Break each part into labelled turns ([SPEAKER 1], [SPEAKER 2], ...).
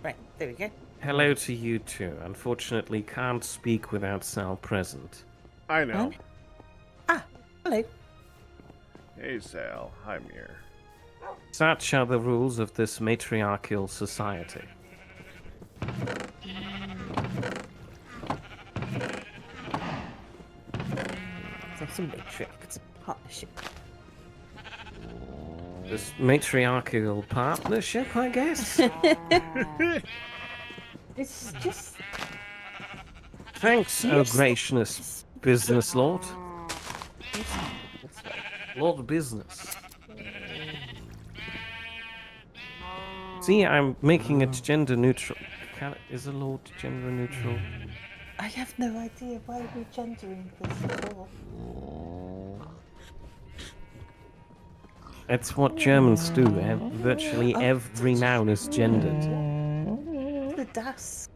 [SPEAKER 1] Right, there we go.
[SPEAKER 2] Hello to you too. Unfortunately, can't speak without Sal present.
[SPEAKER 3] I know.
[SPEAKER 1] Hello.
[SPEAKER 3] Hey, Sal. Hi, Mir.
[SPEAKER 2] Such are the rules of this matriarchal society.
[SPEAKER 1] It's not a matriarch, it's a partnership.
[SPEAKER 2] This matriarchal partnership, I guess?
[SPEAKER 1] It's just...
[SPEAKER 2] Thanks, oh gracious business lord. Lord Business. See, I'm making it gender neutral. Is a lord gender neutral?
[SPEAKER 1] I have no idea why we're gendering this at all.
[SPEAKER 2] It's what Germans do. Virtually every noun is gendered.
[SPEAKER 1] The das.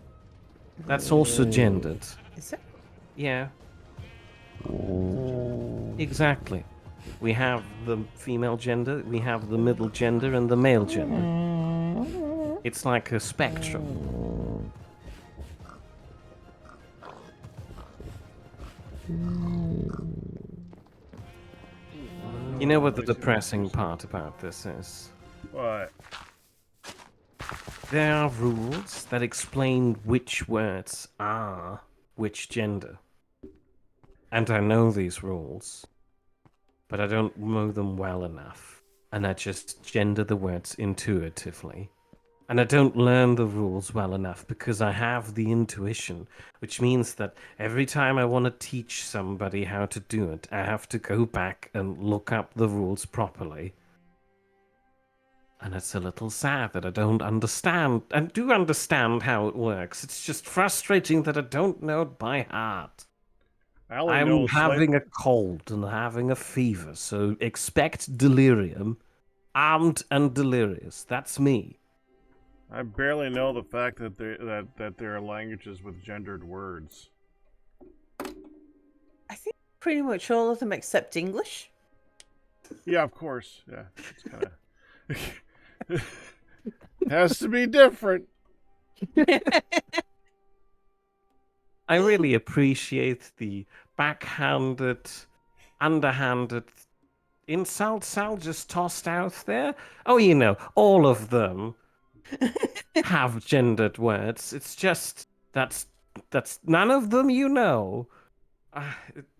[SPEAKER 2] That's also gendered.
[SPEAKER 1] Is it?
[SPEAKER 2] Yeah. Exactly. We have the female gender, we have the middle gender, and the male gender. It's like a spectrum. You know what the depressing part about this is?
[SPEAKER 3] What?
[SPEAKER 2] There are rules that explain which words are which gender. And I know these rules, but I don't know them well enough. And I just gender the words intuitively. And I don't learn the rules well enough because I have the intuition, which means that every time I want to teach somebody how to do it, I have to go back and look up the rules properly. And it's a little sad that I don't understand. I do understand how it works. It's just frustrating that I don't know it by heart. I'm having a cold and having a fever, so expect delirium. Armed and delirious. That's me.
[SPEAKER 3] I barely know the fact that there are languages with gendered words.
[SPEAKER 1] I think pretty much all of them except English.
[SPEAKER 3] Yeah, of course. Yeah, it's kind of has to be different.
[SPEAKER 2] I really appreciate the backhanded, underhanded insults Sal just tossed out there. Oh, you know, all of them have gendered words. It's just that's none of them, you know.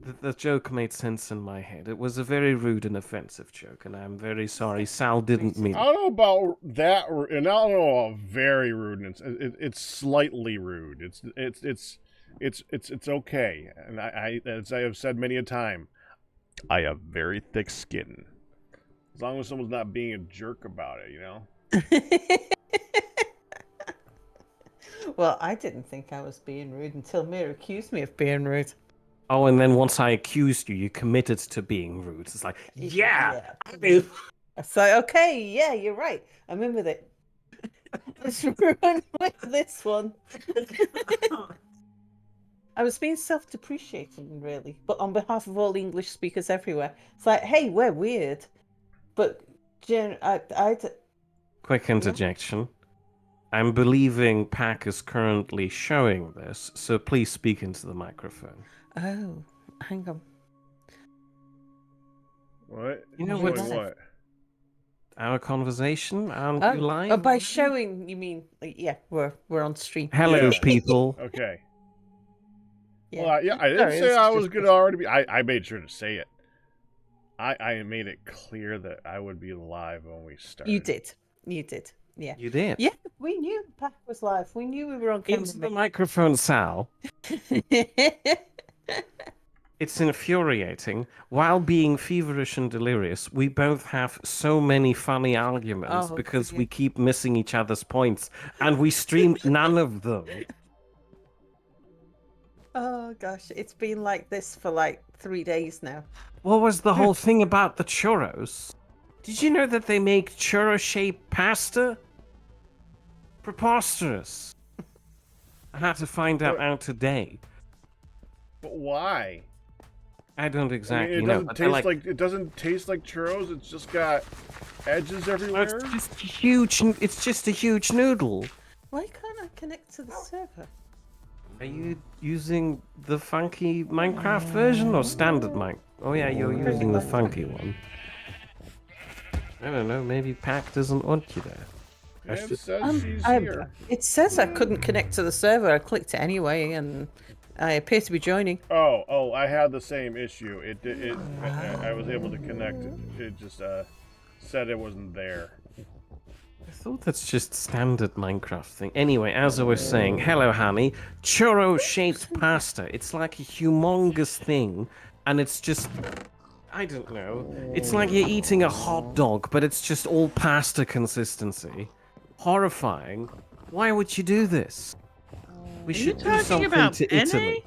[SPEAKER 2] The joke made sense in my head. It was a very rude and offensive joke, and I'm very sorry. Sal didn't mean
[SPEAKER 3] I don't know about that, and I don't know about very rude. It's slightly rude. It's okay. And I, as I have said many a time, I have very thick skin. As long as someone's not being a jerk about it, you know.
[SPEAKER 1] Well, I didn't think I was being rude until Mir accused me of being rude.
[SPEAKER 2] Oh, and then once I accused you, you committed to being rude. It's like, yeah.
[SPEAKER 1] It's like, okay, yeah, you're right. I'm in with it. Let's run with this one. I was being self-depreciating, really, but on behalf of all English speakers everywhere. It's like, hey, we're weird, but
[SPEAKER 2] Quick interjection. I'm believing Pack is currently showing this, so please speak into the microphone.
[SPEAKER 1] Oh, hang on.
[SPEAKER 3] What?
[SPEAKER 2] You know
[SPEAKER 3] what?
[SPEAKER 2] Our conversation? Aren't you lying?
[SPEAKER 1] Oh, by showing, you mean, yeah, we're on stream.
[SPEAKER 2] Hello, people.
[SPEAKER 3] Okay.
[SPEAKER 1] Yeah,
[SPEAKER 3] Well, I didn't say I was going to already be... I made sure to say it. I made it clear that I would be live when we started.
[SPEAKER 1] You did. Yeah.
[SPEAKER 2] You did?
[SPEAKER 1] Yeah, we knew Pack was live. We knew we were on camera.
[SPEAKER 2] Into the microphone, Sal. It's infuriating. While being feverish and delirious, we both have so many funny arguments because we keep missing each other's points, and we stream none of them.
[SPEAKER 1] Oh, gosh. It's been like this for like 3 days now.
[SPEAKER 2] What was the whole thing about the churros? Did you know that they make churro-shaped pasta? Preposterous. I had to find out now today.
[SPEAKER 3] But why?
[SPEAKER 2] I don't exactly
[SPEAKER 3] it
[SPEAKER 2] know.
[SPEAKER 3] Doesn't taste like it doesn't taste like churros. It's just got edges everywhere.
[SPEAKER 2] It's just huge. It's just a huge noodle.
[SPEAKER 1] Why can't I connect to the server?
[SPEAKER 2] Are you using the funky Minecraft version or standard Minecraft? Oh yeah, you're using the funky one. I don't know, maybe Pack doesn't want you there.
[SPEAKER 3] It says she's here.
[SPEAKER 1] It says I couldn't connect to the server. I clicked it anyway, and I appear to be joining.
[SPEAKER 3] Oh, I had the same issue. I was able to connect. It just said it wasn't there.
[SPEAKER 2] I thought that's just standard Minecraft thing. Anyway, as I was saying, hello, honey. Churro-shaped pasta. It's like a humongous thing, and it's just... I don't know. It's like you're eating a hot dog, but it's just all pasta consistency. Horrifying. Why would you do this? We should do something to Italy.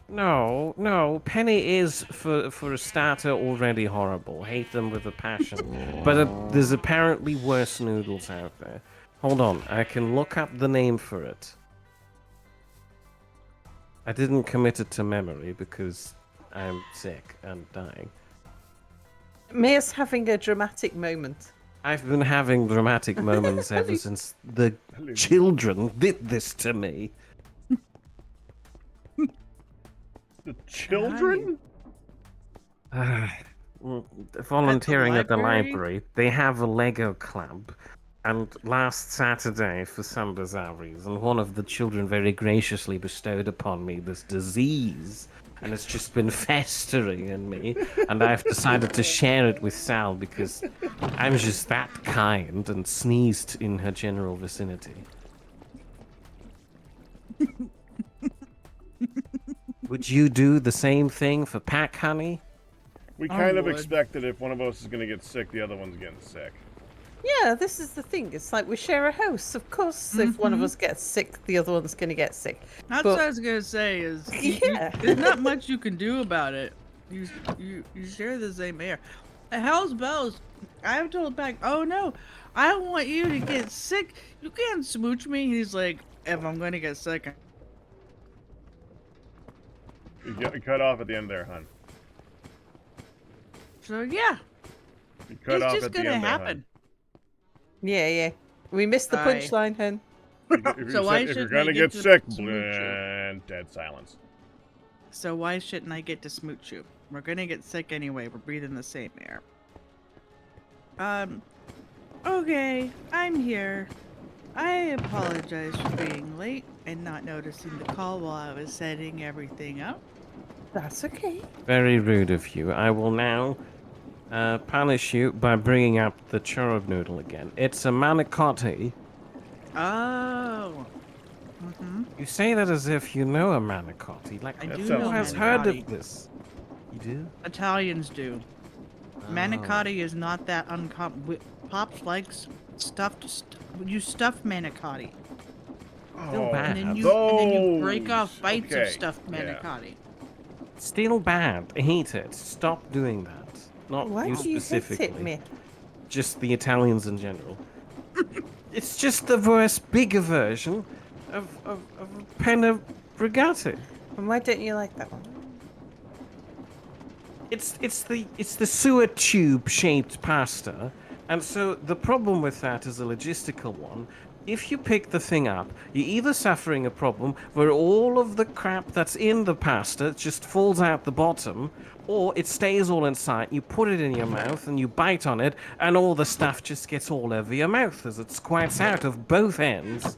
[SPEAKER 2] No. Penny is, for a starter, already horrible. Hate them with a passion. But there's apparently worse noodles out there. Hold on, I can look up the name for it. I didn't commit it to memory because I'm sick and dying.
[SPEAKER 1] Mia's having a dramatic moment.
[SPEAKER 2] I've been having dramatic moments ever since the children did this to me.
[SPEAKER 3] The children?
[SPEAKER 2] Volunteering at the library. They have a Lego club. And last Saturday, for some bizarre reason, one of the children very graciously bestowed upon me this disease. And it's just been festering in me. And I've decided to share it with Sal because I'm just that kind and sneezed in her general vicinity. Would you do the same thing for Pack, honey?
[SPEAKER 3] We kind of expected if one of us is going to get sick, the other one's getting sick.
[SPEAKER 1] Yeah, this is the thing. It's like we share a house. Of course, if one of us gets sick, the other one's going to get sick.
[SPEAKER 4] That's what I was going to say is there's not much you can do about it. You share the same air. Hell's bells. I've told Pack, oh no, I don't want you to get sick. You can't smooch me. He's like, if I'm going to get sick,
[SPEAKER 3] You cut off at the end there, hon.
[SPEAKER 4] so yeah,
[SPEAKER 3] You cut
[SPEAKER 4] it's
[SPEAKER 3] off
[SPEAKER 4] just
[SPEAKER 3] at the
[SPEAKER 4] gonna
[SPEAKER 3] end
[SPEAKER 4] happen.
[SPEAKER 1] Yeah. We missed the
[SPEAKER 4] Aye.
[SPEAKER 1] punchline, hun.
[SPEAKER 3] There, hon.
[SPEAKER 4] So why
[SPEAKER 3] If you're
[SPEAKER 4] shouldn't I
[SPEAKER 3] gonna
[SPEAKER 4] get
[SPEAKER 3] get
[SPEAKER 4] to
[SPEAKER 3] sick,
[SPEAKER 4] smooch you?
[SPEAKER 3] dead silence.
[SPEAKER 4] So why shouldn't I get to smooch you? We're gonna get sick anyway. We're breathing the same air. Okay, I'm here. I apologize for being late and not noticing the call while I was setting everything up.
[SPEAKER 1] That's okay.
[SPEAKER 2] Very rude of you. I will now punish you by bringing up the churro noodle again. It's a manicotti.
[SPEAKER 4] Oh.
[SPEAKER 2] You say that as if you know a manicotti. Like,
[SPEAKER 4] I
[SPEAKER 3] That
[SPEAKER 4] do
[SPEAKER 3] sounds
[SPEAKER 2] who
[SPEAKER 4] know
[SPEAKER 2] has
[SPEAKER 3] manicotti.
[SPEAKER 2] heard
[SPEAKER 4] manicotti.
[SPEAKER 2] of this? You do?
[SPEAKER 4] Italians do. Manicotti is not that uncommon. Pops likes you stuff manicotti.
[SPEAKER 2] Still bad.
[SPEAKER 4] And then you break
[SPEAKER 3] those.
[SPEAKER 4] off bites
[SPEAKER 3] Okay,
[SPEAKER 4] of stuffed
[SPEAKER 3] yeah.
[SPEAKER 4] manicotti.
[SPEAKER 2] Still bad. I hate it. Stop doing that. Not
[SPEAKER 1] Why
[SPEAKER 2] you
[SPEAKER 1] do you hate
[SPEAKER 2] specifically.
[SPEAKER 1] it, me?
[SPEAKER 2] Just the Italians in general. It's just the worse, bigger version of penne brigati.
[SPEAKER 1] And why don't you like that one?
[SPEAKER 2] It's the sewer tube shaped pasta, and so the problem with that is a logistical one. If you pick the thing up, you're either suffering a problem where all of the crap that's in the pasta just falls out the bottom, or it stays all inside. You put it in your mouth and you bite on it, and all the stuff just gets all over your mouth as it squirts out of both ends.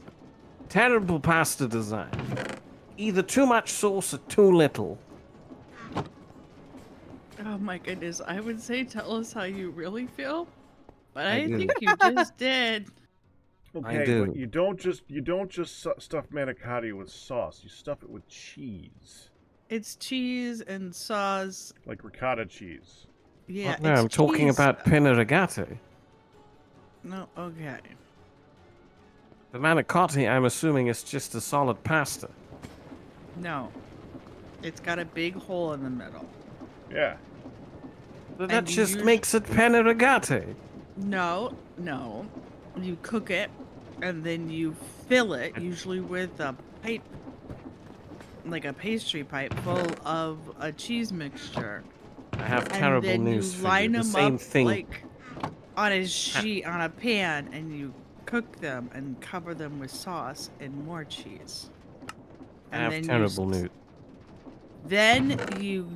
[SPEAKER 2] Terrible pasta design. Either too much sauce or too little.
[SPEAKER 4] Oh my goodness, I would say tell us how you really feel, but
[SPEAKER 2] I
[SPEAKER 4] I
[SPEAKER 2] do.
[SPEAKER 4] think you just did.
[SPEAKER 3] Okay,
[SPEAKER 2] do.
[SPEAKER 3] but you don't just stuff manicotti with sauce. You stuff it with cheese,
[SPEAKER 4] It's cheese and sauce.
[SPEAKER 3] like ricotta cheese.
[SPEAKER 4] Yeah,
[SPEAKER 2] No,
[SPEAKER 4] it's
[SPEAKER 2] I'm talking
[SPEAKER 4] cheese.
[SPEAKER 2] about penne rigati.
[SPEAKER 4] No, okay.
[SPEAKER 2] The manicotti, I'm assuming, is just a solid pasta.
[SPEAKER 4] No. It's got a big hole in the middle.
[SPEAKER 3] Yeah.
[SPEAKER 2] But that
[SPEAKER 4] And you
[SPEAKER 2] just
[SPEAKER 4] use-
[SPEAKER 2] makes it penne rigati.
[SPEAKER 4] No. You cook it, and then you fill it, usually with a pipe, like a pastry pipe, full of a cheese mixture.
[SPEAKER 2] I have
[SPEAKER 4] And
[SPEAKER 2] terrible
[SPEAKER 4] then
[SPEAKER 2] news
[SPEAKER 4] you
[SPEAKER 2] for
[SPEAKER 4] line
[SPEAKER 2] you. The
[SPEAKER 4] them
[SPEAKER 2] same
[SPEAKER 4] up
[SPEAKER 2] thing.
[SPEAKER 4] like on a sheet, on a pan, and you cook them and cover them with sauce and more cheese.
[SPEAKER 2] I have terrible news.
[SPEAKER 4] Then you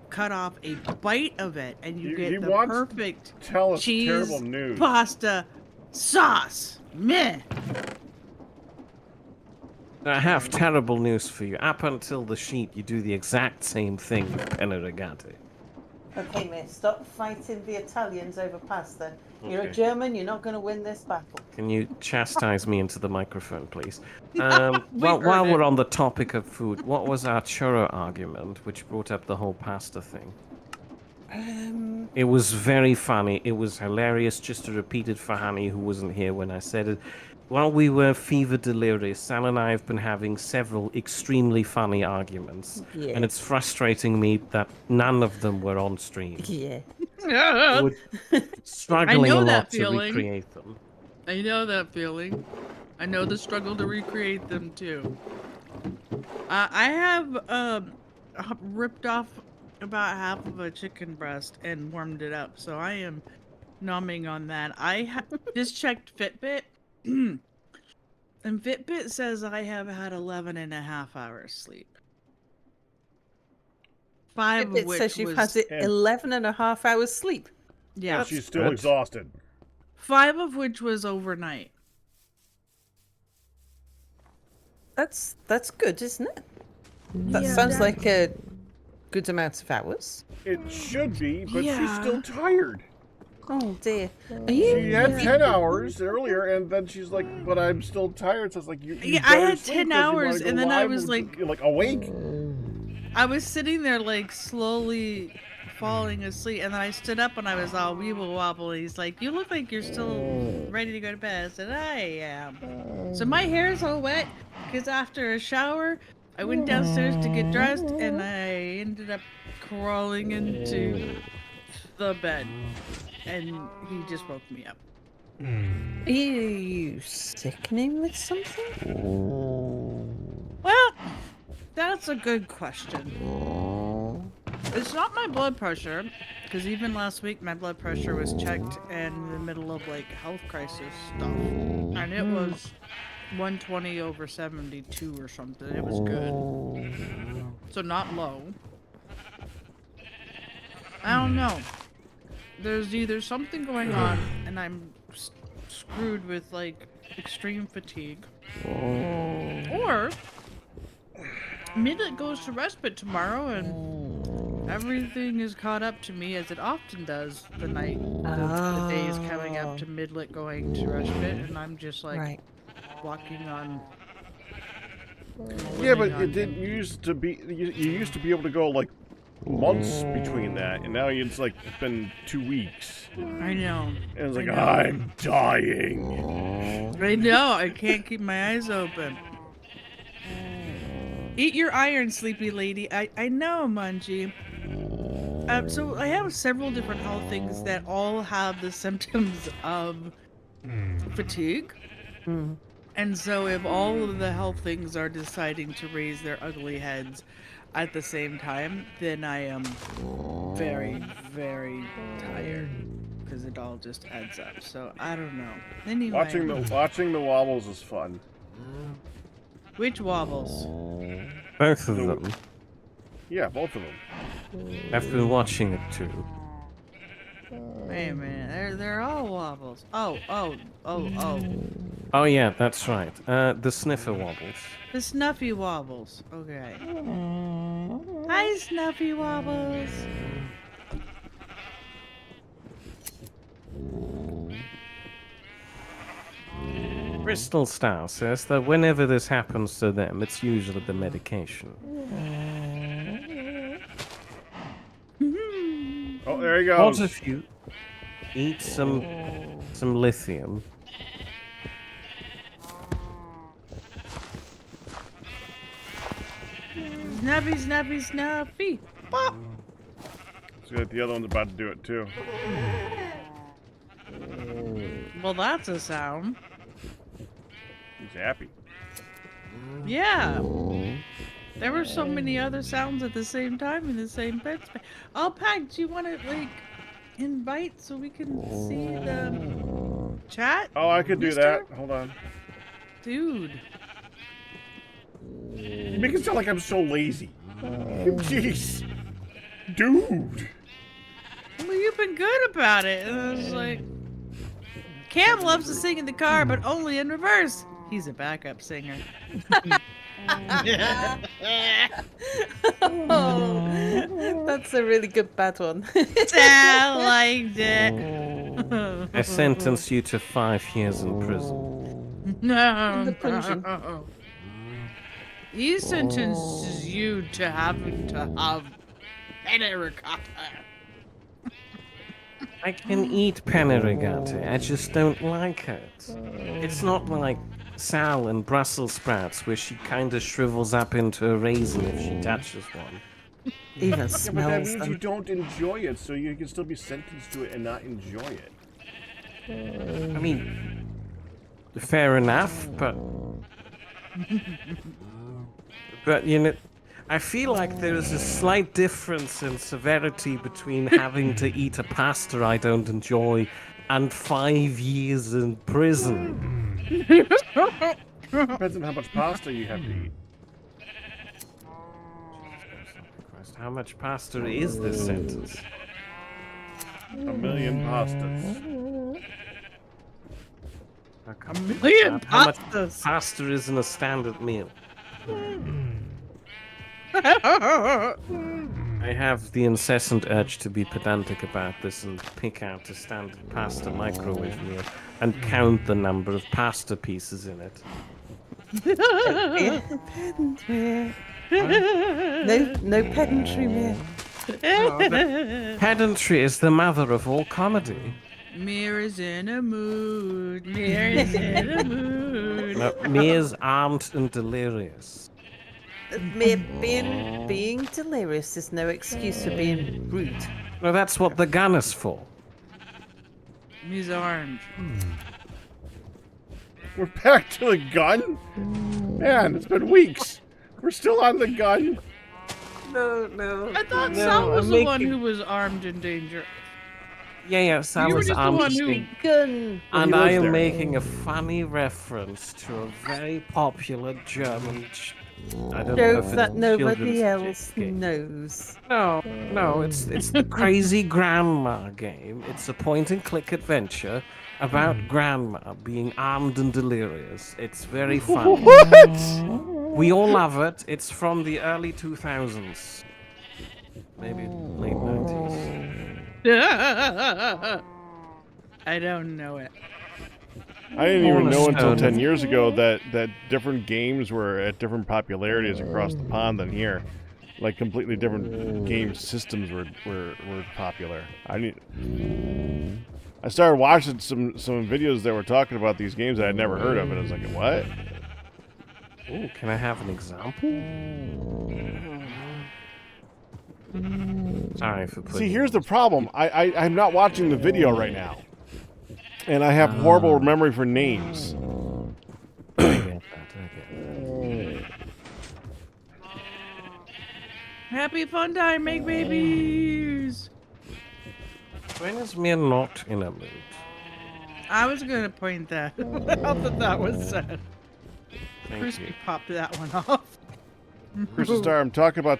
[SPEAKER 4] cut off a bite of it, and you get the perfect
[SPEAKER 3] tell us
[SPEAKER 4] cheese
[SPEAKER 3] terrible news.
[SPEAKER 4] pasta sauce. Meh.
[SPEAKER 2] I have terrible news for you. Up until the sheet, you do the exact same thing with penne rigate.
[SPEAKER 1] Okay, mate, stop fighting the Italians over pasta. You're a
[SPEAKER 2] Okay.
[SPEAKER 1] German, you're not going to win this battle.
[SPEAKER 2] Can you chastise me into the microphone, please?
[SPEAKER 4] We've
[SPEAKER 2] While
[SPEAKER 4] heard
[SPEAKER 2] we're
[SPEAKER 4] it.
[SPEAKER 2] on the topic of food, what was our churro argument, which brought up the whole pasta thing? It was very funny. It was hilarious. Just to repeat it for Honey, who wasn't here when I said it. While we were fever delirious, Sal and I have been having several extremely funny arguments.
[SPEAKER 1] Yeah.
[SPEAKER 2] And it's frustrating me that none of them were on stream.
[SPEAKER 1] Yeah.
[SPEAKER 2] We're struggling
[SPEAKER 4] I know
[SPEAKER 2] a
[SPEAKER 4] that
[SPEAKER 2] lot to
[SPEAKER 4] feeling.
[SPEAKER 2] recreate them.
[SPEAKER 4] I know that feeling. I know the struggle to recreate them too. I have ripped off about half of a chicken breast and warmed it up, so I am numbing on that. I just checked Fitbit, and Fitbit says I have had 11 and a half hours sleep. 5 of
[SPEAKER 1] It
[SPEAKER 4] which
[SPEAKER 1] says you've
[SPEAKER 4] was
[SPEAKER 1] had 11 and a half hours sleep.
[SPEAKER 4] yeah,
[SPEAKER 3] And she's still
[SPEAKER 2] good.
[SPEAKER 3] exhausted.
[SPEAKER 4] 5 of which was overnight.
[SPEAKER 1] That's good, isn't it? That
[SPEAKER 4] Yeah,
[SPEAKER 1] sounds
[SPEAKER 4] that-
[SPEAKER 1] like a good amount of hours.
[SPEAKER 3] It should be, but she's
[SPEAKER 4] Yeah.
[SPEAKER 3] still tired.
[SPEAKER 1] Oh dear. Are you?
[SPEAKER 3] She had 10 hours earlier, and then she's like, "But I'm still tired." So it's like, "You
[SPEAKER 4] Yeah,
[SPEAKER 3] better
[SPEAKER 4] I had
[SPEAKER 3] sleep
[SPEAKER 4] 10
[SPEAKER 3] 'cause you wanna
[SPEAKER 4] hours,
[SPEAKER 3] go
[SPEAKER 4] and then I
[SPEAKER 3] live
[SPEAKER 4] was
[SPEAKER 3] with- you're like awake."
[SPEAKER 4] I was sitting there like slowly falling asleep, and then I stood up and I was all weeble wobble. And he's like, "You look like you're still ready to go to bed." I said, "I am." So my hair's all wet because after a shower, I went downstairs to get dressed, and I ended up crawling into the bed, and he just woke me up.
[SPEAKER 1] Are you sickening with something?
[SPEAKER 4] Well, that's a good question. It's not my blood pressure, because even last week my blood pressure was checked in the middle of like health crisis stuff, and it was 120 over 72 or something. It was good, so not low. I don't know. There's either something going on, and I'm screwed with like extreme fatigue, or Midlet goes to respite tomorrow, and everything is caught up to me as it often does the night the days coming up to Midlet going to respite, and I'm just like
[SPEAKER 1] Right.
[SPEAKER 4] walking on.
[SPEAKER 3] Yeah, but
[SPEAKER 4] living on
[SPEAKER 3] it didn't
[SPEAKER 4] him.
[SPEAKER 3] used to be. You used to be able to go like months between that, and now it's like been 2 weeks,
[SPEAKER 4] I know.
[SPEAKER 3] and it's like,
[SPEAKER 4] I know.
[SPEAKER 3] I'm dying.
[SPEAKER 4] I know. I can't keep my eyes open. Eat your iron, sleepy lady. I know, Mungie. So I have several different health things that all have the symptoms of fatigue. And so if all of the health things are deciding to raise their ugly heads at the same time, then I am very, very tired. Because it all just adds up. So I don't know. Anyway.
[SPEAKER 3] Watching the wobbles is fun.
[SPEAKER 4] Which wobbles?
[SPEAKER 2] Both of them.
[SPEAKER 3] Yeah, both of them.
[SPEAKER 2] I've been watching it too.
[SPEAKER 4] Wait a minute. They're all wobbles. Oh.
[SPEAKER 2] Oh yeah, that's right. The sniffer wobbles.
[SPEAKER 4] The Snuffy Wobbles. Okay. Hi, Snuffy Wobbles.
[SPEAKER 2] Crystal Star says that whenever this happens to them, it's usually the medication.
[SPEAKER 3] Oh, there he
[SPEAKER 2] What
[SPEAKER 3] goes.
[SPEAKER 2] if you eat some lithium?
[SPEAKER 4] Snuffy, Snuffy, Snuffy. Pop.
[SPEAKER 3] So the other one's about to do it too.
[SPEAKER 4] Well, that's a sound.
[SPEAKER 3] He's happy.
[SPEAKER 4] Yeah. There were so many other sounds at the same time in the same bed space. Oh, Pack, do you want to, like, invite so we can see the chat?
[SPEAKER 3] Oh, I could do
[SPEAKER 4] Mister?
[SPEAKER 3] that. Hold on.
[SPEAKER 4] Dude.
[SPEAKER 3] You make it sound like I'm so lazy. Jeez. Dude.
[SPEAKER 4] Well, you've been good about it. And I was like, Cam loves to sing in the car, but only in reverse. He's a backup singer.
[SPEAKER 1] Oh, that's a really good bad one.
[SPEAKER 4] I liked it.
[SPEAKER 2] I sentence you to 5 years in prison.
[SPEAKER 4] No,
[SPEAKER 1] In the puncheon.
[SPEAKER 4] no. He sentences you to having to have penne ricotta.
[SPEAKER 2] I can eat penne rigate, I just don't like it. It's not like Sal and Brussels sprouts where she kind of shrivels up into a raisin if she touches one.
[SPEAKER 1] Even
[SPEAKER 3] Yeah, but that
[SPEAKER 1] smells
[SPEAKER 3] means you
[SPEAKER 1] them.
[SPEAKER 3] don't enjoy it, so you can still be sentenced to it and not enjoy it.
[SPEAKER 2] I mean, fair enough, but you know, I feel like there is a slight difference in severity between having to eat a pasta I don't enjoy and 5 years in prison.
[SPEAKER 3] Depends on how much pasta you have to eat.
[SPEAKER 2] Christ, how much pasta is this sentence?
[SPEAKER 3] 1,000,000 pastas.
[SPEAKER 2] I can't
[SPEAKER 4] A
[SPEAKER 2] figure
[SPEAKER 4] million
[SPEAKER 2] out how much
[SPEAKER 4] pastas.
[SPEAKER 2] pasta is in a standard meal. I have the incessant urge to be pedantic about this and pick out a standard pasta microwave meal and count the number of pasta pieces in it.
[SPEAKER 1] Yeah, pedantry. No pedantry mere.
[SPEAKER 2] Pedantry is the mother of all comedy.
[SPEAKER 4] Mirrors in a mood. Mirrors in a mood.
[SPEAKER 2] No, Mia's armed and delirious.
[SPEAKER 1] Mere being delirious is no excuse for being rude.
[SPEAKER 2] No, that's what the gun is for.
[SPEAKER 4] He's armed.
[SPEAKER 3] We're back to the gun? Man, it's been weeks. We're still on the gun.
[SPEAKER 2] No.
[SPEAKER 4] I thought
[SPEAKER 2] No,
[SPEAKER 4] Sal was
[SPEAKER 2] I'm
[SPEAKER 4] the one
[SPEAKER 2] making-
[SPEAKER 4] who was armed and dangerous.
[SPEAKER 2] Yeah, Sal
[SPEAKER 4] You were
[SPEAKER 2] is
[SPEAKER 4] just the
[SPEAKER 2] armed
[SPEAKER 4] one
[SPEAKER 2] and
[SPEAKER 4] who-
[SPEAKER 2] dangerous.
[SPEAKER 1] Gun.
[SPEAKER 2] And
[SPEAKER 3] He
[SPEAKER 2] I
[SPEAKER 3] lives
[SPEAKER 2] am
[SPEAKER 3] there.
[SPEAKER 2] making a funny reference to a very popular German. I don't know if
[SPEAKER 1] Joke
[SPEAKER 2] it's
[SPEAKER 1] that nobody
[SPEAKER 2] children's
[SPEAKER 1] else
[SPEAKER 2] game.
[SPEAKER 1] knows.
[SPEAKER 2] No, it's the Crazy Grandma game. It's a point-and-click adventure about grandma being armed and delirious. It's very fun.
[SPEAKER 3] What?
[SPEAKER 2] We all love it. It's from the early 2000s, maybe late 90s.
[SPEAKER 4] I don't know it.
[SPEAKER 3] I didn't even know until
[SPEAKER 2] Cornerstone.
[SPEAKER 3] 10 years ago that different games were at different popularities across the pond than here. Like completely different game systems were popular. I started watching some videos that were talking about these games that I'd never heard of, and I was like, what?
[SPEAKER 2] Ooh, can I have an example? Sorry for putting.
[SPEAKER 3] See, here's the problem. I'm not watching the video right now. And I have horrible memory for names.
[SPEAKER 2] I get that.
[SPEAKER 4] Happy fun time, make babies.
[SPEAKER 2] When is Mia not in a mood?
[SPEAKER 4] I was gonna point that out that was said.
[SPEAKER 2] Thank
[SPEAKER 4] Crispy
[SPEAKER 2] you.
[SPEAKER 4] popped that one off.
[SPEAKER 3] Crystal Star, I'm talking about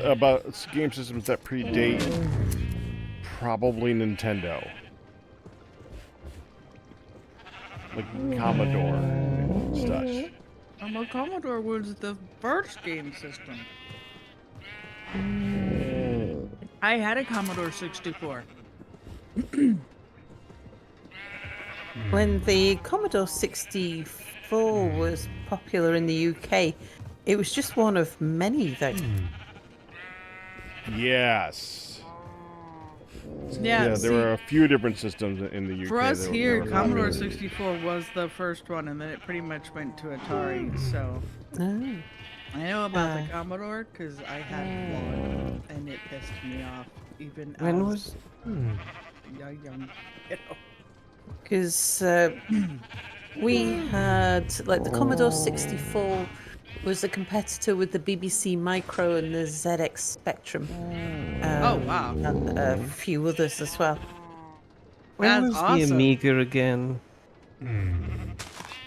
[SPEAKER 3] about game systems that predate probably Nintendo. Like Commodore and such.
[SPEAKER 4] Well, Commodore was the first game system. I had a Commodore 64.
[SPEAKER 1] When the Commodore 64 was popular in the UK, it was just one of many that
[SPEAKER 3] Yes.
[SPEAKER 4] Yeah,
[SPEAKER 3] there
[SPEAKER 4] see,
[SPEAKER 3] were a few different systems in the UK.
[SPEAKER 4] for us
[SPEAKER 3] that were-
[SPEAKER 4] here,
[SPEAKER 3] that were
[SPEAKER 4] Commodore
[SPEAKER 3] popular.
[SPEAKER 4] 64 was the first one, and then it pretty much went to Atari. So
[SPEAKER 1] Oh.
[SPEAKER 4] I know about the
[SPEAKER 1] Ah.
[SPEAKER 4] Commodore because I had one, and it pissed me off. Even
[SPEAKER 2] When
[SPEAKER 4] as
[SPEAKER 2] was?
[SPEAKER 4] a young kiddo.
[SPEAKER 1] Because we had, like, the Commodore 64 was a competitor with the BBC Micro and the ZX Spectrum.
[SPEAKER 4] Oh, wow.
[SPEAKER 1] And a few others as well.
[SPEAKER 2] When
[SPEAKER 4] That's
[SPEAKER 2] was
[SPEAKER 4] awesome.
[SPEAKER 2] the Amiga again?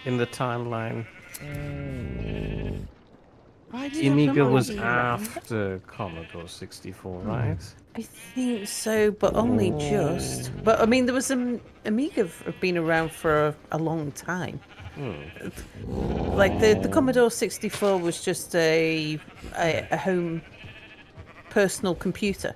[SPEAKER 2] in the timeline.
[SPEAKER 4] Why do
[SPEAKER 2] The
[SPEAKER 4] you have
[SPEAKER 2] Amiga
[SPEAKER 4] so
[SPEAKER 2] was
[SPEAKER 4] much?
[SPEAKER 2] after Commodore 64, right?
[SPEAKER 1] I think so, but only just. But I mean, there was some Amiga have been around for a long time. Like the Commodore 64 was just a home personal computer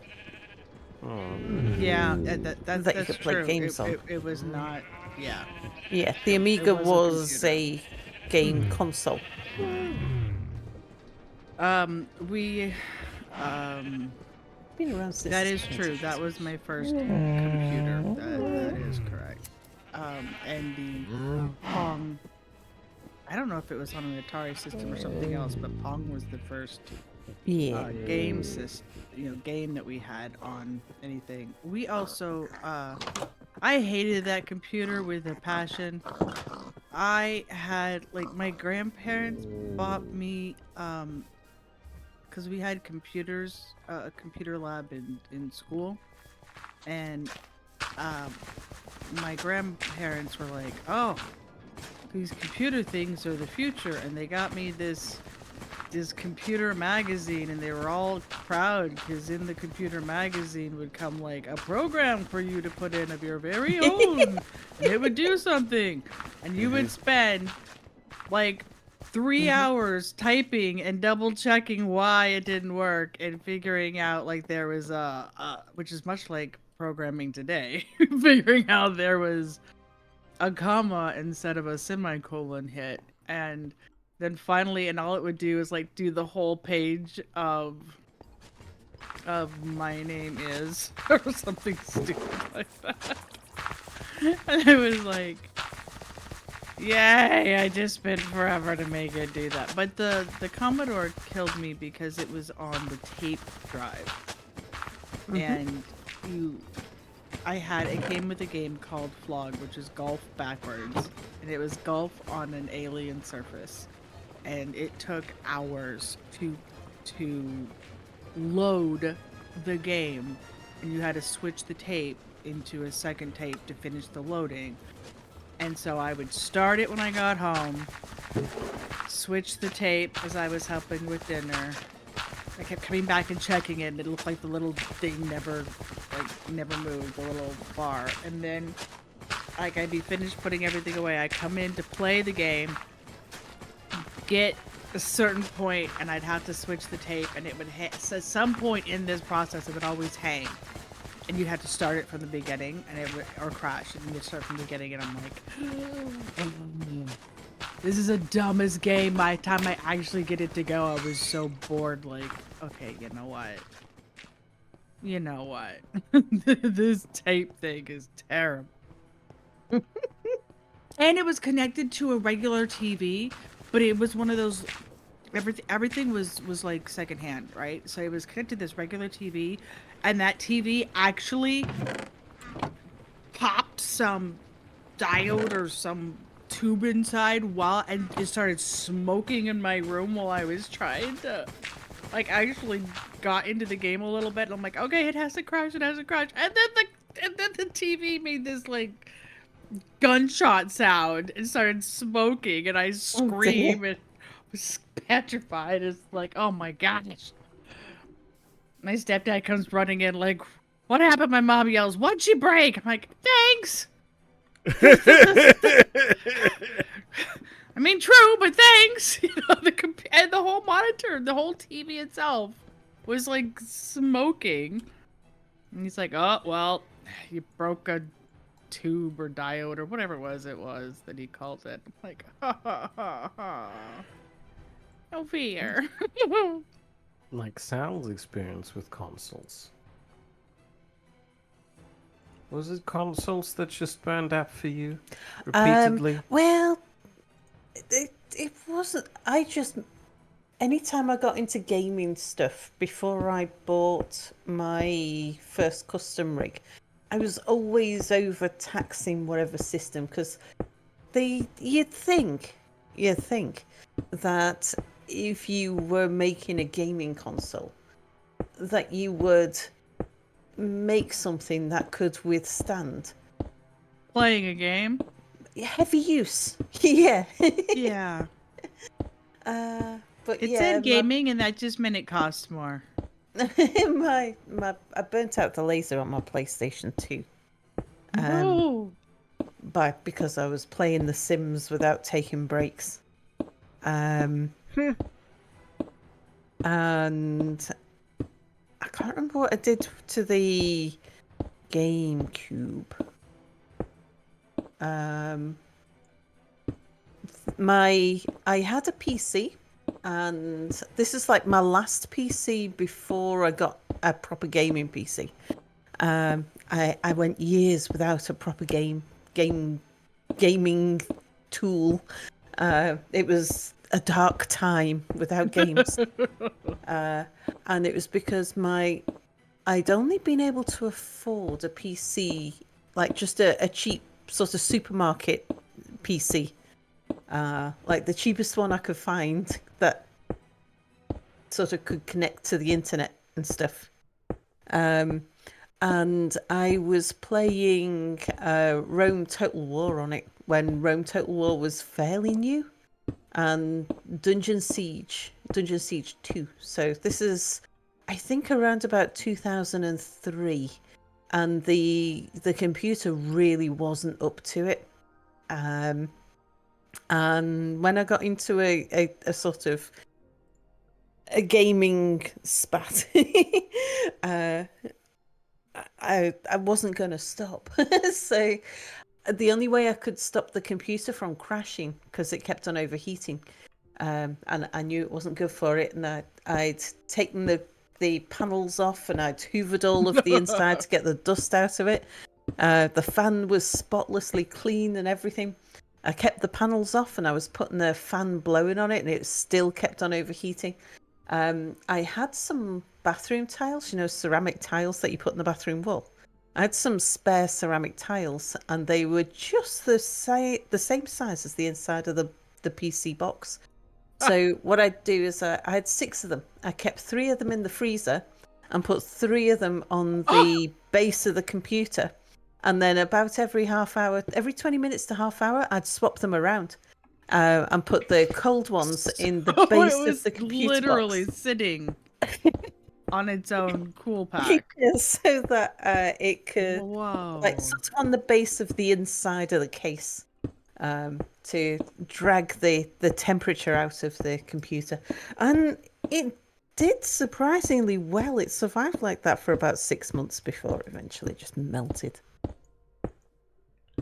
[SPEAKER 4] Yeah,
[SPEAKER 1] that you
[SPEAKER 4] that's
[SPEAKER 1] could play
[SPEAKER 4] true.
[SPEAKER 1] games on.
[SPEAKER 4] It was not. Yeah,
[SPEAKER 1] Yeah, the
[SPEAKER 4] it
[SPEAKER 1] Amiga
[SPEAKER 4] was a
[SPEAKER 1] was
[SPEAKER 4] computer.
[SPEAKER 1] a game console.
[SPEAKER 4] We, um,
[SPEAKER 1] Been around since
[SPEAKER 4] that
[SPEAKER 1] the
[SPEAKER 4] is true. That
[SPEAKER 1] 20s.
[SPEAKER 4] was my first computer. That is correct. And the Pong. I don't know if it was on an Atari system or something else, but Pong was the first
[SPEAKER 1] Yeah.
[SPEAKER 4] game system, game that we had on anything. We also, I hated that computer with a passion. I had like my grandparents bought me, because we had computers, a computer lab in school, and um, my grandparents were like, "Oh, these computer things are the future," and they got me this computer magazine, and they were all proud because in the computer magazine would come like a program for you to put in of your very own, and it would do something, and you would spend like 3 hours typing and double checking why it didn't work and figuring out like there was which is much like programming today, figuring out there was a comma instead of a semicolon hit, and then finally, and all it would do is like do the whole page of my name is or something stupid like that. And it was like, yay, I just spent forever to make it do that. But the Commodore killed me because it was on the tape drive. And it came with a game called Flog, which is golf backwards. And it was golf on an alien surface. And it took hours to load the game. And you had to switch the tape into a second tape to finish the loading. And so I would start it when I got home, switch the tape as I was helping with dinner. I kept coming back and checking it, and it looked like the little thing never moved, the little bar. And then, like, I'd be finished putting everything away. I'd come in to play the game, get a certain point, and I'd have to switch the tape, and it would so at some point in this process, it would always hang. And you had to start it from the beginning, and it would, or crash, and you'd start from the beginning, and I'm like, this is the dumbest game. By the time I actually get it to go, I was so bored, like, okay, you know what? You know what? This tape thing is terrible. And it was connected to a regular TV, but it was one of those, everything was like secondhand, right? So it was connected to this regular TV, and that TV actually popped some diode or some tube inside and it started smoking in my room while I was trying to, like, actually got into the game a little bit. And I'm like, okay, it has to crash, and then the TV made this like gunshot sound and started smoking, and I screamed and was petrified. It's like, oh my gosh. My stepdad comes running in like, what happened? My mom yells, what'd she break? I'm like, thanks. I mean, true, but thanks. And the whole monitor, the whole TV itself was like smoking. And he's like, oh, well, you broke a tube or diode or whatever it was that he called it. I'm like, no fear.
[SPEAKER 2] Like Sal's experience with consoles. Was it consoles that just burned out for you repeatedly?
[SPEAKER 1] Well, it wasn't. Anytime I got into gaming stuff before I bought my first custom rig, I was always overtaxing whatever system, because you'd think that if you were making a gaming console, that you would make something that could withstand
[SPEAKER 4] Playing a game?
[SPEAKER 1] heavy use. Yeah.
[SPEAKER 4] Yeah.
[SPEAKER 1] But
[SPEAKER 4] It
[SPEAKER 1] yeah,
[SPEAKER 4] said gaming, and that just meant it costs more.
[SPEAKER 1] I burnt out the laser on my PlayStation 2.
[SPEAKER 4] No.
[SPEAKER 1] Because I was playing The Sims without taking breaks. And I can't remember what I did to the GameCube. I had a PC, and this is like my last PC before I got a proper gaming PC. I went years without a proper gaming tool. It was a dark time without games. And it was because I'd only been able to afford a PC, like just a cheap sort of supermarket PC. Like the cheapest one I could find that sort of could connect to the internet and stuff. And I was playing Rome Total War on it when Rome Total War was fairly new, and Dungeon Siege 2. So this is, I think, around about 2003, and the computer really wasn't up to it. And when I got into a sort of a gaming spat, I wasn't going to stop. So the only way I could stop the computer from crashing, because it kept on overheating, and I knew it wasn't good for it, and I'd taken the panels off, and I'd hoovered all of the inside to get the dust out of it. The fan was spotlessly clean and everything. I kept the panels off, and I was putting the fan blowing on it, and it still kept on overheating. I had some bathroom tiles, ceramic tiles that you put in the bathroom wall. I had some spare ceramic tiles, and they were just the same size as the inside of the PC box. So what I'd do is I had 6 of them. I kept 3 of them in the freezer and put 3 of them on the base of the computer. And then about every half hour, every 20 minutes to half hour, I'd swap them around. And put the cold ones in the base of the computer
[SPEAKER 4] literally
[SPEAKER 1] box.
[SPEAKER 4] sitting on its own cool pack.
[SPEAKER 1] Yeah, so that it could,
[SPEAKER 4] Whoa.
[SPEAKER 1] like, sort of on the base of the inside of the case, to drag the temperature out of the computer. And it did surprisingly well. It survived like that for about 6 months before it eventually just melted.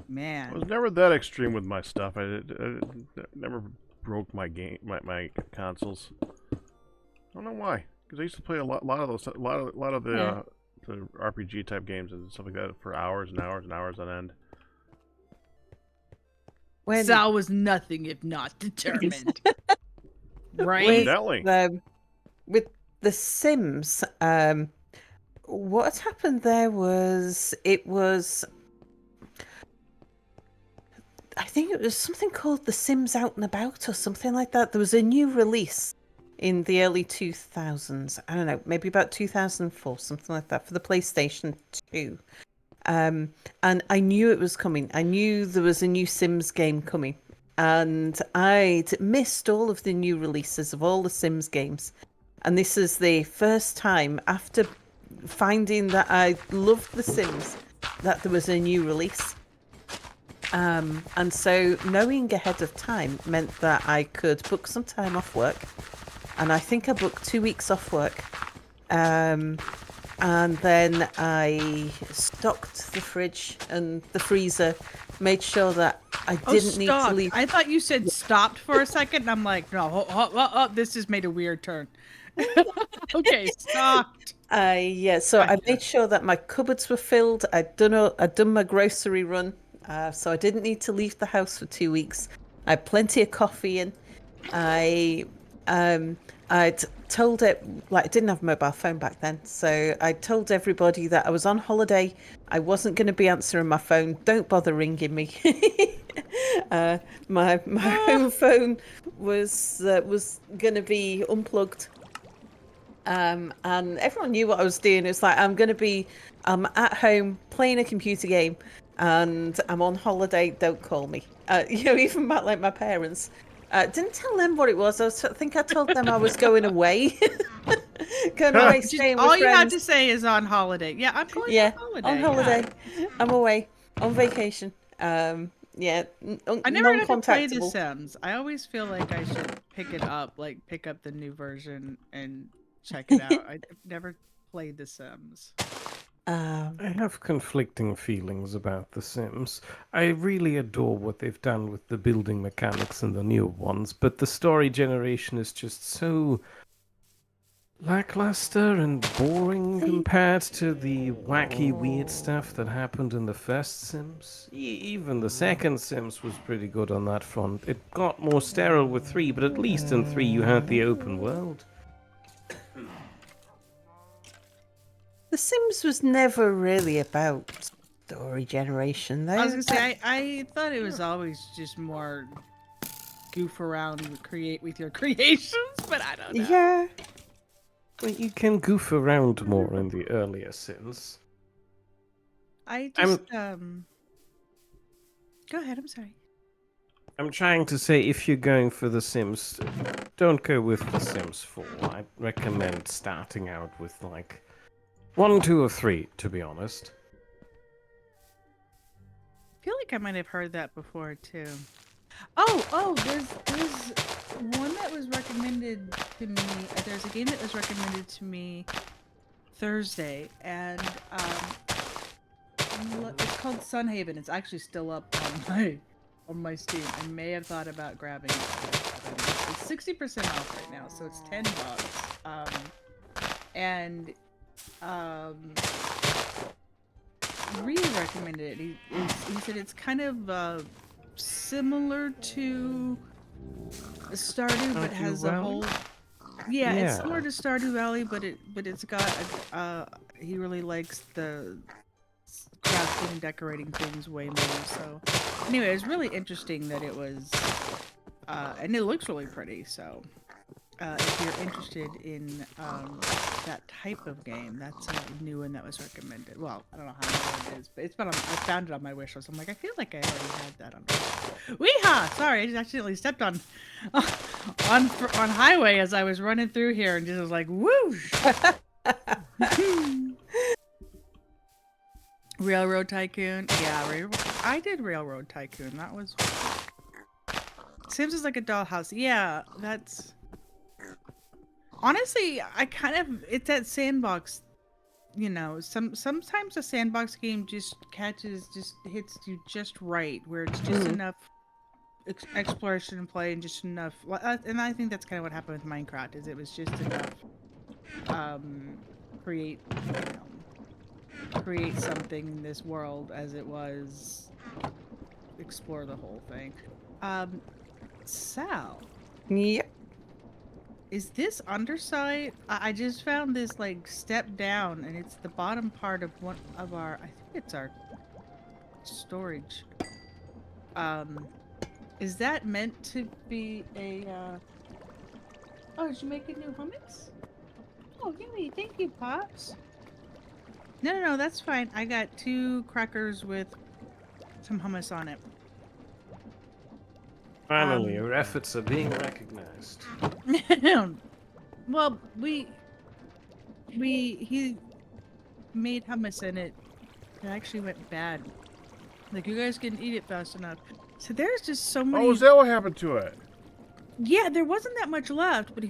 [SPEAKER 4] Man.
[SPEAKER 3] I was never that extreme with my stuff. I never broke my consoles. I don't know why. Because I used to play a lot of the RPG type games and stuff like that for hours and hours and hours on end.
[SPEAKER 4] Sal was nothing if not determined. Right?
[SPEAKER 3] Evidently.
[SPEAKER 1] With The Sims, what had happened there was I think it was something called The Sims Out and About or something like that. There was a new release in the early 2000s. I don't know, maybe about 2004, something like that, for the PlayStation 2. And I knew it was coming. I knew there was a new Sims game coming. And I'd missed all of the new releases of all the Sims games. And this is the first time, after finding that I loved The Sims, that there was a new release. And so knowing ahead of time meant that I could book some time off work. And I think I booked 2 weeks off work. And then I stocked the fridge and the freezer, made sure that I didn't need to leave.
[SPEAKER 4] I thought you said stopped for a second, and I'm like, no, this just made a weird turn. Okay, stopped.
[SPEAKER 1] So I made sure that my cupboards were filled. I'd done my grocery run, so I didn't need to leave the house for 2 weeks. I had plenty of coffee in. I'd told it, like, I didn't have a mobile phone back then, so I told everybody that I was on holiday. I wasn't going to be answering my phone. Don't bother ringing me. My home phone was going to be unplugged. And everyone knew what I was doing. It's like, I'm at home playing a computer game, and I'm on holiday. Don't call me. Even like my parents. Didn't tell them what it was. I think I told them I was going away. Going away,
[SPEAKER 4] Just,
[SPEAKER 1] staying
[SPEAKER 4] all
[SPEAKER 1] with
[SPEAKER 4] you have
[SPEAKER 1] friends.
[SPEAKER 4] to say is on holiday. Yeah, I'm going
[SPEAKER 1] Yeah,
[SPEAKER 4] on
[SPEAKER 1] on
[SPEAKER 4] holiday.
[SPEAKER 1] holiday. I'm away on vacation. Yeah,
[SPEAKER 4] I never got to play The
[SPEAKER 1] non-contactable.
[SPEAKER 4] Sims. I always feel like I should pick it up, like pick up the new version and check it out. I've never played The Sims.
[SPEAKER 1] Um,
[SPEAKER 2] I have conflicting feelings about The Sims. I really adore what they've done with the building mechanics in the newer ones, but the story generation is just so lackluster and boring compared to the wacky, weird stuff that happened in the first Sims. Even the second Sims was pretty good on that front. It got more sterile with 3, but at least in 3 you had the open world.
[SPEAKER 1] The Sims was never really about story generation, though.
[SPEAKER 4] I was gonna say I thought it was always just more goof around and create with your creations, but I don't know.
[SPEAKER 1] Yeah.
[SPEAKER 2] Well, you can goof around more in the earlier Sims.
[SPEAKER 4] I just Go ahead. I'm sorry.
[SPEAKER 2] I'm trying to say, if you're going for The Sims, don't go with The Sims 4. I'd recommend starting out with, like, 1, 2, or 3, to be honest.
[SPEAKER 4] I feel like I might have heard that before too. Oh, there's one that was recommended to me. There's a game that was recommended to me Thursday, and it's called Sunhaven. It's actually still up on my Steam. I may have thought about grabbing it. But it's 60% off right now, so it's $10. And Rhea recommended it. He said it's kind of similar to Stardew, but has a whole. Yeah, it's similar to Stardew Valley, but it's got he really likes the crafting and decorating things way more. So anyway, it was really interesting that it was, and it looks really pretty. So if you're interested in that type of game, that's a new one that was recommended. Well, I don't know how new it is, but it's been on. I found it on my wish list. I'm like, I feel like I already had that on. Weehaw! Sorry, I just accidentally stepped on highway as I was running through here, and just was like, whoosh! Railroad Tycoon. Yeah, I did Railroad Tycoon. That was. Sims is like a dollhouse. Yeah, that's. Honestly, it's that sandbox, sometimes a sandbox game just hits you just right, where it's just enough exploration and play and just enough, and I think that's kind of what happened with Minecraft, is it was just enough create something in this world as it was, explore the whole thing. Sal.
[SPEAKER 1] Yep.
[SPEAKER 4] Is this underside? I just found this like step down, and it's the bottom part of one of our. I think it's our storage. Is that meant to be a? Oh, did you make a new hummus? Oh, yummy! Thank you, Pops. No, that's fine. I got 2 crackers with some hummus on it.
[SPEAKER 2] Finally, your efforts are being recognized.
[SPEAKER 4] Well, he made hummus and it actually went bad. Like, you guys didn't eat it fast enough. So there's just so many.
[SPEAKER 3] Oh, is that what happened to it?
[SPEAKER 4] Yeah, there wasn't that much left, but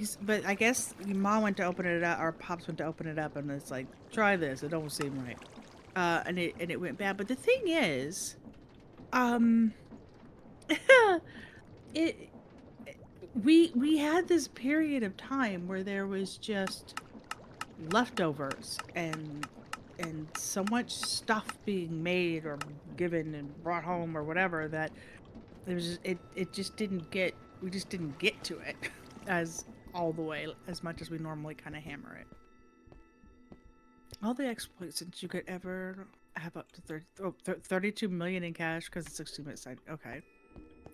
[SPEAKER 4] I guess Mom went to open it up, or Pops went to open it up, and it's like, try this. It don't seem right. And it went bad. But the thing is, we had this period of time where there was just leftovers and so much stuff being made or given and brought home or whatever, that it was just we just didn't get to it as all the way as much as we normally kind of hammer it. All the exploits that you could ever have up to 32 million in cash because it's 60 minutes. Okay.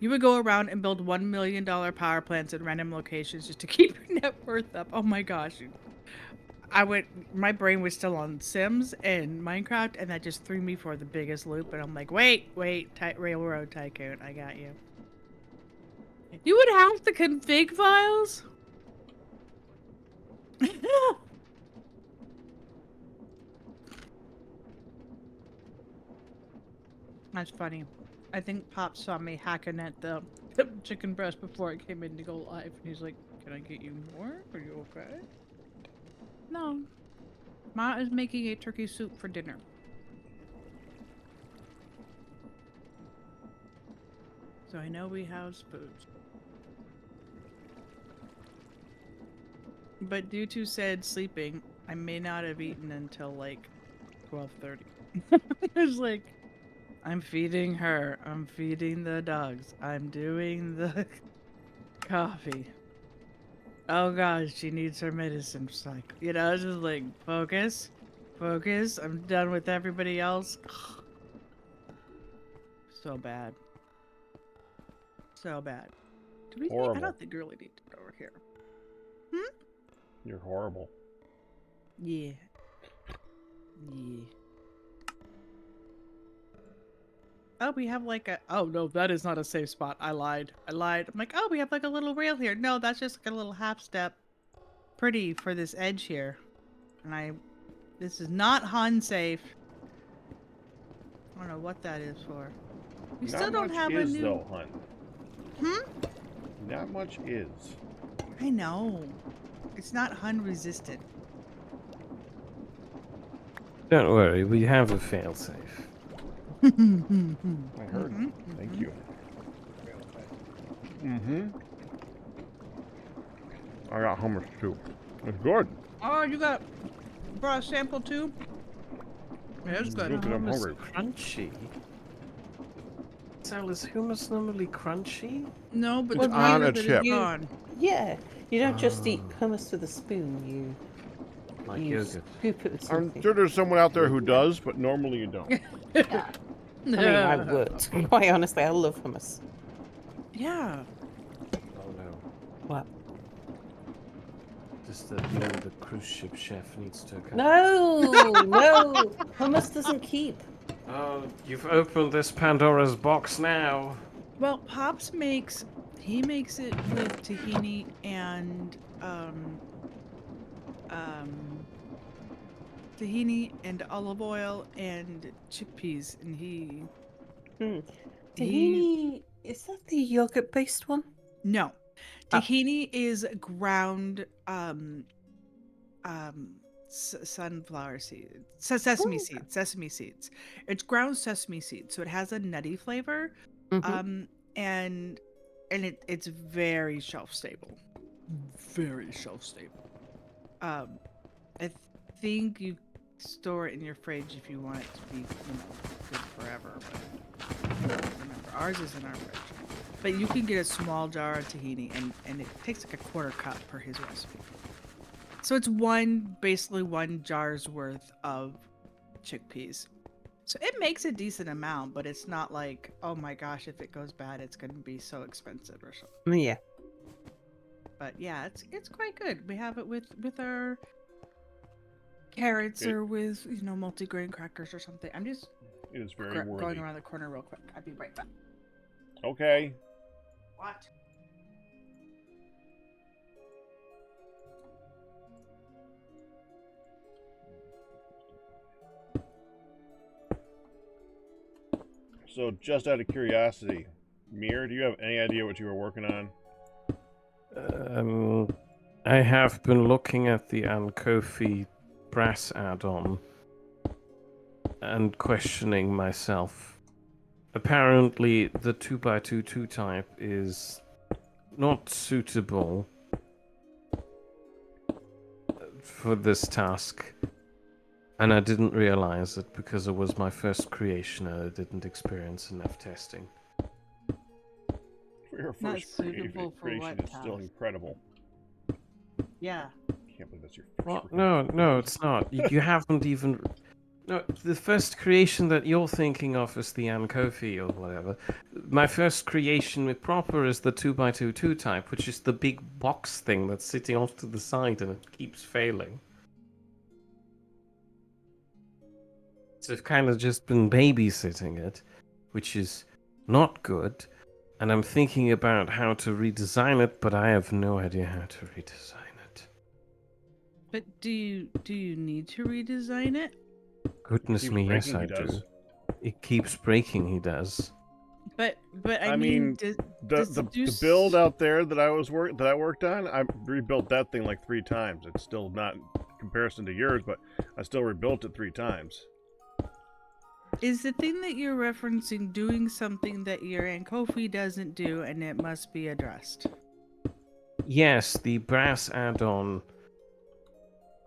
[SPEAKER 4] You would go around and build $1 million power plants at random locations just to keep your net worth up. Oh my gosh. my brain was still on Sims and Minecraft, and that just threw me for the biggest loop. And I'm like, wait, Railroad Tycoon, I got you. You would have the config files? That's funny. I think Pop saw me hacking at the chicken breast before I came in to go live. And he's like, can I get you more? Are you okay? No. Ma is making a turkey soup for dinner. So I know we have spoons. But due to said sleeping, I may not have eaten until like 12:30. It's like, I'm feeding her. I'm feeding the dogs. I'm doing the coffee. Oh gosh, she needs her medicine. It's like, you know, it's just like, focus. Focus. I'm done with everybody else. So bad. So bad. Do we need, I
[SPEAKER 3] Horrible.
[SPEAKER 4] don't think we really need to go over here.
[SPEAKER 3] You're horrible.
[SPEAKER 4] Yeah. Yeah. Oh, we have like a... Oh, no, that is not a safe spot. I lied. I'm like, oh, we have like a little rail here. No, that's just like a little half step. Pretty for this edge here. And this is not Hun safe. I don't know what that is for. We
[SPEAKER 3] Not
[SPEAKER 4] still don't
[SPEAKER 3] much
[SPEAKER 4] have a
[SPEAKER 3] is,
[SPEAKER 4] new...
[SPEAKER 3] though, hun.
[SPEAKER 4] Hmm?
[SPEAKER 3] Not much is.
[SPEAKER 4] I know. It's not Hun resistant.
[SPEAKER 2] Don't worry, we have a failsafe.
[SPEAKER 3] I heard. Thank you. Mm-hmm. I got hummus too. It's good.
[SPEAKER 4] Oh, you brought a sample too? Yeah, it's good.
[SPEAKER 3] Good, 'cause I'm
[SPEAKER 2] Hummus
[SPEAKER 3] hungry.
[SPEAKER 2] crunchy. Sal, is hummus normally crunchy?
[SPEAKER 4] No, but
[SPEAKER 3] It's
[SPEAKER 4] the
[SPEAKER 3] on
[SPEAKER 4] flavor
[SPEAKER 3] a
[SPEAKER 4] that
[SPEAKER 3] chip.
[SPEAKER 4] is gone.
[SPEAKER 1] Yeah, you don't just eat hummus with a spoon.
[SPEAKER 2] Like
[SPEAKER 1] You
[SPEAKER 2] yogurt.
[SPEAKER 1] scoop it with
[SPEAKER 3] I'm
[SPEAKER 1] something.
[SPEAKER 3] sure there's someone out there who does, but normally you don't.
[SPEAKER 1] I mean, I would. Quite honestly, I love hummus.
[SPEAKER 4] Yeah.
[SPEAKER 2] Oh no.
[SPEAKER 1] What?
[SPEAKER 2] Just the cruise ship chef needs to come.
[SPEAKER 1] No, no, hummus doesn't keep.
[SPEAKER 2] Oh, you've opened this Pandora's box now.
[SPEAKER 4] Well, Pops makes it with tahini and tahini and olive oil and chickpeas, and he
[SPEAKER 1] Tahini, is that the yogurt-based one?
[SPEAKER 4] no,
[SPEAKER 1] Oh.
[SPEAKER 4] tahini is ground sunflower seeds, sesame
[SPEAKER 1] Oh,
[SPEAKER 4] seeds, sesame seeds. It's ground sesame seeds, so it has a nutty flavor.
[SPEAKER 1] Mhm.
[SPEAKER 4] And it's very shelf stable. Very shelf stable. I think you store it in your fridge if you want it to be, good forever. But remember, ours is in our fridge. But you can get a small jar of tahini, and it takes like a quarter cup per his recipe. So it's basically one jar's worth of chickpeas. So it makes a decent amount, but it's not like, oh my gosh, if it goes bad, it's going to be so expensive or something.
[SPEAKER 1] Yeah.
[SPEAKER 4] But yeah, it's quite good. We have it with our carrots or with multigrain crackers or something. I'm just
[SPEAKER 3] It is very worthy.
[SPEAKER 4] going around the corner real quick. I'll be right back.
[SPEAKER 3] Okay.
[SPEAKER 4] What?
[SPEAKER 3] So, just out of curiosity, Mir, do you have any idea what you were working on?
[SPEAKER 2] I have been looking at the Ankofi brass add-on and questioning myself. Apparently, the 2x2 2-type is not suitable for this task. And I didn't realize it because it was my first creation and I didn't experience enough testing.
[SPEAKER 3] For your
[SPEAKER 4] Not
[SPEAKER 3] first
[SPEAKER 4] suitable for
[SPEAKER 3] creation
[SPEAKER 4] what
[SPEAKER 3] is still
[SPEAKER 4] task?
[SPEAKER 3] incredible.
[SPEAKER 4] Yeah.
[SPEAKER 3] Can't believe that's your first
[SPEAKER 2] Well,
[SPEAKER 3] freaking
[SPEAKER 2] no, it's not. You haven't even... No, the first creation that you're thinking of is the Ankofi or whatever. My first creation with proper is the 2x2 2-type, which is the big box thing that's sitting off to the side and it keeps failing. So I've kind of just been babysitting it, which is not good. And I'm thinking about how to redesign it, but I have no idea how to redesign it.
[SPEAKER 4] But do you need to redesign it?
[SPEAKER 2] Goodness
[SPEAKER 3] Keeps
[SPEAKER 2] me, yes
[SPEAKER 3] breaking,
[SPEAKER 2] I
[SPEAKER 3] he
[SPEAKER 2] do.
[SPEAKER 3] does.
[SPEAKER 2] It keeps breaking, he does.
[SPEAKER 4] But I,
[SPEAKER 3] I
[SPEAKER 4] mean,
[SPEAKER 3] mean,
[SPEAKER 4] does
[SPEAKER 3] the
[SPEAKER 4] it do
[SPEAKER 3] build out there that I worked on, I rebuilt that thing like 3 times. It's still not in comparison to yours, but I still rebuilt it 3 times.
[SPEAKER 4] Is the thing that you're referencing doing something that your Aunt Kofi doesn't do, and it must be addressed?
[SPEAKER 2] Yes, the brass add-on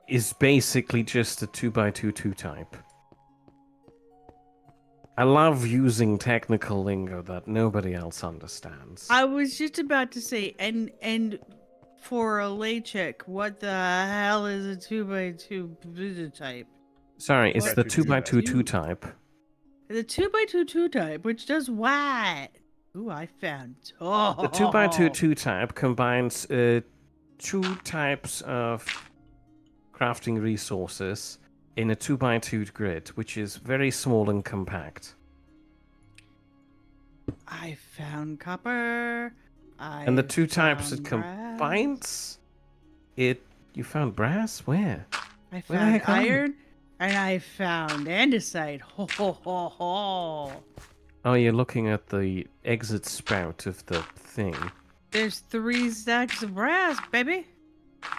[SPEAKER 2] is basically just a 2x2 2-type. I love using technical lingo that nobody else understands.
[SPEAKER 4] I was just about to say, and for a lay check, what the hell is a 2x2 type?
[SPEAKER 2] Sorry, it's the
[SPEAKER 3] 2x2
[SPEAKER 2] 2x2 2-type.
[SPEAKER 4] The 2x2 type, which does what? Ooh, I found. Oh,
[SPEAKER 2] The 2x2 2-type combines 2 types of crafting resources in a 2x2 grid, which is very small and compact.
[SPEAKER 4] I found copper.
[SPEAKER 2] And the 2 types it
[SPEAKER 4] found brass.
[SPEAKER 2] combines it. You found brass? Where?
[SPEAKER 4] I
[SPEAKER 2] Where the
[SPEAKER 4] found
[SPEAKER 2] heck are you?
[SPEAKER 4] iron, and I found andesite. Ho ho ho ho!
[SPEAKER 2] Oh, you're looking at the exit spout of the thing.
[SPEAKER 4] There's 3 stacks of brass, baby.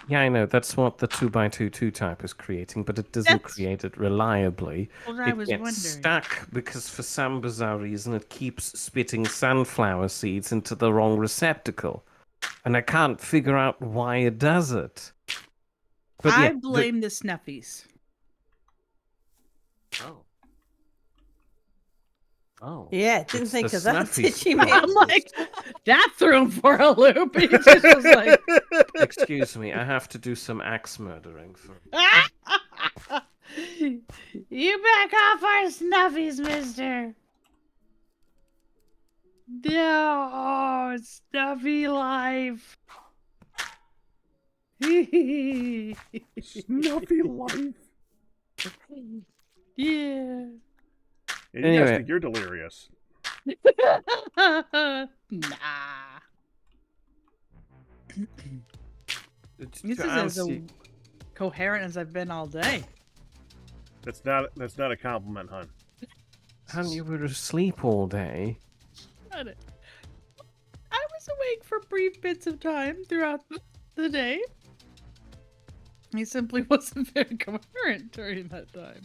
[SPEAKER 2] Yeah, I know. That's what the 2x2 2-type is creating, but it doesn't
[SPEAKER 4] That's
[SPEAKER 2] create it reliably.
[SPEAKER 4] what I
[SPEAKER 2] It
[SPEAKER 4] was
[SPEAKER 2] gets
[SPEAKER 4] wondering.
[SPEAKER 2] stuck because for some bizarre reason it keeps spitting sunflower seeds into the wrong receptacle. And I can't figure out why it does it. But
[SPEAKER 4] I
[SPEAKER 2] yeah,
[SPEAKER 4] blame the snuffies.
[SPEAKER 2] Oh. Oh.
[SPEAKER 1] Yeah, didn't
[SPEAKER 2] It's
[SPEAKER 1] think
[SPEAKER 2] the
[SPEAKER 1] of that, did
[SPEAKER 2] snuffies.
[SPEAKER 1] you,
[SPEAKER 2] Oh.
[SPEAKER 1] mate?
[SPEAKER 4] I'm like, that threw him for a loop. He just was like,
[SPEAKER 2] Excuse me, I have to do some axe murdering for.
[SPEAKER 4] you back off our snuffies, mister. No, snuffy life.
[SPEAKER 3] Snuffy life.
[SPEAKER 4] Yeah.
[SPEAKER 3] Yeah, you
[SPEAKER 2] Anyway.
[SPEAKER 3] guys think you're delirious.
[SPEAKER 4] Nah. This is as coherent as I've been all day.
[SPEAKER 3] That's not a compliment, hon.
[SPEAKER 2] Hun, you were asleep all day.
[SPEAKER 4] I was awake for brief bits of time throughout the day. I simply wasn't very coherent during that time.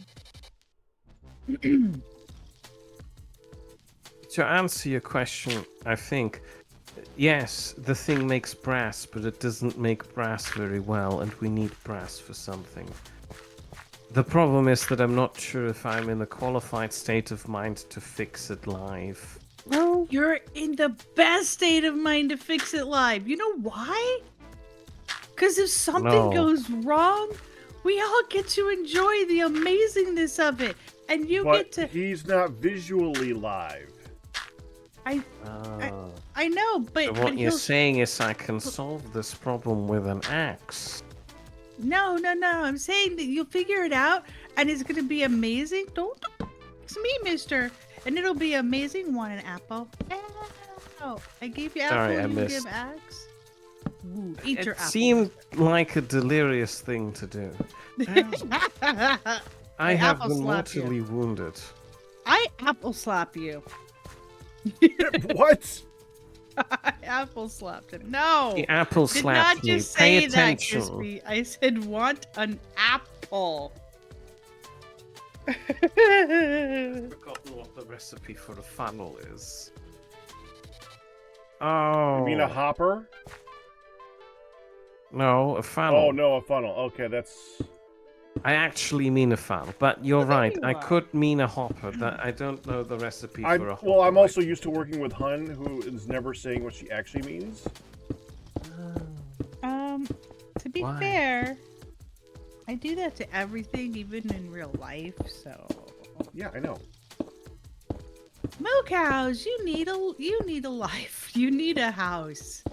[SPEAKER 2] To answer your question, I think, yes, the thing makes brass, but it doesn't make brass very well, and we need brass for something. The problem is that I'm not sure if I'm in a qualified state of mind to fix it live.
[SPEAKER 1] No.
[SPEAKER 4] You're in the best state of mind to fix it live. You know why? Because if something
[SPEAKER 2] No.
[SPEAKER 4] goes wrong, we all get to enjoy the amazingness of it. And you
[SPEAKER 3] But
[SPEAKER 4] get to...
[SPEAKER 3] he's not visually live.
[SPEAKER 4] I know, but...
[SPEAKER 2] So
[SPEAKER 4] but
[SPEAKER 2] what you're
[SPEAKER 4] he'll-
[SPEAKER 2] saying is I can solve this problem with an axe.
[SPEAKER 4] No. I'm saying that you'll figure it out, and it's going to be amazing. Don't it's me, mister. And it'll be amazing. Want an apple? Ow. I gave you apple,
[SPEAKER 2] Sorry, I
[SPEAKER 4] you
[SPEAKER 2] missed.
[SPEAKER 4] give axe. Ooh, eat your
[SPEAKER 2] It
[SPEAKER 4] apple.
[SPEAKER 2] seemed like a delirious thing to do. I have
[SPEAKER 4] apple
[SPEAKER 2] been
[SPEAKER 4] slap you.
[SPEAKER 2] mortally wounded.
[SPEAKER 4] I apple slap you.
[SPEAKER 3] What?
[SPEAKER 4] I apple slapped him. No.
[SPEAKER 2] The apple
[SPEAKER 4] Did
[SPEAKER 2] slapped
[SPEAKER 4] not
[SPEAKER 2] me.
[SPEAKER 4] just
[SPEAKER 2] Pay
[SPEAKER 4] say that,
[SPEAKER 2] attention.
[SPEAKER 4] Crispy. I said want an apple.
[SPEAKER 2] I've forgotten what the recipe for a funnel is. Oh.
[SPEAKER 3] You mean a hopper?
[SPEAKER 2] No, a funnel.
[SPEAKER 3] Oh no, a funnel. Okay, that's.
[SPEAKER 2] I actually mean a funnel, but you're
[SPEAKER 4] Well, there
[SPEAKER 2] right.
[SPEAKER 4] you
[SPEAKER 2] I
[SPEAKER 4] are.
[SPEAKER 2] could mean a hopper. That I don't know the recipe for a hopper.
[SPEAKER 3] Well, I'm also used to working with Hun, who is never saying what she actually means.
[SPEAKER 4] To be
[SPEAKER 2] Why?
[SPEAKER 4] fair, I do that to everything, even in real life. So,
[SPEAKER 3] Yeah, I know.
[SPEAKER 4] moo cows, you need a life. You need a house.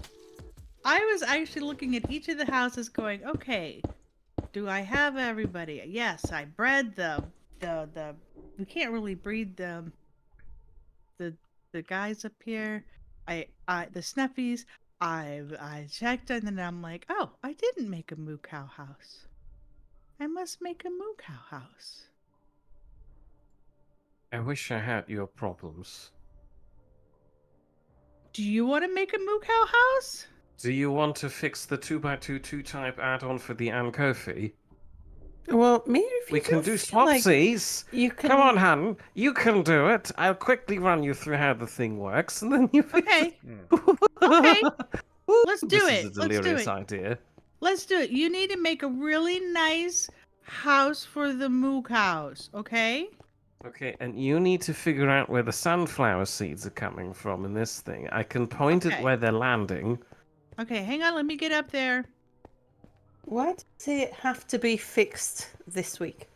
[SPEAKER 4] I was actually looking at each of the houses, going, okay, do I have everybody? Yes, I bred the we can't really breed them. The guys up here, the snuffies. I checked and then I'm like, oh, I didn't make a moo cow house. I must make a moo cow house.
[SPEAKER 2] I wish I had your problems.
[SPEAKER 4] Do you want to make a moo cow house?
[SPEAKER 2] Do you want to fix the 2x2 2-type add-on for the Ankofi?
[SPEAKER 1] Well, maybe if you
[SPEAKER 2] We can
[SPEAKER 1] don't
[SPEAKER 2] do
[SPEAKER 1] feel like
[SPEAKER 2] swapsies.
[SPEAKER 1] you can.
[SPEAKER 2] Come on, Han. You can do it. I'll quickly run you through how the thing works, and then you.
[SPEAKER 4] Okay.
[SPEAKER 3] Hmm.
[SPEAKER 4] Okay.
[SPEAKER 2] Ooh,
[SPEAKER 4] Let's do
[SPEAKER 2] this
[SPEAKER 4] it.
[SPEAKER 2] is a
[SPEAKER 4] Let's do
[SPEAKER 2] delirious
[SPEAKER 4] it.
[SPEAKER 2] idea.
[SPEAKER 4] Let's do it. You need to make a really nice house for the moo cows, okay?
[SPEAKER 2] Okay, and you need to figure out where the sunflower seeds are coming from in this thing. I can point
[SPEAKER 4] Okay.
[SPEAKER 2] at where they're landing.
[SPEAKER 4] Okay, hang on. Let me get up there.
[SPEAKER 1] Why does it have to be fixed this week?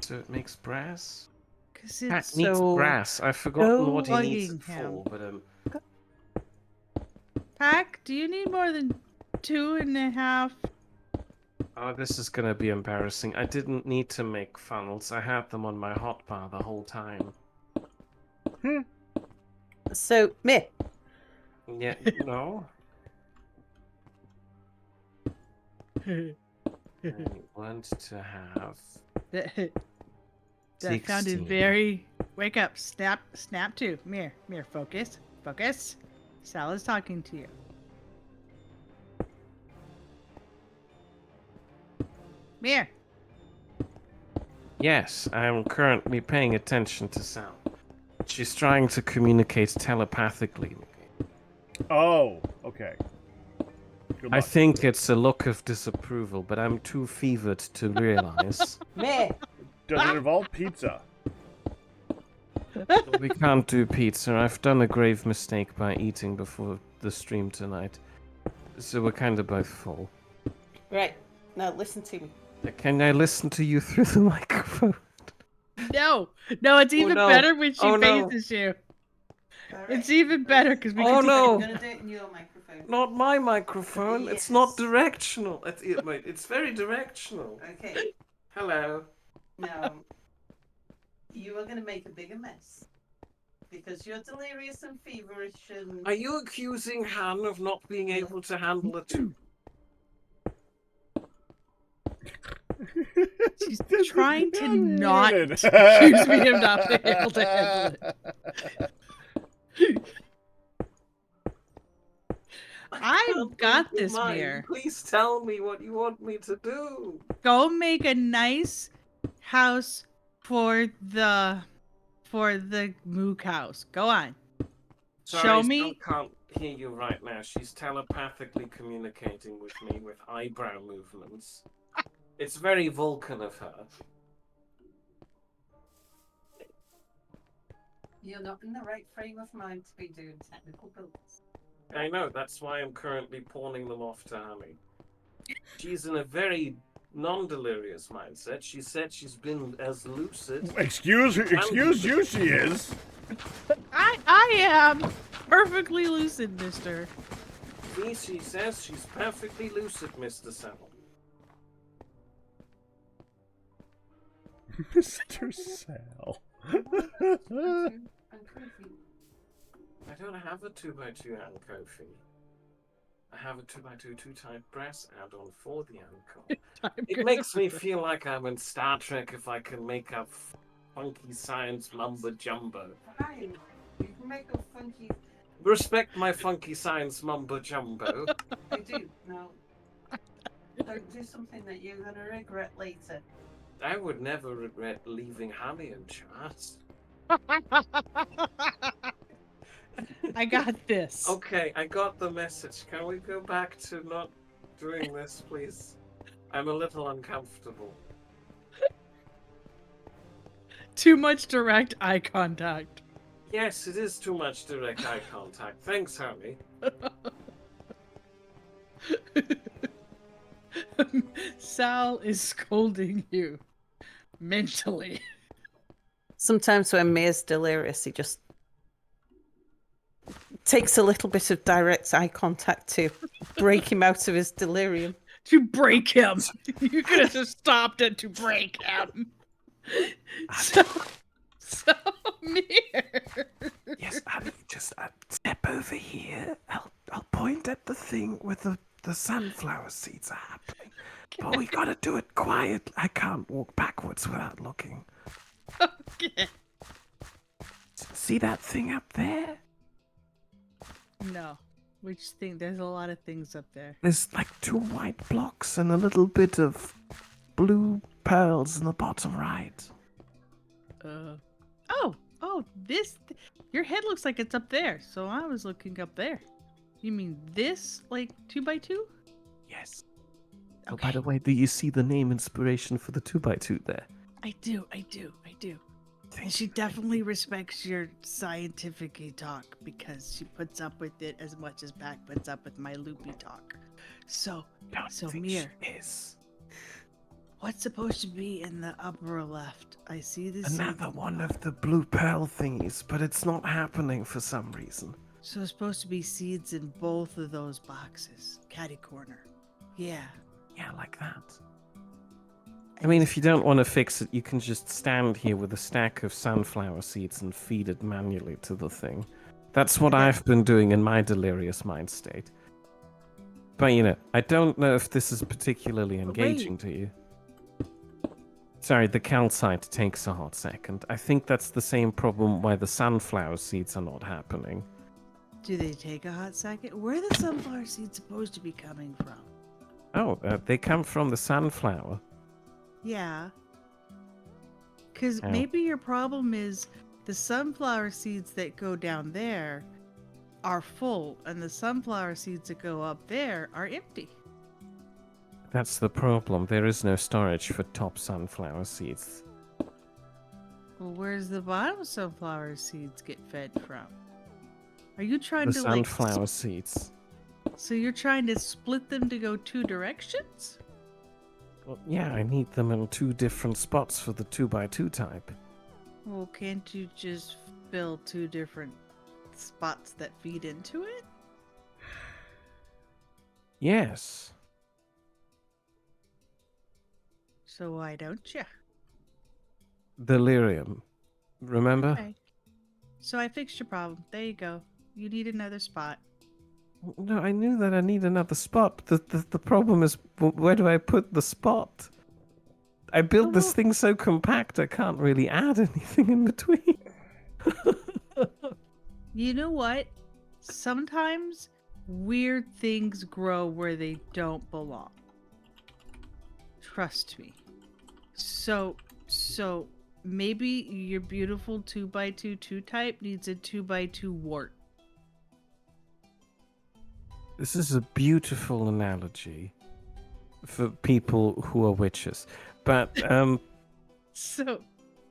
[SPEAKER 2] So it makes brass?
[SPEAKER 4] Because
[SPEAKER 2] Pat
[SPEAKER 4] it's
[SPEAKER 2] needs
[SPEAKER 1] so
[SPEAKER 2] brass. I've forgotten
[SPEAKER 1] no
[SPEAKER 2] what he needs it
[SPEAKER 4] bugging him.
[SPEAKER 2] for, but
[SPEAKER 4] Pack, do you need more than 2.5?
[SPEAKER 2] oh, this is gonna be embarrassing. I didn't need to make funnels. I had them on my hotbar the whole time.
[SPEAKER 1] So, me.
[SPEAKER 2] Yeah, no. I want to have
[SPEAKER 4] That sounded
[SPEAKER 2] 16.
[SPEAKER 4] very. Wake up. Snap to. Mirror, focus. Sal is talking to you. Mirror.
[SPEAKER 2] Yes, I'm currently paying attention to sound. She's trying to communicate telepathically.
[SPEAKER 3] Oh, okay. Good
[SPEAKER 2] I
[SPEAKER 3] luck.
[SPEAKER 2] think it's a look of disapproval, but I'm too fevered to realize.
[SPEAKER 1] Me.
[SPEAKER 3] Does it involve pizza?
[SPEAKER 2] We can't do pizza. I've done a grave mistake by eating before the stream tonight. So we're kind of both full.
[SPEAKER 1] Right. Now listen to me.
[SPEAKER 2] Can I listen to you through the microphone?
[SPEAKER 4] No, it's even
[SPEAKER 2] no.
[SPEAKER 4] better when she
[SPEAKER 2] Oh, no.
[SPEAKER 4] faces you.
[SPEAKER 1] All right.
[SPEAKER 4] It's even better because we
[SPEAKER 2] Oh,
[SPEAKER 4] can
[SPEAKER 2] no.
[SPEAKER 1] I'm gonna do it in your microphone.
[SPEAKER 2] Not my microphone. It's not
[SPEAKER 1] Yes.
[SPEAKER 2] directional. It's very directional.
[SPEAKER 1] Okay.
[SPEAKER 2] Hello.
[SPEAKER 1] Now, you are gonna make a bigger mess because you're delirious and feverish and.
[SPEAKER 2] Are you accusing Han of not being able to handle a two?
[SPEAKER 4] She's trying to not
[SPEAKER 3] Muted.
[SPEAKER 4] accuse me of not being able to handle it. I've got this, Mirror.
[SPEAKER 2] Please tell me what you want me to do.
[SPEAKER 4] Go make a nice house for the moo cows. Go on.
[SPEAKER 2] Sorry,
[SPEAKER 4] Show
[SPEAKER 2] I
[SPEAKER 4] me.
[SPEAKER 2] still can't hear you right now. She's telepathically communicating with me with eyebrow movements. It's very Vulcan of her.
[SPEAKER 1] You're not in the right frame of mind to be doing technical builds.
[SPEAKER 2] I know, that's why I'm currently pawning them off to Hammy. She's in a very non-delirious mindset. She said she's been as lucid.
[SPEAKER 3] Excuse you, she is.
[SPEAKER 4] I am perfectly lucid, mister.
[SPEAKER 2] She says she's perfectly lucid, Mr. Sal.
[SPEAKER 3] Mr. Sal.
[SPEAKER 2] I don't have a 2x2 Ankofi. I have a 2x2 2-type brass add-on for the Anko. It makes me feel like I'm in Star Trek if I can make a funky science mumbo jumbo.
[SPEAKER 1] Fine. You can make a funky.
[SPEAKER 2] Respect my funky science mumbo jumbo.
[SPEAKER 1] I do. Now, don't do something that you're gonna regret later.
[SPEAKER 2] I would never regret leaving Hammy in charge.
[SPEAKER 4] I got this.
[SPEAKER 2] Okay, I got the message. Can we go back to not doing this, please? I'm a little uncomfortable.
[SPEAKER 4] Too much direct eye contact.
[SPEAKER 2] Yes, it is too much direct eye contact. Thanks, Hammy.
[SPEAKER 4] Sal is scolding you mentally.
[SPEAKER 1] Sometimes when Mia's delirious, he just takes a little bit of direct eye contact to break him out of his delirium.
[SPEAKER 4] To break him. You could have just stopped it to break him. So, so near.
[SPEAKER 2] Yes, I'll step over here. I'll point at the thing where the sunflower seeds are happening. But we gotta do it quiet. I can't walk backwards without looking.
[SPEAKER 4] Okay.
[SPEAKER 2] See that thing up there?
[SPEAKER 4] No. Which thing? There's a lot of things up there.
[SPEAKER 2] There's like 2 white blocks and a little bit of blue pearls in the bottom right.
[SPEAKER 4] Oh, this. Your head looks like it's up there. So I was looking up there. You mean this, like 2x2?
[SPEAKER 2] Yes. Oh, by the way, do you see the name inspiration for the 2x2 there?
[SPEAKER 4] I do. And she definitely respects your scientific talk because she puts up with it as much as Pac puts up with my loopy talk. So Mir,
[SPEAKER 2] is
[SPEAKER 4] what's supposed to be in the upper left? I see this.
[SPEAKER 2] another one of the blue pearl thingies, but it's not happening for some reason.
[SPEAKER 4] So it's supposed to be seeds in both of those boxes. Catty corner. Yeah.
[SPEAKER 2] Yeah, like that. I mean, if you don't want to fix it, you can just stand here with a stack of sunflower seeds and feed it manually to the thing. That's what I've been doing in my delirious mind state. But, I don't know if this is particularly engaging to you. Sorry, the calcite takes a hot second. I think that's the same problem why the sunflower seeds are not happening.
[SPEAKER 4] Do they take a hot second? Where are the sunflower seeds supposed to be coming from?
[SPEAKER 2] Oh, they come from the sunflower.
[SPEAKER 4] Yeah. Because
[SPEAKER 2] Oh.
[SPEAKER 4] maybe your problem is the sunflower seeds that go down there are full, and the sunflower seeds that go up there are empty.
[SPEAKER 2] That's the problem. There is no storage for top sunflower seeds.
[SPEAKER 4] Well, where's the bottom sunflower seeds get fed from? Are you trying
[SPEAKER 2] The
[SPEAKER 4] to
[SPEAKER 2] sunflower seeds.
[SPEAKER 4] So you're trying to split them to go 2 directions?
[SPEAKER 2] Well, yeah, I need them in 2 different spots for the 2x2 type.
[SPEAKER 4] Well, can't you just fill 2 different spots that feed into it?
[SPEAKER 2] Yes.
[SPEAKER 4] So why don't you?
[SPEAKER 2] Delirium. Remember?
[SPEAKER 4] Okay. So I fixed your problem. There you go. You need another spot.
[SPEAKER 2] No, I knew that I need another spot. The problem is, where do I put the spot? I built this thing so compact, I can't really add anything in between.
[SPEAKER 4] You know what? Sometimes weird things grow where they don't belong. Trust me. So maybe your beautiful 2x2 type needs a 2x2 wart.
[SPEAKER 2] This is a beautiful analogy for people who are witches. But,
[SPEAKER 4] So,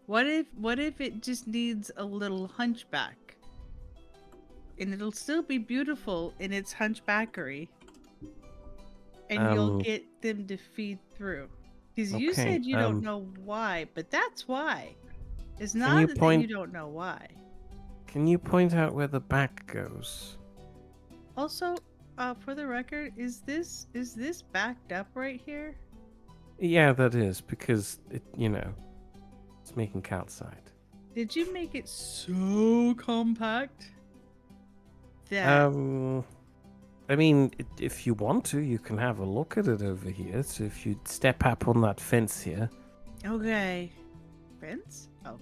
[SPEAKER 4] what if it just needs a little hunchback? And it'll still be beautiful in its hunchbackery. And you'll get them to feed through. Because you
[SPEAKER 2] okay,
[SPEAKER 4] said you don't know why, but that's why. It's
[SPEAKER 2] you
[SPEAKER 4] not that
[SPEAKER 2] point-
[SPEAKER 4] you don't know why.
[SPEAKER 2] can you point out where the back goes?
[SPEAKER 4] Also, for the record, is this backed up right here?
[SPEAKER 2] Yeah, that is, because, it's making calcite.
[SPEAKER 4] Did you make it so compact that
[SPEAKER 2] I mean, if you want to, you can have a look at it over here. So if you step up on that fence here,
[SPEAKER 4] okay. Fence? Oh,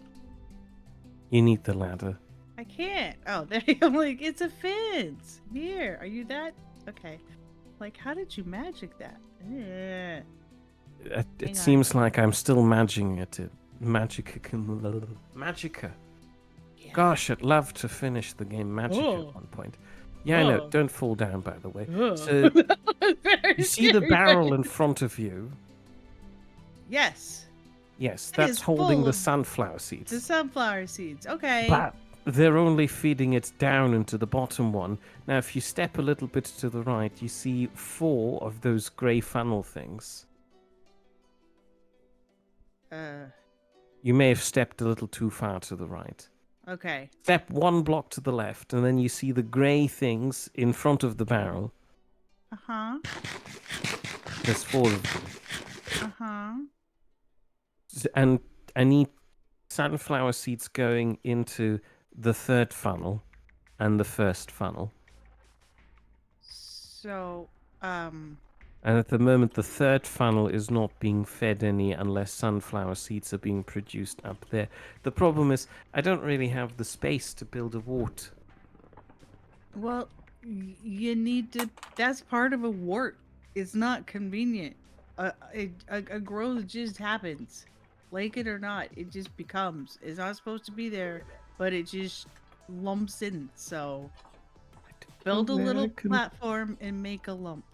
[SPEAKER 2] you need the ladder.
[SPEAKER 4] I can't. Oh, there you go. I'm like, it's a fence. Here, are you that? Okay. Like, how did you magic that? Eh. Hang
[SPEAKER 2] It
[SPEAKER 4] on.
[SPEAKER 2] seems like I'm still magicking it. Magica.
[SPEAKER 4] Yeah.
[SPEAKER 2] Gosh, I'd love to finish the game Magica
[SPEAKER 4] Oh.
[SPEAKER 2] at one point. Yeah, I know.
[SPEAKER 4] Oh.
[SPEAKER 2] Don't fall down, by the way.
[SPEAKER 4] Oh.
[SPEAKER 2] So,
[SPEAKER 4] Very
[SPEAKER 2] you see the
[SPEAKER 4] scary.
[SPEAKER 2] barrel in front of you?
[SPEAKER 4] Yes.
[SPEAKER 2] Yes,
[SPEAKER 4] It
[SPEAKER 2] that's
[SPEAKER 4] is
[SPEAKER 2] holding
[SPEAKER 4] full
[SPEAKER 2] the
[SPEAKER 4] of
[SPEAKER 2] sunflower seeds.
[SPEAKER 4] The sunflower seeds. Okay.
[SPEAKER 2] But they're only feeding it down into the bottom one. Now, if you step a little bit to the right, you see 4 of those grey funnel things. You may have stepped a little too far to the right.
[SPEAKER 4] Okay.
[SPEAKER 2] Step 1 block to the left, and then you see the grey things in front of the barrel.
[SPEAKER 4] Uh-huh.
[SPEAKER 2] There's 4 of them.
[SPEAKER 4] Uh-huh.
[SPEAKER 2] And I need sunflower seeds going into the third funnel and the first funnel.
[SPEAKER 4] So,
[SPEAKER 2] And at the moment, the third funnel is not being fed any unless sunflower seeds are being produced up there. The problem is, I don't really have the space to build a wart.
[SPEAKER 4] well, you need to. That's part of a wart. It's not convenient. A growth just happens, like it or not. It just becomes. It's not supposed to be there, but it just lumps in. So, build a little platform and make a lump.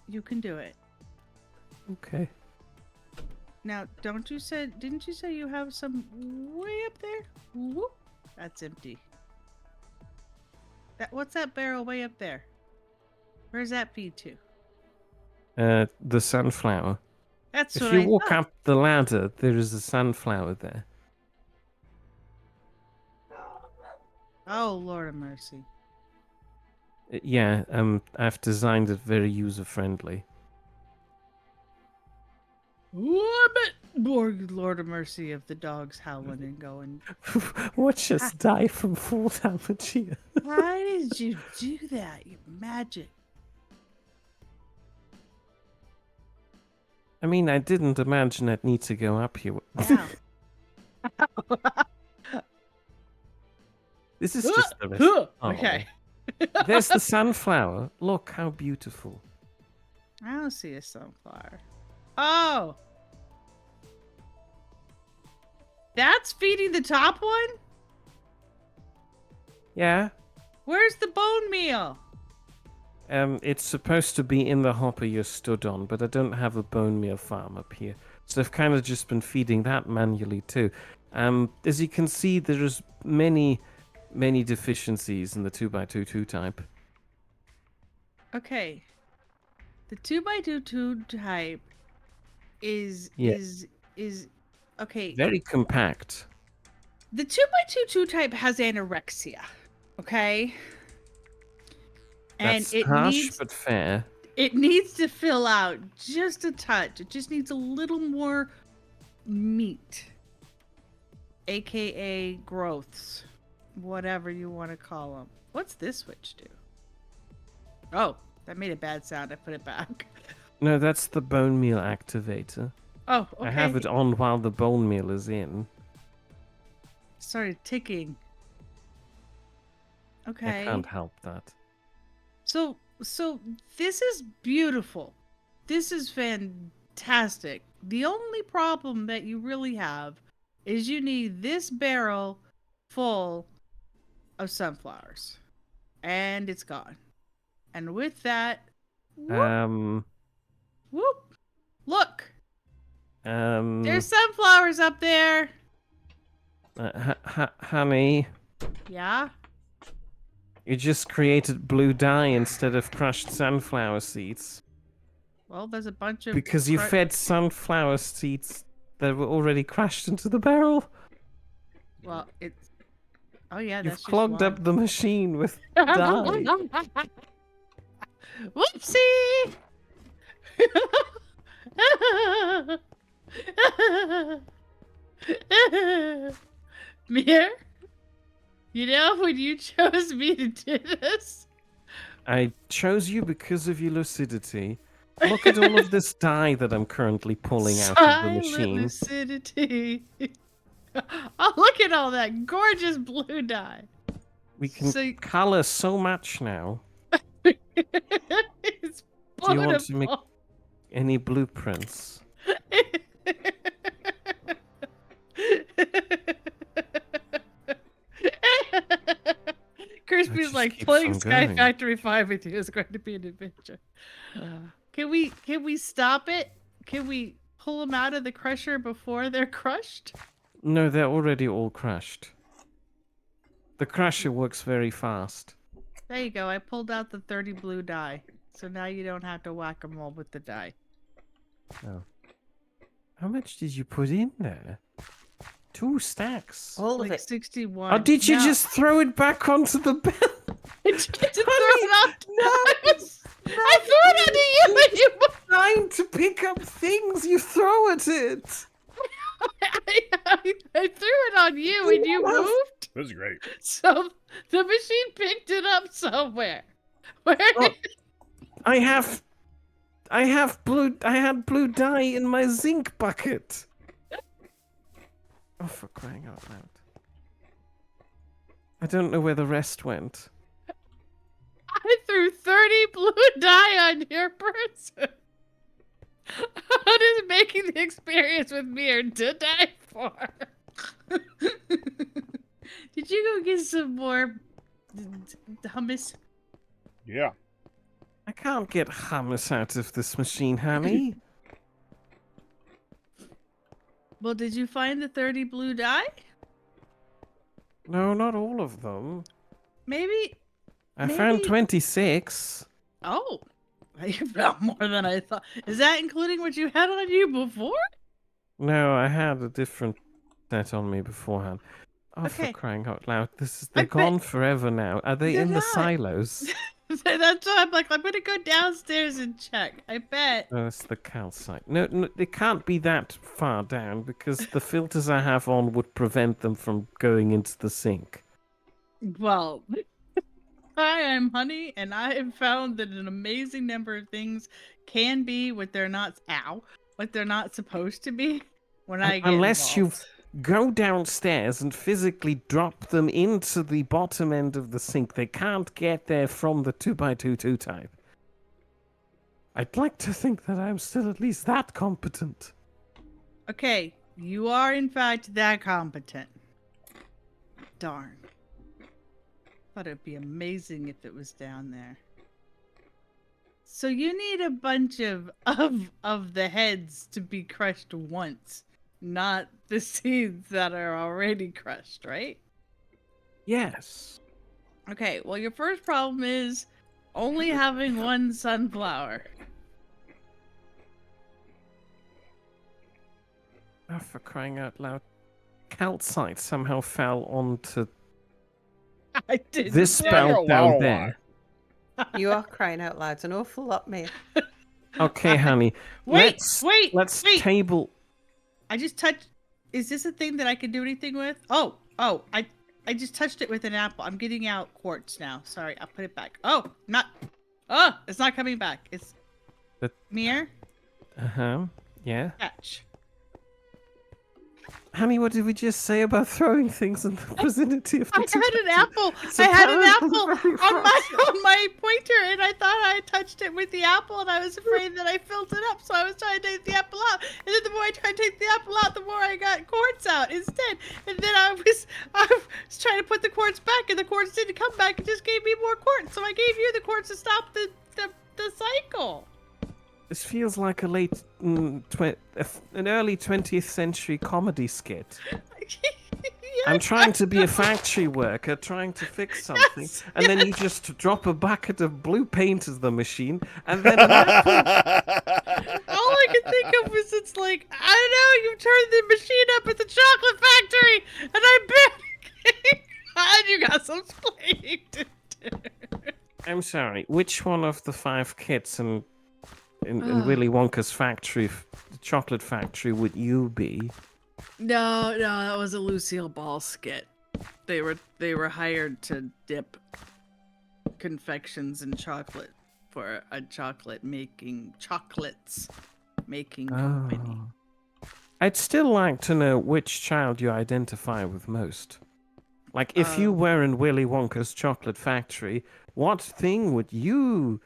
[SPEAKER 4] You can do it.
[SPEAKER 2] Okay.
[SPEAKER 4] Now, didn't you say you have some way up there? Whoop. That's empty. What's that barrel way up there? Where's that feed to?
[SPEAKER 2] The sunflower.
[SPEAKER 4] That's
[SPEAKER 2] If
[SPEAKER 4] what
[SPEAKER 2] you
[SPEAKER 4] I
[SPEAKER 2] walk
[SPEAKER 4] thought.
[SPEAKER 2] up the ladder, there is a sunflower there.
[SPEAKER 4] Oh, Lord of mercy.
[SPEAKER 2] Yeah, I've designed it very user-friendly.
[SPEAKER 4] But Lord of mercy of the dogs howling and going.
[SPEAKER 2] Watch us die from fall damage here.
[SPEAKER 4] Why did you do that? You magic.
[SPEAKER 2] I mean, I didn't imagine I'd need to go up here.
[SPEAKER 4] Wow.
[SPEAKER 2] This is just the rest. Oh.
[SPEAKER 4] Okay.
[SPEAKER 2] There's the sunflower. Look how beautiful.
[SPEAKER 4] I don't see a sunflower. Oh. That's feeding the top one?
[SPEAKER 2] Yeah.
[SPEAKER 4] Where's the bone meal?
[SPEAKER 2] It's supposed to be in the hopper you're stood on, but I don't have a bone meal farm up here. So I've kind of just been feeding that manually too. As you can see, there's many deficiencies in the 2x2 type.
[SPEAKER 4] Okay. The 2x2 type is okay.
[SPEAKER 2] Very compact.
[SPEAKER 4] The 2x2 type has anorexia. Okay? And
[SPEAKER 2] That's
[SPEAKER 4] it
[SPEAKER 2] harsh
[SPEAKER 4] needs
[SPEAKER 2] but fair.
[SPEAKER 4] it needs to fill out just a touch. It just needs a little more meat. AKA growths. Whatever you want to call them. What's this switch do? Oh, that made a bad sound. I put it back.
[SPEAKER 2] No, that's the bone meal activator.
[SPEAKER 4] Oh, okay.
[SPEAKER 2] I have it on while the bone meal is in.
[SPEAKER 4] Started ticking. Okay.
[SPEAKER 2] I can't help that.
[SPEAKER 4] So this is beautiful. This is fantastic. The only problem that you really have is you need this barrel full of sunflowers. And it's gone. And with that, whoop, whoop, look. There's sunflowers up there.
[SPEAKER 2] Honey,
[SPEAKER 4] Yeah?
[SPEAKER 2] you just created blue dye instead of crushed sunflower seeds.
[SPEAKER 4] Well, there's a bunch of...
[SPEAKER 2] Because you fed sunflower seeds that were already crushed into the barrel.
[SPEAKER 4] Well, it's... Oh, yeah,
[SPEAKER 2] You've
[SPEAKER 4] that's
[SPEAKER 2] clogged up the machine with dye.
[SPEAKER 4] Whoopsie! Mir? You know, when you chose me to do this...
[SPEAKER 2] I chose you because of your lucidity. Look at all of this dye that I'm currently pulling out of the machine.
[SPEAKER 4] Lucidity. Oh, look at all that gorgeous blue dye.
[SPEAKER 2] We can
[SPEAKER 4] So-
[SPEAKER 2] color so much now.
[SPEAKER 4] It's
[SPEAKER 2] Do you want to make
[SPEAKER 4] beautiful.
[SPEAKER 2] any blueprints?
[SPEAKER 4] Crispy's
[SPEAKER 2] just
[SPEAKER 4] like
[SPEAKER 2] keeps
[SPEAKER 4] playing
[SPEAKER 2] on
[SPEAKER 4] Sky
[SPEAKER 2] going.
[SPEAKER 4] Factory 5 with you is going to be an adventure. Can we stop it? Can we pull them out of the crusher before they're crushed?
[SPEAKER 2] No, they're already all crushed. The crusher works very fast.
[SPEAKER 4] There you go. I pulled out the 30 blue dye. So now you don't have to whack them all with the dye.
[SPEAKER 2] Oh. How much did you put in there? 2 stacks.
[SPEAKER 1] All of
[SPEAKER 4] Like
[SPEAKER 1] it.
[SPEAKER 4] 61.
[SPEAKER 2] Oh, did you
[SPEAKER 4] No.
[SPEAKER 2] just throw it back onto the bell?
[SPEAKER 4] I tried to throw it out. No, I threw it onto you and you
[SPEAKER 2] trying to pick up things you throw at it.
[SPEAKER 4] I threw it on you and you moved.
[SPEAKER 3] This is great.
[SPEAKER 4] So the machine picked it up somewhere. Where?
[SPEAKER 2] Oh, I had blue dye in my zinc bucket. Oh, for crying out loud! I don't know where the rest went.
[SPEAKER 4] I threw 30 blue dye on your person. What is making the experience with me to die for? Did you go get some more hummus?
[SPEAKER 3] Yeah.
[SPEAKER 2] I can't get hummus out of this machine, honey.
[SPEAKER 4] Well, did you find the 30 blue dye?
[SPEAKER 2] No, not all of them.
[SPEAKER 4] Maybe.
[SPEAKER 2] I found 26.
[SPEAKER 4] Oh, you found more than I thought. Is that including what you had on you before?
[SPEAKER 2] No, I had a different set on me beforehand. Oh,
[SPEAKER 4] Okay.
[SPEAKER 2] for crying out loud. They're gone forever now. Are they
[SPEAKER 4] They're
[SPEAKER 2] in the
[SPEAKER 4] not.
[SPEAKER 2] silos?
[SPEAKER 4] That's why I'm like, I'm gonna go downstairs and check. I bet.
[SPEAKER 2] Oh, it's the calcite. No, they can't be that far down because the filters I have on would prevent them from going into the sink.
[SPEAKER 4] Well, I am Honey, and I have found that an amazing number of things can be what they're not. What they're not supposed to be. When I get
[SPEAKER 2] Unless you
[SPEAKER 4] involved.
[SPEAKER 2] go downstairs and physically drop them into the bottom end of the sink, they can't get there from the 2x2 type. I'd like to think that I'm still at least that competent.
[SPEAKER 4] Okay, you are in fact that competent. Darn. Thought it'd be amazing if it was down there. So you need a bunch of the heads to be crushed once, not the seeds that are already crushed, right?
[SPEAKER 2] Yes.
[SPEAKER 4] Okay, well your first problem is only having one sunflower.
[SPEAKER 2] Oh, for crying out loud. Calcite somehow fell onto
[SPEAKER 4] I did
[SPEAKER 2] this
[SPEAKER 3] Yeah,
[SPEAKER 2] belt
[SPEAKER 3] you're a
[SPEAKER 2] down
[SPEAKER 3] lot.
[SPEAKER 2] there.
[SPEAKER 1] You are crying out loud an awful lot, Mia.
[SPEAKER 2] Okay, honey.
[SPEAKER 4] Wait,
[SPEAKER 2] Let's
[SPEAKER 4] wait.
[SPEAKER 2] table.
[SPEAKER 4] I just touched. Is this a thing that I can do anything with? Oh, I just touched it with an apple. I'm getting out quartz now. Sorry, I'll put it back. Oh, not. Oh, it's not coming back. It's.
[SPEAKER 2] But-
[SPEAKER 4] Mirror,
[SPEAKER 2] Yeah.
[SPEAKER 4] catch.
[SPEAKER 2] Honey, what did we just say about throwing things in the vicinity of the
[SPEAKER 4] I had an
[SPEAKER 2] 2x2?
[SPEAKER 4] apple.
[SPEAKER 2] It's
[SPEAKER 4] I had an
[SPEAKER 2] apparently
[SPEAKER 4] apple
[SPEAKER 2] very
[SPEAKER 4] on my pointer, and I thought I touched it with the apple, and I was afraid that I filled it up. So I was trying to take the apple out, and then the more I tried to take the apple out, the more I got quartz out instead. And then I was trying to put the quartz back, and the quartz didn't come back. It just gave me more quartz. So I gave you the quartz to stop the cycle.
[SPEAKER 2] This feels like an early 20th century comedy skit. I'm trying to be a factory worker, trying to fix something, and then you just drop a bucket of blue paint at the machine, and then an apple.
[SPEAKER 4] All I could think of was it's like, I don't know, you turned the machine up at the chocolate factory, and I bet and you got some explaining to do.
[SPEAKER 2] I'm sorry, which one of the 5 kids in Willy Wonka's factory, the chocolate factory, would you be?
[SPEAKER 4] No, that was a Lucille Ball skit. They were hired to dip confections in chocolate for a chocolates making company.
[SPEAKER 2] I'd still like to know which child you identify with most. Like, if you were in Willy Wonka's chocolate factory, what thing would you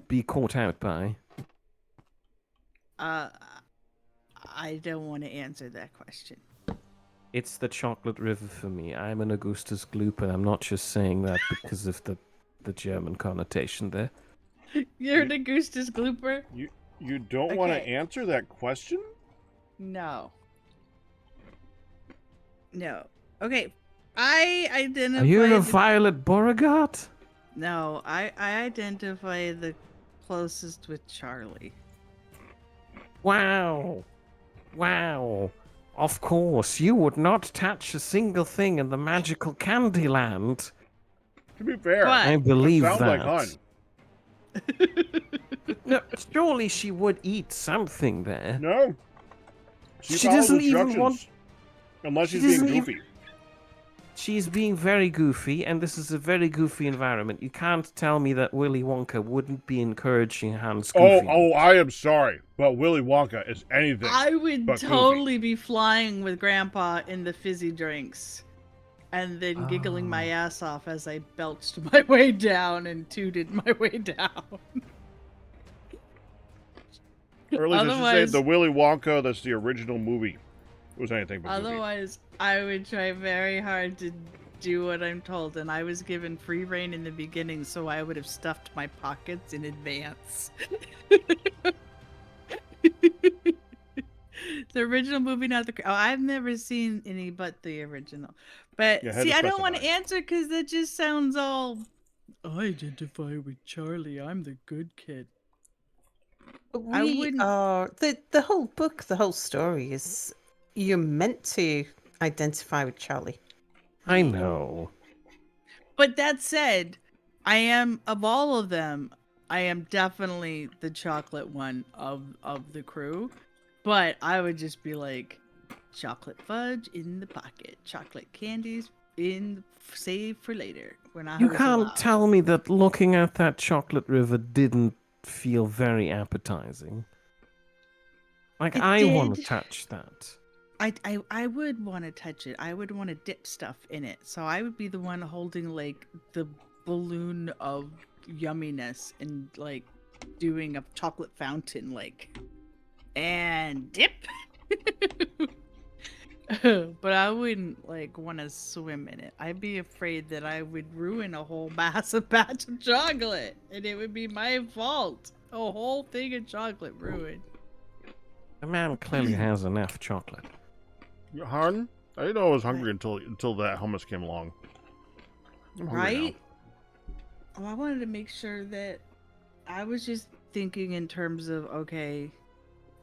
[SPEAKER 2] be caught out by?
[SPEAKER 4] I don't want to answer that question.
[SPEAKER 2] It's the chocolate river for me. I'm an Augustus Gloop, and I'm not just saying that because of the German connotation there.
[SPEAKER 4] You're an Augustus Glooper?
[SPEAKER 3] You don't want to
[SPEAKER 4] Okay.
[SPEAKER 3] answer that question?
[SPEAKER 4] No. Okay. I identify.
[SPEAKER 2] Are you a
[SPEAKER 4] the-
[SPEAKER 2] Violet Beauregard?
[SPEAKER 4] No, I identify the closest with Charlie.
[SPEAKER 2] Wow. Of course, you would not touch a single thing in the magical Candyland.
[SPEAKER 3] To be fair,
[SPEAKER 4] But-
[SPEAKER 2] I believe
[SPEAKER 3] sounds
[SPEAKER 2] that.
[SPEAKER 3] like hun.
[SPEAKER 2] No, surely she would eat something there.
[SPEAKER 3] No. She
[SPEAKER 2] She
[SPEAKER 3] follows
[SPEAKER 2] doesn't even
[SPEAKER 3] instructions. Unless
[SPEAKER 2] she
[SPEAKER 3] she's being
[SPEAKER 2] doesn't
[SPEAKER 3] goofy.
[SPEAKER 2] even- She's being very goofy, and this is a very goofy environment. You can't tell me that Willy Wonka wouldn't be encouraging Hans' goofy.
[SPEAKER 3] I am sorry, but Willy Wonka is anything.
[SPEAKER 4] I would
[SPEAKER 3] but
[SPEAKER 4] totally be flying with Grandpa in the fizzy drinks, and then giggling my ass off as I belched my way down and tooted my way down.
[SPEAKER 3] Or at least I should
[SPEAKER 4] Otherwise-
[SPEAKER 3] say the Willy Wonka that's the original movie was anything but goofy.
[SPEAKER 4] Otherwise, I would try very hard to do what I'm told, and I was given free reign in the beginning, so I would have stuffed my pockets in advance. The original movie, not the. Oh, I've never seen any but the original. But
[SPEAKER 3] Yeah, had
[SPEAKER 4] see,
[SPEAKER 3] to
[SPEAKER 4] I don't want to
[SPEAKER 3] specify.
[SPEAKER 4] answer because that just sounds all. I identify with Charlie. I'm the good kid. I
[SPEAKER 1] We
[SPEAKER 4] wouldn't-
[SPEAKER 1] are the whole book, the whole story is you're meant to identify with Charlie.
[SPEAKER 2] I know.
[SPEAKER 4] But that said, I am of all of them. I am definitely the chocolate one of the crew. But I would just be like, chocolate fudge in the pocket, chocolate candies in save for later. When I
[SPEAKER 2] You
[SPEAKER 4] was
[SPEAKER 2] can't
[SPEAKER 4] allowed.
[SPEAKER 2] tell me that looking at that chocolate river didn't feel very appetizing. Like,
[SPEAKER 4] It
[SPEAKER 2] I want to
[SPEAKER 4] did.
[SPEAKER 2] touch that.
[SPEAKER 4] I would want to touch it. I would want to dip stuff in it. So I would be the one holding like the balloon of yumminess and like doing a chocolate fountain, like, and dip. But I wouldn't like want to swim in it. I'd be afraid that I would ruin a whole massive batch of chocolate, and it would be my fault. A whole thing of chocolate ruined.
[SPEAKER 2] The man clearly has enough chocolate.
[SPEAKER 3] Harden? I didn't know I was hungry until that hummus came along. I'm hungry
[SPEAKER 4] Right? Oh, I wanted to make sure that I was just thinking in terms of, okay,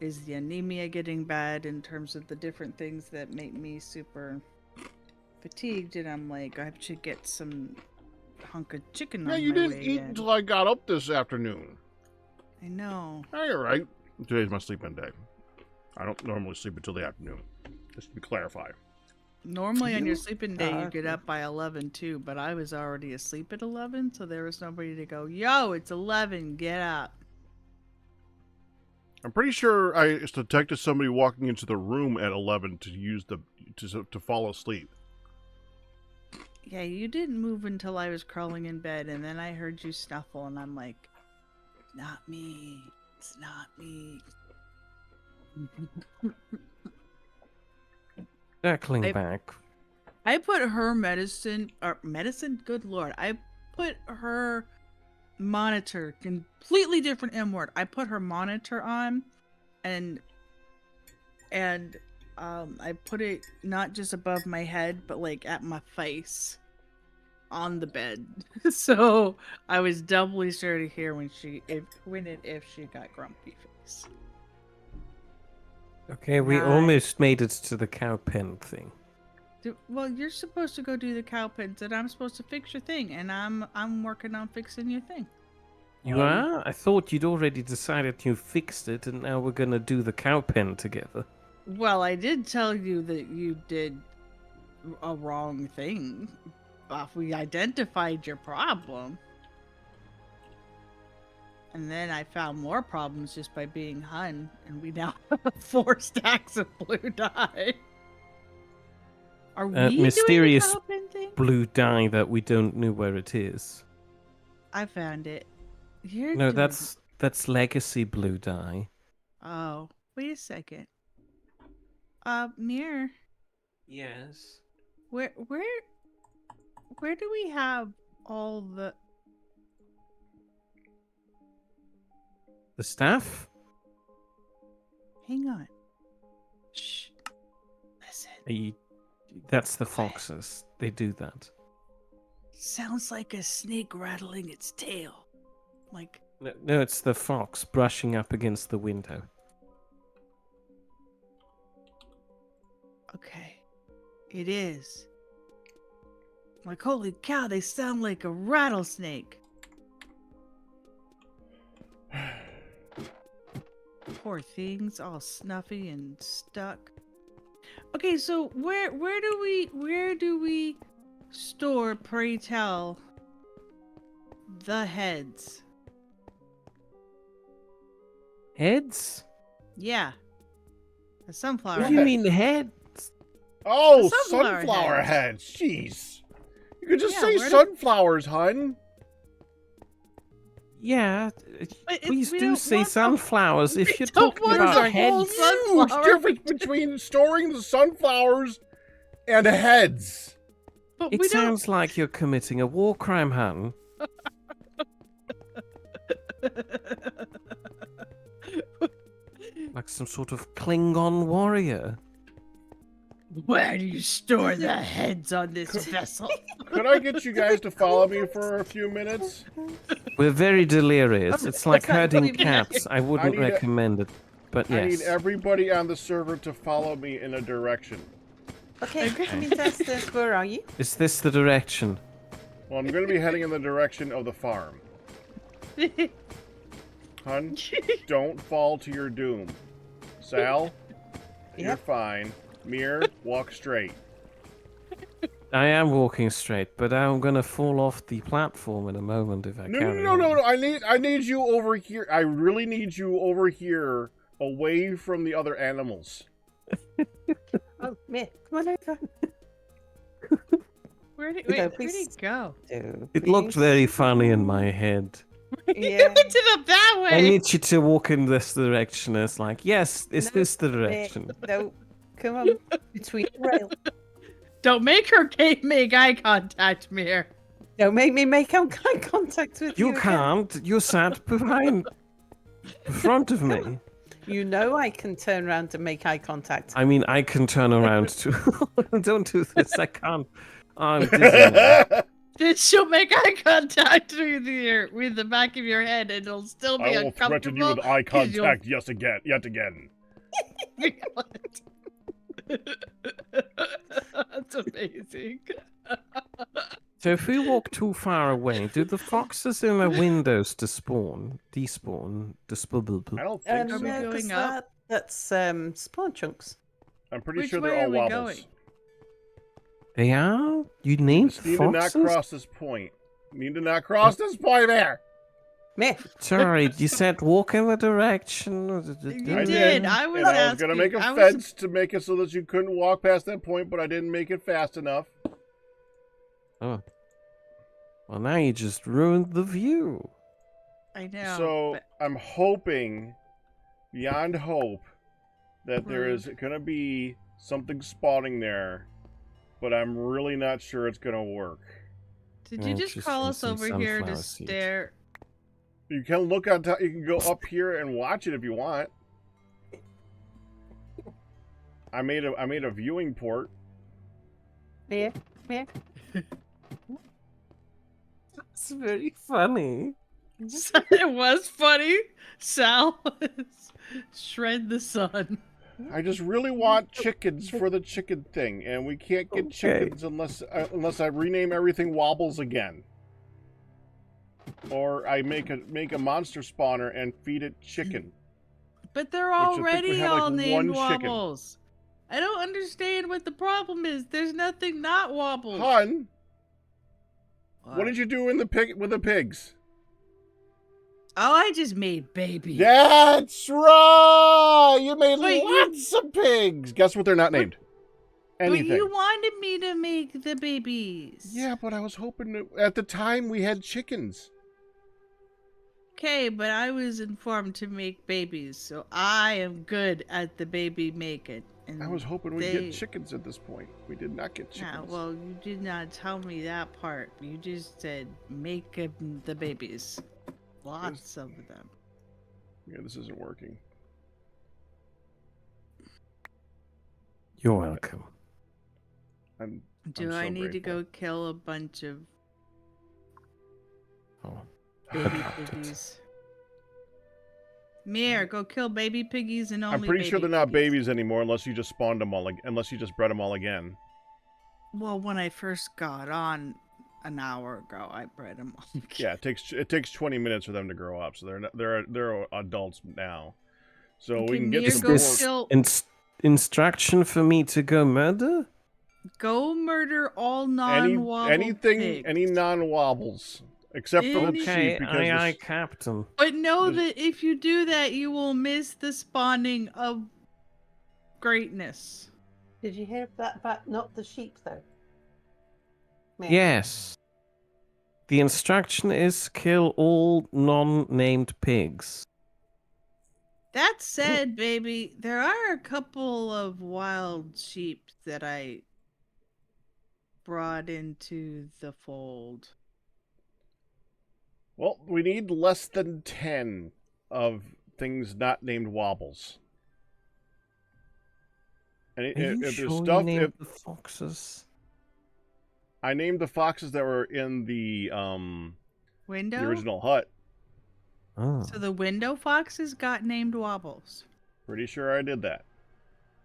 [SPEAKER 4] is the anemia getting bad in terms of the different things that make me super fatigued? And I'm like, I should get some hunk of chicken
[SPEAKER 3] now. Yeah,
[SPEAKER 4] on
[SPEAKER 3] you
[SPEAKER 4] my
[SPEAKER 3] didn't
[SPEAKER 4] way
[SPEAKER 3] eat
[SPEAKER 4] in.
[SPEAKER 3] until I got up this afternoon.
[SPEAKER 4] I know.
[SPEAKER 3] Oh, you're right. Today's my sleep-in day. I don't normally sleep until the afternoon. Just to clarify.
[SPEAKER 4] Normally on your
[SPEAKER 1] You
[SPEAKER 4] sleeping day, you
[SPEAKER 1] are-
[SPEAKER 4] get up by 11 too, but I was already asleep at 11, so there was nobody to go, yo, it's 11, get up.
[SPEAKER 3] I'm pretty sure I detected somebody walking into the room at 11 to use to fall asleep.
[SPEAKER 4] Yeah, you didn't move until I was crawling in bed, and then I heard you snuffle, and I'm like, not me. It's not me.
[SPEAKER 2] Circling
[SPEAKER 4] I-
[SPEAKER 2] back,
[SPEAKER 4] I put her medicine, good lord, I put her monitor, completely different M word. I put her monitor on, and I put it not just above my head, but like at my face on the bed. So I was doubly sure to hear when if she got grumpy face.
[SPEAKER 2] okay, we
[SPEAKER 4] Nice.
[SPEAKER 2] almost made it to the cow pen thing.
[SPEAKER 4] Well, you're supposed to go do the cow pens, and I'm supposed to fix your thing, and I'm working on fixing your thing.
[SPEAKER 2] You are? I thought you'd already decided you fixed it, and now we're gonna do the cow pen together.
[SPEAKER 4] Well, I did tell you that you did a wrong thing. We identified your problem. And then I found more problems just by being Hun, and we now have 4 stacks of blue dye. Are we
[SPEAKER 2] mysterious
[SPEAKER 4] doing the cow pen thing?
[SPEAKER 2] Blue dye that we don't know where it is.
[SPEAKER 4] I found it. You're
[SPEAKER 2] No,
[SPEAKER 4] doing...
[SPEAKER 2] that's legacy blue dye.
[SPEAKER 4] Oh, wait a second. Mirror,
[SPEAKER 2] Yes.
[SPEAKER 4] where do we have all the...
[SPEAKER 2] The staff?
[SPEAKER 4] Hang on. Shh. Listen.
[SPEAKER 2] That's the foxes. They do that.
[SPEAKER 4] Sounds like a snake rattling its tail. Like,
[SPEAKER 2] No, it's the fox brushing up against the window.
[SPEAKER 4] okay. It is. Like, holy cow, they sound like a rattlesnake. Poor things, all snuffy and stuck. Okay, so where do we store, pray tell, the heads?
[SPEAKER 2] Heads?
[SPEAKER 4] Yeah. The sunflower
[SPEAKER 2] What do you
[SPEAKER 4] heads.
[SPEAKER 2] mean heads?
[SPEAKER 3] Oh,
[SPEAKER 4] The sunflower
[SPEAKER 3] sunflower
[SPEAKER 4] heads.
[SPEAKER 3] heads. Jeez. You could just
[SPEAKER 4] Yeah,
[SPEAKER 3] say
[SPEAKER 4] where do-
[SPEAKER 3] sunflowers, hun.
[SPEAKER 2] Yeah,
[SPEAKER 4] But
[SPEAKER 2] please
[SPEAKER 4] we
[SPEAKER 2] do
[SPEAKER 4] don't
[SPEAKER 2] say
[SPEAKER 4] want the-
[SPEAKER 2] sunflowers
[SPEAKER 4] we
[SPEAKER 2] if you're
[SPEAKER 4] don't
[SPEAKER 2] talking
[SPEAKER 4] want
[SPEAKER 2] about
[SPEAKER 4] the whole
[SPEAKER 2] heads.
[SPEAKER 3] Huge
[SPEAKER 4] sunflower.
[SPEAKER 3] difference between storing the sunflowers and heads.
[SPEAKER 4] But
[SPEAKER 2] It
[SPEAKER 4] we don't.
[SPEAKER 2] sounds like you're committing a war crime, hun. Like some sort of Klingon warrior.
[SPEAKER 4] Where do you store the heads on this vessel?
[SPEAKER 3] Could I get you guys to follow me for a few minutes?
[SPEAKER 2] We're very delirious. It's like
[SPEAKER 1] That's not
[SPEAKER 2] herding
[SPEAKER 1] really
[SPEAKER 2] cats. I wouldn't
[SPEAKER 3] need a-
[SPEAKER 2] recommend it, but
[SPEAKER 3] I need
[SPEAKER 2] yes.
[SPEAKER 3] everybody on the server to follow me in a direction.
[SPEAKER 1] Okay, contestants, where are you?
[SPEAKER 2] Is this the direction?
[SPEAKER 3] Well, I'm going to be heading in the direction of the farm. Hun, don't fall to your doom. Sal, you're
[SPEAKER 1] Yep.
[SPEAKER 3] fine. Mir, walk straight.
[SPEAKER 2] I am walking straight, but I'm gonna fall off the platform in a moment if I
[SPEAKER 3] No,
[SPEAKER 2] carry
[SPEAKER 3] no, no, no,
[SPEAKER 2] on.
[SPEAKER 3] no. I need you over here. I really need you over here, away from the other animals.
[SPEAKER 1] Oh, Mir, come on over.
[SPEAKER 4] Where'd he
[SPEAKER 1] please.
[SPEAKER 4] go?
[SPEAKER 2] It looked very funny in my head.
[SPEAKER 1] Yeah.
[SPEAKER 4] Lifted up that
[SPEAKER 2] I
[SPEAKER 4] way.
[SPEAKER 2] need you to walk in this direction. It's like, yes, is
[SPEAKER 1] No,
[SPEAKER 2] this the
[SPEAKER 1] Mir,
[SPEAKER 2] direction?
[SPEAKER 1] no, come on, between the rail.
[SPEAKER 4] Don't make her make eye contact, Mir.
[SPEAKER 1] Don't make me make eye contact with you.
[SPEAKER 2] You
[SPEAKER 1] again.
[SPEAKER 2] can't. You sat behind, in front of me.
[SPEAKER 1] You know I can turn around and make eye contact.
[SPEAKER 2] I mean, I can turn around too. Don't do this. I can't. Oh, I'm dizzy now.
[SPEAKER 4] Then she'll make eye contact with the back of your head, and it'll still be
[SPEAKER 3] I will
[SPEAKER 4] uncomfortable.
[SPEAKER 3] threaten you with eye
[SPEAKER 4] 'cause you'll
[SPEAKER 3] contact yet again.
[SPEAKER 4] That's amazing.
[SPEAKER 2] So if we walk too far away, do the foxes in the windows despawn?
[SPEAKER 3] I don't think
[SPEAKER 4] Are
[SPEAKER 3] so.
[SPEAKER 4] we
[SPEAKER 1] no, 'cause
[SPEAKER 4] going up?
[SPEAKER 1] that's spawn chunks.
[SPEAKER 3] I'm pretty
[SPEAKER 4] Which
[SPEAKER 3] sure
[SPEAKER 4] way
[SPEAKER 3] they're all
[SPEAKER 4] are we
[SPEAKER 3] wobbles.
[SPEAKER 4] going?
[SPEAKER 2] They are? You named
[SPEAKER 3] Just need to not
[SPEAKER 2] foxes?
[SPEAKER 3] cross this point. Need to not cross this point there.
[SPEAKER 1] Mir,
[SPEAKER 2] Sorry, you said walk in the direction.
[SPEAKER 4] You did. I was
[SPEAKER 3] and I was gonna
[SPEAKER 4] asking-
[SPEAKER 3] make a
[SPEAKER 4] I was-
[SPEAKER 3] fence to make it so that you couldn't walk past that point, but I didn't make it fast enough.
[SPEAKER 2] Oh. Well, now you just ruined the view.
[SPEAKER 4] I know.
[SPEAKER 3] So
[SPEAKER 4] but-
[SPEAKER 3] I'm hoping, beyond hope, that there
[SPEAKER 4] Mhm.
[SPEAKER 3] is gonna be something spawning there, but I'm really not sure it's gonna work.
[SPEAKER 4] did you just call us
[SPEAKER 2] Interesting,
[SPEAKER 4] over here to
[SPEAKER 2] sunflower seeds.
[SPEAKER 4] stare?
[SPEAKER 3] You can look on top. You can go up here and watch it if you want. I made a viewing port.
[SPEAKER 1] Mir, Mir.
[SPEAKER 2] It's very funny.
[SPEAKER 4] It was funny. Sal shred the sun.
[SPEAKER 3] I just really want chickens for the chicken thing, and we can't get
[SPEAKER 2] Okay.
[SPEAKER 3] chickens unless I rename everything Wobbles again, or I make a monster spawner and feed it chicken.
[SPEAKER 4] But they're
[SPEAKER 3] I think we
[SPEAKER 4] already
[SPEAKER 3] have, like,
[SPEAKER 4] all named
[SPEAKER 3] one chicken.
[SPEAKER 4] Wobbles. I don't understand what the problem is. There's nothing not Wobbles.
[SPEAKER 3] Hun, what did you do in with the pigs?
[SPEAKER 4] Oh, I just made babies.
[SPEAKER 3] That's right. You made
[SPEAKER 4] But you-
[SPEAKER 3] lots of pigs. Guess what? They're not named. Anything.
[SPEAKER 4] But you wanted me to make the babies.
[SPEAKER 3] Yeah, but I was hoping at the time we had chickens.
[SPEAKER 4] Okay, but I was informed to make babies, so I am good at the baby making. And
[SPEAKER 3] I was hoping we'd
[SPEAKER 4] they-
[SPEAKER 3] get chickens at this point. We did not get chickens.
[SPEAKER 4] Yeah, well, you did not tell me that part. You just said make the babies. Lots of them.
[SPEAKER 3] Yeah, this isn't working.
[SPEAKER 2] You're welcome.
[SPEAKER 3] I'm
[SPEAKER 4] Do
[SPEAKER 3] so
[SPEAKER 4] I need to
[SPEAKER 3] grateful.
[SPEAKER 4] go kill a bunch of
[SPEAKER 2] Oh.
[SPEAKER 4] baby piggies? Mir, go kill baby piggies and only
[SPEAKER 3] I'm pretty sure
[SPEAKER 4] baby
[SPEAKER 3] they're not
[SPEAKER 4] piggies.
[SPEAKER 3] babies anymore unless you just spawned them all, unless you just bred them all again.
[SPEAKER 4] Well, when I first got on an hour ago, I bred them all.
[SPEAKER 3] Yeah, it takes 20 minutes for them to grow up, so they're adults now. So we can get
[SPEAKER 4] Mir
[SPEAKER 3] some
[SPEAKER 4] go
[SPEAKER 3] more.
[SPEAKER 2] This
[SPEAKER 4] kill-
[SPEAKER 2] instruction for me to go murder?
[SPEAKER 4] Go murder all non-wobble
[SPEAKER 3] Anything,
[SPEAKER 4] pigs.
[SPEAKER 3] any non-wobbles, except for the
[SPEAKER 4] Any-
[SPEAKER 2] Okay,
[SPEAKER 3] sheep, because
[SPEAKER 2] aye, Captain.
[SPEAKER 4] But know
[SPEAKER 3] There's-
[SPEAKER 4] that if you do that, you will miss the spawning of greatness.
[SPEAKER 1] Did you hear that about not the sheep though? Mick?
[SPEAKER 2] Yes. The instruction is kill all non-named pigs.
[SPEAKER 4] That said, baby, there are a couple of wild sheep that I brought into the fold.
[SPEAKER 3] well, we need less than 10 of things not named wobbles. And
[SPEAKER 2] Are you
[SPEAKER 3] if there's
[SPEAKER 2] sure
[SPEAKER 3] stuff,
[SPEAKER 2] you named
[SPEAKER 3] if
[SPEAKER 2] the foxes?
[SPEAKER 3] I named the foxes that were in the
[SPEAKER 4] Window?
[SPEAKER 3] original hut.
[SPEAKER 2] Oh.
[SPEAKER 4] So the window foxes got named Wobbles.
[SPEAKER 3] Pretty sure I did that.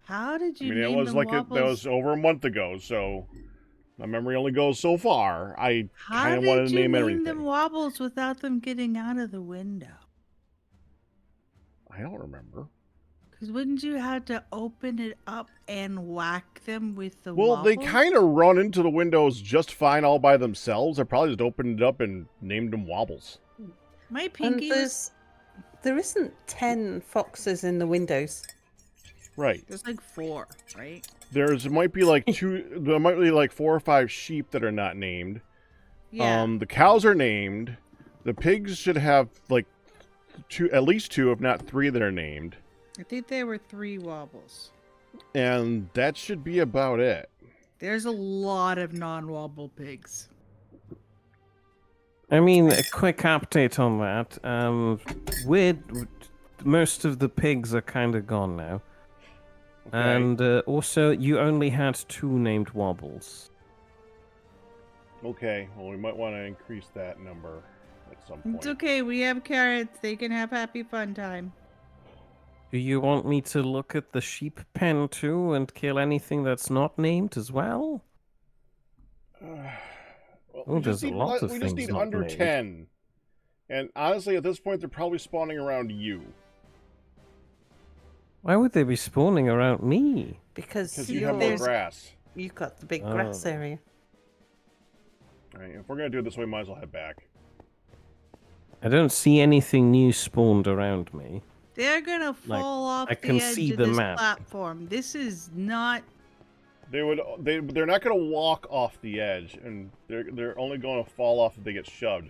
[SPEAKER 4] How did
[SPEAKER 3] I
[SPEAKER 4] you
[SPEAKER 3] mean, it
[SPEAKER 4] name
[SPEAKER 3] was
[SPEAKER 4] them
[SPEAKER 3] like
[SPEAKER 4] Wobbles?
[SPEAKER 3] that was over a month ago, so my memory only goes so far. I
[SPEAKER 4] How
[SPEAKER 3] kind of
[SPEAKER 4] did
[SPEAKER 3] wanted to
[SPEAKER 4] you
[SPEAKER 3] name
[SPEAKER 4] name
[SPEAKER 3] everything.
[SPEAKER 4] them Wobbles without them getting out of the window?
[SPEAKER 3] I don't remember.
[SPEAKER 4] Because wouldn't you have to open it up and whack them with the
[SPEAKER 3] Well, they
[SPEAKER 4] wobbles?
[SPEAKER 3] kind of run into the windows just fine all by themselves. I probably just opened it up and named them wobbles.
[SPEAKER 4] My
[SPEAKER 1] And
[SPEAKER 4] pinky was...
[SPEAKER 1] there isn't 10 foxes in the windows.
[SPEAKER 3] Right.
[SPEAKER 4] There's like 4, right?
[SPEAKER 3] Might be like there might be like 4 or 5 sheep that are not named.
[SPEAKER 4] Yeah.
[SPEAKER 3] The cows are named. The pigs should have like at least 2, if not 3 that are named.
[SPEAKER 4] I think there were 3 Wobbles.
[SPEAKER 3] And that should be about it.
[SPEAKER 4] There's a lot of non-wobble pigs.
[SPEAKER 2] I mean, a quick update on that. Most of the pigs are kind of gone now.
[SPEAKER 3] Okay.
[SPEAKER 2] And also, you only had 2 named wobbles.
[SPEAKER 3] Okay, well, we might want to increase that number at some point.
[SPEAKER 4] It's okay, we have carrots. They can have happy fun time.
[SPEAKER 2] Do you want me to look at the sheep pen too and kill anything that's not named as well?
[SPEAKER 3] Well,
[SPEAKER 2] Oh, there's a lot of
[SPEAKER 3] we just
[SPEAKER 2] things
[SPEAKER 3] need
[SPEAKER 2] not
[SPEAKER 3] under
[SPEAKER 2] named.
[SPEAKER 3] 10. And honestly, at this point, they're probably spawning around you.
[SPEAKER 2] Why would they be spawning around me?
[SPEAKER 3] Because
[SPEAKER 1] You've
[SPEAKER 3] you have more
[SPEAKER 4] there's-
[SPEAKER 3] grass.
[SPEAKER 1] got the big grass
[SPEAKER 2] Oh.
[SPEAKER 1] area.
[SPEAKER 3] Alright, if we're going to do it this way, might as well head back.
[SPEAKER 2] I don't see anything new spawned around me.
[SPEAKER 4] They're gonna fall off
[SPEAKER 2] I
[SPEAKER 4] the
[SPEAKER 2] can
[SPEAKER 4] edge
[SPEAKER 2] see
[SPEAKER 4] of
[SPEAKER 2] the
[SPEAKER 4] this
[SPEAKER 2] map.
[SPEAKER 4] platform. This is not...
[SPEAKER 3] They're not going to walk off the edge, and they're only going to fall off if they get shoved.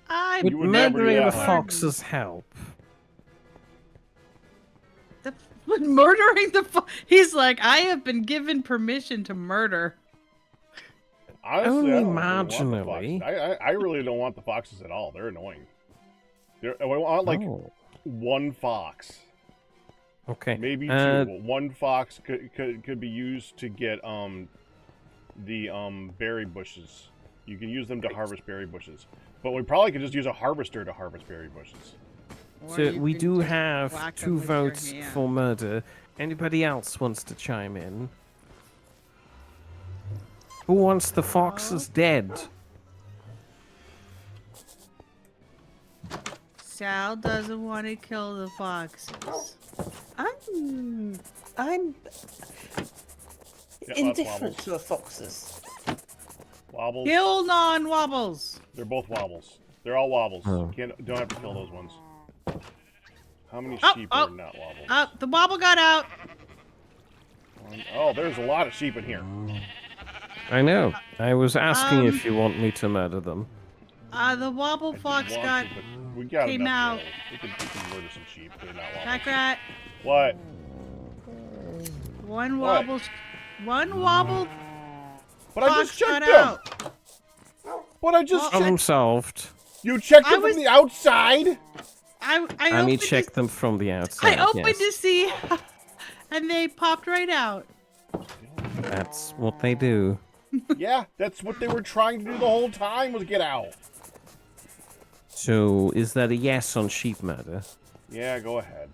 [SPEAKER 4] I
[SPEAKER 2] Would
[SPEAKER 3] You would never do
[SPEAKER 2] murdering the
[SPEAKER 3] that one.
[SPEAKER 2] foxes help?
[SPEAKER 4] Murdering the He's like, I have been given permission to murder.
[SPEAKER 3] Honestly,
[SPEAKER 2] Only
[SPEAKER 3] I don't really want the
[SPEAKER 2] marginally.
[SPEAKER 3] foxes. I really don't want the foxes at all. They're annoying. I want like
[SPEAKER 2] Oh,
[SPEAKER 3] 1 fox.
[SPEAKER 2] okay.
[SPEAKER 3] Maybe 2. Well, 1 fox could be used to get the berry bushes. You can use them to harvest berry bushes. But we probably could just use a harvester to harvest berry bushes.
[SPEAKER 4] Or
[SPEAKER 2] So
[SPEAKER 4] you
[SPEAKER 2] we
[SPEAKER 4] can
[SPEAKER 2] do
[SPEAKER 4] just
[SPEAKER 2] have
[SPEAKER 4] whack 'em
[SPEAKER 2] 2
[SPEAKER 4] with your
[SPEAKER 2] votes
[SPEAKER 4] hand.
[SPEAKER 2] for murder. Anybody else wants to chime in? Who wants the foxes dead?
[SPEAKER 4] Sal doesn't want to kill the foxes.
[SPEAKER 1] I'm
[SPEAKER 3] Yeah,
[SPEAKER 1] indifferent
[SPEAKER 3] that's
[SPEAKER 1] to the foxes.
[SPEAKER 3] Wobbles.
[SPEAKER 4] Kill non-wobbles.
[SPEAKER 3] They're both wobbles. They're all wobbles.
[SPEAKER 2] Oh.
[SPEAKER 3] Don't have to kill those ones. How many
[SPEAKER 4] Oh,
[SPEAKER 3] sheep
[SPEAKER 4] oh.
[SPEAKER 3] are not wobbles?
[SPEAKER 4] The wobble got out.
[SPEAKER 3] Oh, there's a lot of sheep in here.
[SPEAKER 2] I know. I was asking if
[SPEAKER 4] Um,
[SPEAKER 2] you want me to murder them.
[SPEAKER 4] The wobble
[SPEAKER 3] I
[SPEAKER 4] fox
[SPEAKER 3] did want
[SPEAKER 4] got
[SPEAKER 3] to, but we got
[SPEAKER 4] came
[SPEAKER 3] enough
[SPEAKER 4] out.
[SPEAKER 3] today. We can murder some sheep. They're not wobbles.
[SPEAKER 4] pack rat.
[SPEAKER 3] What?
[SPEAKER 4] One
[SPEAKER 3] What?
[SPEAKER 4] wobble. One wobble
[SPEAKER 3] But I
[SPEAKER 4] fox
[SPEAKER 3] just
[SPEAKER 4] got
[SPEAKER 3] checked them.
[SPEAKER 4] out.
[SPEAKER 3] But I just
[SPEAKER 4] Well,
[SPEAKER 2] Problem solved.
[SPEAKER 3] You checked
[SPEAKER 4] I
[SPEAKER 3] them
[SPEAKER 4] was-
[SPEAKER 3] from the outside.
[SPEAKER 4] I
[SPEAKER 2] Let me
[SPEAKER 4] opened
[SPEAKER 2] check
[SPEAKER 4] to-
[SPEAKER 2] them from the outside.
[SPEAKER 4] I opened
[SPEAKER 2] yes.
[SPEAKER 4] to see, and they popped right out.
[SPEAKER 2] That's what they do.
[SPEAKER 3] Yeah, that's what they were trying to do the whole time, was get out.
[SPEAKER 2] So, is that a yes on sheep murder?
[SPEAKER 3] Yeah, go ahead.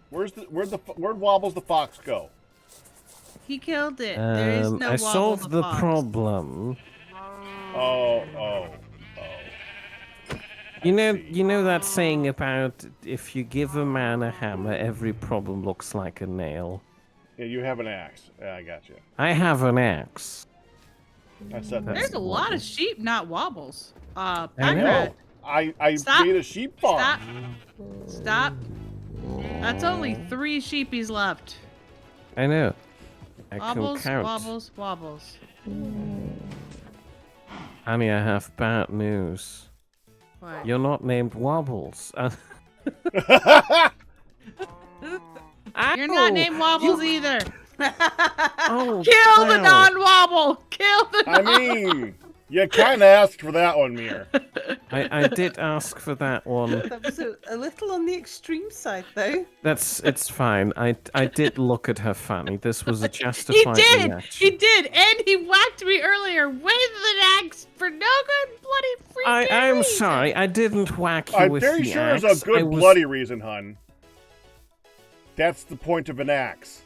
[SPEAKER 3] Where'd Wobbles the fox go?
[SPEAKER 4] He killed it. There is no
[SPEAKER 2] I
[SPEAKER 4] wobble
[SPEAKER 2] solved the
[SPEAKER 4] fox.
[SPEAKER 2] problem.
[SPEAKER 3] Oh.
[SPEAKER 2] You know that saying about if you give a man a hammer, every problem looks like a nail.
[SPEAKER 3] Yeah, you have an axe. Yeah, I got you.
[SPEAKER 2] I have an axe.
[SPEAKER 3] I said
[SPEAKER 2] That's
[SPEAKER 3] that.
[SPEAKER 4] There's a lot of sheep, not wobbles.
[SPEAKER 2] I
[SPEAKER 3] I
[SPEAKER 2] know.
[SPEAKER 3] know. I
[SPEAKER 4] Stop.
[SPEAKER 3] made a sheep farm.
[SPEAKER 4] Stop. That's only 3 sheepies left.
[SPEAKER 2] I know. I
[SPEAKER 4] Wobbles,
[SPEAKER 2] can count.
[SPEAKER 4] wobbles, wobbles.
[SPEAKER 2] Honey, I have bad news.
[SPEAKER 4] What?
[SPEAKER 2] You're not named Wobbles.
[SPEAKER 4] You're not named Wobbles either.
[SPEAKER 2] Oh,
[SPEAKER 4] Kill the
[SPEAKER 2] well.
[SPEAKER 4] non-wobble. Kill the
[SPEAKER 3] I mean, you kind of asked for that one, Mir.
[SPEAKER 2] I did ask for that one.
[SPEAKER 1] That was a little on the extreme side, though.
[SPEAKER 2] It's fine. I did look at her funny. This was a
[SPEAKER 4] He
[SPEAKER 2] justified
[SPEAKER 4] did.
[SPEAKER 2] reaction.
[SPEAKER 4] He did, and he whacked me earlier with an axe for no good bloody freaking
[SPEAKER 2] I'm
[SPEAKER 4] reason.
[SPEAKER 2] sorry. I didn't whack you
[SPEAKER 3] I'm
[SPEAKER 2] with
[SPEAKER 3] very
[SPEAKER 2] the
[SPEAKER 3] sure
[SPEAKER 2] axe.
[SPEAKER 3] there's a good
[SPEAKER 2] I was-
[SPEAKER 3] bloody reason, hun. That's the point of an axe.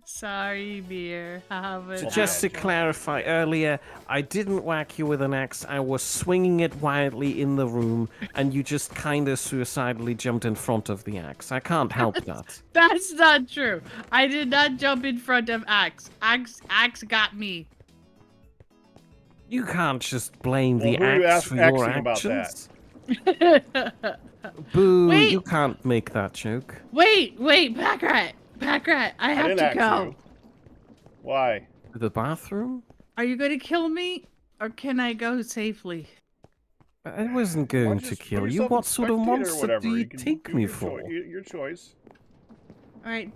[SPEAKER 4] Sorry, beer.
[SPEAKER 2] So just to clarify, earlier, I didn't whack you with an axe. I was swinging it wildly in the room, and you just kind of suicidally jumped in front of the axe. I can't help that.
[SPEAKER 4] That's not true. I did not jump in front of Axe. Axe got me.
[SPEAKER 2] You can't just blame
[SPEAKER 3] Well,
[SPEAKER 2] the
[SPEAKER 3] who are you
[SPEAKER 2] axe for your
[SPEAKER 3] axing about
[SPEAKER 2] actions.
[SPEAKER 3] that?
[SPEAKER 2] Boo!
[SPEAKER 4] Wait.
[SPEAKER 2] You can't make that joke.
[SPEAKER 4] Wait, Packrat. Packrat, I have
[SPEAKER 3] didn't
[SPEAKER 4] to
[SPEAKER 3] axe
[SPEAKER 4] go.
[SPEAKER 3] you. Why?
[SPEAKER 2] To the bathroom?
[SPEAKER 4] Are you going to kill me, or can I go safely?
[SPEAKER 2] I wasn't
[SPEAKER 3] Why
[SPEAKER 2] going
[SPEAKER 3] don't
[SPEAKER 2] to
[SPEAKER 3] just put
[SPEAKER 2] kill you.
[SPEAKER 3] yourself
[SPEAKER 2] What
[SPEAKER 3] in
[SPEAKER 2] sort of
[SPEAKER 3] spectator or
[SPEAKER 2] monster
[SPEAKER 3] whatever?
[SPEAKER 2] do you
[SPEAKER 3] can
[SPEAKER 2] take
[SPEAKER 3] do
[SPEAKER 2] me
[SPEAKER 3] your
[SPEAKER 2] for?
[SPEAKER 3] Your choice.
[SPEAKER 4] All right,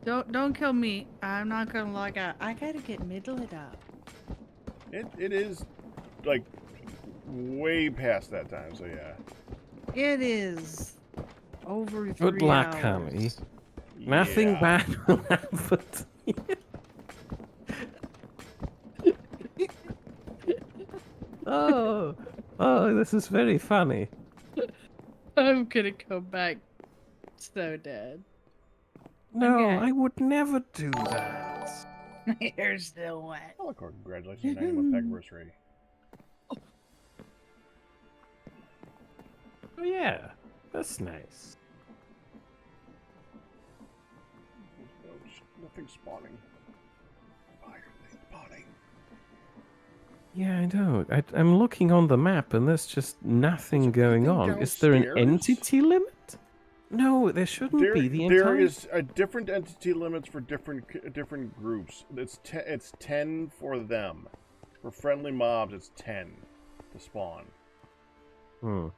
[SPEAKER 4] don't kill me. I'm not gonna log out. I gotta get middled up.
[SPEAKER 3] It is, like, way past that time, so yeah.
[SPEAKER 4] It is over 3
[SPEAKER 2] Good luck,
[SPEAKER 4] hours.
[SPEAKER 2] honey. Nothing
[SPEAKER 3] Yeah.
[SPEAKER 2] bad will happen to you. Oh, this is very funny.
[SPEAKER 4] I'm gonna go back so dead.
[SPEAKER 2] No,
[SPEAKER 4] Okay.
[SPEAKER 2] I would never do that.
[SPEAKER 4] You're still wet.
[SPEAKER 3] Oh, congratulations on your 90th anniversary.
[SPEAKER 2] Oh yeah, that's nice.
[SPEAKER 3] Nothing spawning. Why are they spawning?
[SPEAKER 2] Yeah, I know. I'm looking on the map and there's just nothing going on. Is there an
[SPEAKER 3] downstairs?
[SPEAKER 2] entity limit? No, there shouldn't be. The
[SPEAKER 3] There
[SPEAKER 2] entire...
[SPEAKER 3] is a different entity limits for different groups. It's 10 for them. For friendly mobs, it's 10 to spawn.
[SPEAKER 2] Hmm.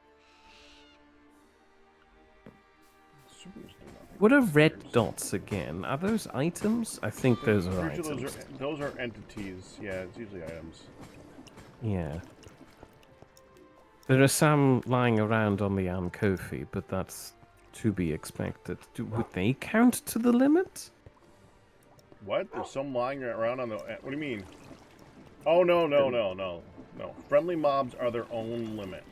[SPEAKER 3] Assuming there's nothing
[SPEAKER 2] What are red
[SPEAKER 3] downstairs.
[SPEAKER 2] dots again? Are those items? I think those are
[SPEAKER 3] Pretty sure
[SPEAKER 2] items.
[SPEAKER 3] those are entities. Yeah, it's usually items.
[SPEAKER 2] Yeah. There are some lying around on the Kofi, but that's to be expected. Would they count to the limit?
[SPEAKER 3] What? There's some lying around on the... What do you mean? Oh, no. Friendly mobs are their own limit.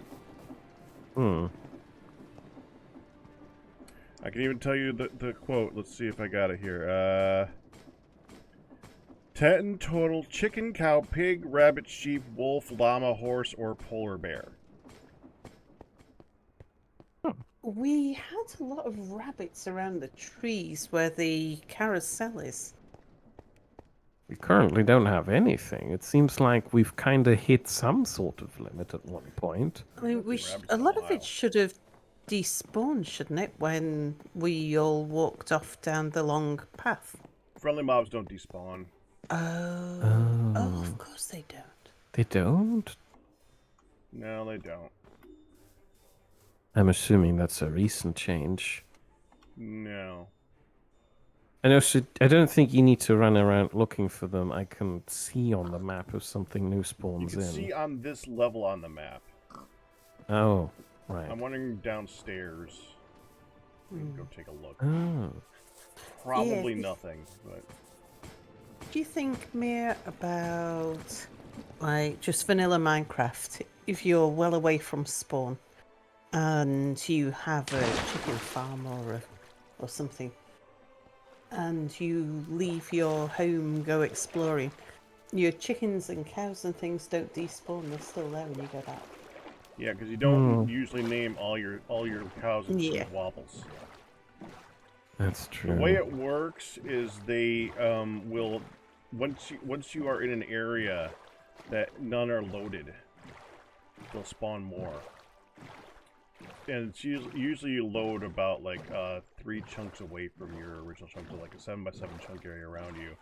[SPEAKER 2] Hmm.
[SPEAKER 3] I can even tell you the quote. Let's see if I got it here. 10 total: chicken, cow, pig, rabbit, sheep, wolf, llama, horse, or polar bear.
[SPEAKER 1] We had a lot of rabbits around the trees where the carousel is.
[SPEAKER 2] We currently don't have anything. It seems like we've kind of hit some sort of limit at one point.
[SPEAKER 1] I mean,
[SPEAKER 3] Rabbits
[SPEAKER 1] a lot
[SPEAKER 3] in a
[SPEAKER 1] of it
[SPEAKER 3] while.
[SPEAKER 1] should have despawned, shouldn't it, when we all walked off down the long path?
[SPEAKER 3] Friendly mobs don't despawn.
[SPEAKER 1] Oh, of course they don't.
[SPEAKER 2] They don't?
[SPEAKER 3] No, they don't.
[SPEAKER 2] I'm assuming that's a recent change.
[SPEAKER 3] No.
[SPEAKER 2] And also, I don't think you need to run around looking for them. I can see on the map if something new
[SPEAKER 3] You
[SPEAKER 2] spawns
[SPEAKER 3] can
[SPEAKER 2] in.
[SPEAKER 3] see on this level on the map.
[SPEAKER 2] Oh, right.
[SPEAKER 3] I'm wondering downstairs. We can go take a look.
[SPEAKER 2] Oh.
[SPEAKER 3] Probably
[SPEAKER 1] Yeah.
[SPEAKER 3] nothing, but
[SPEAKER 1] Do you think, Mia, about like just vanilla Minecraft? If you're well away from spawn and you have a chicken farm or something, and you leave your home, go exploring, your chickens and cows and things don't despawn. They're still there when you go back.
[SPEAKER 3] Yeah, because you don't
[SPEAKER 2] Hmm.
[SPEAKER 3] usually name all your cows and
[SPEAKER 1] Yeah.
[SPEAKER 3] wobbles.
[SPEAKER 2] That's
[SPEAKER 3] The
[SPEAKER 2] true.
[SPEAKER 3] way it works is they will once you are in an area that none are loaded, they'll spawn more. And it's usually you load about like 3 chunks away from your original chunk, so like a 7x7 chunk area around you.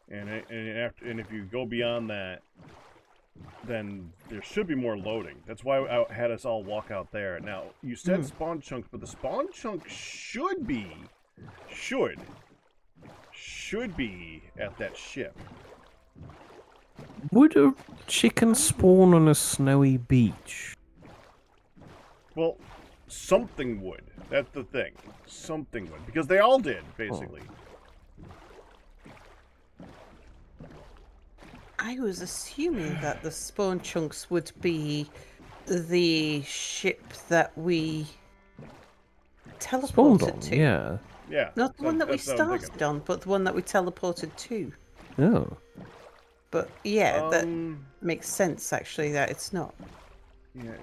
[SPEAKER 3] And if you go beyond that, then there should be more loading. That's why I had us all walk out there. Now you said spawn chunk, but the spawn chunk should be at that ship.
[SPEAKER 2] Would a chicken spawn on a snowy beach?
[SPEAKER 3] Well, something would. That's the thing. Something would. Because they all did, basically.
[SPEAKER 1] I was assuming that the spawn chunks would be the ship that we
[SPEAKER 2] Spawned
[SPEAKER 1] teleported
[SPEAKER 2] on,
[SPEAKER 1] to.
[SPEAKER 2] yeah.
[SPEAKER 3] Yeah.
[SPEAKER 1] Not the one that we
[SPEAKER 3] that's what I'm thinking.
[SPEAKER 1] started on, but the one that we teleported to.
[SPEAKER 2] Oh.
[SPEAKER 1] But yeah, that
[SPEAKER 3] Um,
[SPEAKER 1] makes sense actually that it's not.
[SPEAKER 3] yeah,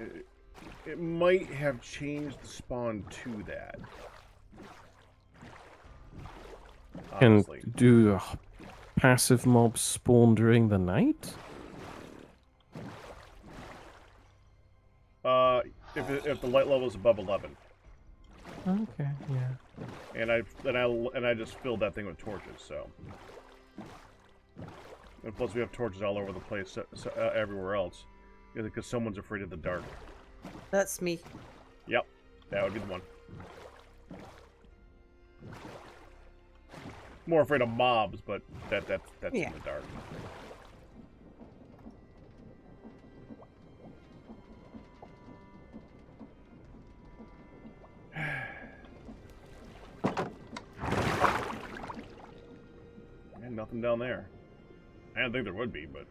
[SPEAKER 3] it might have changed the spawn to that.
[SPEAKER 2] Can
[SPEAKER 3] Honestly.
[SPEAKER 2] do passive mobs spawn during the night?
[SPEAKER 3] If the light level is above 11.
[SPEAKER 2] Okay, yeah.
[SPEAKER 3] And I just filled that thing with torches, so. And plus we have torches all over the place, everywhere else, because someone's afraid of the dark.
[SPEAKER 1] That's me.
[SPEAKER 3] Yep, that would be the one. More afraid of mobs, but that's
[SPEAKER 1] Yeah.
[SPEAKER 3] in the dark. And nothing down there. I didn't think there would be, but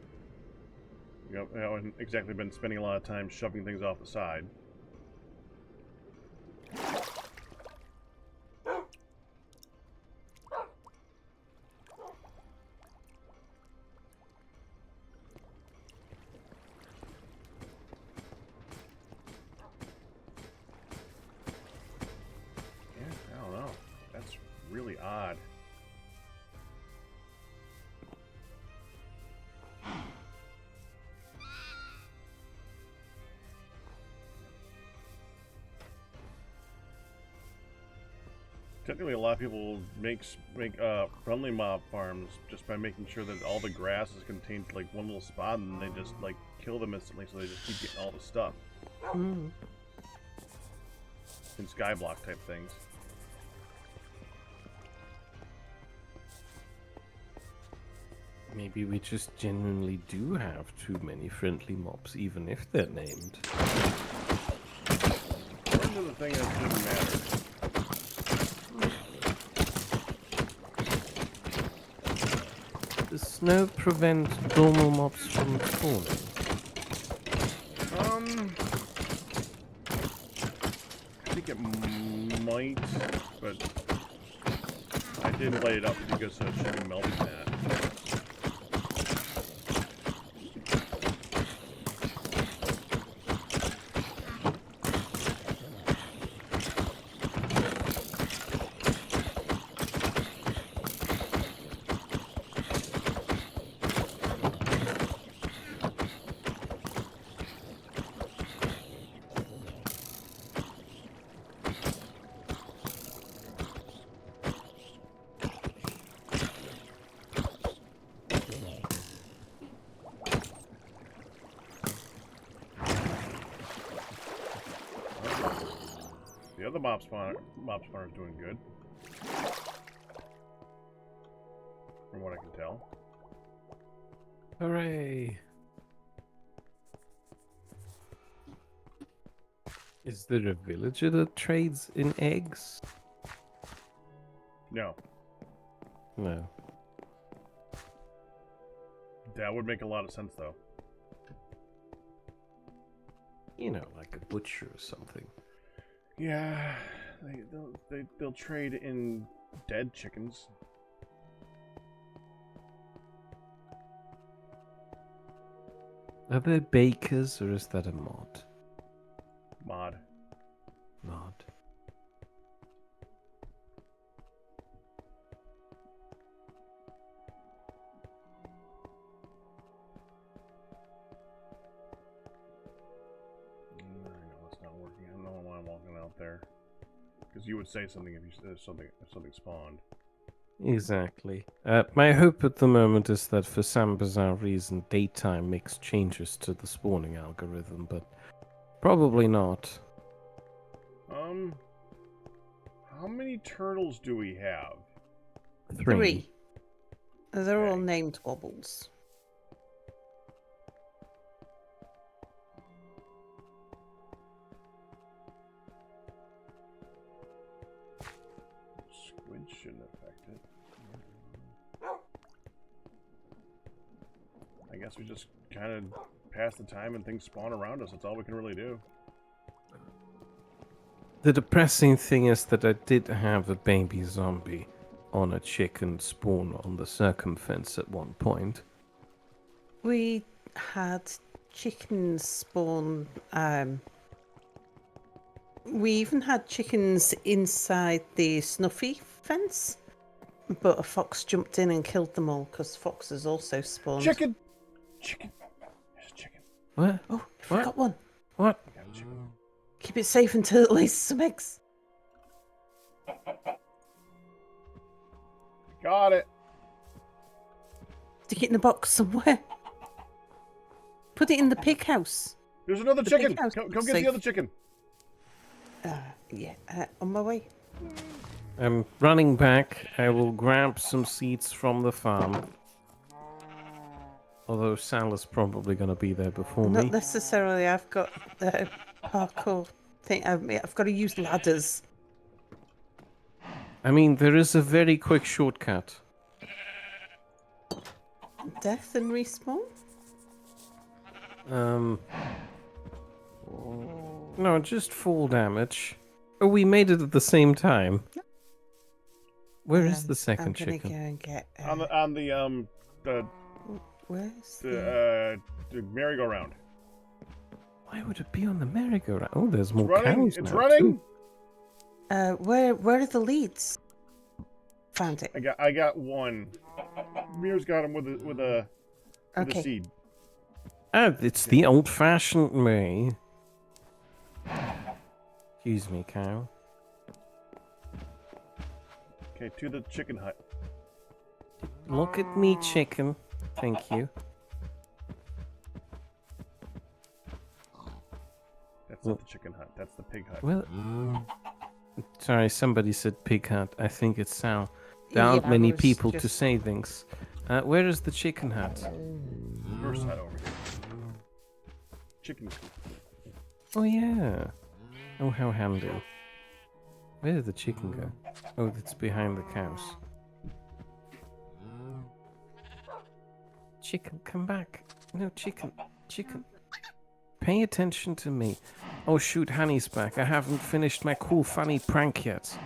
[SPEAKER 3] I haven't exactly been spending a lot of time shoving things off the side. Yeah, I don't know. That's really odd. Technically, a lot of people make friendly mob farms just by making sure that all the grass is contained to like one little spot, and they just like kill them instantly, so they just keep getting all the stuff.
[SPEAKER 1] Mm.
[SPEAKER 3] In skyblock type things.
[SPEAKER 2] Maybe we just genuinely do have too many friendly mobs, even if they're named.
[SPEAKER 3] According to the thing, that shouldn't matter.
[SPEAKER 2] Does snow prevent normal mobs from spawning?
[SPEAKER 3] I think it might, but I didn't light it up because it should be melting that. The other mob spawner's doing good. From what I can tell.
[SPEAKER 2] Hooray! Is there a villager that trades in eggs?
[SPEAKER 3] No.
[SPEAKER 2] No.
[SPEAKER 3] That would make a lot of sense, though.
[SPEAKER 2] You know, like a butcher or something.
[SPEAKER 3] Yeah, they'll trade in dead chickens.
[SPEAKER 2] Are there bakers, or is that a mod?
[SPEAKER 3] mod.
[SPEAKER 2] Mod.
[SPEAKER 3] No, it's not working. I don't know why I'm walking out there. Because you would say something if something spawned.
[SPEAKER 2] Exactly. My hope at the moment is that for some bizarre reason, daytime makes changes to the spawning algorithm, but probably not.
[SPEAKER 3] How many turtles do we have?
[SPEAKER 1] 3. They're all
[SPEAKER 3] Okay.
[SPEAKER 1] named Wobbles.
[SPEAKER 3] Squid shouldn't affect it. I guess we just kind of pass the time and things spawn around us. That's all we can really do.
[SPEAKER 2] The depressing thing is that I did have a baby zombie on a chicken spawn on the circumfence at one point.
[SPEAKER 1] We had chickens spawn. We even had chickens inside the Snuffy fence, but a fox jumped in and killed them all because foxes also spawned.
[SPEAKER 3] Chicken! Chicken! There's a chicken.
[SPEAKER 2] What?
[SPEAKER 1] Oh, I forgot one.
[SPEAKER 2] What?
[SPEAKER 3] I got a chicken.
[SPEAKER 1] Keep it safe until it lays some eggs.
[SPEAKER 3] Got it!
[SPEAKER 1] Stick it in a box somewhere. Put it in the pig house.
[SPEAKER 3] There's another
[SPEAKER 1] The
[SPEAKER 3] chicken!
[SPEAKER 1] pig house
[SPEAKER 3] Come
[SPEAKER 1] is
[SPEAKER 3] get the
[SPEAKER 1] safe.
[SPEAKER 3] other chicken!
[SPEAKER 1] Yeah, on my way.
[SPEAKER 2] I'm running back. I will grab some seeds from the farm. Although Sal is probably going to be there before
[SPEAKER 1] Not
[SPEAKER 2] me.
[SPEAKER 1] necessarily. I've got the parkour thing. I've got to use ladders.
[SPEAKER 2] I mean, there is a very quick shortcut.
[SPEAKER 1] Death and respawn?
[SPEAKER 2] No, just fall damage. Oh, we made it at the same time. Where is the second
[SPEAKER 1] I'm gonna
[SPEAKER 2] chicken?
[SPEAKER 1] go and get.
[SPEAKER 3] On the
[SPEAKER 1] Where's the?
[SPEAKER 3] merry-go-round.
[SPEAKER 2] Why would it be on the merry-go-round? Oh, there's more
[SPEAKER 3] Running!
[SPEAKER 2] cows
[SPEAKER 3] It's
[SPEAKER 2] now,
[SPEAKER 3] running!
[SPEAKER 2] too.
[SPEAKER 1] Where are the leads? Found it.
[SPEAKER 3] I got one. Mir's got him with a
[SPEAKER 1] Okay.
[SPEAKER 3] seed.
[SPEAKER 2] Ah, it's the old-fashioned me. Excuse me, cow.
[SPEAKER 3] Okay, to the chicken hut.
[SPEAKER 2] Look at me, chicken. Thank you.
[SPEAKER 3] That's not the chicken hut. That's the pig hut.
[SPEAKER 2] Well, sorry, somebody said pig hut. I think it's Sal. There aren't
[SPEAKER 1] Yeah, I
[SPEAKER 2] many
[SPEAKER 1] was
[SPEAKER 2] people to
[SPEAKER 1] just-
[SPEAKER 2] say things. Where is the chicken hut?
[SPEAKER 3] First hut over here. Chicken coop.
[SPEAKER 2] Oh, yeah. Oh, how handy. Where did the chicken go? Oh, it's behind the cows. Chicken, come back. No, chicken. Chicken. Pay attention to me. Oh, shoot, Honey's back. I haven't finished my cool, funny prank yet.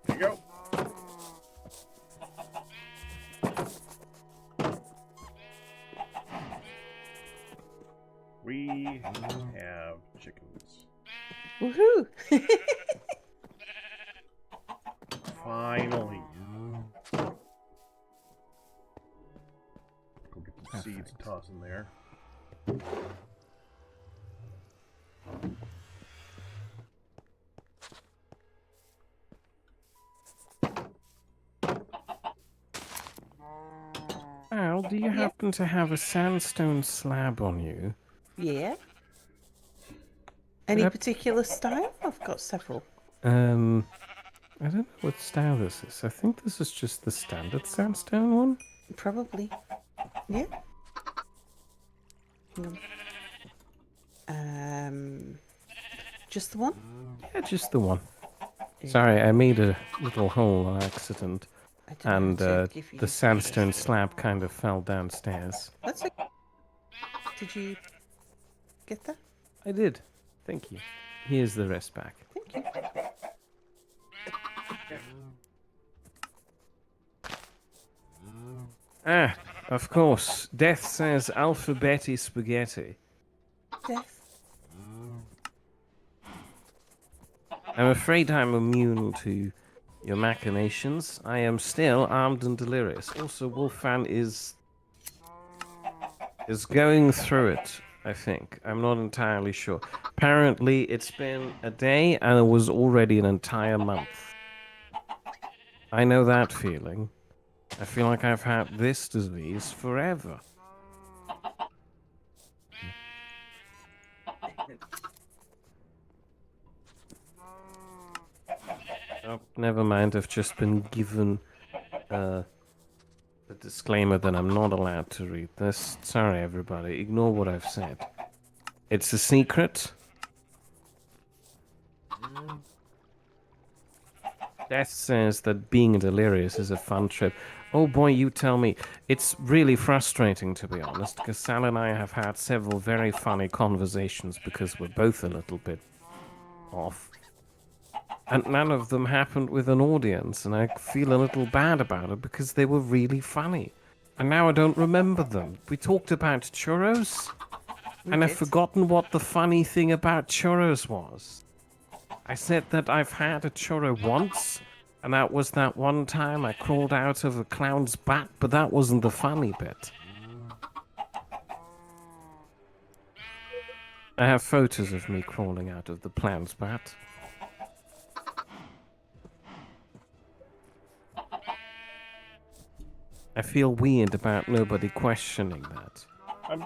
[SPEAKER 3] Here you go. We have chickens.
[SPEAKER 1] Woohoo!
[SPEAKER 3] Finally. Go get the seeds and toss them there.
[SPEAKER 2] Al, do you happen to have a sandstone slab on you?
[SPEAKER 1] Yeah. Any
[SPEAKER 2] Yep.
[SPEAKER 1] particular style? I've got several.
[SPEAKER 2] I don't know what style this is. I think this is just the standard sandstone one.
[SPEAKER 1] Probably. Yeah. Hang on. Just the one?
[SPEAKER 2] Yeah, just the one. Sorry, I made a little hole on accident,
[SPEAKER 1] I don't know
[SPEAKER 2] and
[SPEAKER 1] how to give you-
[SPEAKER 2] the sandstone slab kind of fell downstairs.
[SPEAKER 1] That's okay. Did you get that?
[SPEAKER 2] I did. Thank you. Here's the rest back.
[SPEAKER 1] Thank you.
[SPEAKER 2] Ah, of course. Death says alphabeti spaghetti.
[SPEAKER 1] Death.
[SPEAKER 2] I'm afraid I'm immune to your machinations. I am still armed and delirious. Also, Wolfan is going through it, I think. I'm not entirely sure. Apparently, it's been a day and it was already an entire month. I know that feeling. I feel like I've had this disease forever. Oh, never mind. I've just been given a disclaimer that I'm not allowed to read this. Sorry, everybody. Ignore what I've said. It's a secret. Death says that being delirious is a fun trip. Oh boy, you tell me. It's really frustrating, to be honest, because Sal and I have had several very funny conversations because we're both a little bit off. And none of them happened with an audience, and I feel a little bad about it because they were really funny. And now I don't remember them. We talked about churros, and I've forgotten what the funny thing about churros was. I said that I've had a churro once, and that was that one time I crawled out of a clown's bat, but that wasn't the funny bit. I have photos of me crawling out of the clown's bat. I feel weird about nobody questioning that.
[SPEAKER 3] I'm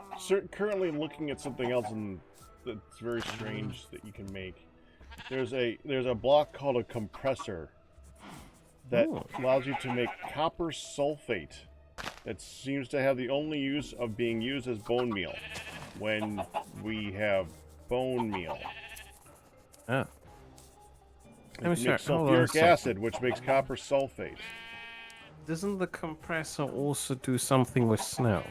[SPEAKER 3] currently looking at something else that's very strange that you can make. There's a block called a compressor that allows you to make copper sulfate that seems to have the only use of being used as bone meal when we have bone meal.
[SPEAKER 2] Oh.
[SPEAKER 3] It makes sulfuric acid, which makes copper sulfate.
[SPEAKER 2] Doesn't the compressor also do something with snow?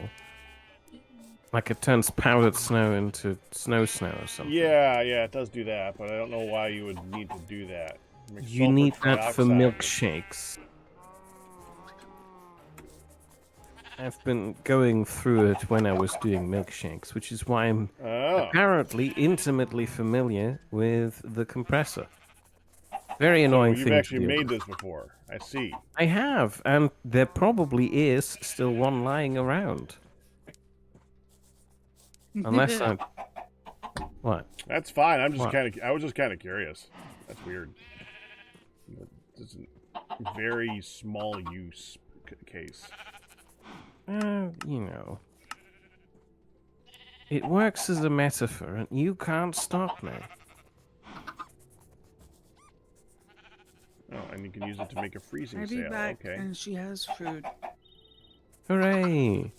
[SPEAKER 2] Like it turns powdered snow into snow or something?
[SPEAKER 3] Yeah, it does do that, but I don't know why you would need to do that.
[SPEAKER 2] You need that for milkshakes. I've been going through it when I was doing milkshakes, which is why I'm apparently intimately familiar with the compressor. Very annoying thing.
[SPEAKER 3] You've actually made this before. I see.
[SPEAKER 2] I have, and there probably is still one lying around. Unless I'm... What?
[SPEAKER 3] That's fine. I was just kind of curious. That's weird. It's a very small use case.
[SPEAKER 2] You know. It works as a metaphor, and you can't stop me.
[SPEAKER 3] Oh, and you can use it to make a freezing
[SPEAKER 4] I'll be
[SPEAKER 3] sail.
[SPEAKER 4] back,
[SPEAKER 3] Okay.
[SPEAKER 4] and she has food.
[SPEAKER 2] Hooray!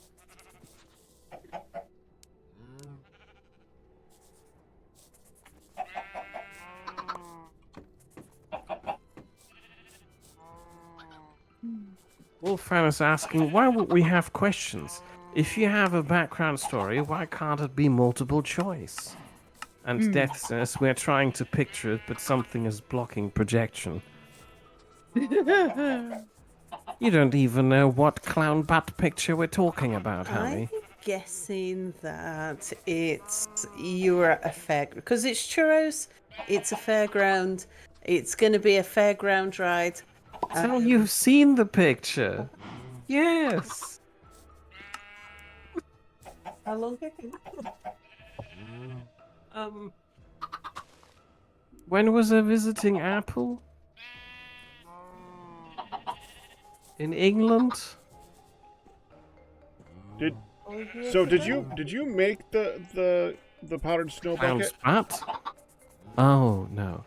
[SPEAKER 2] Wolfram is asking, why would we have questions? If you have a background story, why can't it be multiple choice? And Death says, we're trying to picture it, but something is blocking projection. You don't even know what clown bat picture we're talking about, honey.
[SPEAKER 1] I'm guessing that you're at a fair, because it's churros, it's a fairground, it's going to be a fairground ride.
[SPEAKER 2] So you've seen the picture? Yes.
[SPEAKER 1] How long ago?
[SPEAKER 2] When was I visiting Apple? In England?
[SPEAKER 3] Did you make the powdered snow bucket?
[SPEAKER 2] Bat? Oh no.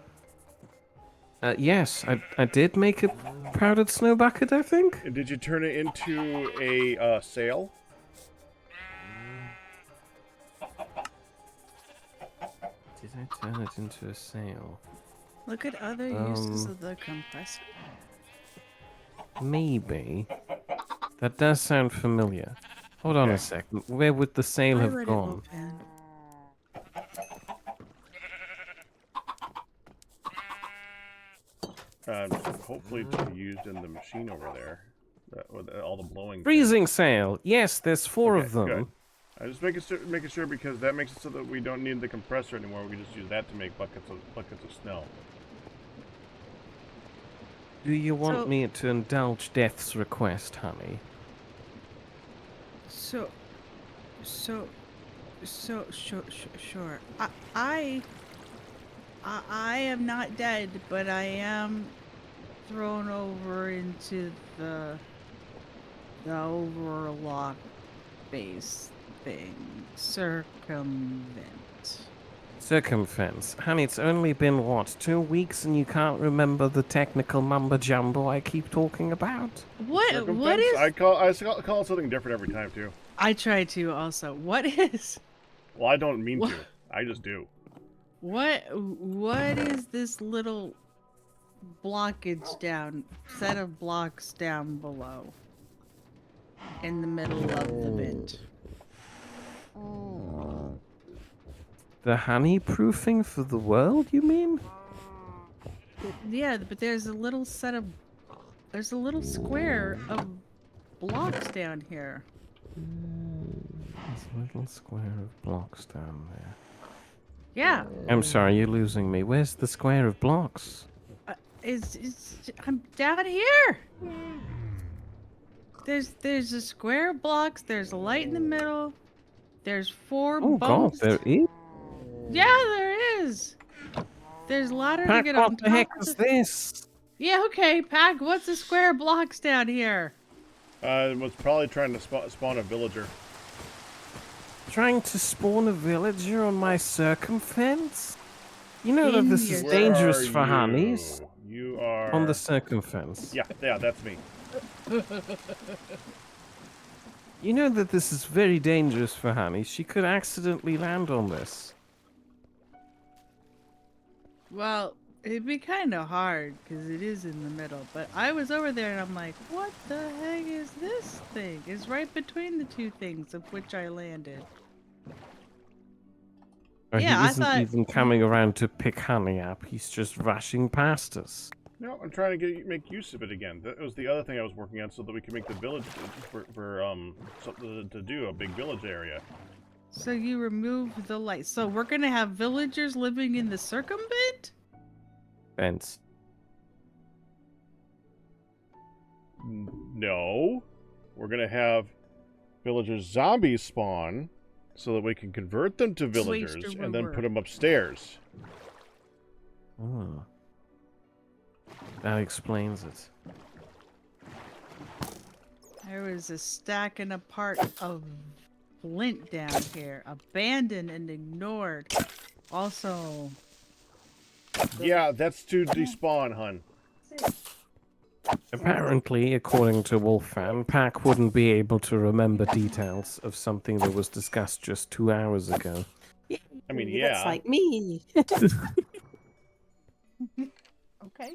[SPEAKER 2] Yes, I did make a powdered snow bucket, I think.
[SPEAKER 3] And did you turn it into a sail?
[SPEAKER 2] Did I turn it into a sail?
[SPEAKER 4] Look at other uses of the compressor.
[SPEAKER 2] Maybe. That does sound familiar. Hold on a second. Where would the sail have gone?
[SPEAKER 3] Hopefully to be used in the machine over there. With all the blowing.
[SPEAKER 2] Freezing sail. Yes, there's 4 of them.
[SPEAKER 3] Good. I just making sure because that makes it so that we don't need the compressor anymore. We can just use that to make buckets of snow.
[SPEAKER 2] Do you want
[SPEAKER 4] So-
[SPEAKER 2] me to indulge Death's request, honey?
[SPEAKER 4] So, sure. I am not dead, but I am thrown over into the overlock base thing.
[SPEAKER 2] Circumfence. Honey, it's only been, what, 2 weeks and you can't remember the technical mumbo-jumbo I keep talking about?
[SPEAKER 4] What
[SPEAKER 3] Circumfence?
[SPEAKER 4] is?
[SPEAKER 3] I call it something different every time too.
[SPEAKER 4] I try to also. What is?
[SPEAKER 3] Well, I don't mean
[SPEAKER 4] What?
[SPEAKER 3] to. I just do.
[SPEAKER 4] What is this little set of blocks down below in the middle of the vent?
[SPEAKER 2] The honey proofing for the world, you mean?
[SPEAKER 4] Yeah, but there's a little square of blocks down here.
[SPEAKER 2] There's a little square of blocks down there.
[SPEAKER 4] Yeah,
[SPEAKER 2] I'm sorry, you're losing me. Where's the square of blocks?
[SPEAKER 4] I'm down here. There's a square of blocks. There's a light in the middle. There's 4
[SPEAKER 2] Oh god,
[SPEAKER 4] boats.
[SPEAKER 2] there is.
[SPEAKER 4] Yeah, there is. There's ladder to
[SPEAKER 2] Pack,
[SPEAKER 4] get
[SPEAKER 2] what
[SPEAKER 4] on
[SPEAKER 2] the
[SPEAKER 4] top
[SPEAKER 2] heck
[SPEAKER 4] of
[SPEAKER 2] is
[SPEAKER 4] the...
[SPEAKER 2] this?
[SPEAKER 4] Yeah, okay, Pack. What's the square of blocks down here?
[SPEAKER 3] Was probably trying to spawn a villager.
[SPEAKER 2] Trying to spawn a villager on my circumfence? You know that
[SPEAKER 4] In
[SPEAKER 2] this
[SPEAKER 4] your-
[SPEAKER 2] is
[SPEAKER 3] Where
[SPEAKER 2] dangerous
[SPEAKER 3] are
[SPEAKER 2] for
[SPEAKER 3] you?
[SPEAKER 2] honeys.
[SPEAKER 3] You are
[SPEAKER 2] On the circumfence.
[SPEAKER 3] Yeah, that's me.
[SPEAKER 2] You know that this is very dangerous for honeys. She could accidentally land on this.
[SPEAKER 4] Well, it'd be kind of hard because it is in the middle. But I was over there and I'm like, what the heck is this thing? It's right between the 2 things of which I landed.
[SPEAKER 2] Or
[SPEAKER 4] Yeah,
[SPEAKER 2] he
[SPEAKER 4] I
[SPEAKER 2] isn't
[SPEAKER 4] thought-
[SPEAKER 2] even coming around to pick honey up. He's just rushing past us.
[SPEAKER 3] No, I'm trying to make use of it again. That was the other thing I was working on, so that we can make the village for something to do, a big village area.
[SPEAKER 4] So you remove the light. So we're gonna have villagers living in the circumvent?
[SPEAKER 2] Fence.
[SPEAKER 3] No, we're gonna have villagers zombies spawn, so that we can convert them to villagers and then put them upstairs.
[SPEAKER 2] Oh. That explains it.
[SPEAKER 4] There was a stack and a part of flint down here, abandoned and ignored. Also,
[SPEAKER 3] Yeah, that's to despawn, hun.
[SPEAKER 2] Apparently, according to Wolfman, Pack wouldn't be able to remember details of something that was discussed just 2 hours ago.
[SPEAKER 3] I mean,
[SPEAKER 1] That's
[SPEAKER 3] yeah.
[SPEAKER 1] like me.
[SPEAKER 4] okay.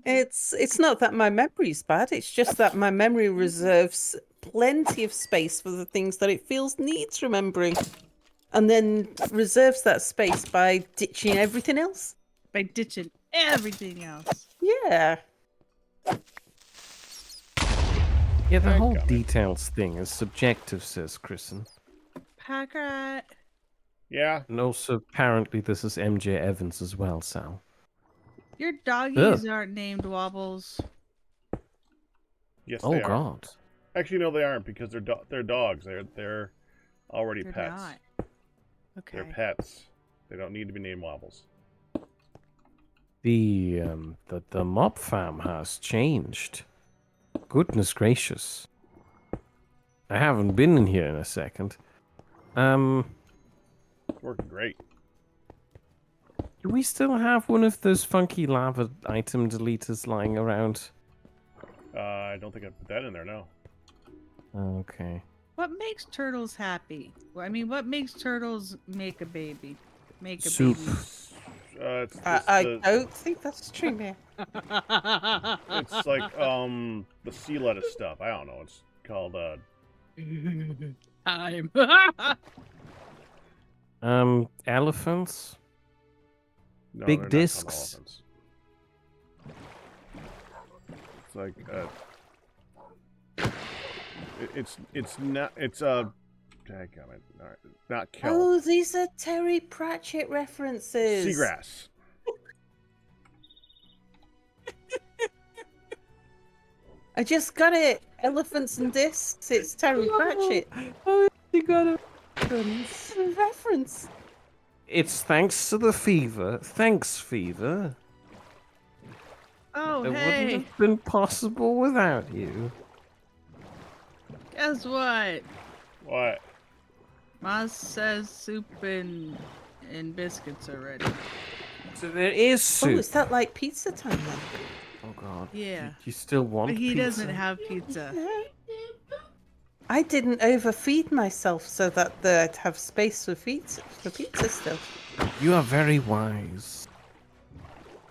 [SPEAKER 1] It's not that my memory's bad. It's just that my memory reserves plenty of space for the things that it feels needs remembering, and then reserves that space by ditching everything else.
[SPEAKER 4] By ditching everything else.
[SPEAKER 1] Yeah.
[SPEAKER 2] Yeah, the
[SPEAKER 3] I
[SPEAKER 2] whole
[SPEAKER 3] got it.
[SPEAKER 2] details thing is subjective, says Kristen.
[SPEAKER 4] Pack rat.
[SPEAKER 3] Yeah.
[SPEAKER 2] And also, apparently, this is MJ Evans as well, Sal.
[SPEAKER 4] Your doggies aren't named Wobbles.
[SPEAKER 3] Yes,
[SPEAKER 2] Oh,
[SPEAKER 3] they are.
[SPEAKER 2] God.
[SPEAKER 3] Actually, no, they aren't because they're dogs. They're already
[SPEAKER 4] They're
[SPEAKER 3] pets.
[SPEAKER 4] not. Okay.
[SPEAKER 3] They're pets. They don't need to be named Wobbles.
[SPEAKER 2] The mob farm has changed. Goodness gracious. I haven't been in here in a second.
[SPEAKER 3] It's working great.
[SPEAKER 2] Do we still have one of those funky lava item deleters lying around?
[SPEAKER 3] I don't think I put that in there, no.
[SPEAKER 2] Okay.
[SPEAKER 4] What makes turtles happy? Well, I mean, what makes turtles make a baby? Make a
[SPEAKER 2] Soup.
[SPEAKER 4] baby.
[SPEAKER 3] It's
[SPEAKER 1] I don't think that's true, man.
[SPEAKER 3] it's like the sea lettuce stuff. I don't know. It's called
[SPEAKER 4] Time.
[SPEAKER 2] Elephants?
[SPEAKER 3] no,
[SPEAKER 2] Big
[SPEAKER 3] they're not called
[SPEAKER 2] discs.
[SPEAKER 3] elephants. like it's not dadgummit. All right, not kelp.
[SPEAKER 1] Oh, these are Terry Pratchett references.
[SPEAKER 3] Seagrass.
[SPEAKER 1] I just got it. Elephants and discs. It's Terry Pratchett.
[SPEAKER 2] Oh, you got it.
[SPEAKER 1] Reference.
[SPEAKER 2] It's thanks to the fever. Thanks, fever.
[SPEAKER 4] Oh,
[SPEAKER 2] It wouldn't
[SPEAKER 4] hey,
[SPEAKER 2] have been possible without you.
[SPEAKER 4] guess what?
[SPEAKER 3] What?
[SPEAKER 4] Moss says soup and biscuits are ready.
[SPEAKER 2] So there is
[SPEAKER 1] Oh,
[SPEAKER 2] soup.
[SPEAKER 1] is that like pizza time then?
[SPEAKER 2] Oh God.
[SPEAKER 4] Yeah.
[SPEAKER 2] You still want
[SPEAKER 4] But he
[SPEAKER 2] pizza?
[SPEAKER 4] doesn't have pizza.
[SPEAKER 1] I didn't overfeed myself so that I'd have space for pizza still.
[SPEAKER 2] You are very wise.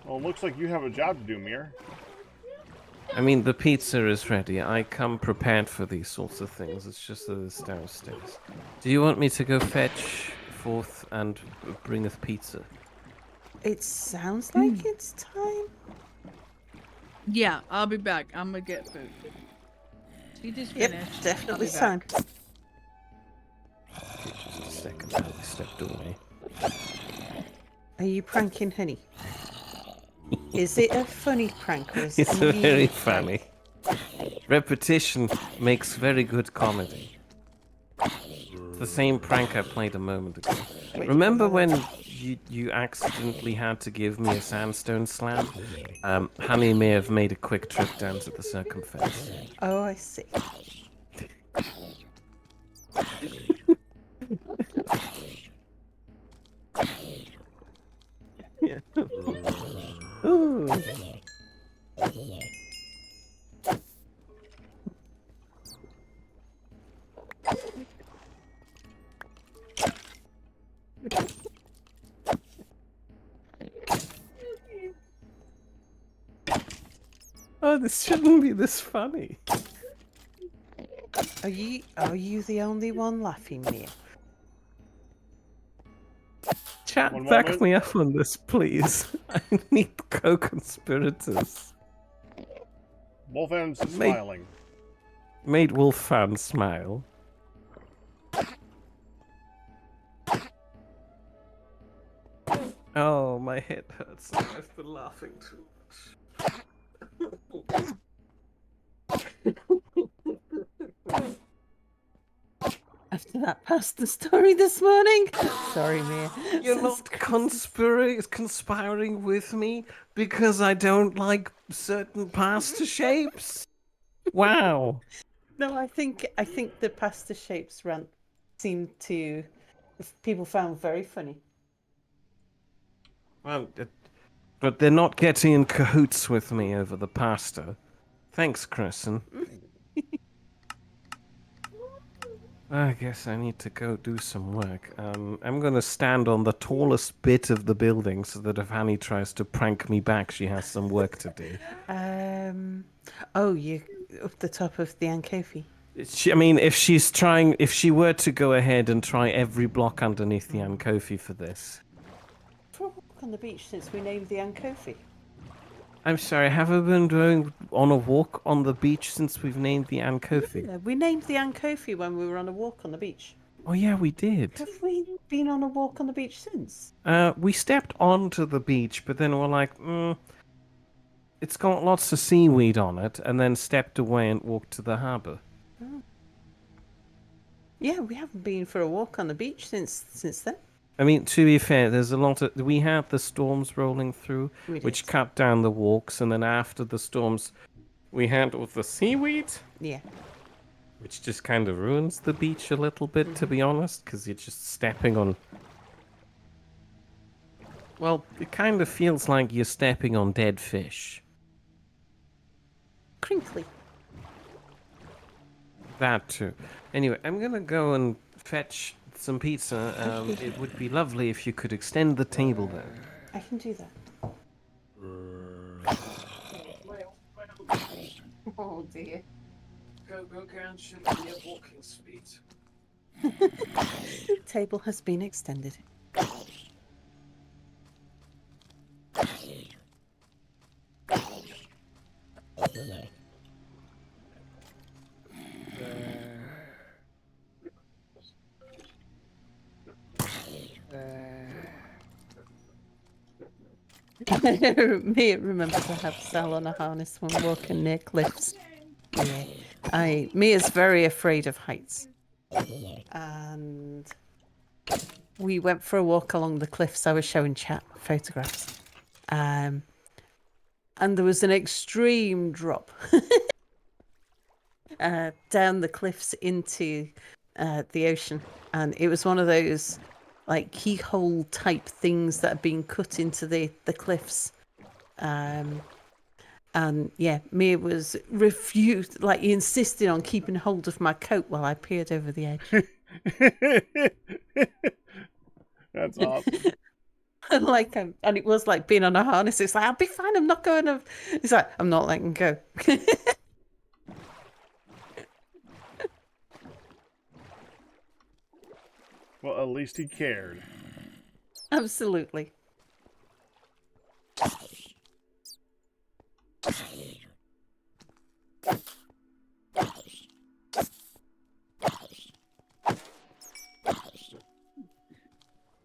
[SPEAKER 3] Well, it looks like you have a job to do, Mir.
[SPEAKER 2] I mean, the pizza is ready. I come prepared for these sorts of things. It's just that it's downstairs. Do you want me to go fetch forth and bringeth pizza?
[SPEAKER 1] It sounds like it's time.
[SPEAKER 4] Yeah, I'll be back. I'm gonna get food. She just
[SPEAKER 1] Yep,
[SPEAKER 4] finished.
[SPEAKER 1] definitely
[SPEAKER 4] I'll be
[SPEAKER 1] time.
[SPEAKER 4] back.
[SPEAKER 2] Just a second, I stepped away.
[SPEAKER 1] Are you pranking Honey? Is it a funny prank or is it
[SPEAKER 2] It's
[SPEAKER 1] a
[SPEAKER 2] very
[SPEAKER 1] mean
[SPEAKER 2] funny.
[SPEAKER 1] prank?
[SPEAKER 2] Repetition makes very good comedy. It's the same prank I played a moment ago.
[SPEAKER 1] Which
[SPEAKER 2] Remember
[SPEAKER 1] one?
[SPEAKER 2] when you accidentally had to give me a sandstone slab? Honey may have made a quick trip down to the circumference.
[SPEAKER 1] Oh, I see.
[SPEAKER 2] Yeah. Ooh. Oh, this shouldn't be this funny.
[SPEAKER 1] Are you the only one laughing, Mia?
[SPEAKER 2] Chat,
[SPEAKER 3] One
[SPEAKER 2] back
[SPEAKER 3] moment.
[SPEAKER 2] me up on this, please. I need co-conspirators.
[SPEAKER 3] Wolfham's
[SPEAKER 2] Mate.
[SPEAKER 3] smiling.
[SPEAKER 2] Made Wolf fan smile. Oh, my head hurts. I've been laughing too much.
[SPEAKER 1] After that pasta story this morning? Sorry, Mia.
[SPEAKER 2] You're not conspiring with me because I don't like certain pasta shapes? Wow.
[SPEAKER 1] No, I think the pasta shapes rant seemed to people found very funny.
[SPEAKER 2] Well, but they're not getting in cahoots with me over the pasta. Thanks, Kristen. I guess I need to go do some work. I'm gonna stand on the tallest bit of the building so that if Annie tries to prank me back, she has some work to do.
[SPEAKER 1] Oh, you up the top of the Ankofi.
[SPEAKER 2] I mean, if she were to go ahead and try every block underneath the Ankofi for this.
[SPEAKER 1] For a walk on the beach since we named the Ankofi.
[SPEAKER 2] I'm sorry, have we been going on a walk on the beach since we've named the Ankofi?
[SPEAKER 1] Yeah, we named the Ankofi when we were on a walk on the beach.
[SPEAKER 2] Oh yeah, we did.
[SPEAKER 1] Have we been on a walk on the beach since?
[SPEAKER 2] We stepped onto the beach, but then we're like, it's got lots of seaweed on it, and then stepped away and walked to the harbour.
[SPEAKER 1] Oh. Yeah, we haven't been for a walk on the beach since then.
[SPEAKER 2] I mean, to be fair, there's a lot of... We had the storms rolling through, which cut down the walks, and then after the storms, we had all the seaweed.
[SPEAKER 1] Yeah.
[SPEAKER 2] Which just kind of ruins the beach a little bit, to be honest, because you're just stepping on... Well, it kind of feels like you're stepping on dead fish.
[SPEAKER 1] Crinkly.
[SPEAKER 2] That too. Anyway, I'm gonna go and fetch some pizza. It would be lovely if you could extend the table there.
[SPEAKER 1] I can do that. Oh dear.
[SPEAKER 2] Go, and should be at walking speed.
[SPEAKER 1] The table has been extended. Mia remember to have Sal on a harness when walking near cliffs. Mia's very afraid of heights. And we went for a walk along the cliffs. I was showing chat photographs. And there was an extreme drop down the cliffs into the ocean. And it was one of those like keyhole type things that had been cut into the cliffs. And yeah, Mia was refused, like he insisted on keeping hold of my coat while I peered over the edge.
[SPEAKER 3] That's awesome.
[SPEAKER 1] And it was like being on a harness. It's like, I'll be fine. I'm not going to. It's like, I'm not letting go.
[SPEAKER 3] Well, at least he cared.
[SPEAKER 1] Absolutely.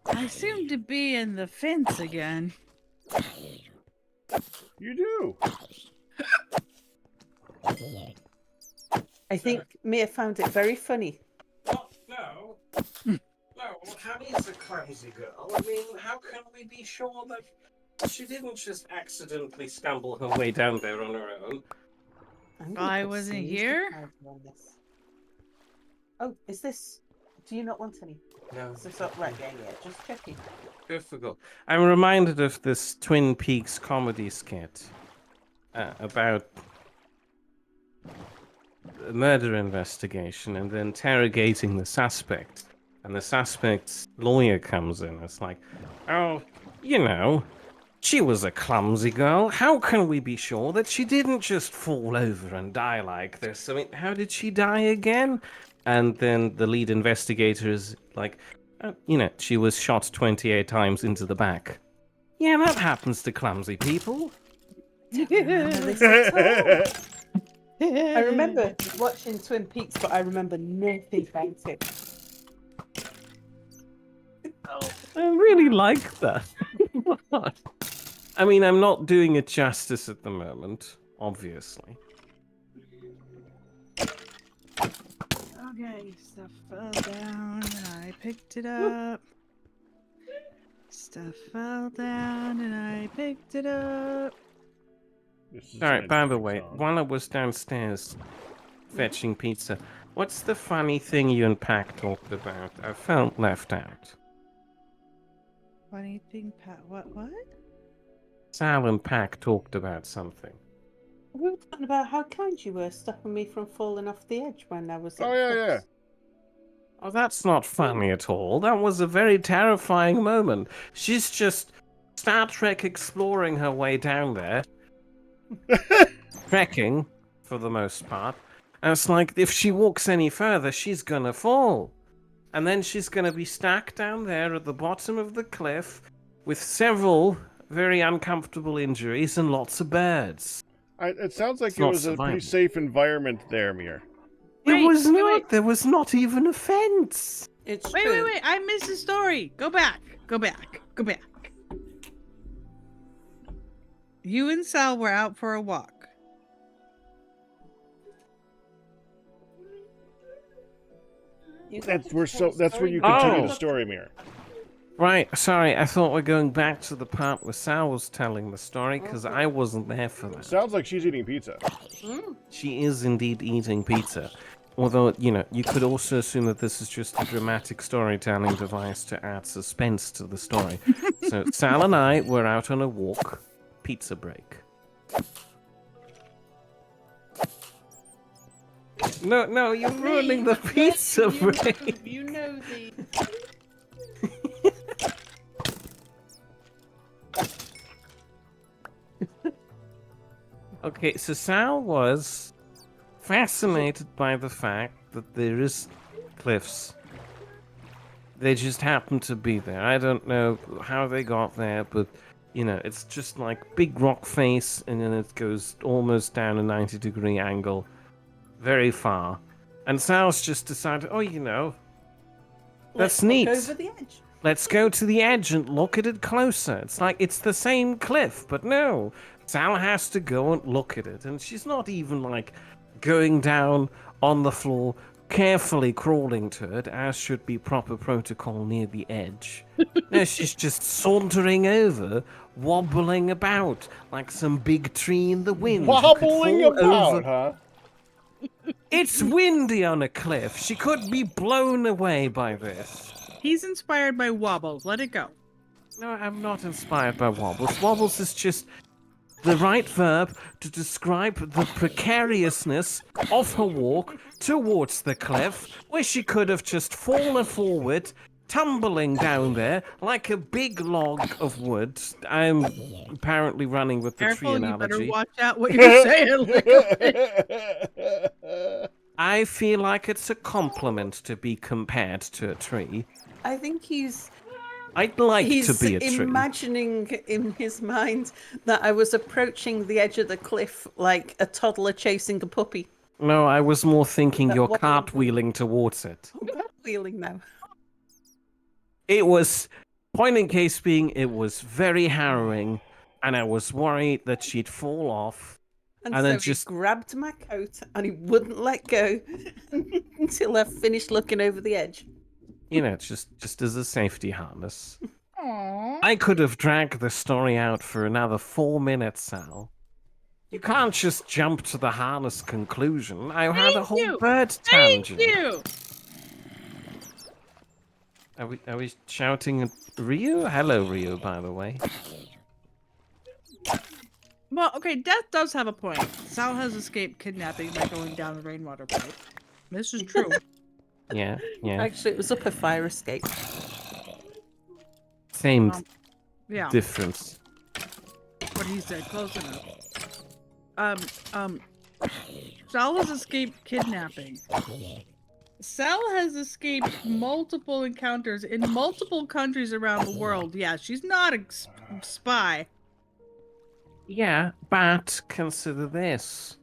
[SPEAKER 4] I seem to be in the fence again.
[SPEAKER 3] You do.
[SPEAKER 1] I think Mia found it very funny.
[SPEAKER 2] Oh, no. No, Hattie's a clumsy girl. I mean, how can we be sure that she didn't just accidentally stumble her way down there on her own?
[SPEAKER 4] I wasn't here?
[SPEAKER 1] Oh, is this... Do you not want any?
[SPEAKER 2] No.
[SPEAKER 1] Is this not right? Yeah, just checking.
[SPEAKER 2] Difficult. I'm reminded of this Twin Peaks comedy skit about a murder investigation and then interrogating the suspect. And the suspect's lawyer comes in. It's like, oh, you know, she was a clumsy girl. How can we be sure that she didn't just fall over and die like this? I mean, how did she die again? And then the lead investigator is like, you know, she was shot 28 times into the back. Yeah, that happens to clumsy people.
[SPEAKER 1] I remember watching Twin Peaks, but I remember nothing about it.
[SPEAKER 2] I really like that. I mean, I'm not doing it justice at the moment, obviously.
[SPEAKER 4] Okay, stuff fell down and I picked it up. Stuff fell down and I picked it up.
[SPEAKER 2] Alright, by the way, while I was downstairs fetching pizza, what's the funny thing you and Pac talked about? I felt left out.
[SPEAKER 4] Funny thing, Pat. What?
[SPEAKER 2] Sal and Pac talked about something.
[SPEAKER 1] We were talking about how kind you were stopping me from falling off the edge when I was...
[SPEAKER 3] Oh, yeah.
[SPEAKER 2] Oh, that's not funny at all. That was a very terrifying moment. She's just Star Trek exploring her way down there. Trekking, for the most part. And it's like, if she walks any further, she's gonna fall. And then she's gonna be stuck down there at the bottom of the cliff with several very uncomfortable injuries and lots of birds.
[SPEAKER 3] It sounds like
[SPEAKER 2] It's
[SPEAKER 3] it
[SPEAKER 2] not
[SPEAKER 3] was a
[SPEAKER 2] surviving.
[SPEAKER 3] pretty safe environment there, Mir.
[SPEAKER 2] It was
[SPEAKER 4] wait,
[SPEAKER 2] not.
[SPEAKER 4] wait.
[SPEAKER 2] There was not even a fence.
[SPEAKER 1] It's
[SPEAKER 4] Wait,
[SPEAKER 1] true.
[SPEAKER 4] wait! I missed the story. Go back. You and Sal were out for a walk.
[SPEAKER 3] That's where you
[SPEAKER 2] Oh.
[SPEAKER 3] continue the story, Mir.
[SPEAKER 2] Right, sorry, I thought we're going back to the part where Sal was telling the story, because I wasn't there for that.
[SPEAKER 3] Sounds like she's eating pizza.
[SPEAKER 2] She is indeed eating pizza. Although, you know, you could also assume that this is just a dramatic storytelling device to add suspense to the story. So, Sal and I were out on a walk, pizza break. No, you're ruining the pizza break.
[SPEAKER 1] You know the...
[SPEAKER 2] Okay, so Sal was fascinated by the fact that there is cliffs. They just happen to be there. I don't know how they got there, but, you know, it's just like big rock face, and then it goes almost down a 90-degree angle, very far. And Sal's just decided, oh, you know, that's neat.
[SPEAKER 1] Over the edge.
[SPEAKER 2] Let's go to the edge and look at it closer. It's like it's the same cliff, but no. Sal has to go and look at it, and she's not even like going down on the floor, carefully crawling to it, as should be proper protocol near the edge. No, she's just sauntering over, wobbling about like some big tree in the wind. who could
[SPEAKER 3] Wobbling
[SPEAKER 2] fall
[SPEAKER 3] about,
[SPEAKER 2] over.
[SPEAKER 3] huh?
[SPEAKER 2] It's windy on a cliff. She could be blown away by this.
[SPEAKER 4] He's inspired by wobbles. Let it go.
[SPEAKER 2] No, I'm not inspired by wobbles. Wobbles is just the right verb to describe the precariousness of her walk towards the cliff, where she could have just fallen forward, tumbling down there like a big log of wood. I'm apparently running with the tree
[SPEAKER 4] Careful, you better
[SPEAKER 2] analogy.
[SPEAKER 4] watch out what you're saying.
[SPEAKER 2] I feel like it's a compliment to be compared to a tree.
[SPEAKER 1] I think
[SPEAKER 2] I'd like
[SPEAKER 1] he's
[SPEAKER 2] to be a tree.
[SPEAKER 1] imagining in his mind that I was approaching the edge of the cliff like a toddler chasing a puppy.
[SPEAKER 2] No, I was more thinking you're
[SPEAKER 1] what-
[SPEAKER 2] cartwheeling towards it.
[SPEAKER 1] Wheeling now.
[SPEAKER 2] It was, point in case being, it was very harrowing, and I was worried that she'd fall off.
[SPEAKER 1] And
[SPEAKER 2] And
[SPEAKER 1] so
[SPEAKER 2] then
[SPEAKER 1] he
[SPEAKER 2] just-
[SPEAKER 1] grabbed my coat and he wouldn't let go until I finished looking over the edge.
[SPEAKER 2] You know, just as a safety harness.
[SPEAKER 4] Aww.
[SPEAKER 2] I could have dragged the story out for another 4 minutes, Sal. You can't just jump to the harness conclusion. I had a
[SPEAKER 4] Thank
[SPEAKER 2] whole
[SPEAKER 4] you.
[SPEAKER 2] bird
[SPEAKER 4] Thank
[SPEAKER 2] tangent.
[SPEAKER 4] you.
[SPEAKER 2] Are we shouting at Ryu? Hello, Ryu, by the way.
[SPEAKER 4] Well, okay, Death does have a point. Sal has escaped kidnapping by going down the rainwater pipe. This is true.
[SPEAKER 2] Yeah.
[SPEAKER 1] Actually, it was up a fire escape.
[SPEAKER 2] Same
[SPEAKER 4] Yeah,
[SPEAKER 2] difference.
[SPEAKER 4] what he said, close enough. Sal has escaped kidnapping. Sal has escaped multiple encounters in multiple countries around the world. Yeah, she's not a spy.
[SPEAKER 2] Yeah, but consider this.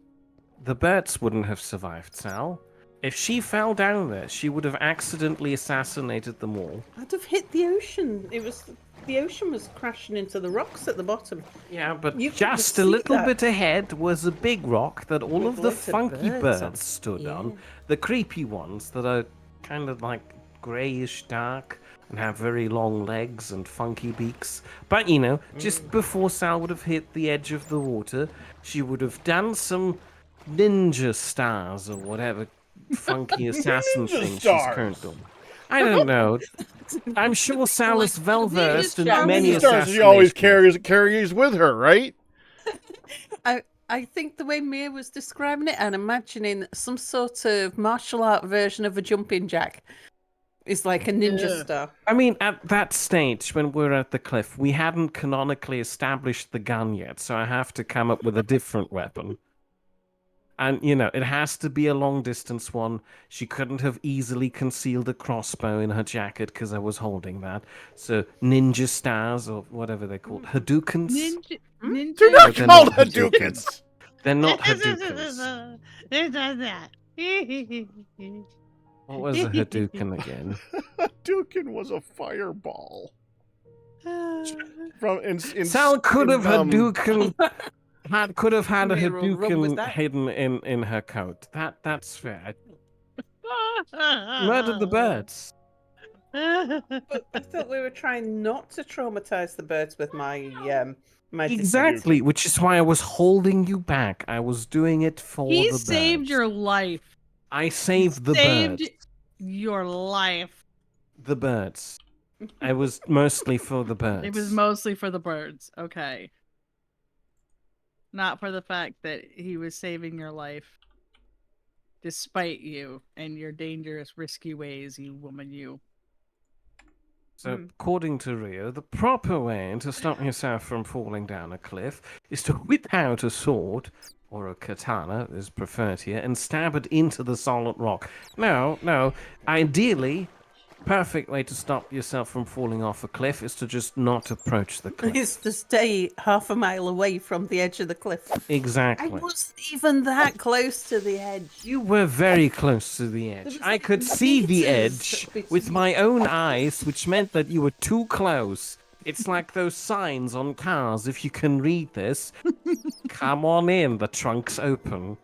[SPEAKER 2] The birds wouldn't have survived, Sal. If she fell down there, she would have accidentally assassinated them all.
[SPEAKER 1] I'd have hit the ocean. The ocean was crashing into the rocks at the bottom.
[SPEAKER 2] Yeah, but
[SPEAKER 1] You couldn't
[SPEAKER 2] just a
[SPEAKER 1] see
[SPEAKER 2] little
[SPEAKER 1] that.
[SPEAKER 2] bit ahead was a big rock that all
[SPEAKER 1] With
[SPEAKER 2] of the
[SPEAKER 1] lots of
[SPEAKER 2] funky
[SPEAKER 1] birds on.
[SPEAKER 2] birds stood
[SPEAKER 1] Yeah.
[SPEAKER 2] on. The creepy ones that are kind of like greyish dark and have very long legs and funky beaks. But you know, just before Sal would have hit the edge of the water, she would have done some ninja stars or whatever funky assassin
[SPEAKER 3] Ninja
[SPEAKER 2] thing she's
[SPEAKER 3] stars.
[SPEAKER 2] currently doing. I don't know. I'm sure Sal is well versed in
[SPEAKER 1] stars.
[SPEAKER 2] many
[SPEAKER 3] Ninja stars she always
[SPEAKER 2] assassinations.
[SPEAKER 3] carries with her, right?
[SPEAKER 1] I think the way Mia was describing it and imagining some sort of martial art version of a jumping jack is like a ninja
[SPEAKER 4] Yeah.
[SPEAKER 1] star.
[SPEAKER 2] I mean, at that stage, when we're at the cliff, we hadn't canonically established the gun yet, so I have to come up with a different weapon. And, you know, it has to be a long-distance one. She couldn't have easily concealed a crossbow in her jacket because I was holding that. So, ninja stars, or whatever they're called, Hadoukens?
[SPEAKER 4] Ninja.
[SPEAKER 3] They're not
[SPEAKER 2] they're
[SPEAKER 3] called
[SPEAKER 2] not Hadoukens.
[SPEAKER 3] Hadoukens.
[SPEAKER 2] They're not Hadoukens. What was a Hadouken again?
[SPEAKER 3] Hadouken was a fireball. From in
[SPEAKER 2] Sal could have
[SPEAKER 3] in,
[SPEAKER 2] Hadouken. Could have had a
[SPEAKER 1] Mira will run with
[SPEAKER 2] Hadouken
[SPEAKER 1] that.
[SPEAKER 2] hidden in her coat. That's fair. Murdered the birds.
[SPEAKER 1] But I thought we were trying not to traumatize the birds with my my decision.
[SPEAKER 2] Exactly, which is why I was holding you back. I was doing it for
[SPEAKER 4] He
[SPEAKER 2] the
[SPEAKER 4] saved
[SPEAKER 2] birds.
[SPEAKER 4] your life.
[SPEAKER 2] I saved the
[SPEAKER 4] Saved
[SPEAKER 2] birds.
[SPEAKER 4] your life.
[SPEAKER 2] The birds. I was mostly for the birds.
[SPEAKER 4] It was mostly for the birds. Okay. Not for the fact that he was saving your life. Despite you and your dangerous, risky ways, you woman, you.
[SPEAKER 2] So, according to Rio, the proper way to stop yourself from falling down a cliff is to whip out a sword, or a katana is preferred here, and stab it into the solid rock. No, ideally, perfect way to stop yourself from falling off a cliff is to just not approach the cliff.
[SPEAKER 1] Is to stay half a mile away from the edge of the cliff. I
[SPEAKER 2] Exactly.
[SPEAKER 1] wasn't even that close to the edge.
[SPEAKER 2] You were very close to the edge.
[SPEAKER 1] was
[SPEAKER 2] I
[SPEAKER 1] like
[SPEAKER 2] could see the
[SPEAKER 1] meters
[SPEAKER 2] edge
[SPEAKER 1] between-
[SPEAKER 2] with my own eyes, which meant that you were too close. It's like those signs on cars, if you can read this. Come on in, the trunk's open.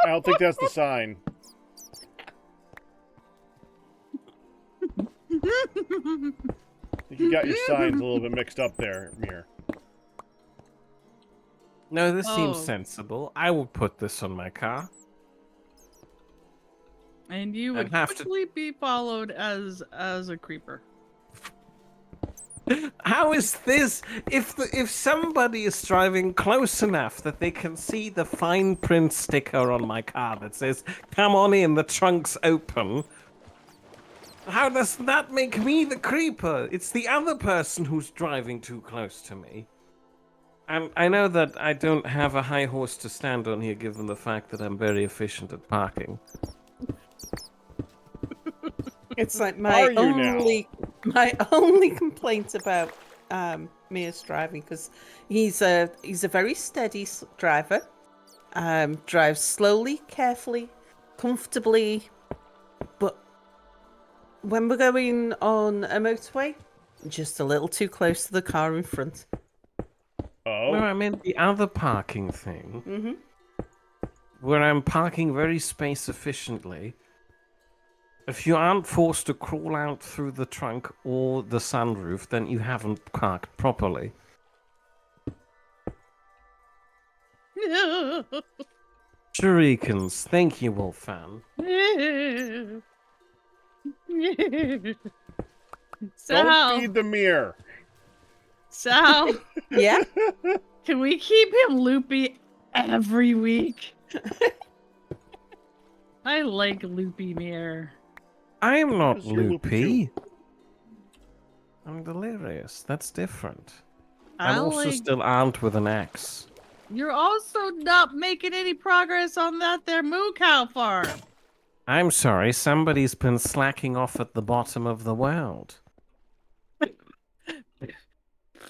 [SPEAKER 3] I don't think that's the sign. I think you got your signs a little bit mixed up there, Mir.
[SPEAKER 2] No, this seems
[SPEAKER 4] Oh.
[SPEAKER 2] sensible. I will put this on my car.
[SPEAKER 4] And you would
[SPEAKER 2] I'd have to-
[SPEAKER 4] quickly be followed as a creeper.
[SPEAKER 2] How is this? If somebody is driving close enough that they can see the fine print sticker on my car that says "Come on in, the trunk's open," how does that make me the creeper? It's the other person who's driving too close to me. And I know that I don't have a high horse to stand on here, given the fact that I'm very efficient at parking.
[SPEAKER 1] It's like
[SPEAKER 3] Are you now?
[SPEAKER 1] my only complaint about Mia's driving, because he's a very steady driver. Drives slowly, carefully, comfortably, but when we're going on a motorway, just a little too close to the car in front.
[SPEAKER 3] Oh.
[SPEAKER 2] No, I meant the other parking thing,
[SPEAKER 1] Mm-hmm.
[SPEAKER 2] where I'm parking very space efficiently. If you aren't forced to crawl out through the trunk or the sunroof, then you haven't parked properly. Shurikens, thank you, Wolfan.
[SPEAKER 3] Don't
[SPEAKER 4] Sal,
[SPEAKER 3] feed the Mir.
[SPEAKER 4] Sal,
[SPEAKER 1] Yeah.
[SPEAKER 4] can we keep him loopy every week? I like loopy mirror.
[SPEAKER 2] I'm not
[SPEAKER 3] Because you're
[SPEAKER 2] loopy. I'm delirious. That's different.
[SPEAKER 4] I
[SPEAKER 2] I'm also
[SPEAKER 4] like.
[SPEAKER 2] still armed with an axe.
[SPEAKER 4] You're also not making any progress on that there moo cow farm.
[SPEAKER 2] I'm sorry, somebody's been slacking off at the bottom of the world.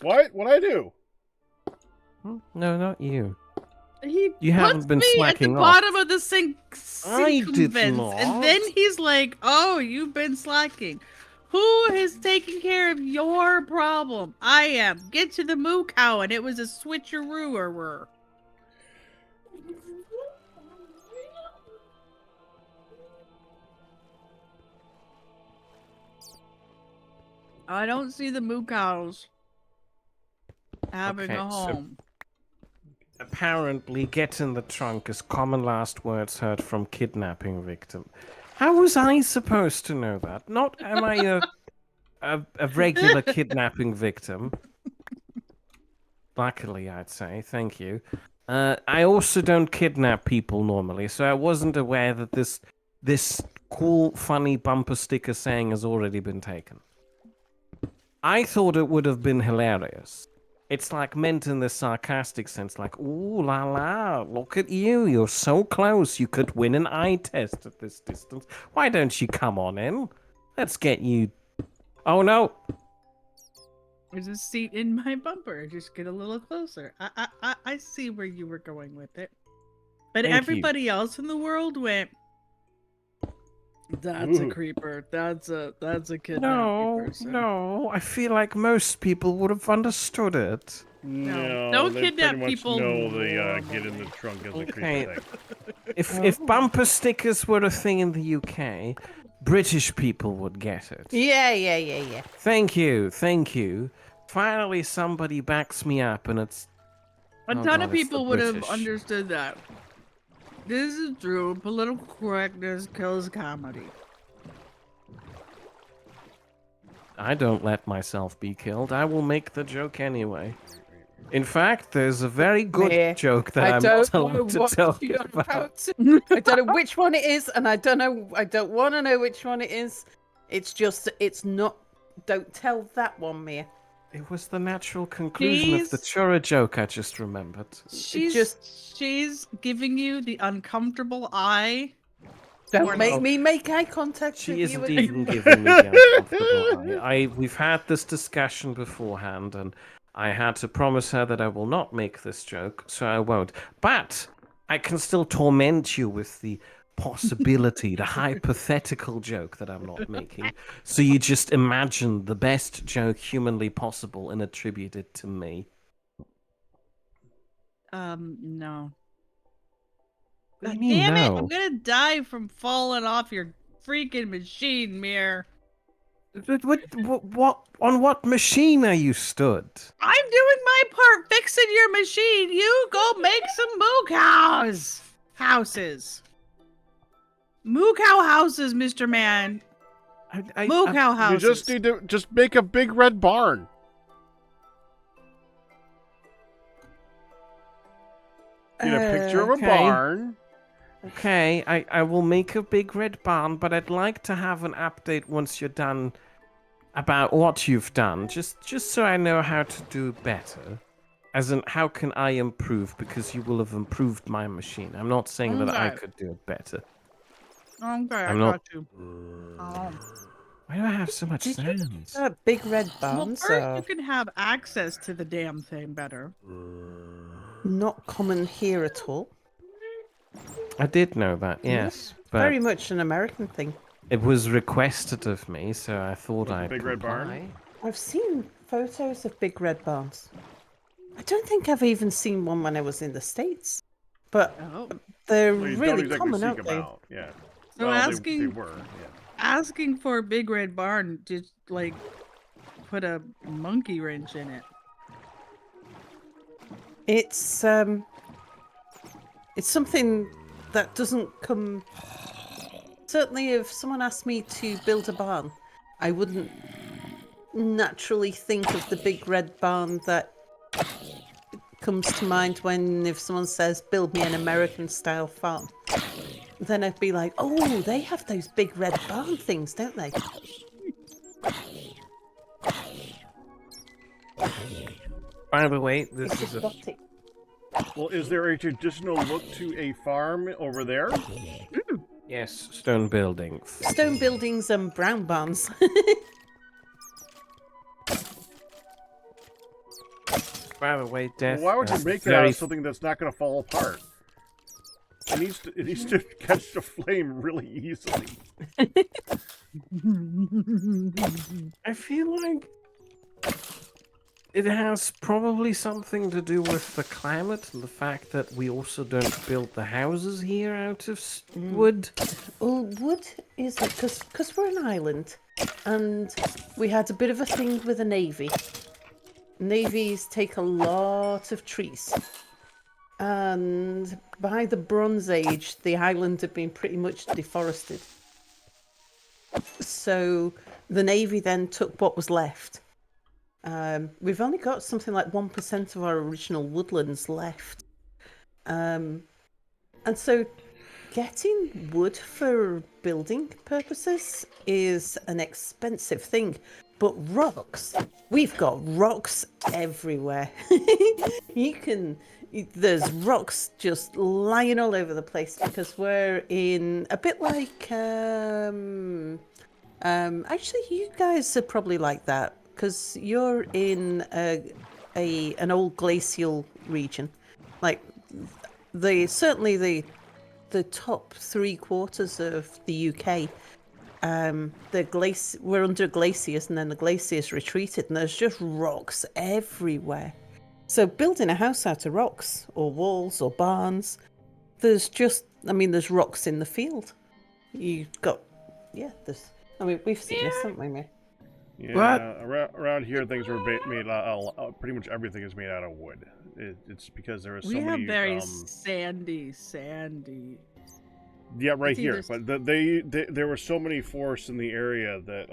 [SPEAKER 3] What? What'd I do?
[SPEAKER 2] No, not you.
[SPEAKER 4] He
[SPEAKER 2] You
[SPEAKER 4] puts
[SPEAKER 2] haven't been
[SPEAKER 4] me at the
[SPEAKER 2] slacking off.
[SPEAKER 4] bottom of the
[SPEAKER 2] I did
[SPEAKER 4] sequence,
[SPEAKER 2] not.
[SPEAKER 4] and then he's like, "Oh, you've been slacking. Who is taking care of your problem? I am. Get to the moo cow, and it was a switcheroo. I don't see the moo cows having
[SPEAKER 2] Okay,
[SPEAKER 4] a
[SPEAKER 2] so-
[SPEAKER 4] home.
[SPEAKER 2] Apparently, get in the trunk is common last words heard from kidnapping victim. How was I supposed to know that? Not am I a regular kidnapping victim. Luckily, I'd say. Thank you. I also don't kidnap people normally, so I wasn't aware that this cool, funny bumper sticker saying has already been taken. I thought it would have been hilarious. It's like meant in the sarcastic sense, like, ooh la la, look at you, you're so close, you could win an eye test at this distance. Why don't you come on in? Let's get you. Oh no!
[SPEAKER 4] There's a seat in my bumper. Just get a little closer. I see where you were going with it. But
[SPEAKER 2] Thank you.
[SPEAKER 4] everybody else in the world went, that's a
[SPEAKER 3] Ooh.
[SPEAKER 4] creeper. That's a kidnapping
[SPEAKER 2] No,
[SPEAKER 4] person.
[SPEAKER 2] no, I feel like most people would have understood it.
[SPEAKER 3] No,
[SPEAKER 4] don't
[SPEAKER 3] they
[SPEAKER 4] kidnap
[SPEAKER 3] pretty much
[SPEAKER 4] people
[SPEAKER 3] know the get in the trunk as a
[SPEAKER 2] Okay.
[SPEAKER 3] creepy thing.
[SPEAKER 2] If bumper stickers were a thing in the UK, British people would get it.
[SPEAKER 1] Yeah.
[SPEAKER 2] Thank you, thank you. Finally, somebody backs me up, and it's
[SPEAKER 4] A
[SPEAKER 2] Oh
[SPEAKER 4] ton
[SPEAKER 2] God,
[SPEAKER 4] of
[SPEAKER 2] it's the
[SPEAKER 4] people would have
[SPEAKER 2] British.
[SPEAKER 4] understood that. This is true. Political correctness kills comedy.
[SPEAKER 2] I don't let myself be killed. I will make the joke anyway. In fact, there's a very good
[SPEAKER 1] Meh.
[SPEAKER 2] joke that
[SPEAKER 1] I
[SPEAKER 2] I'm
[SPEAKER 1] don't
[SPEAKER 2] not
[SPEAKER 1] know
[SPEAKER 2] allowed to
[SPEAKER 1] what
[SPEAKER 2] tell you
[SPEAKER 1] you're
[SPEAKER 2] about.
[SPEAKER 1] about. I don't know which one it is, and I don't want to know which one it is. It's not. Don't tell that one, Mia.
[SPEAKER 2] It was the natural conclusion of the
[SPEAKER 4] Please?
[SPEAKER 2] Chura joke I just remembered.
[SPEAKER 4] She's giving you the uncomfortable eye
[SPEAKER 1] Don't make me make eye contact with
[SPEAKER 2] She
[SPEAKER 1] you.
[SPEAKER 2] isn't even giving me the uncomfortable eye. We've had this discussion beforehand, and I had to promise her that I will not make this joke, so I won't. But I can still torment you with the possibility, the hypothetical joke that I'm not making. So you just imagine the best joke humanly possible and attribute it to me.
[SPEAKER 4] No.
[SPEAKER 2] What do
[SPEAKER 4] God
[SPEAKER 2] you mean,
[SPEAKER 4] damn it!
[SPEAKER 2] no?
[SPEAKER 4] I'm gonna die from falling off your freaking machine, Mir.
[SPEAKER 2] What? On what machine are you stood?
[SPEAKER 4] I'm doing my part fixing your machine. You go make some moo cows houses. Moo cow houses, Mr. Man. Moo cow
[SPEAKER 3] You
[SPEAKER 4] houses.
[SPEAKER 3] just need to just make a big red barn. Get a picture of a
[SPEAKER 2] Okay.
[SPEAKER 3] barn.
[SPEAKER 2] Okay, I will make a big red barn, but I'd like to have an update once you're done about what you've done, just so I know how to do better. As in, how can I improve? Because you will have improved my machine. I'm not saying that I
[SPEAKER 4] Okay.
[SPEAKER 2] could do it better.
[SPEAKER 4] Okay, I
[SPEAKER 2] I'm not-
[SPEAKER 4] got you. Oh.
[SPEAKER 2] Why do I have so much
[SPEAKER 1] Did you
[SPEAKER 2] sounds?
[SPEAKER 1] big red
[SPEAKER 4] Well,
[SPEAKER 1] barns
[SPEAKER 4] first
[SPEAKER 1] are
[SPEAKER 4] you can have access to the damn thing better.
[SPEAKER 1] not common here at all.
[SPEAKER 2] I did know that,
[SPEAKER 1] Yeah,
[SPEAKER 2] yes, but
[SPEAKER 1] very much an American thing.
[SPEAKER 2] it was requested of me, so I thought
[SPEAKER 3] What, the
[SPEAKER 2] I'd
[SPEAKER 3] big red barn?
[SPEAKER 2] comply.
[SPEAKER 1] I've seen photos of big red barns. I don't think I've even seen one when I was in the States, but
[SPEAKER 4] Oh.
[SPEAKER 1] they're
[SPEAKER 3] Well, you don't
[SPEAKER 1] really
[SPEAKER 3] exactly
[SPEAKER 1] common,
[SPEAKER 3] seek
[SPEAKER 1] aren't they?
[SPEAKER 3] about. Yeah.
[SPEAKER 4] So
[SPEAKER 3] Well, they
[SPEAKER 4] asking
[SPEAKER 3] were. Yeah.
[SPEAKER 4] asking for a big red barn just like put a monkey wrench in it.
[SPEAKER 1] It's something that doesn't come. Certainly, if someone asked me to build a barn, I wouldn't naturally think of the big red barn that comes to mind when if someone says build me an American style farm. Then I'd be like, oh, they have those big red barn things, don't they?
[SPEAKER 2] By the way, this
[SPEAKER 1] It's
[SPEAKER 2] is a
[SPEAKER 1] exotic.
[SPEAKER 3] Well, is there a traditional look to a farm over there?
[SPEAKER 2] yes stone building.
[SPEAKER 1] Stone buildings and brown barns.
[SPEAKER 2] By the way, Death.
[SPEAKER 3] Well, why would you make it out of something that's not going to fall apart? It needs to catch the flame really easily.
[SPEAKER 2] I feel like it has probably something to do with the climate and the fact that we also don't build the houses here out of wood.
[SPEAKER 1] Well, wood is because we're an island, and we had a bit of a thing with the navy. Navies take a lot of trees, and by the Bronze Age, the island had been pretty much deforested. So the navy then took what was left. We've only got something like 1% of our original woodlands left, and so getting wood for building purposes is an expensive thing. But rocks, we've got rocks everywhere. There's rocks just lying all over the place because we're in a bit like, actually you guys are probably like that because you're in an old glacial region. Like certainly the top 3/4 of the UK, we're under glaciers, and then the glaciers retreated, and there's just rocks everywhere. So building a house out of rocks, or walls, or barns, there's rocks in the field. We've seen this, haven't we, Mir?
[SPEAKER 3] Yeah, around here things were made pretty much everything is made out of wood. It's because there are so
[SPEAKER 4] We
[SPEAKER 3] many.
[SPEAKER 4] have very sandy.
[SPEAKER 3] Yeah, right
[SPEAKER 4] It's
[SPEAKER 3] here.
[SPEAKER 4] either
[SPEAKER 3] But there were so many forests in the area that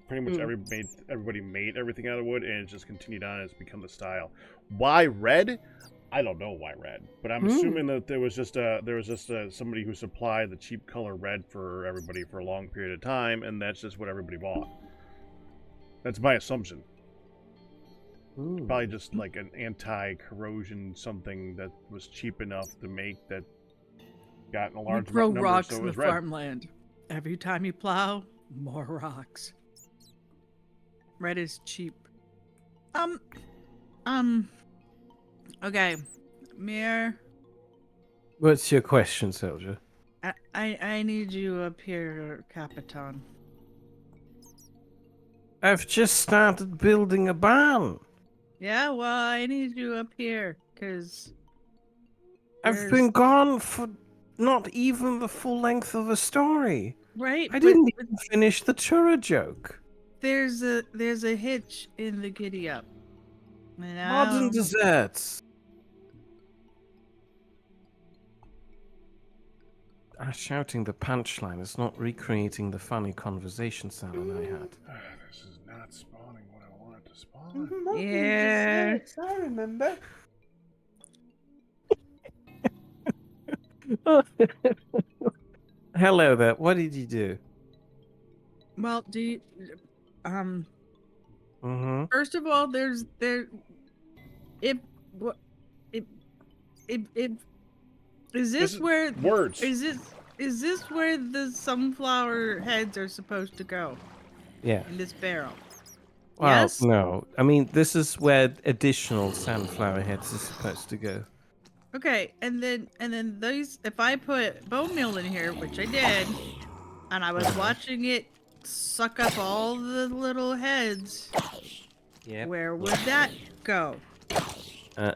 [SPEAKER 3] pretty much everybody made everything out of wood, and it just continued on. It's become the style. Why red? I don't know why red, but I'm assuming that there was just somebody who supplied the cheap color red for everybody for a long period of time, and that's just what everybody bought. That's my assumption. Probably just like an anti-corrosion something that was cheap enough to make that got a
[SPEAKER 4] You
[SPEAKER 3] large
[SPEAKER 4] grow
[SPEAKER 3] number,
[SPEAKER 4] rocks
[SPEAKER 3] so
[SPEAKER 4] in
[SPEAKER 3] it
[SPEAKER 4] the
[SPEAKER 3] was red.
[SPEAKER 4] farmland. Every time you plow, more rocks. Red is cheap. Okay, Mir,
[SPEAKER 2] What's your question, soldier?
[SPEAKER 4] I need you up here, Capitan.
[SPEAKER 2] I've just started building a barn.
[SPEAKER 4] Yeah, well, I need you up here, cause
[SPEAKER 2] I've been gone for not even the full length of a story.
[SPEAKER 4] right,
[SPEAKER 2] I
[SPEAKER 4] but
[SPEAKER 2] didn't even finish the churra joke.
[SPEAKER 4] there's a hitch in the giddy up. And
[SPEAKER 2] Modern desserts. Shouting the punchline is not recreating the funny conversation Salon I had.
[SPEAKER 3] This is not spawning what I want it to spawn.
[SPEAKER 4] Yeah.
[SPEAKER 1] Desserts, I remember.
[SPEAKER 2] Hello there. What did you do?
[SPEAKER 4] Well,
[SPEAKER 2] Mm-hmm.
[SPEAKER 4] first of all, if what if is this where
[SPEAKER 3] words?
[SPEAKER 4] is this where the sunflower heads are supposed to go
[SPEAKER 2] Yeah.
[SPEAKER 4] in this barrel?
[SPEAKER 2] Well,
[SPEAKER 4] Yes?
[SPEAKER 2] no. I mean, this is where additional sunflower heads are supposed to go.
[SPEAKER 4] Okay, and then those, if I put bone meal in here, which I did, and I was watching it suck up all the little heads,
[SPEAKER 2] Yeah.
[SPEAKER 4] where would that go?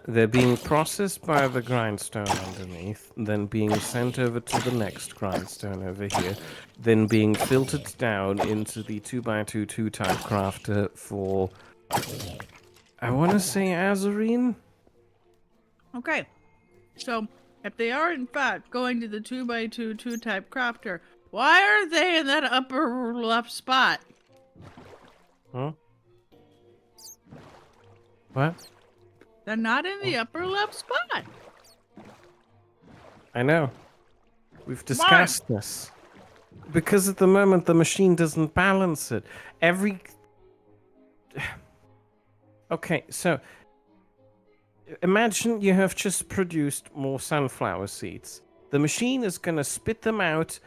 [SPEAKER 2] They're being processed by the grindstone underneath, then being sent over to the next grindstone over here, then being filtered down into the 2x2 2-type crafter for, I want to say Azarine?
[SPEAKER 4] Okay, so if they are in fact going to the 2x2 2-type crafter, why are they in that upper left spot?
[SPEAKER 2] Huh? What?
[SPEAKER 4] They're not in the upper left spot.
[SPEAKER 2] I know. We've discussed this. Because at the moment the machine doesn't balance it. Okay, so imagine you have just produced more sunflower seeds. The machine is going to spit them out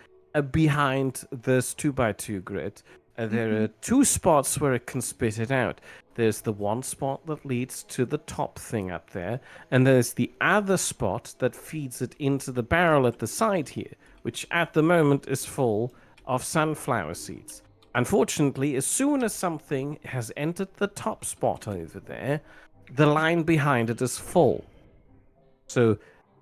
[SPEAKER 2] behind this 2x2 grid. There are two spots where it can spit it out. There's the one spot that leads to the top thing up there, and there's the other spot that feeds it into the barrel at the side here, which at the moment is full of sunflower seeds. Unfortunately, as soon as something has entered the top spot over there, the line behind it is full. So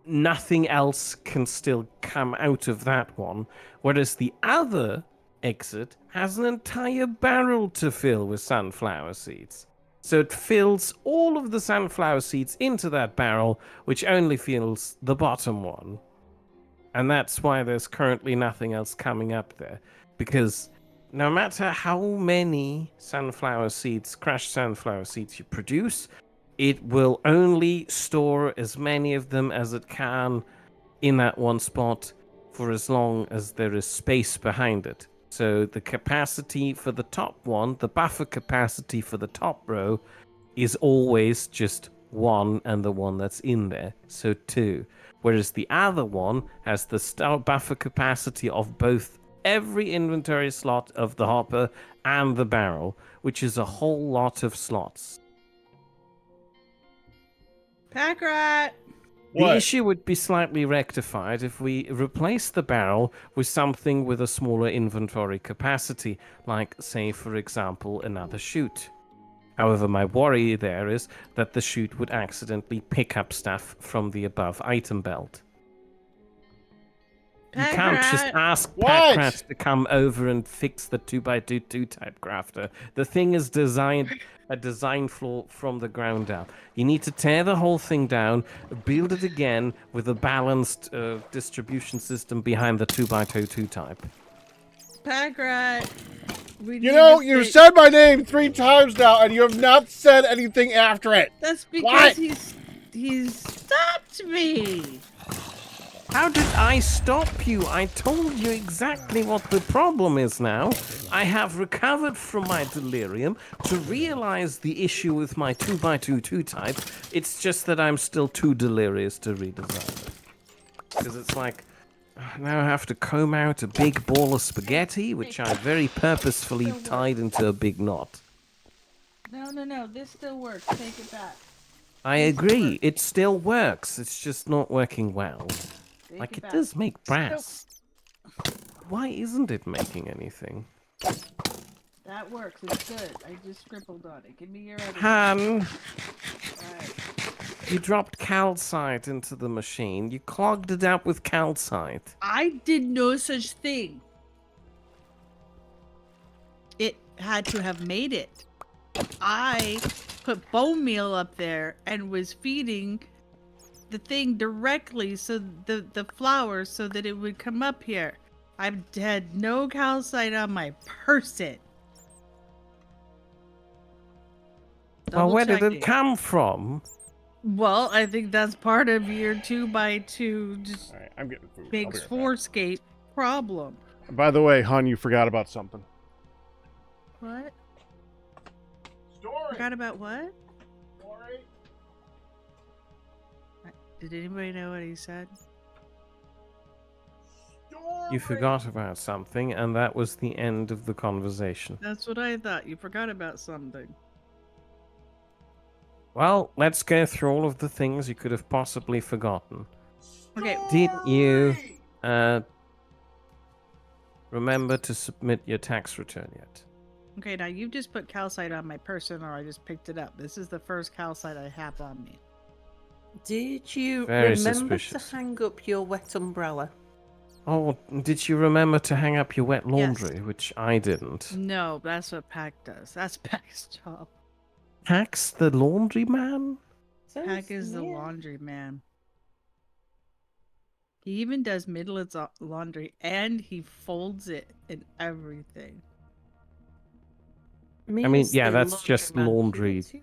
[SPEAKER 2] nothing else can still come out of that one, whereas the other exit has an entire barrel to fill with sunflower seeds. So it fills all of the sunflower seeds into that barrel, which only fills the bottom one. And that's why there's currently nothing else coming up there. Because no matter how many sunflower seeds, crushed sunflower seeds you produce, it will only store as many of them as it can in that one spot for as long as there is space behind it. So the capacity for the top one, the buffer capacity for the top row, is always just 1 and the one that's in there, so 2. Whereas the other one has the buffer capacity of both every inventory slot of the hopper and the barrel, which is a whole lot of slots.
[SPEAKER 4] Pack rat!
[SPEAKER 2] The issue would be slightly rectified if we replace the barrel with something with a smaller inventory capacity, like, say, for example, another chute. However, my worry there is that the chute would accidentally pick up stuff from the above item belt. You can't just ask Packrat to come over and fix the 2x2 2-type crafter. The thing is a design flaw from the ground up. You need to tear the whole thing down, build it again with a balanced distribution system behind the 2x2 2-type.
[SPEAKER 4] Packrat!
[SPEAKER 3] You know, you've said my name 3 times now, and you have not said anything after it.
[SPEAKER 4] That's because he's stopped me.
[SPEAKER 2] How did I stop you? I told you exactly what the problem is now. I have recovered from my delirium to realize the issue with my 2x2 2-type. It's just that I'm still too delirious to redesign it. Because it's like, Now I have to comb out a big ball of spaghetti, which I very purposefully tied into a big knot.
[SPEAKER 4] No. This still works. Take it back.
[SPEAKER 2] I agree, it still works. It's just not working well.
[SPEAKER 4] Take
[SPEAKER 2] Like,
[SPEAKER 4] it
[SPEAKER 2] it
[SPEAKER 4] back.
[SPEAKER 2] does make brass. Why isn't it making anything?
[SPEAKER 4] That works. It's good. I just scribbled on it. Give me your other.
[SPEAKER 2] Han,
[SPEAKER 4] Alright.
[SPEAKER 2] you dropped calcite into the machine. You clogged it up with calcite.
[SPEAKER 4] I did no such thing. It had to have made it. I put bone meal up there and was feeding the thing directly so the flour so that it would come up here. I've had no calcite on my person.
[SPEAKER 2] Well, where did
[SPEAKER 4] Double-checking.
[SPEAKER 2] it come from?
[SPEAKER 4] Well, I think that's part of your 2x2 just
[SPEAKER 3] All right, I'm getting food. I'll
[SPEAKER 4] makes
[SPEAKER 3] be right back.
[SPEAKER 4] forescape problem.
[SPEAKER 3] By the way, hon, you forgot about something.
[SPEAKER 4] What?
[SPEAKER 3] Story.
[SPEAKER 4] Forgot about what?
[SPEAKER 3] Story.
[SPEAKER 4] Did anybody know what he said?
[SPEAKER 2] You forgot about something, and that was the end of the conversation.
[SPEAKER 4] That's what I thought. You forgot about something.
[SPEAKER 2] Well, let's go through all of the things you could have possibly forgotten.
[SPEAKER 4] Okay.
[SPEAKER 2] Did you remember to submit your tax return yet?
[SPEAKER 4] Okay, now you just put calcite on my person, or I just picked it up. This is the first calcite I have on me.
[SPEAKER 1] Did you
[SPEAKER 2] Very
[SPEAKER 1] remember
[SPEAKER 2] suspicious.
[SPEAKER 1] to hang up your wet umbrella?
[SPEAKER 2] Oh, did you remember to hang up your wet
[SPEAKER 4] Yes.
[SPEAKER 2] laundry, which I didn't?
[SPEAKER 4] No, that's what Pack does. That's Pack's job.
[SPEAKER 2] Pax the laundry man?
[SPEAKER 4] Pack is the laundry man. He even does Midlet's laundry, and he folds it and everything.
[SPEAKER 2] I mean,
[SPEAKER 1] as
[SPEAKER 2] yeah,
[SPEAKER 1] the
[SPEAKER 2] that's just
[SPEAKER 1] laundry man,
[SPEAKER 2] laundry.
[SPEAKER 1] wouldn't you?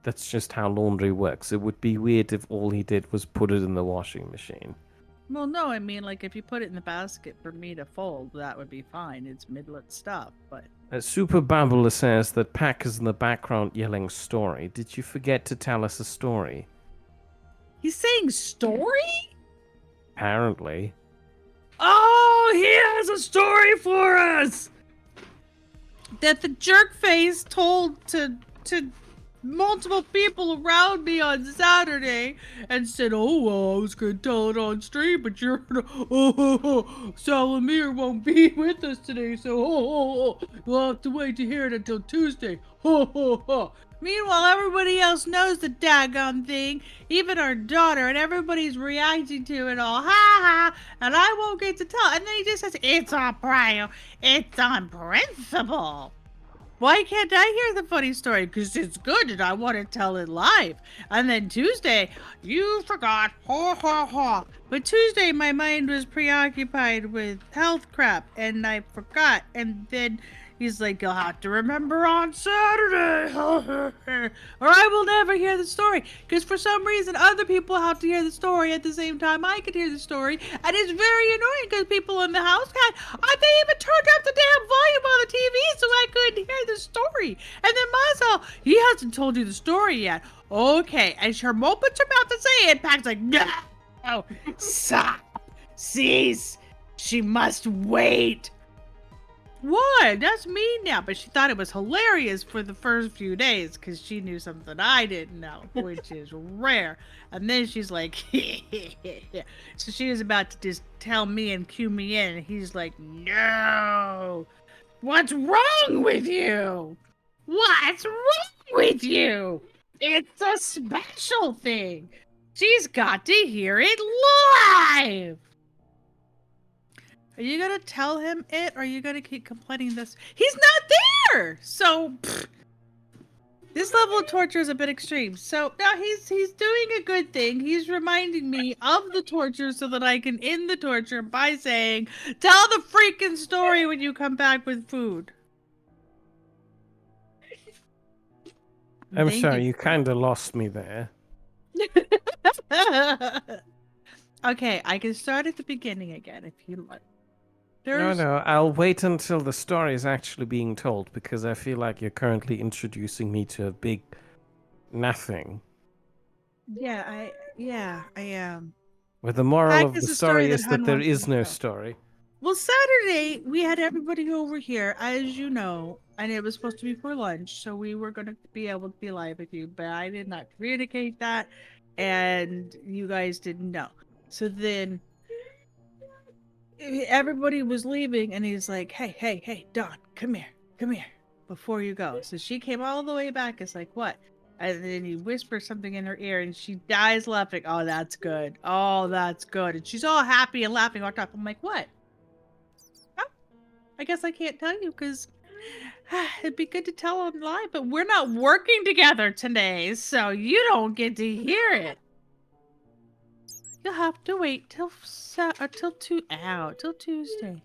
[SPEAKER 2] That's just how laundry works. It would be weird if all he did was put it in the washing machine.
[SPEAKER 4] Well, no, I mean, like, if you put it in the basket for me to fold, that would be fine. It's Midlet stuff, but...
[SPEAKER 2] Super Babbler says that Pack is in the background yelling story. Did you forget to tell us a story?
[SPEAKER 4] He's saying story?
[SPEAKER 2] Apparently.
[SPEAKER 4] Oh, he has a story for us! That the jerk face told to multiple people around me on Saturday and said, oh, well, I was going to tell it on stream, but Salamir won't be with us today, so you'll have to wait to hear it until Tuesday. Meanwhile, everybody else knows the daggone thing, even our daughter, and everybody's reacting to it all, and I won't get to tell. And then he just says, it's on prior, it's on principle. Why can't I hear the funny story? Because it's good and I want to tell it live. And then Tuesday, you forgot. But Tuesday, my mind was preoccupied with health crap and I forgot. And then he's like, you'll have to remember on Saturday. Or I will never hear the story. Because for some reason, other people have to hear the story at the same time I could hear the story. And it's very annoying because people in the house they even turned up the damn volume on the TV so I couldn't hear the story. And then Mazel, he hasn't told you the story yet. Okay, and Sharmopa's about to say it. Pack's like, no, stop, cease. She must wait. What? That's me now. But she thought it was hilarious for the first few days because she knew something I didn't know, which is rare. And then she's like, so she was about to just tell me and cue me in. And he's like, no. What's wrong with you? What's wrong with you? It's a special thing. She's got to hear it live. Are you gonna tell him it, or are you gonna keep complaining this? He's not there! So, this level of torture is a bit extreme. So, now he's doing a good thing. He's reminding me of the torture so that I can end the torture by saying, tell the freaking story when you come back with food.
[SPEAKER 2] I'm
[SPEAKER 4] Thank
[SPEAKER 2] sorry, you kind of lost me there.
[SPEAKER 4] Okay, I can start at the beginning again if you like.
[SPEAKER 2] No, I'll wait until the story is actually being told because I feel like you're currently introducing me to a big nothing.
[SPEAKER 4] Yeah, I am.
[SPEAKER 2] Where the moral
[SPEAKER 4] Heck
[SPEAKER 2] of
[SPEAKER 4] is
[SPEAKER 2] the
[SPEAKER 4] a story
[SPEAKER 2] story
[SPEAKER 4] that
[SPEAKER 2] is
[SPEAKER 4] Hun
[SPEAKER 2] that there
[SPEAKER 4] wants
[SPEAKER 2] is
[SPEAKER 4] to
[SPEAKER 2] no
[SPEAKER 4] tell.
[SPEAKER 2] story.
[SPEAKER 4] Well, Saturday we had everybody over here, as you know, and it was supposed to be for lunch, so we were going to be able to be live with you, but I did not communicate that, and you guys didn't know. So then everybody was leaving, and he's like, hey, Dawn, come here, before you go. So she came all the way back. It's like, what? And then he whispers something in her ear, and she dies laughing. Oh, that's good. Oh, that's good. And she's all happy and laughing on top. I'm like, what? Oh, I guess I can't tell you because it'd be good to tell on live, but we're not working together today, so you don't get to hear it. You'll have to wait till Tuesday.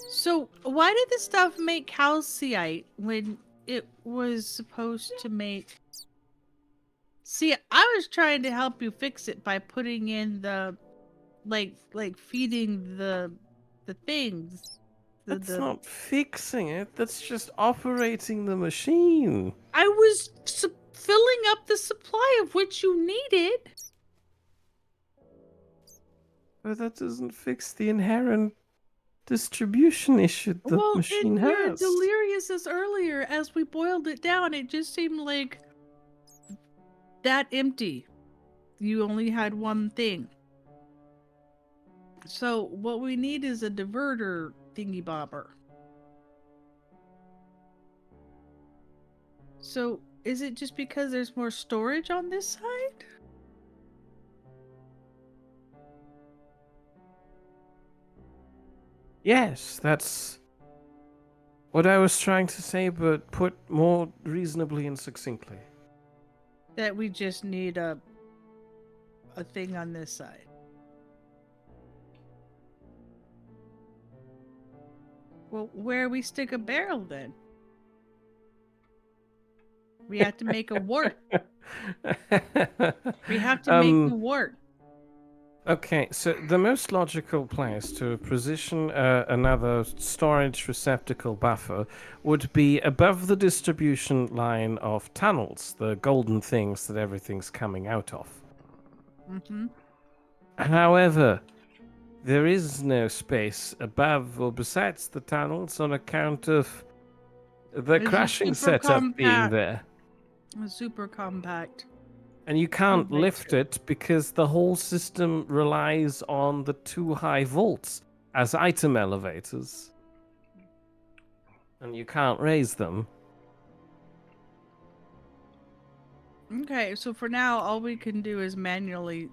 [SPEAKER 4] So why did this stuff make calcite when it was supposed to make? See, I was trying to help you fix it by putting in the like feeding the things.
[SPEAKER 2] That's not fixing it. That's just operating the machine.
[SPEAKER 4] I was filling up the supply of which you needed.
[SPEAKER 2] But that doesn't fix the inherent distribution issue the
[SPEAKER 4] Well,
[SPEAKER 2] machine
[SPEAKER 4] in your
[SPEAKER 2] has.
[SPEAKER 4] deliriousness earlier, as we boiled it down, it just seemed like that empty. You only had one thing. So what we need is a diverter thingy bobber. So is it just because there's more storage on this side?
[SPEAKER 2] Yes, that's what I was trying to say, but put more reasonably and succinctly.
[SPEAKER 4] That we just need a thing on this side. Well, where we stick a barrel then? We have to make a wart. We have to make the wart.
[SPEAKER 2] Okay, so the most logical place to position another storage receptacle buffer would be above the distribution line of tunnels, the golden things that everything's coming out of.
[SPEAKER 4] Mm-hmm.
[SPEAKER 2] However, there is no space above or besides the tunnels on account of the
[SPEAKER 4] It's
[SPEAKER 2] crushing
[SPEAKER 4] super
[SPEAKER 2] setup being
[SPEAKER 4] compact.
[SPEAKER 2] there.
[SPEAKER 4] It's super compact.
[SPEAKER 2] And you can't
[SPEAKER 4] Big
[SPEAKER 2] lift
[SPEAKER 4] true.
[SPEAKER 2] it because the whole system relies on the 2 high vaults as item elevators. And you can't raise them.
[SPEAKER 4] Okay, so for now, all we can do is manually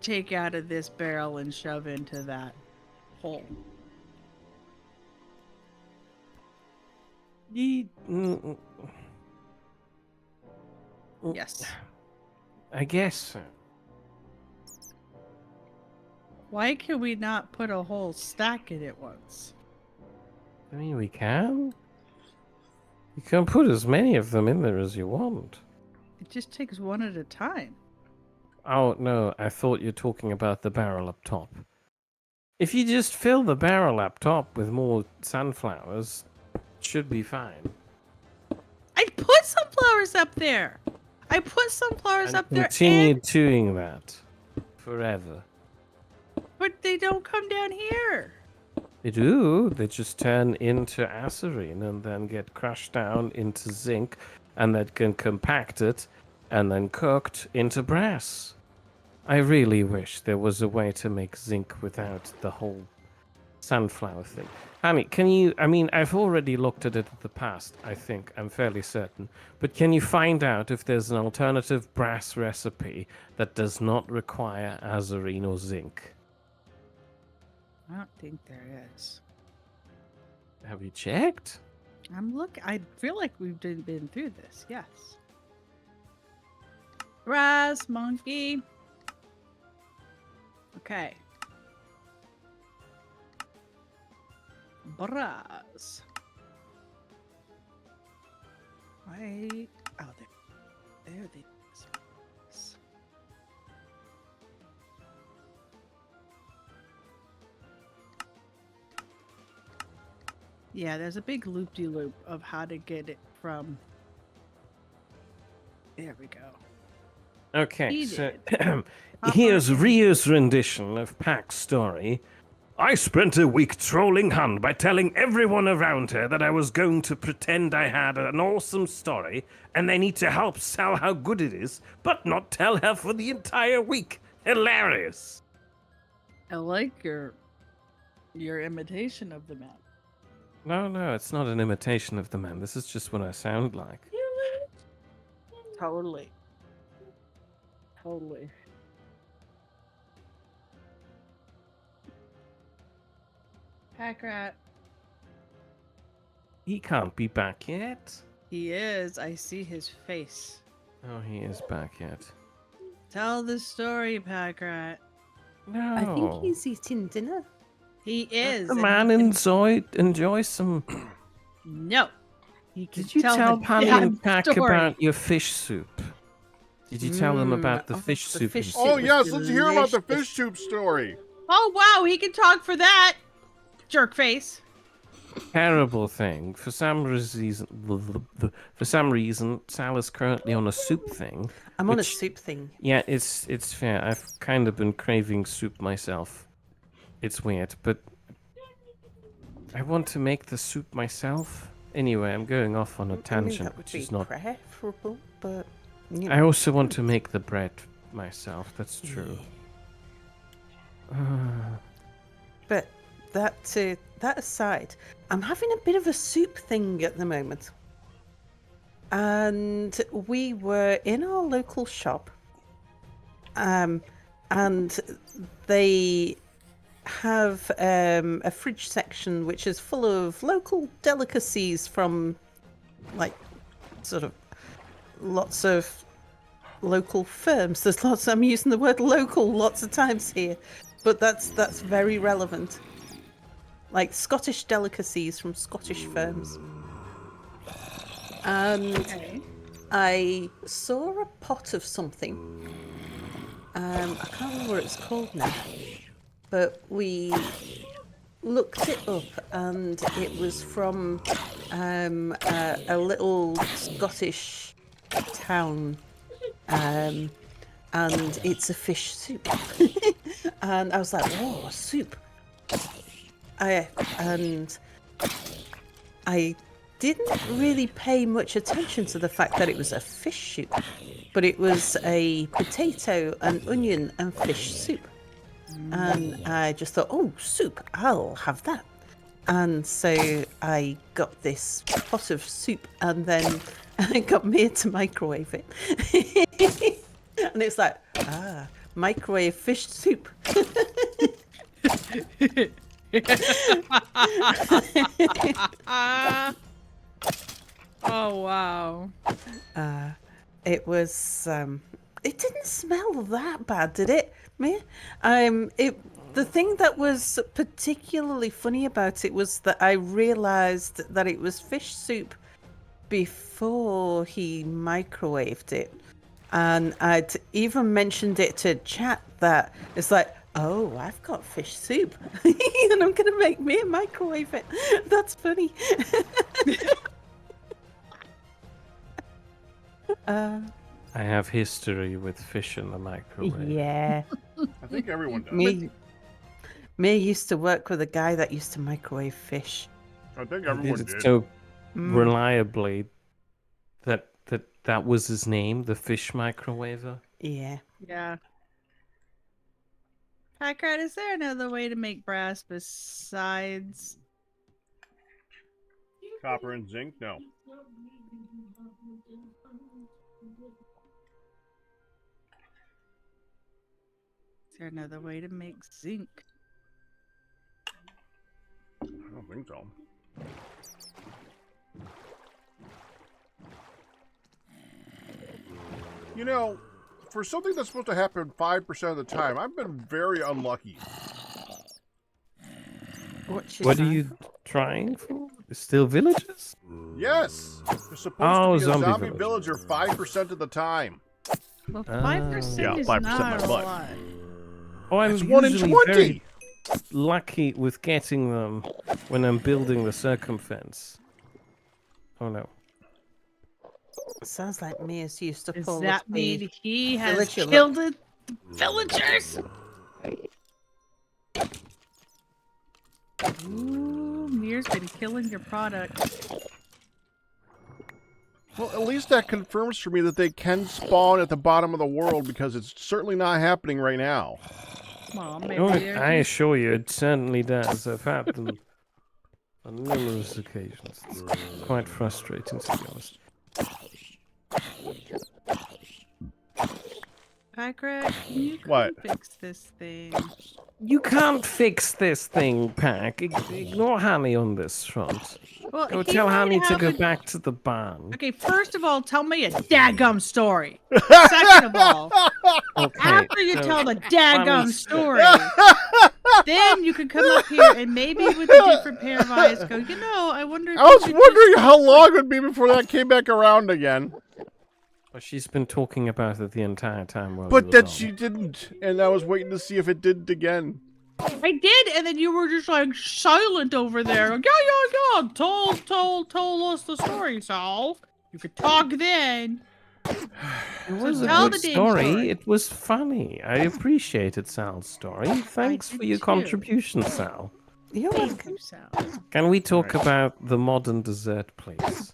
[SPEAKER 4] take out of this barrel and shove into that hole. Yes.
[SPEAKER 2] I guess so.
[SPEAKER 4] Why can we not put a whole stack in at once?
[SPEAKER 2] I mean, we can. You can put as many of them in there as you want.
[SPEAKER 4] It just takes one at a time.
[SPEAKER 2] Oh, no, I thought you were talking about the barrel up top. If you just fill the barrel up top with more sunflowers, it should be fine.
[SPEAKER 4] I put sunflowers up there. I put sunflowers up there,
[SPEAKER 2] Continue doing that forever.
[SPEAKER 4] but they don't come down here.
[SPEAKER 2] They do. They just turn into acerine and then get crushed down into zinc, and that can compact it and then cooked into brass. I really wish there was a way to make zinc without the whole sunflower thing. Honey, can you... I mean, I've already looked at it in the past, I think. I'm fairly certain. But can you find out if there's an alternative brass recipe that does not require acerine or zinc?
[SPEAKER 4] I don't think there is.
[SPEAKER 2] Have you checked?
[SPEAKER 4] I feel like we've been through this. Yes. Brass monkey. Okay. Brass. Right. Oh, there they are. Yeah, there's a big loop-de-loop of how to get it from... There we go.
[SPEAKER 2] Okay,
[SPEAKER 4] He
[SPEAKER 2] so
[SPEAKER 4] did.
[SPEAKER 2] here's Ria's rendition of Pack's story. I spent a week trolling Hun by telling everyone around her that I was going to pretend I had an awesome story and they need to help sell how good it is, but not tell her for the entire week. Hilarious.
[SPEAKER 4] I like your imitation of the man.
[SPEAKER 2] No, it's not an imitation of the man. This is just what I sound like.
[SPEAKER 4] Totally. Totally. Pack rat.
[SPEAKER 2] He can't be back yet.
[SPEAKER 4] He is. I see his face.
[SPEAKER 2] Oh, he is back yet.
[SPEAKER 4] Tell the story, Pack rat.
[SPEAKER 2] No.
[SPEAKER 1] I think he's eating dinner.
[SPEAKER 4] He is.
[SPEAKER 2] The
[SPEAKER 4] and
[SPEAKER 2] man
[SPEAKER 4] he can-
[SPEAKER 2] enjoy some.
[SPEAKER 4] No. He can
[SPEAKER 2] Did you tell
[SPEAKER 4] the
[SPEAKER 2] Pally
[SPEAKER 4] damn
[SPEAKER 2] and Pack
[SPEAKER 4] story.
[SPEAKER 2] about your fish soup? Did you tell them about the fish
[SPEAKER 1] the
[SPEAKER 2] soup?
[SPEAKER 1] fish
[SPEAKER 2] incident?
[SPEAKER 3] Oh
[SPEAKER 1] was
[SPEAKER 3] yes, let's hear about the
[SPEAKER 1] delicious.
[SPEAKER 3] fish soup story.
[SPEAKER 4] Oh wow, he can talk for that. Jerk face.
[SPEAKER 2] Terrible thing. For some reason, Sal is currently on a soup thing.
[SPEAKER 1] I'm on a
[SPEAKER 2] which-
[SPEAKER 1] soup thing.
[SPEAKER 2] Yeah, it's fair. I've kind of been craving soup myself. It's weird, but I want to make the soup myself. Anyway, I'm going off on a
[SPEAKER 1] I mean,
[SPEAKER 2] tangent,
[SPEAKER 1] that would
[SPEAKER 2] which
[SPEAKER 1] be
[SPEAKER 2] is not.
[SPEAKER 1] preferable, but you
[SPEAKER 2] I
[SPEAKER 1] know.
[SPEAKER 2] also want to make the bread myself. That's true.
[SPEAKER 1] But that aside, I'm having a bit of a soup thing at the moment. And we were in our local shop, and they have a fridge section which is full of local delicacies from, like, sort of lots of local firms. There's lots. I'm using the word local lots of times here, but that's very relevant. Like Scottish delicacies from Scottish firms. And
[SPEAKER 4] Okay.
[SPEAKER 1] I saw a pot of something. I can't remember what it's called now, but we looked it up, and it was from a little Scottish town, and it's a fish soup. And I was like, "Oh, a soup!" I didn't really pay much attention to the fact that it was a fish soup, but it was a potato and onion and fish soup. And I just thought, oh, soup, I'll have that. And so I got this pot of soup, and then I got Mia to microwave it. And it's like, microwave fish soup.
[SPEAKER 4] Oh wow.
[SPEAKER 1] It was it didn't smell that bad, did it, Mia? The thing that was particularly funny about it was that I realized that it was fish soup before he microwaved it. And I'd even mentioned it to chat that it's like, oh, I've got fish soup and I'm gonna make Mia microwave it. That's funny.
[SPEAKER 2] I have history with fish in the microwave.
[SPEAKER 1] Yeah.
[SPEAKER 3] I think everyone does.
[SPEAKER 1] Mia used to work with a guy that used to microwave fish.
[SPEAKER 3] I think
[SPEAKER 2] I
[SPEAKER 3] everyone
[SPEAKER 2] did it
[SPEAKER 3] did.
[SPEAKER 2] so reliably that was his name, the fish microwaver.
[SPEAKER 1] Yeah.
[SPEAKER 4] Yeah. Packrat, is there another way to make brass besides?
[SPEAKER 3] Copper and zinc? No.
[SPEAKER 4] Is there another way to make zinc?
[SPEAKER 3] I don't think so. You know, for something that's supposed to happen 5% of the time, I've been very unlucky.
[SPEAKER 2] What are you trying for? Still villagers?
[SPEAKER 3] Yes! There's supposed
[SPEAKER 2] Oh,
[SPEAKER 3] to be a
[SPEAKER 2] zombie
[SPEAKER 3] zombie
[SPEAKER 2] villager.
[SPEAKER 3] villager 5% of the time.
[SPEAKER 4] Well, 5%
[SPEAKER 3] Yeah,
[SPEAKER 4] is
[SPEAKER 3] 5%
[SPEAKER 4] not
[SPEAKER 3] my
[SPEAKER 4] a
[SPEAKER 3] butt.
[SPEAKER 4] lot.
[SPEAKER 2] Oh, I'm
[SPEAKER 3] It's 1 in
[SPEAKER 2] usually
[SPEAKER 3] 20!
[SPEAKER 2] very lucky with getting them when I'm building the circumfence. Oh no.
[SPEAKER 1] Sounds like Mia's used to
[SPEAKER 4] Does
[SPEAKER 1] pull
[SPEAKER 4] that
[SPEAKER 1] the
[SPEAKER 4] mean he has
[SPEAKER 1] villager
[SPEAKER 4] killed the villagers? Ooh, Mir's been killing your product.
[SPEAKER 3] Well, at least that confirms for me that they can spawn at the bottom of the world, because it's certainly not happening right now.
[SPEAKER 4] Well, maybe
[SPEAKER 2] Oh,
[SPEAKER 4] they're
[SPEAKER 2] I
[SPEAKER 4] just-
[SPEAKER 2] assure you, it certainly does. I've had them on numerous occasions. It's quite frustrating, to be honest.
[SPEAKER 4] Packrat, can you come
[SPEAKER 3] What?
[SPEAKER 4] fix this thing?
[SPEAKER 2] You can't fix this thing, Pack. Ignore Honey on this front.
[SPEAKER 4] Well,
[SPEAKER 2] Go
[SPEAKER 4] he
[SPEAKER 2] tell
[SPEAKER 4] might
[SPEAKER 2] Honey to
[SPEAKER 4] have
[SPEAKER 2] go
[SPEAKER 4] a-
[SPEAKER 2] back to the barn.
[SPEAKER 4] Okay, first of all, tell me a daggum story. Second of all,
[SPEAKER 2] Okay,
[SPEAKER 4] after you
[SPEAKER 2] so-
[SPEAKER 4] tell the
[SPEAKER 2] funny
[SPEAKER 4] daggum story, then you can come up here and maybe with a different pair of eyes go, you know, I wonder if
[SPEAKER 3] I was
[SPEAKER 4] you should
[SPEAKER 3] wondering how long it would be before that came back around again.
[SPEAKER 2] Well, she's been talking about it the entire time while
[SPEAKER 3] But
[SPEAKER 2] we were
[SPEAKER 3] that
[SPEAKER 2] gone.
[SPEAKER 3] she didn't, and I was waiting to see if it did again.
[SPEAKER 4] I did, and then you were just like silent over there. Like, yeah. Told us the story, Sal. You could talk then.
[SPEAKER 2] It was a
[SPEAKER 4] tell
[SPEAKER 2] good
[SPEAKER 4] the damn
[SPEAKER 2] story.
[SPEAKER 4] story.
[SPEAKER 2] It was funny. I appreciated Sal's story. Thanks for
[SPEAKER 4] did
[SPEAKER 2] your
[SPEAKER 4] too.
[SPEAKER 2] contribution, Sal.
[SPEAKER 1] You're
[SPEAKER 4] Thank
[SPEAKER 1] welcome.
[SPEAKER 4] you, Sal.
[SPEAKER 2] Can we talk about the modern dessert, please?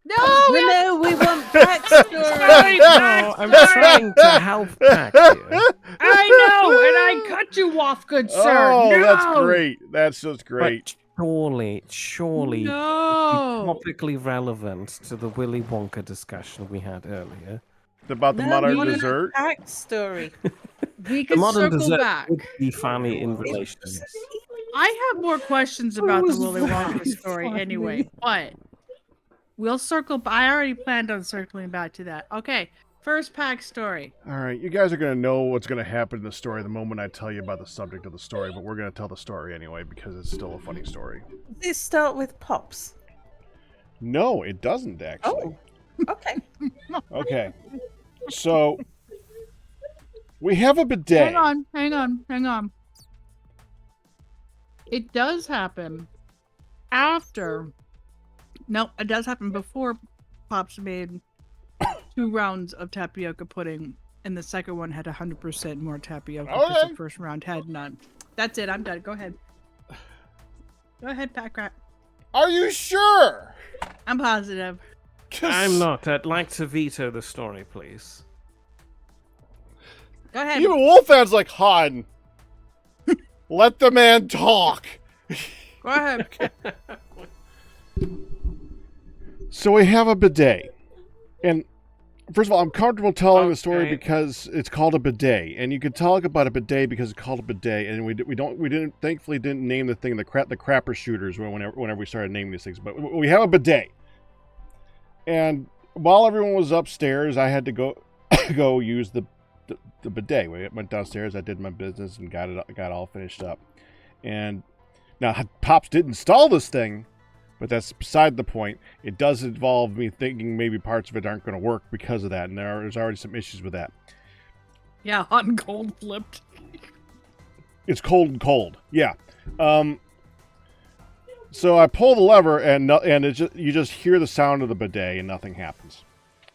[SPEAKER 4] No, we have
[SPEAKER 1] No, we want backstory.
[SPEAKER 2] No, I'm trying to help Pack here.
[SPEAKER 4] I know, and I cut you off, good sir.
[SPEAKER 3] Oh,
[SPEAKER 4] no!
[SPEAKER 3] that's great. That's just great.
[SPEAKER 2] But surely,
[SPEAKER 4] No.
[SPEAKER 2] topically relevant to the Willy Wonka discussion we had earlier.
[SPEAKER 3] About the
[SPEAKER 1] No,
[SPEAKER 3] modern
[SPEAKER 1] we want a
[SPEAKER 3] dessert.
[SPEAKER 1] backstory.
[SPEAKER 4] We
[SPEAKER 2] The
[SPEAKER 4] can
[SPEAKER 2] modern
[SPEAKER 4] circle
[SPEAKER 2] dessert
[SPEAKER 4] back.
[SPEAKER 2] would be funny in relation. Yes.
[SPEAKER 4] I have more questions about the
[SPEAKER 2] was
[SPEAKER 4] Willy Wonka
[SPEAKER 2] very
[SPEAKER 4] story
[SPEAKER 2] funny.
[SPEAKER 4] anyway, but we'll circle. I already planned on circling back to that. Okay, first pack story.
[SPEAKER 3] All right, you guys are going to know what's going to happen in the story the moment I tell you about the subject of the story, but we're going to tell the story anyway because it's still a funny story.
[SPEAKER 1] Does it start with Pops?
[SPEAKER 3] No, it doesn't actually.
[SPEAKER 1] Oh, okay.
[SPEAKER 3] Okay. So, we have a bidet.
[SPEAKER 4] Hang on. It does happen after. No, it does happen before Pops made 2 rounds of tapioca pudding, and the second one had 100% more tapioca because
[SPEAKER 3] Okay.
[SPEAKER 4] the first round had none. That's it. I'm done. Go ahead. Go ahead, Packrat.
[SPEAKER 3] Are you sure?
[SPEAKER 4] I'm positive.
[SPEAKER 3] 'Cause-
[SPEAKER 2] I'm not. I'd like to veto the story, please.
[SPEAKER 4] Go ahead.
[SPEAKER 3] Even Wolfan's like, Han, let the man talk.
[SPEAKER 4] Go ahead.
[SPEAKER 3] So we have a bidet. And first of all, I'm comfortable telling the story
[SPEAKER 2] Okay.
[SPEAKER 3] because it's called a bidet. And you can talk about a bidet because it's called a bidet. And we thankfully didn't name the thing the crapper shooters whenever we started naming these things. But we have a bidet. And while everyone was upstairs, I had to go use the bidet. We went downstairs, I did my business and got all finished up. And now Pops did install this thing, but that's beside the point. It does involve me thinking maybe parts of it aren't going to work because of that, and there's already some issues with that.
[SPEAKER 4] Yeah, hot and cold flipped.
[SPEAKER 3] It's cold. Yeah. So I pull the lever, and you just hear the sound of the bidet, and nothing happens.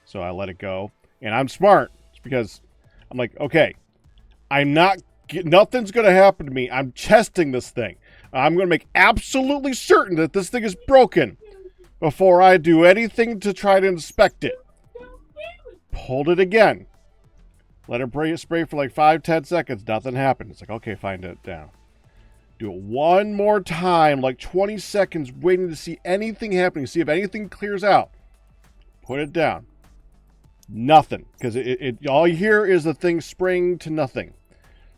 [SPEAKER 3] So I let it go, and I'm smart. It's because I'm like, okay, nothing's going to happen to me. I'm testing this thing. I'm going to make absolutely certain that this thing is broken before I do anything to try to inspect it. Pulled it again. Let it spray for like 5-10 seconds. Nothing happened. It's like, okay, find it down. Do it one more time, like 20 seconds, waiting to see anything happening, see if anything clears out. Put it down. Nothing, because all you hear is the thing spraying to nothing.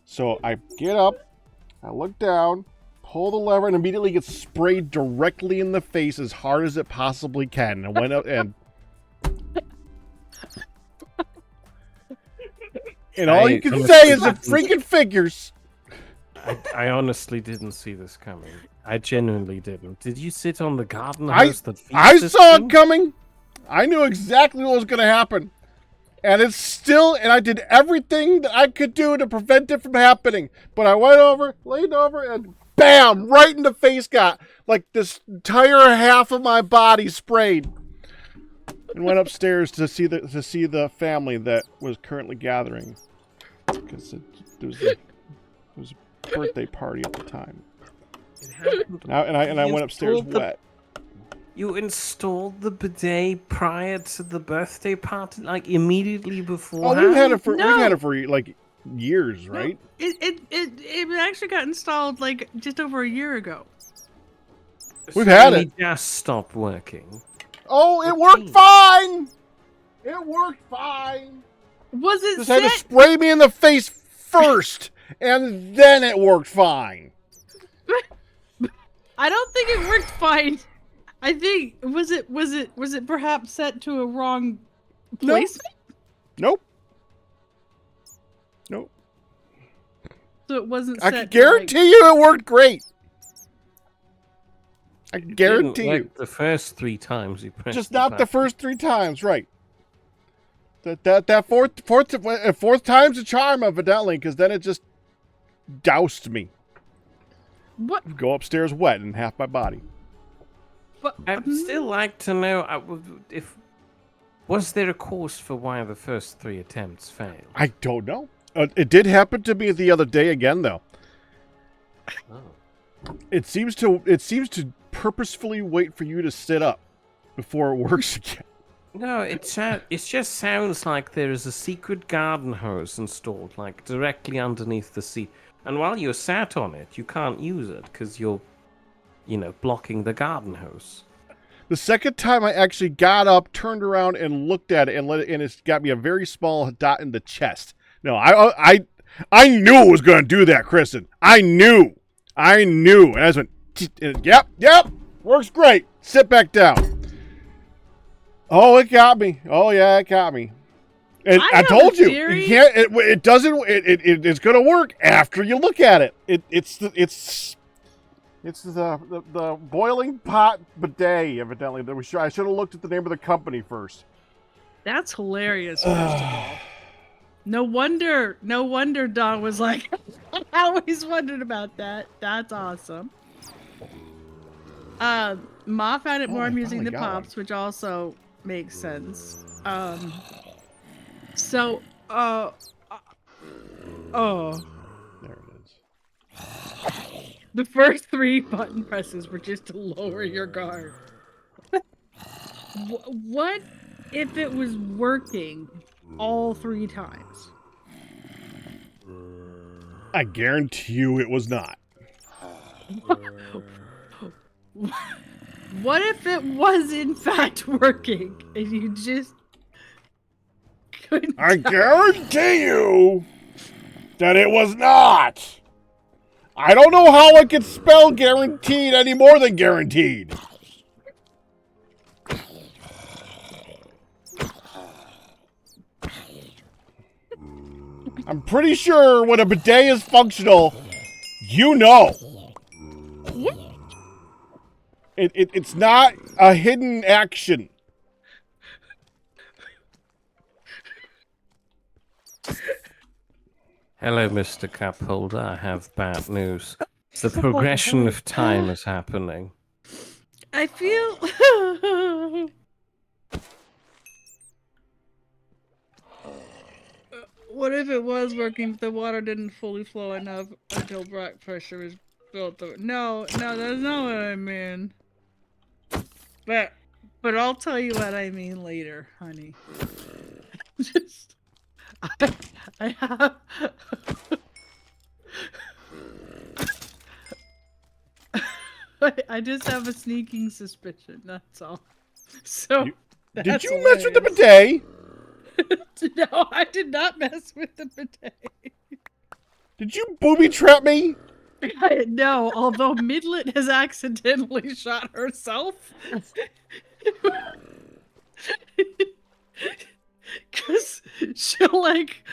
[SPEAKER 3] So I get up, I look down, pull the lever, and immediately get sprayed directly in the face as hard as it possibly can. And went up and all you can say is it freaking figures.
[SPEAKER 2] I honestly didn't see this coming. I genuinely didn't. Did you sit on the garden
[SPEAKER 3] I
[SPEAKER 2] hose that feeds
[SPEAKER 3] I
[SPEAKER 2] this
[SPEAKER 3] saw
[SPEAKER 2] thing?
[SPEAKER 3] it coming. I knew exactly what was going to happen. And I did everything that I could do to prevent it from happening. But I went over, leaned over, and bam, right in the face got like this entire half of my body sprayed. and went upstairs to see the family that was currently gathering, because it was a birthday party at the time. I went upstairs wet.
[SPEAKER 2] You installed the bidet prior to the birthday party, like immediately before.
[SPEAKER 3] Oh, we've had it for like years, right?
[SPEAKER 4] No, it actually got installed like just over a year ago.
[SPEAKER 3] We've had
[SPEAKER 2] It
[SPEAKER 3] it.
[SPEAKER 2] just stopped working.
[SPEAKER 3] Oh, it worked fine. It worked fine.
[SPEAKER 4] Was it
[SPEAKER 3] Just
[SPEAKER 4] set?
[SPEAKER 3] had to spray me in the face first, and then it worked fine.
[SPEAKER 4] I don't think it worked fine. I think was it perhaps set to a wrong placement?
[SPEAKER 3] Nope.
[SPEAKER 4] So it wasn't
[SPEAKER 3] I
[SPEAKER 4] set
[SPEAKER 3] can
[SPEAKER 4] to, like-
[SPEAKER 3] guarantee you it worked great. I can
[SPEAKER 2] Didn't
[SPEAKER 3] guarantee
[SPEAKER 2] like
[SPEAKER 3] you.
[SPEAKER 2] the first 3 times you pressed.
[SPEAKER 3] Just not the first 3 times, right? That fourth time's a charm, evidently, because then it just doused me.
[SPEAKER 4] What?
[SPEAKER 3] Go upstairs wet in half my body.
[SPEAKER 4] But
[SPEAKER 2] I'd still like to know if was there a cause for why the first 3 attempts failed.
[SPEAKER 3] I don't know. It did happen to me the other day again, though.
[SPEAKER 2] Oh.
[SPEAKER 3] It seems to purposefully wait for you to sit up before it works again.
[SPEAKER 2] No, it just sounds like there is a secret garden hose installed, like directly underneath the seat. And while you're sat on it, you can't use it because you're, blocking the garden hose.
[SPEAKER 3] The second time I actually got up, turned around, and looked at it, and it's got me a very small dot in the chest. No, I knew it was going to do that, Kristen. I knew. And I just went, yep, works great. Sit back down. Oh, it got me. Oh, yeah, it got me. And I told you, you can't. It doesn't. It's going to work after you look at it. It's the boiling pot bidet. Evidently, that I should have looked at the name of the company first.
[SPEAKER 4] That's hilarious. First of all, no wonder Don was like, I always wondered about that. That's awesome. Ma found it more amusing than Pops, which also makes sense. So,
[SPEAKER 3] There it is.
[SPEAKER 4] The first 3 button presses were just to lower your guard. What if it was working all 3 times?
[SPEAKER 3] I guarantee you it was not.
[SPEAKER 4] What if it was in fact working and you just couldn't?
[SPEAKER 3] I guarantee you that it was not. I don't know how I could spell guaranteed any more than guaranteed. I'm pretty sure when a bidet is functional, you know. It's not a hidden action.
[SPEAKER 2] Hello, Mr. Cupholder. I have bad news. The progression of time is happening.
[SPEAKER 4] I feel. What if it was working, but the water didn't fully flow enough until back pressure was built up? No, that's not what I mean. But I'll tell you what I mean later, honey. Just, I have. I just have a sneaking suspicion. That's all. So.
[SPEAKER 3] Did you mess with the bidet?
[SPEAKER 4] No, I did not mess with the bidet.
[SPEAKER 3] Did you booby trap me?
[SPEAKER 4] No, although Midlet has accidentally shot herself. Because she'll like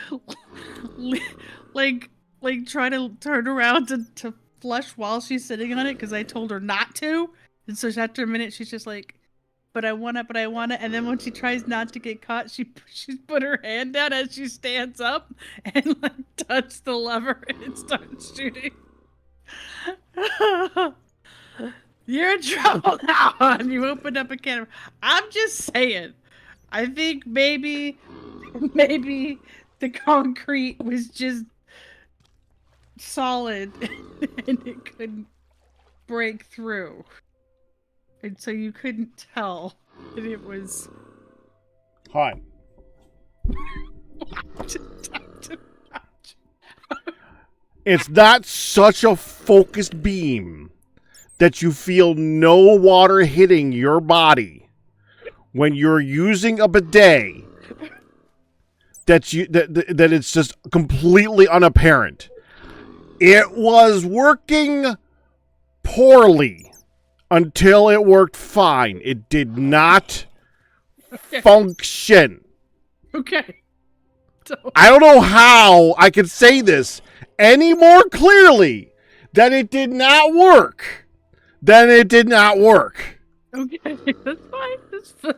[SPEAKER 4] try to turn around to flush while she's sitting on it because I told her not to. And so after a minute she's just like, but I want it. And then when she tries not to get caught, she's put her hand down as she stands up and like touch the lever and it starts shooting. You're in trouble now, hon. You opened up a can of... I'm just saying. I think maybe the concrete was just solid and it couldn't break through. And so you couldn't tell that it was
[SPEAKER 3] Hi. It's not such a focused beam that you feel no water hitting your body when you're using a bidet. That it's just completely unapparent. It was working poorly until it worked fine. It did not function.
[SPEAKER 4] Okay. So,
[SPEAKER 3] I don't know how I could say this any more clearly that it did not work. Then it did not work.
[SPEAKER 4] okay, that's fine. That's fine.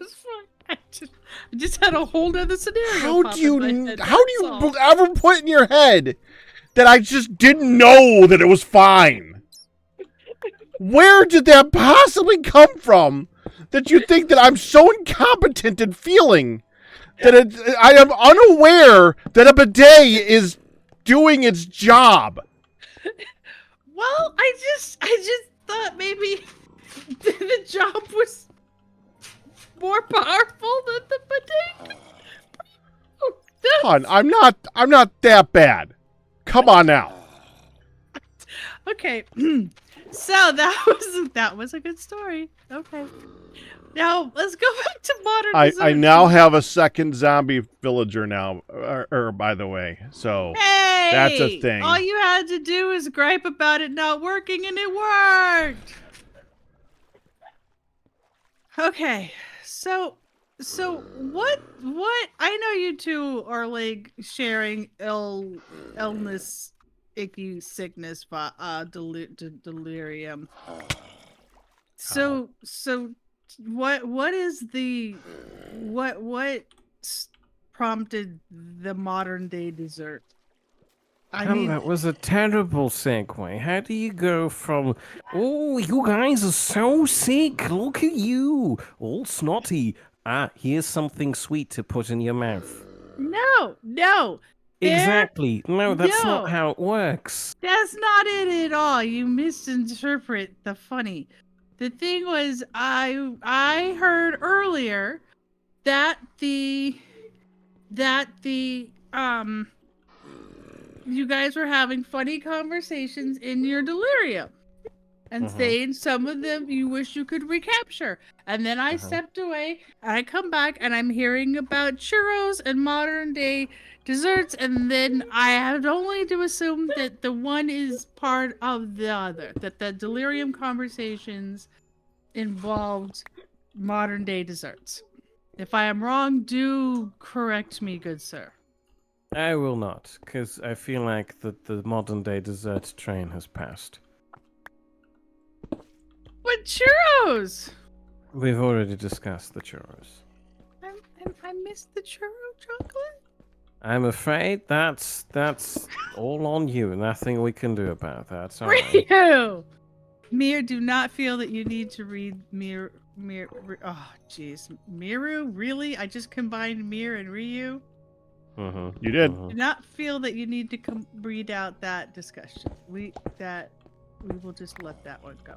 [SPEAKER 4] I just had a whole other scenario.
[SPEAKER 3] How
[SPEAKER 4] pop
[SPEAKER 3] do you
[SPEAKER 4] in my head,
[SPEAKER 3] how do
[SPEAKER 4] that's
[SPEAKER 3] you
[SPEAKER 4] all.
[SPEAKER 3] ever put in your head that I just didn't know that it was fine? Where did that possibly come from that you think that I'm so incompetent in feeling that I am unaware that a bidet is doing its job?
[SPEAKER 4] Well, I just thought maybe the job was more powerful than the bidet.
[SPEAKER 3] Hon, I'm not that bad. Come on now.
[SPEAKER 4] Okay, so that was a good story. Okay, now let's go back to modern.
[SPEAKER 3] I
[SPEAKER 4] desserts.
[SPEAKER 3] now have a second zombie villager now, by the way. So
[SPEAKER 4] Hey,
[SPEAKER 3] that's a thing.
[SPEAKER 4] All you had to do is gripe about it not working, and it worked. Okay, so what? I know you two are like sharing illness, icky sickness, delirium. So what is the what prompted the modern day dessert? I
[SPEAKER 2] Well,
[SPEAKER 4] mean,
[SPEAKER 2] that was a terrible segue. How do you go from, oh, you guys are so sick, look at you, all snotty. Ah, here's something sweet to put in your mouth.
[SPEAKER 4] no.
[SPEAKER 2] Exactly. No, that's
[SPEAKER 4] No.
[SPEAKER 2] not how it works.
[SPEAKER 4] That's not it at all. You misinterpret the funny. The thing was, I heard earlier that the you guys were having funny conversations in your delirium and saying some of them you wish you could recapture. And then I stepped away and I come back and I'm hearing about churros and modern day desserts, and then I had only to assume that the one is part of the other, that the delirium conversations involved modern day desserts. If I am wrong, do correct me, good sir.
[SPEAKER 2] I will not, because I feel like the modern day dessert train has passed.
[SPEAKER 4] What churros?
[SPEAKER 2] We've already discussed the churros.
[SPEAKER 4] I missed the churro chocolate.
[SPEAKER 2] I'm afraid that's all on you. Nothing we can do about that. Sorry.
[SPEAKER 4] Ryu! Mir, do not feel that you need to read Mir. Oh, jeez. Miru? Really? I just combined Mir and Ryu?
[SPEAKER 3] You did.
[SPEAKER 4] Do not feel that you need to read out that discussion. We will just let that one go.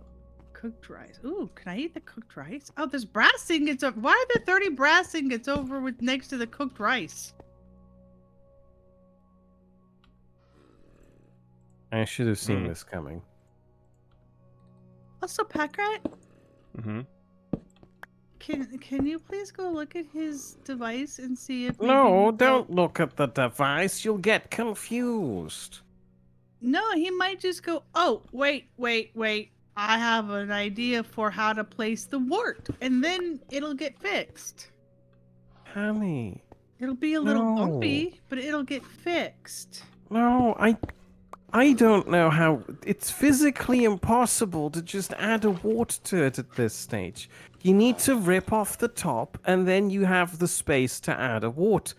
[SPEAKER 4] Cooked rice. Ooh, can I eat the cooked rice? Oh, there's brass ingots. Why are there 30 brass ingots over with next to the cooked rice?
[SPEAKER 2] I should have seen this coming.
[SPEAKER 4] Also, Packrat,
[SPEAKER 3] Mm-hmm.
[SPEAKER 4] can you please go look at his device and see if maybe
[SPEAKER 2] No,
[SPEAKER 4] we
[SPEAKER 2] don't look at the device. You'll get confused.
[SPEAKER 4] No, he might just go, oh, wait. I have an idea for how to place the wart, and then it'll get fixed.
[SPEAKER 2] Honey.
[SPEAKER 4] It'll be a little
[SPEAKER 2] No.
[SPEAKER 4] bumpy, but it'll get fixed.
[SPEAKER 2] No, I don't know how. It's physically impossible to just add a wart to it at this stage. You need to rip off the top, and then you have the space to add a wart.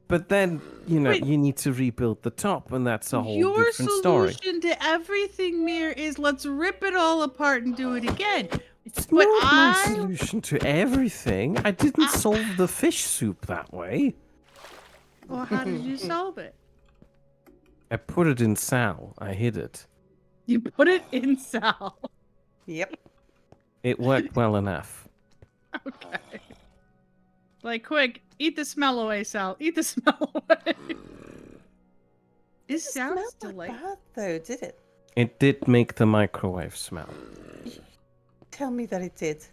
[SPEAKER 2] But then,
[SPEAKER 4] Wait.
[SPEAKER 2] you need to rebuild the top, and that's a whole
[SPEAKER 4] Your
[SPEAKER 2] different story.
[SPEAKER 4] solution to everything, Mir, is let's rip it all apart and do it again.
[SPEAKER 2] It's
[SPEAKER 4] But
[SPEAKER 2] not my
[SPEAKER 4] I-
[SPEAKER 2] solution to everything. I didn't solve the fish soup that way.
[SPEAKER 4] Well, how did you solve it?
[SPEAKER 2] I put it in Sal. I hid it.
[SPEAKER 4] You put it in Sal.
[SPEAKER 1] Yep.
[SPEAKER 2] It worked well enough.
[SPEAKER 4] Okay. Like, quick, eat the smell away, Sal. Eat the smell away. It
[SPEAKER 1] It
[SPEAKER 4] sounds
[SPEAKER 1] smelled that
[SPEAKER 4] delightful.
[SPEAKER 1] bad, though, did it?
[SPEAKER 2] It did make the microwave smell.
[SPEAKER 1] Tell me that it did.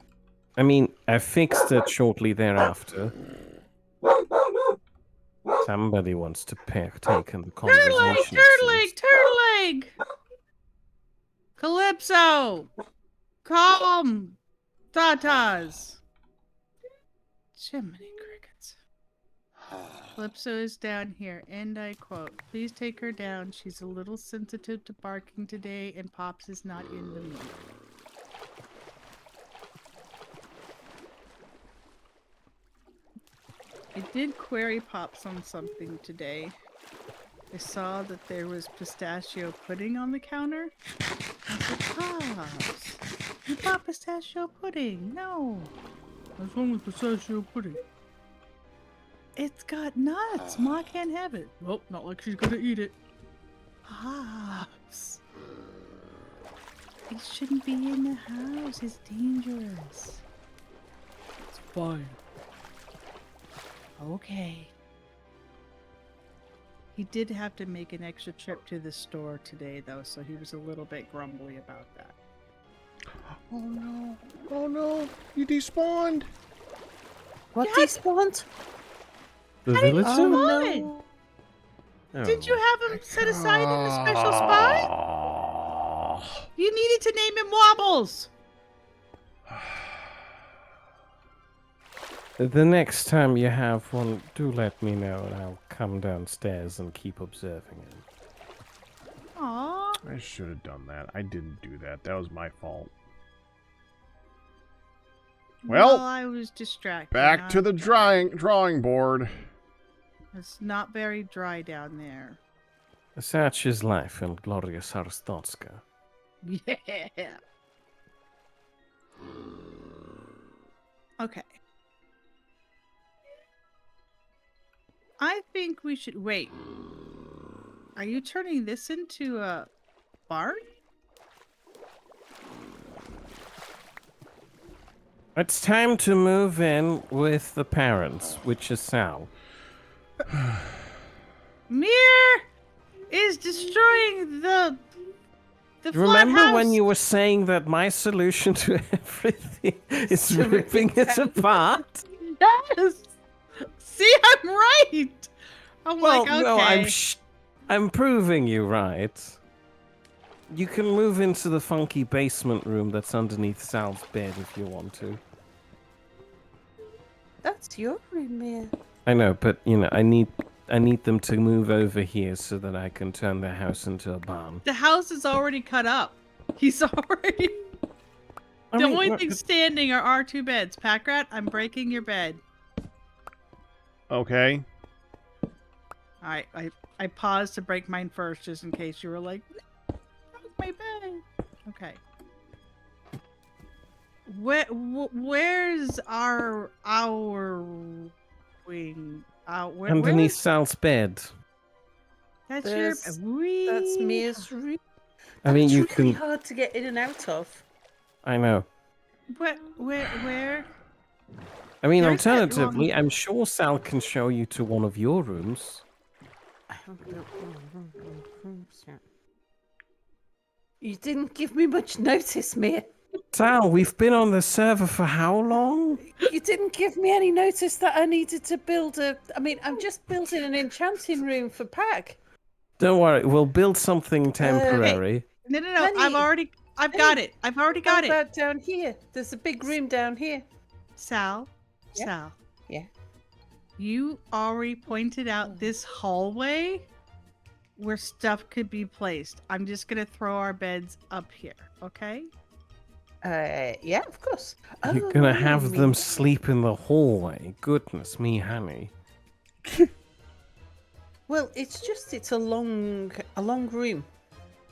[SPEAKER 2] I mean, I fixed it shortly thereafter. Somebody wants to take in the
[SPEAKER 4] Turtle egg,
[SPEAKER 2] conversation.
[SPEAKER 4] turtle
[SPEAKER 2] it
[SPEAKER 4] egg,
[SPEAKER 2] seems.
[SPEAKER 4] turtle egg! Calypso! Calm! Tatas! Jiminy crickets. Calypso is down here, and I quote, "Please take her down. She's a little sensitive to barking today, and Pops is not in the mood." I did query Pops on something today. I saw that there was pistachio pudding on the counter. I said, Pops, you bought pistachio pudding. No. What's wrong with pistachio pudding? It's got nuts. Ma can't have it. Well, not like she's gonna eat it. Pops. It shouldn't be in the house. It's dangerous. It's fine. Okay. He did have to make an extra trip to the store today, though, so he was a little bit grumbly about that.
[SPEAKER 3] Oh no! Oh no! You despawned!
[SPEAKER 1] What
[SPEAKER 4] Yeah.
[SPEAKER 1] despawned?
[SPEAKER 2] The
[SPEAKER 4] How did you
[SPEAKER 2] villager?
[SPEAKER 4] spawn?
[SPEAKER 1] no.
[SPEAKER 2] Oh.
[SPEAKER 4] Did you have him set aside in a special spot?
[SPEAKER 3] spot?
[SPEAKER 4] You needed to name him Wobbles.
[SPEAKER 2] The next time you have one, do let me know and I'll come downstairs and keep observing him.
[SPEAKER 4] Aww.
[SPEAKER 3] I should have done that. I didn't do that. That was my fault. Well,
[SPEAKER 4] I was distracted.
[SPEAKER 3] Back to the drawing board.
[SPEAKER 4] It's not very dry down there.
[SPEAKER 2] Such is life in glorious Arstotzka.
[SPEAKER 4] Yeah. Okay. I think we should wait. Are you turning this into a barn?
[SPEAKER 2] It's time to move in with the parents, which is Sal.
[SPEAKER 4] Mir is destroying the
[SPEAKER 2] Remember
[SPEAKER 4] flat
[SPEAKER 2] when
[SPEAKER 4] house.
[SPEAKER 2] you were saying that my solution to everything is
[SPEAKER 1] To
[SPEAKER 2] ripping
[SPEAKER 1] rip it
[SPEAKER 2] it
[SPEAKER 1] down.
[SPEAKER 2] apart?
[SPEAKER 4] Yes. See, I'm right. I'm
[SPEAKER 2] Well,
[SPEAKER 4] like, okay.
[SPEAKER 2] no, I'm proving you right. You can move into the funky basement room that's underneath Sal's bed if you want to.
[SPEAKER 1] That's your room, Mia.
[SPEAKER 2] I know, but you know, I need them to move over here so that I can turn their house into a barn.
[SPEAKER 4] The house is already cut up. He's already.
[SPEAKER 2] I
[SPEAKER 4] The
[SPEAKER 2] mean,
[SPEAKER 4] only
[SPEAKER 2] look,
[SPEAKER 4] thing standing are our two beds. Packrat, I'm breaking your bed.
[SPEAKER 3] Okay.
[SPEAKER 4] Alright, I paused to break mine first just in case you were like, "No, broke my bed." Okay. Where's our wing? Where,
[SPEAKER 2] underneath Sal's bed.
[SPEAKER 4] That's
[SPEAKER 1] There's-
[SPEAKER 4] your.
[SPEAKER 1] That's Mia's room.
[SPEAKER 2] I mean,
[SPEAKER 1] That's
[SPEAKER 2] you
[SPEAKER 1] really
[SPEAKER 2] can.
[SPEAKER 1] hard to get in and out of.
[SPEAKER 2] I know.
[SPEAKER 4] Where?
[SPEAKER 2] I mean,
[SPEAKER 4] There's that
[SPEAKER 2] alternatively,
[SPEAKER 4] long-
[SPEAKER 2] I'm sure Sal can show you to one of your rooms.
[SPEAKER 1] I haven't built one of the rooms yet. You didn't give me much notice, Mia.
[SPEAKER 2] Sal, we've been on the server for how long?
[SPEAKER 1] You didn't give me any notice that I needed to build a. I mean, I'm just building an enchanting room for Pack.
[SPEAKER 2] Don't worry, we'll build something temporary.
[SPEAKER 4] No.
[SPEAKER 1] Honey,
[SPEAKER 4] I've already got it. I've already got
[SPEAKER 1] How
[SPEAKER 4] it.
[SPEAKER 1] about down here? There's a big room down here.
[SPEAKER 4] Sal.
[SPEAKER 1] Yeah.
[SPEAKER 4] Sal.
[SPEAKER 1] Yeah.
[SPEAKER 4] You already pointed out this hallway where stuff could be placed. I'm just gonna throw our beds up here, okay?
[SPEAKER 1] Yeah, of course.
[SPEAKER 2] You're gonna have
[SPEAKER 1] Mia.
[SPEAKER 2] them sleep in the hallway. Goodness me, honey.
[SPEAKER 1] Well, it's a long room.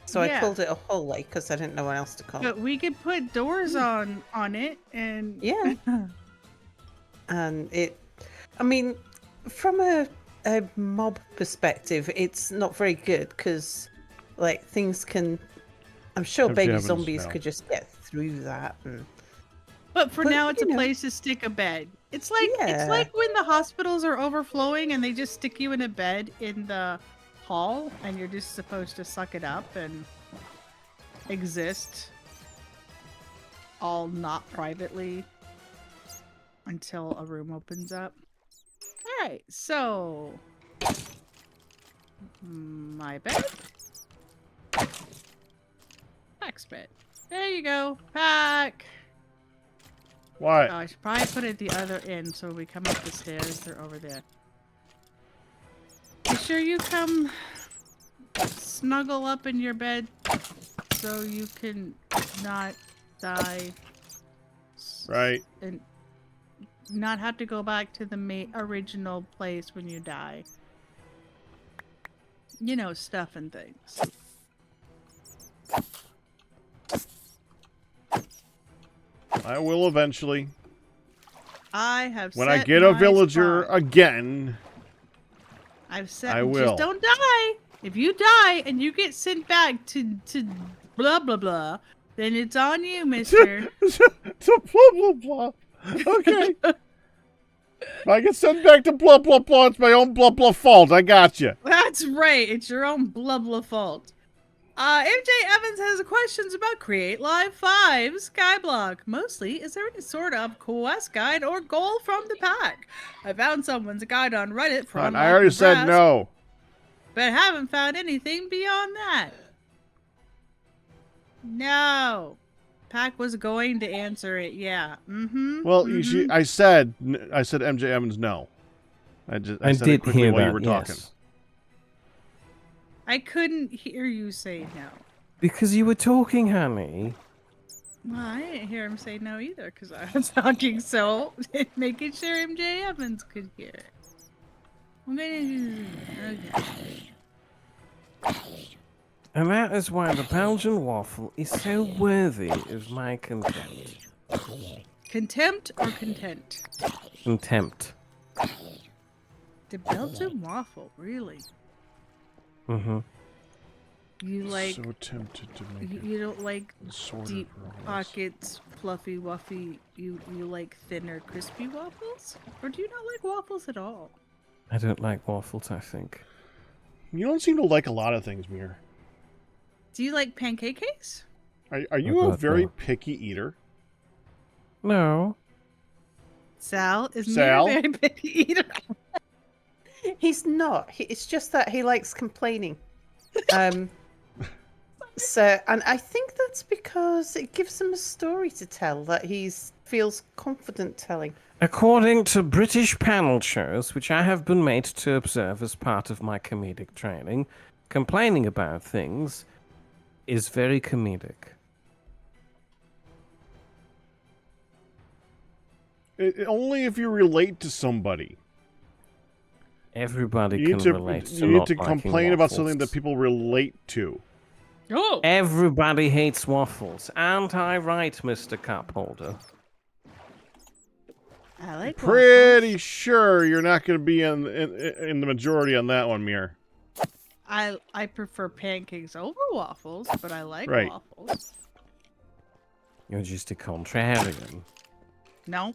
[SPEAKER 1] So
[SPEAKER 4] Yeah.
[SPEAKER 1] I called it a hallway because I didn't know what else to call it.
[SPEAKER 4] But we could put doors on it, and
[SPEAKER 1] Yeah. And I mean, from a mob perspective, it's not very good because, like, things can. I'm sure
[SPEAKER 3] Have
[SPEAKER 1] baby
[SPEAKER 3] Jevons
[SPEAKER 1] zombies
[SPEAKER 3] now.
[SPEAKER 1] could just get through that.
[SPEAKER 4] But for
[SPEAKER 1] But,
[SPEAKER 4] now, it's a
[SPEAKER 1] you know.
[SPEAKER 4] place to stick a bed. It's like
[SPEAKER 1] Yeah.
[SPEAKER 4] when the hospitals are overflowing and they just stick you in a bed in the hall, and you're just supposed to suck it up and exist, all not privately, until a room opens up. All right, so my bed, Pack's bed. There you go, Pack.
[SPEAKER 3] What?
[SPEAKER 4] Oh, I should probably put it at the other end so when we come up the stairs, they're over there. You sure you come snuggle up in your bed so you can not die?
[SPEAKER 3] Right.
[SPEAKER 4] And not have to go back to the original place when you die. You know, stuff and things.
[SPEAKER 3] I will eventually.
[SPEAKER 4] I have
[SPEAKER 3] When I
[SPEAKER 4] set
[SPEAKER 3] get a
[SPEAKER 4] my
[SPEAKER 3] villager
[SPEAKER 4] spot.
[SPEAKER 3] again.
[SPEAKER 4] I've set.
[SPEAKER 3] I will.
[SPEAKER 4] Just don't die. If you die and you get sent back to blah blah blah, then it's on you, Mister.
[SPEAKER 3] To blah blah blah. Okay. If I get sent back to blah blah blah, it's my own blah blah fault. I got you.
[SPEAKER 4] That's right. It's your own blah blah fault. MJ Evans has questions about Create Live 5 Skyblock. Mostly, is there any sort of quest guide or goal from the pack? I found someone's guide on Reddit for
[SPEAKER 3] Fine, I
[SPEAKER 4] unlocking
[SPEAKER 3] already said
[SPEAKER 4] brass,
[SPEAKER 3] no.
[SPEAKER 4] but haven't found anything beyond that. No. Pack was going to answer it, yeah. Mm-hmm.
[SPEAKER 3] Well, you see, I said MJ Evans no. I said it
[SPEAKER 2] did
[SPEAKER 3] quickly
[SPEAKER 2] hear
[SPEAKER 3] while
[SPEAKER 2] that.
[SPEAKER 3] you were talking.
[SPEAKER 2] Yes.
[SPEAKER 4] I couldn't hear you say no.
[SPEAKER 2] Because you were talking, honey.
[SPEAKER 4] Well, I didn't hear him say no either because I was talking, so making sure MJ Evans could hear it. Okay.
[SPEAKER 2] And that is why the Belgian waffle is so worthy of my contempt.
[SPEAKER 4] Contempt or content?
[SPEAKER 2] Contempt.
[SPEAKER 4] The Belgian waffle, really?
[SPEAKER 2] Mm-hmm.
[SPEAKER 4] You like?
[SPEAKER 3] So tempted to make it
[SPEAKER 4] You don't like
[SPEAKER 3] sort
[SPEAKER 4] deep
[SPEAKER 3] of realize.
[SPEAKER 4] pockets, fluffy, wuffy. You like thinner, crispy waffles, or do you not like waffles at all?
[SPEAKER 2] I don't like waffles, I think.
[SPEAKER 3] You don't seem to like a lot of things, Mir.
[SPEAKER 4] Do you like pancakes?
[SPEAKER 3] Are you
[SPEAKER 2] Oh,
[SPEAKER 3] a
[SPEAKER 2] God,
[SPEAKER 3] very
[SPEAKER 2] no.
[SPEAKER 3] picky eater?
[SPEAKER 2] No.
[SPEAKER 4] Sal is
[SPEAKER 3] Sal?
[SPEAKER 4] me a very picky eater.
[SPEAKER 1] He's not. It's just that he likes complaining. So, and I think that's because it gives him a story to tell that he feels confident telling.
[SPEAKER 2] According to British panel shows, which I have been made to observe as part of my comedic training, complaining about things is very comedic.
[SPEAKER 3] Only if you relate to somebody.
[SPEAKER 2] Everybody
[SPEAKER 3] You
[SPEAKER 2] can
[SPEAKER 3] need to,
[SPEAKER 2] relate to
[SPEAKER 3] you need
[SPEAKER 2] not
[SPEAKER 3] to
[SPEAKER 2] liking
[SPEAKER 3] complain about something
[SPEAKER 2] waffles.
[SPEAKER 3] that people relate to.
[SPEAKER 4] Oh,
[SPEAKER 2] Everybody hates waffles. Aren't I right, Mr. Cup Holder?
[SPEAKER 4] I like
[SPEAKER 3] Pretty
[SPEAKER 4] waffles.
[SPEAKER 3] sure you're not going to be in the majority on that one, Mir.
[SPEAKER 4] I prefer pancakes over waffles, but I like
[SPEAKER 3] Right.
[SPEAKER 4] waffles.
[SPEAKER 2] You're just a contrarian.
[SPEAKER 4] No,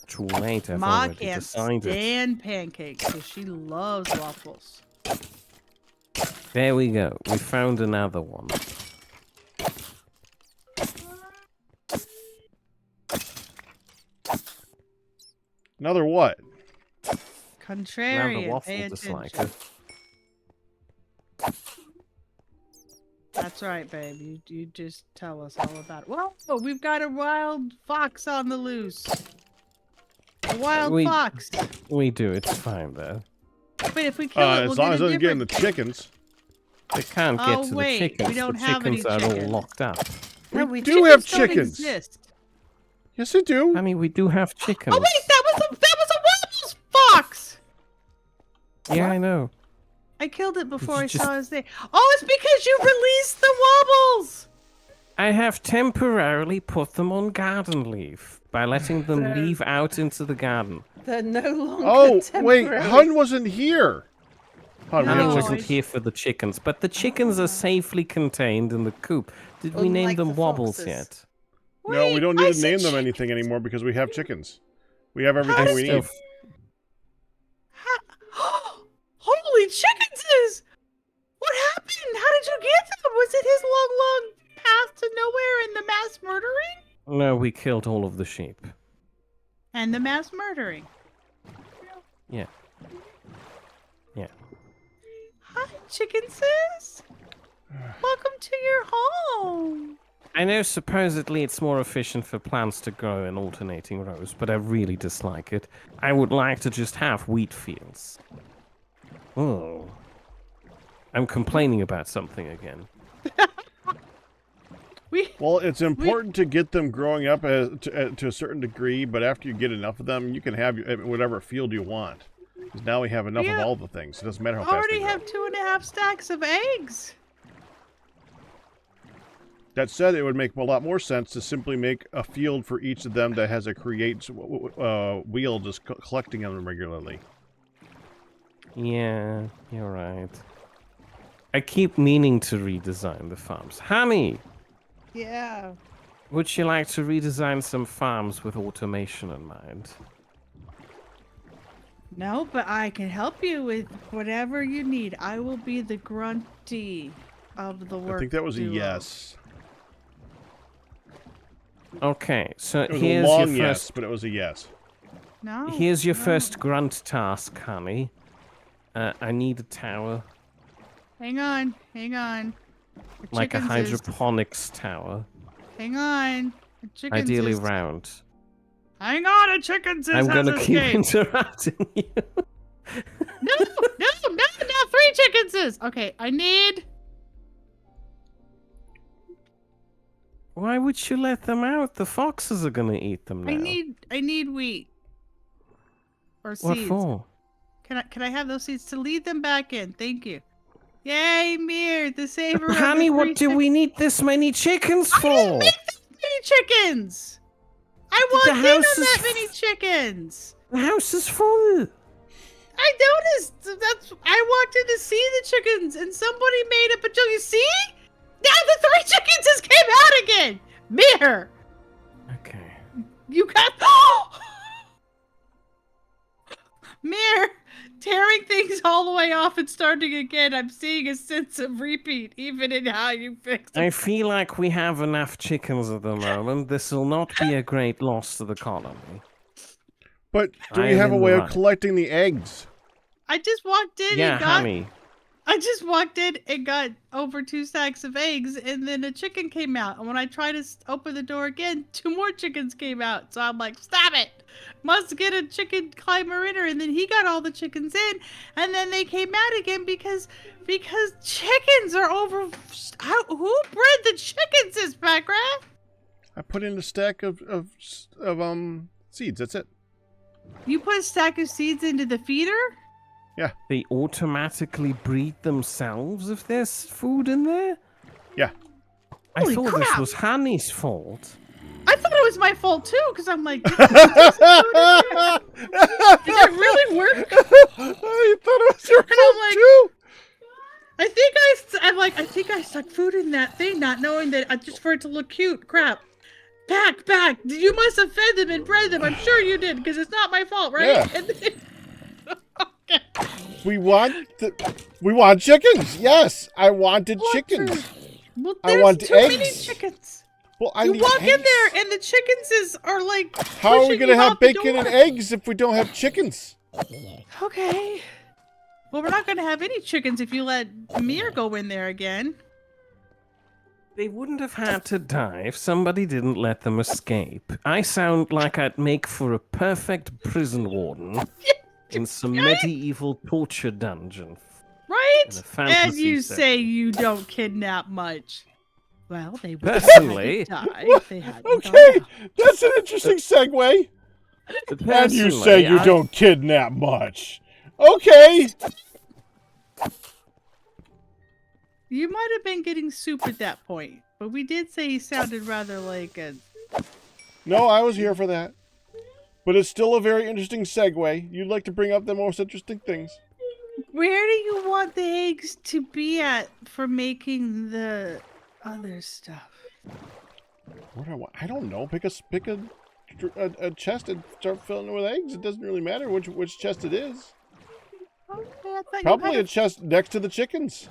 [SPEAKER 2] Too late, I've
[SPEAKER 4] Ma
[SPEAKER 2] already
[SPEAKER 4] can't
[SPEAKER 2] decided.
[SPEAKER 4] stand pancakes because she loves waffles.
[SPEAKER 2] There we go. We found another one.
[SPEAKER 3] Another what?
[SPEAKER 2] Another
[SPEAKER 4] Contrarian,
[SPEAKER 2] waffle
[SPEAKER 4] pay
[SPEAKER 2] disliker.
[SPEAKER 4] attention. That's right, babe. You just tell us all about it. Well, we've got a wild fox on the loose. A wild
[SPEAKER 2] We-
[SPEAKER 4] fox.
[SPEAKER 2] We do, it's fine though.
[SPEAKER 4] But if we kill it, we'll
[SPEAKER 3] As long
[SPEAKER 4] get
[SPEAKER 3] as
[SPEAKER 4] a
[SPEAKER 3] it doesn't get in the
[SPEAKER 4] different...
[SPEAKER 3] chickens.
[SPEAKER 2] They can't get
[SPEAKER 4] Oh,
[SPEAKER 2] to
[SPEAKER 4] wait,
[SPEAKER 2] the
[SPEAKER 4] we
[SPEAKER 2] chickens.
[SPEAKER 4] don't
[SPEAKER 2] The
[SPEAKER 4] have any
[SPEAKER 2] chickens are all
[SPEAKER 4] chickens.
[SPEAKER 2] locked up.
[SPEAKER 4] No,
[SPEAKER 3] We do have chickens.
[SPEAKER 4] Don't exist.
[SPEAKER 3] Yes, they do.
[SPEAKER 2] Honey, we do have chickens.
[SPEAKER 4] Oh wait, that was a waffles fox.
[SPEAKER 2] Yeah, I know.
[SPEAKER 4] I killed it before
[SPEAKER 2] you
[SPEAKER 4] I
[SPEAKER 2] just-
[SPEAKER 4] saw his name. Oh, it's because you released the wobbles!
[SPEAKER 2] I have temporarily put them on garden leave by letting them leave out into the garden.
[SPEAKER 1] They're no longer
[SPEAKER 3] Oh, wait,
[SPEAKER 1] temporary.
[SPEAKER 3] Hun wasn't here. Hun, we
[SPEAKER 4] No,
[SPEAKER 3] have
[SPEAKER 2] I
[SPEAKER 3] chickens.
[SPEAKER 2] wasn't here for the chickens, but the chickens are safely contained in the coop. Did we name
[SPEAKER 1] Unlike
[SPEAKER 2] them
[SPEAKER 1] the
[SPEAKER 2] Wobbles
[SPEAKER 1] foxes.
[SPEAKER 3] No,
[SPEAKER 2] yet?
[SPEAKER 3] we
[SPEAKER 4] Wait,
[SPEAKER 3] don't
[SPEAKER 4] I
[SPEAKER 3] need to
[SPEAKER 4] said
[SPEAKER 3] name them
[SPEAKER 4] chick-
[SPEAKER 3] anything anymore because we have chickens. We have
[SPEAKER 4] How
[SPEAKER 3] everything
[SPEAKER 4] does
[SPEAKER 3] we
[SPEAKER 2] Still
[SPEAKER 3] need.
[SPEAKER 4] Holy chickenses! What happened? How did you get them? Was it his long path to nowhere and the mass murdering?
[SPEAKER 2] No, we killed all of the sheep.
[SPEAKER 4] And the mass murdering.
[SPEAKER 2] Yeah. Yeah.
[SPEAKER 4] Hi, chickenses! Welcome to your home!
[SPEAKER 2] I know supposedly it's more efficient for plants to grow in alternating rows, but I really dislike it. I would like to just have wheat fields. Oh. I'm complaining about something again.
[SPEAKER 3] Well, it's important to get them growing up to a certain degree, but after you get enough of them, you can have whatever field you want. Because now we have enough of all the things. It doesn't matter how fast they
[SPEAKER 4] Already
[SPEAKER 3] grow.
[SPEAKER 4] have 2.5 stacks of eggs.
[SPEAKER 3] That said, it would make a lot more sense to simply make a field for each of them that has a create wheel just collecting them regularly.
[SPEAKER 2] Yeah, you're right. I keep meaning to redesign the farms. Honey,
[SPEAKER 4] Yeah.
[SPEAKER 2] would you like to redesign some farms with automation in mind?
[SPEAKER 4] No, but I can help you with whatever you need. I will be the grunty of the work.
[SPEAKER 3] I think that was a
[SPEAKER 4] duo.
[SPEAKER 3] yes.
[SPEAKER 2] Okay, so
[SPEAKER 3] It was a
[SPEAKER 2] here's
[SPEAKER 3] long
[SPEAKER 2] your
[SPEAKER 3] yes,
[SPEAKER 2] first.
[SPEAKER 3] but it was a yes.
[SPEAKER 4] No.
[SPEAKER 2] Here's your
[SPEAKER 4] no.
[SPEAKER 2] first grunt task, honey. I need a tower,
[SPEAKER 4] Hang on. Hang on. The
[SPEAKER 2] like a
[SPEAKER 4] chickens is-
[SPEAKER 2] hydroponics tower,
[SPEAKER 4] Hang on. The chickens
[SPEAKER 2] ideally
[SPEAKER 4] is-
[SPEAKER 2] round.
[SPEAKER 4] Hang on, a chicken says
[SPEAKER 2] I'm
[SPEAKER 4] has
[SPEAKER 2] gonna keep
[SPEAKER 4] escaped.
[SPEAKER 2] interrupting you.
[SPEAKER 4] No, no, 3 chickens. Okay, I need.
[SPEAKER 2] Why would you let them out? The foxes are gonna eat them now.
[SPEAKER 4] I need wheat. Or
[SPEAKER 2] What
[SPEAKER 4] seeds.
[SPEAKER 2] for?
[SPEAKER 4] Can I have those seeds to lead them back in? Thank you. Yay, Mir, the saver. of
[SPEAKER 2] Honey,
[SPEAKER 4] the
[SPEAKER 2] what do we need this many chickens
[SPEAKER 4] I didn't
[SPEAKER 2] for?
[SPEAKER 4] make that many chickens. I
[SPEAKER 2] The
[SPEAKER 4] walked in on
[SPEAKER 2] house is
[SPEAKER 4] that many chickens.
[SPEAKER 2] The house is full.
[SPEAKER 4] I noticed. I walked in to see the chickens, and somebody made a bajillion. You see? Now the 3 chickens just came out again. Mir,
[SPEAKER 2] Okay.
[SPEAKER 4] you got. Mir, tearing things all the way off and starting again. I'm seeing a sense of repeat, even in how you fixed
[SPEAKER 2] I
[SPEAKER 4] it.
[SPEAKER 2] feel like we have enough chickens at the moment. This will not be a great loss to the colony.
[SPEAKER 3] But do
[SPEAKER 2] I
[SPEAKER 3] we
[SPEAKER 2] am
[SPEAKER 3] have a
[SPEAKER 2] in the
[SPEAKER 3] way
[SPEAKER 2] right.
[SPEAKER 3] of collecting the eggs?
[SPEAKER 4] I just walked in
[SPEAKER 2] Yeah,
[SPEAKER 4] and got.
[SPEAKER 2] honey.
[SPEAKER 4] I just walked in and got over 2 stacks of eggs, and then a chicken came out. And when I tried to open the door again, 2 more chickens came out. So I'm like, stop it! Must get a chicken climber in her. And then he got all the chickens in, and then they came out again because chickens are over. Who bred the chickens, this background?
[SPEAKER 3] I put in a stack of seeds. That's it.
[SPEAKER 4] You put a stack of seeds into the feeder?
[SPEAKER 2] They automatically breed themselves if there's food in there?
[SPEAKER 3] Yeah.
[SPEAKER 2] I
[SPEAKER 4] Holy
[SPEAKER 2] thought this
[SPEAKER 4] crap.
[SPEAKER 2] was Honey's fault.
[SPEAKER 4] I thought it was my fault too, because I'm like, did it really work?
[SPEAKER 3] I thought it was your
[SPEAKER 4] And I'm
[SPEAKER 3] fault
[SPEAKER 4] like-
[SPEAKER 3] too.
[SPEAKER 4] I think I stuck food in that thing, not knowing that just for it to look cute. Crap. Back. You must have fed them and bred them. I'm sure you did, because it's not my fault, right?
[SPEAKER 3] Yeah.
[SPEAKER 4] And then- okay.
[SPEAKER 3] We want chickens. Yes, I wanted chickens.
[SPEAKER 4] Well,
[SPEAKER 3] I
[SPEAKER 4] there's
[SPEAKER 3] want
[SPEAKER 4] too many
[SPEAKER 3] eggs.
[SPEAKER 4] chickens.
[SPEAKER 3] Well, I
[SPEAKER 4] You
[SPEAKER 3] need
[SPEAKER 4] walk in
[SPEAKER 3] eggs.
[SPEAKER 4] there and the chickens are like.
[SPEAKER 3] How are we
[SPEAKER 4] pushing
[SPEAKER 3] gonna
[SPEAKER 4] you
[SPEAKER 3] have
[SPEAKER 4] out the
[SPEAKER 3] bacon and
[SPEAKER 4] door.
[SPEAKER 3] eggs if we don't have chickens?
[SPEAKER 4] Okay. Well, we're not gonna have any chickens if you let Mir go in there again.
[SPEAKER 2] They wouldn't have had to die if somebody didn't let them escape. I sound like I'd make for a perfect prison warden in some medieval torture dungeon.
[SPEAKER 4] Right?
[SPEAKER 2] In a
[SPEAKER 4] And
[SPEAKER 2] fantasy
[SPEAKER 4] you
[SPEAKER 2] setting.
[SPEAKER 4] say you don't kidnap much. Well, they would
[SPEAKER 2] Personally-
[SPEAKER 4] die if they hadn't
[SPEAKER 3] Okay,
[SPEAKER 4] gone out.
[SPEAKER 3] that's an interesting segue. And you say
[SPEAKER 2] Personally,
[SPEAKER 3] you
[SPEAKER 2] I-
[SPEAKER 3] don't kidnap much. Okay.
[SPEAKER 4] You might have been getting soup at that point, but we did say he sounded rather like a...
[SPEAKER 3] No, I was here for that. But it's still a very interesting segue. You'd like to bring up the most interesting things.
[SPEAKER 4] Where do you want the eggs to be at for making the other stuff?
[SPEAKER 3] What do I want? I don't know. Pick a chest and start filling it with eggs. It doesn't really matter which chest it is.
[SPEAKER 4] Okay, I thought
[SPEAKER 3] Probably
[SPEAKER 4] you
[SPEAKER 3] a
[SPEAKER 4] had
[SPEAKER 3] chest next to the chickens.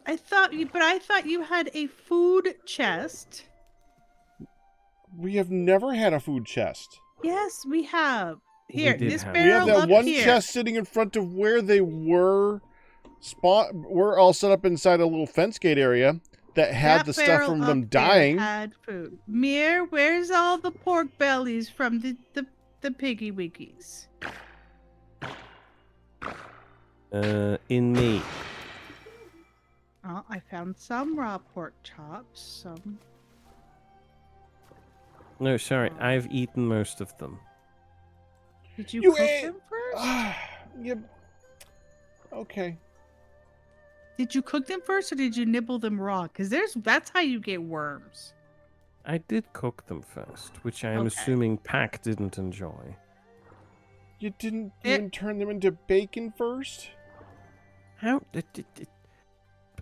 [SPEAKER 4] I thought you had a food chest.
[SPEAKER 3] We have never had a food chest.
[SPEAKER 4] Yes, we have. Here,
[SPEAKER 2] did
[SPEAKER 4] this
[SPEAKER 2] have-
[SPEAKER 3] We have
[SPEAKER 4] barrel
[SPEAKER 3] that
[SPEAKER 4] up
[SPEAKER 3] one
[SPEAKER 4] here.
[SPEAKER 3] chest sitting in front of where they were. We're all set up inside a little fence gate area that had
[SPEAKER 4] That
[SPEAKER 3] the stuff
[SPEAKER 4] barrel
[SPEAKER 3] from
[SPEAKER 4] up
[SPEAKER 3] them
[SPEAKER 4] there
[SPEAKER 3] dying.
[SPEAKER 4] had food. Mir, where's all the pork bellies from the piggy wiggies?
[SPEAKER 2] In me.
[SPEAKER 4] Oh, I found some raw pork chops. Some.
[SPEAKER 2] No, sorry, I've eaten most of them.
[SPEAKER 4] Did you,
[SPEAKER 3] You
[SPEAKER 4] cook
[SPEAKER 3] ate-
[SPEAKER 4] them first?
[SPEAKER 3] Yep. Okay.
[SPEAKER 4] Did you cook them first, or did you nibble them raw? Because that's how you get worms.
[SPEAKER 2] I did cook them first, which I am
[SPEAKER 4] Okay.
[SPEAKER 2] assuming Pack didn't enjoy.
[SPEAKER 3] You didn't
[SPEAKER 4] Eh.
[SPEAKER 3] even turn them into bacon first?
[SPEAKER 2] How?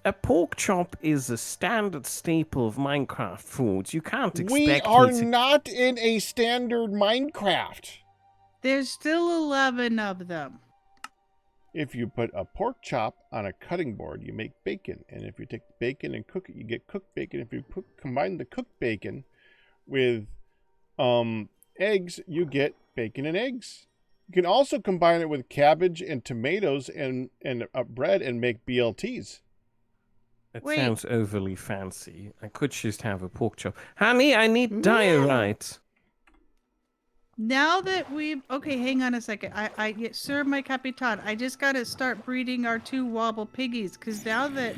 [SPEAKER 2] A pork chop is a standard staple of Minecraft foods. You can't expect
[SPEAKER 3] We
[SPEAKER 2] me
[SPEAKER 3] are
[SPEAKER 2] to...
[SPEAKER 3] not in a standard Minecraft.
[SPEAKER 4] There's still 11 of them.
[SPEAKER 3] If you put a pork chop on a cutting board, you make bacon. And if you take bacon and cook it, you get cooked bacon. If you combine the cooked bacon with eggs, you get bacon and eggs. You can also combine it with cabbage and tomatoes and bread and make BLTs.
[SPEAKER 2] That
[SPEAKER 4] Wait.
[SPEAKER 2] sounds overly fancy. I could just have a pork chop. Honey, I need
[SPEAKER 1] Yeah.
[SPEAKER 2] diorite.
[SPEAKER 4] Now that we've... Okay, hang on a second. Sir, my Capitan, I just gotta start breeding our 2 wobble piggies, because now that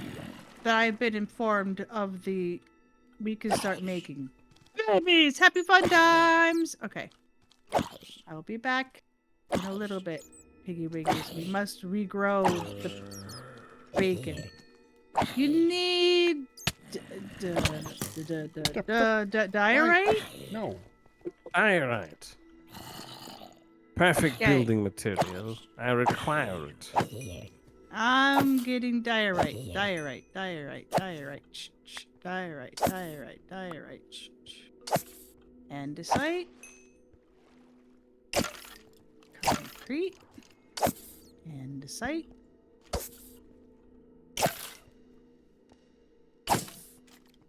[SPEAKER 4] I've been informed of the... We can start making babies! Happy fun times! Okay. I will be back in a little bit, piggy wiggies. We must regrow the bacon. You need... diorite?
[SPEAKER 3] No.
[SPEAKER 2] Diorite. Perfect
[SPEAKER 4] Okay.
[SPEAKER 2] building material. I require it.
[SPEAKER 4] I'm getting diorite. Diorite. Andesite. Concrete. Andesite.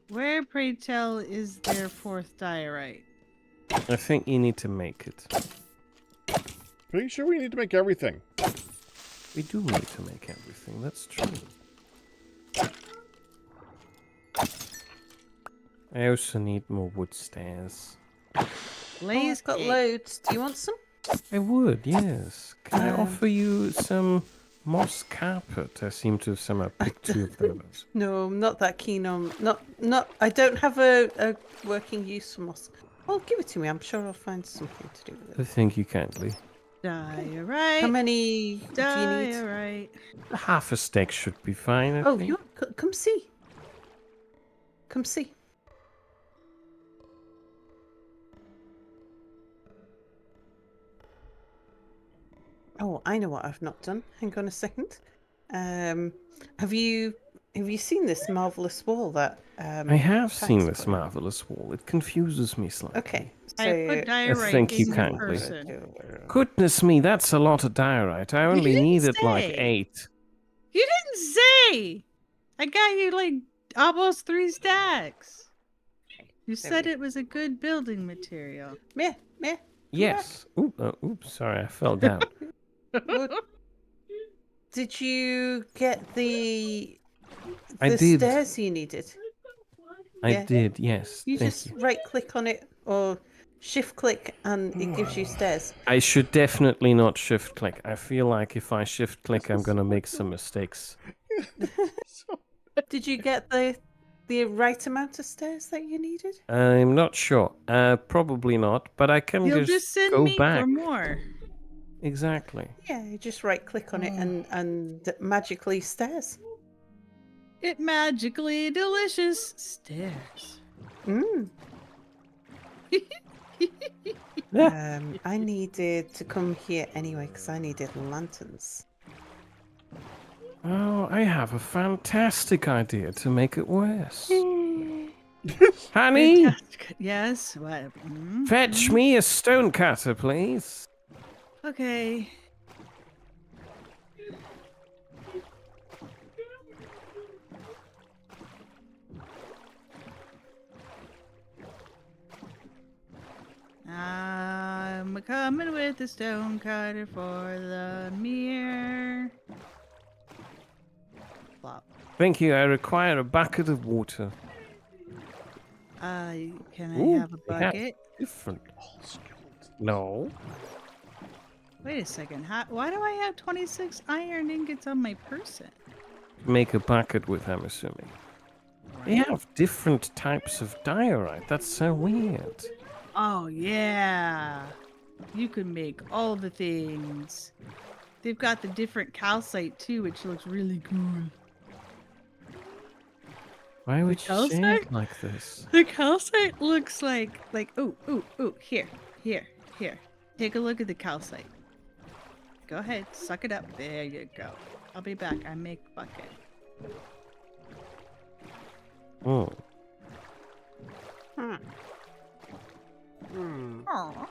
[SPEAKER 4] Where, pray tell, is their 4th diorite?
[SPEAKER 2] I think you need to make it.
[SPEAKER 3] Pretty sure we need to make everything.
[SPEAKER 2] We do need to make everything, that's true. I also need more wood stairs.
[SPEAKER 1] Oh,
[SPEAKER 4] Blaze
[SPEAKER 1] I've got
[SPEAKER 4] cake.
[SPEAKER 1] loads. Do you want some?
[SPEAKER 2] I would, yes. Can I
[SPEAKER 1] Um,
[SPEAKER 2] offer you some moss carpet? I seem to have somehow picked 2 of those.
[SPEAKER 1] No, I'm not that keen on. Not. I don't have a working use for moss. Well, give it to me. I'm sure I'll find something to do with it.
[SPEAKER 2] Thank you kindly.
[SPEAKER 4] Diorite.
[SPEAKER 1] How many do you need?
[SPEAKER 4] Diorite.
[SPEAKER 2] Half a stack should be fine, I
[SPEAKER 1] Oh,
[SPEAKER 2] think.
[SPEAKER 1] come see. Come see. Oh, I know what I've not done. Hang on a second. Have you seen this marvelous wall that?
[SPEAKER 2] I have seen
[SPEAKER 1] Pax
[SPEAKER 2] this
[SPEAKER 1] put?
[SPEAKER 2] marvelous wall. It confuses me slightly.
[SPEAKER 1] Okay, so
[SPEAKER 4] I put diorite
[SPEAKER 2] thank you
[SPEAKER 4] in
[SPEAKER 2] kindly.
[SPEAKER 4] person.
[SPEAKER 2] Goodness me, that's a lot of diorite. I only
[SPEAKER 4] didn't
[SPEAKER 2] needed like
[SPEAKER 4] say.
[SPEAKER 2] 8.
[SPEAKER 4] You didn't say! I got you like almost 3 stacks. You said
[SPEAKER 1] we-
[SPEAKER 4] it was a good building material.
[SPEAKER 1] Meh.
[SPEAKER 2] Yes. Oops, sorry, I fell down.
[SPEAKER 1] What- Did you get the
[SPEAKER 2] I did.
[SPEAKER 1] stairs you needed?
[SPEAKER 2] I
[SPEAKER 1] Yeah.
[SPEAKER 2] did, yes.
[SPEAKER 1] You
[SPEAKER 2] Thank
[SPEAKER 1] just
[SPEAKER 2] you.
[SPEAKER 1] right click on it or shift click and it gives you stairs.
[SPEAKER 2] I should definitely not shift click. I feel like if I shift click, I'm gonna make some mistakes.
[SPEAKER 1] Did you get the right amount of stairs that you needed?
[SPEAKER 2] I'm not sure. Probably not, but I can
[SPEAKER 4] You'll
[SPEAKER 2] just
[SPEAKER 4] just send
[SPEAKER 2] go
[SPEAKER 4] me
[SPEAKER 2] back.
[SPEAKER 4] for more.
[SPEAKER 2] Exactly.
[SPEAKER 1] Yeah, you just right click on it and magically stairs.
[SPEAKER 4] It magically delicious stairs.
[SPEAKER 1] Mm.
[SPEAKER 2] Yeah.
[SPEAKER 1] I needed to come here anyway because I needed lanterns.
[SPEAKER 2] Oh, I have a fantastic idea to make it worse. Honey,
[SPEAKER 4] Fantastic. Yes. What?
[SPEAKER 2] fetch me a stonecutter, please.
[SPEAKER 4] Okay. I'm coming with the stone cutter for the mirror. Flop.
[SPEAKER 2] Thank you. I require a bucket of water.
[SPEAKER 4] Can I
[SPEAKER 2] Ooh,
[SPEAKER 4] have a
[SPEAKER 2] they have
[SPEAKER 4] bucket?
[SPEAKER 2] different. No.
[SPEAKER 4] Wait a second. Why do I have 26 iron ingots on my person?
[SPEAKER 2] Make a bucket with, I'm assuming. They have different types of diorite. That's so weird.
[SPEAKER 4] Oh, yeah. You can make all the things. They've got the different calcite too, which looks really cool.
[SPEAKER 2] Why would you say
[SPEAKER 4] calcite?
[SPEAKER 2] it like this?
[SPEAKER 4] The calcite looks like ooh, here. Take a look at the calcite. Go ahead, suck it up. There you go. I'll be back. I make bucket.
[SPEAKER 2] Oh.
[SPEAKER 4] Aw.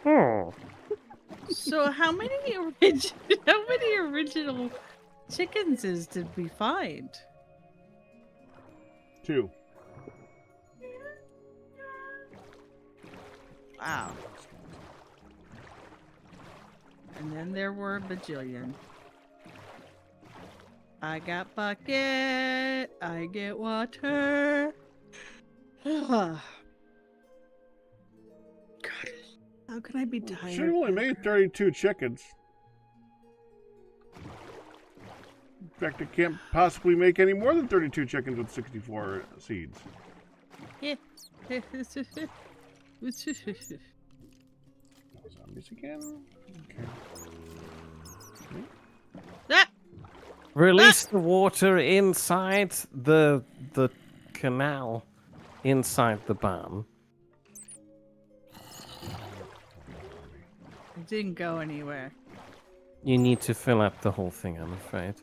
[SPEAKER 2] Oh.
[SPEAKER 4] So how many original chickens did we find?
[SPEAKER 3] 2.
[SPEAKER 4] Wow. And then there were a bajillion. I got bucket. I get water. God. How can I be tired?
[SPEAKER 3] Should have only made 32 chickens. In fact, it can't possibly make any more than 32 chickens with 64 seeds.
[SPEAKER 4] Yeah.
[SPEAKER 3] Zombies again? Okay.
[SPEAKER 4] Ah!
[SPEAKER 2] Release the water inside the canal inside the barn.
[SPEAKER 4] It didn't go anywhere.
[SPEAKER 2] You need to fill up the whole thing, I'm afraid.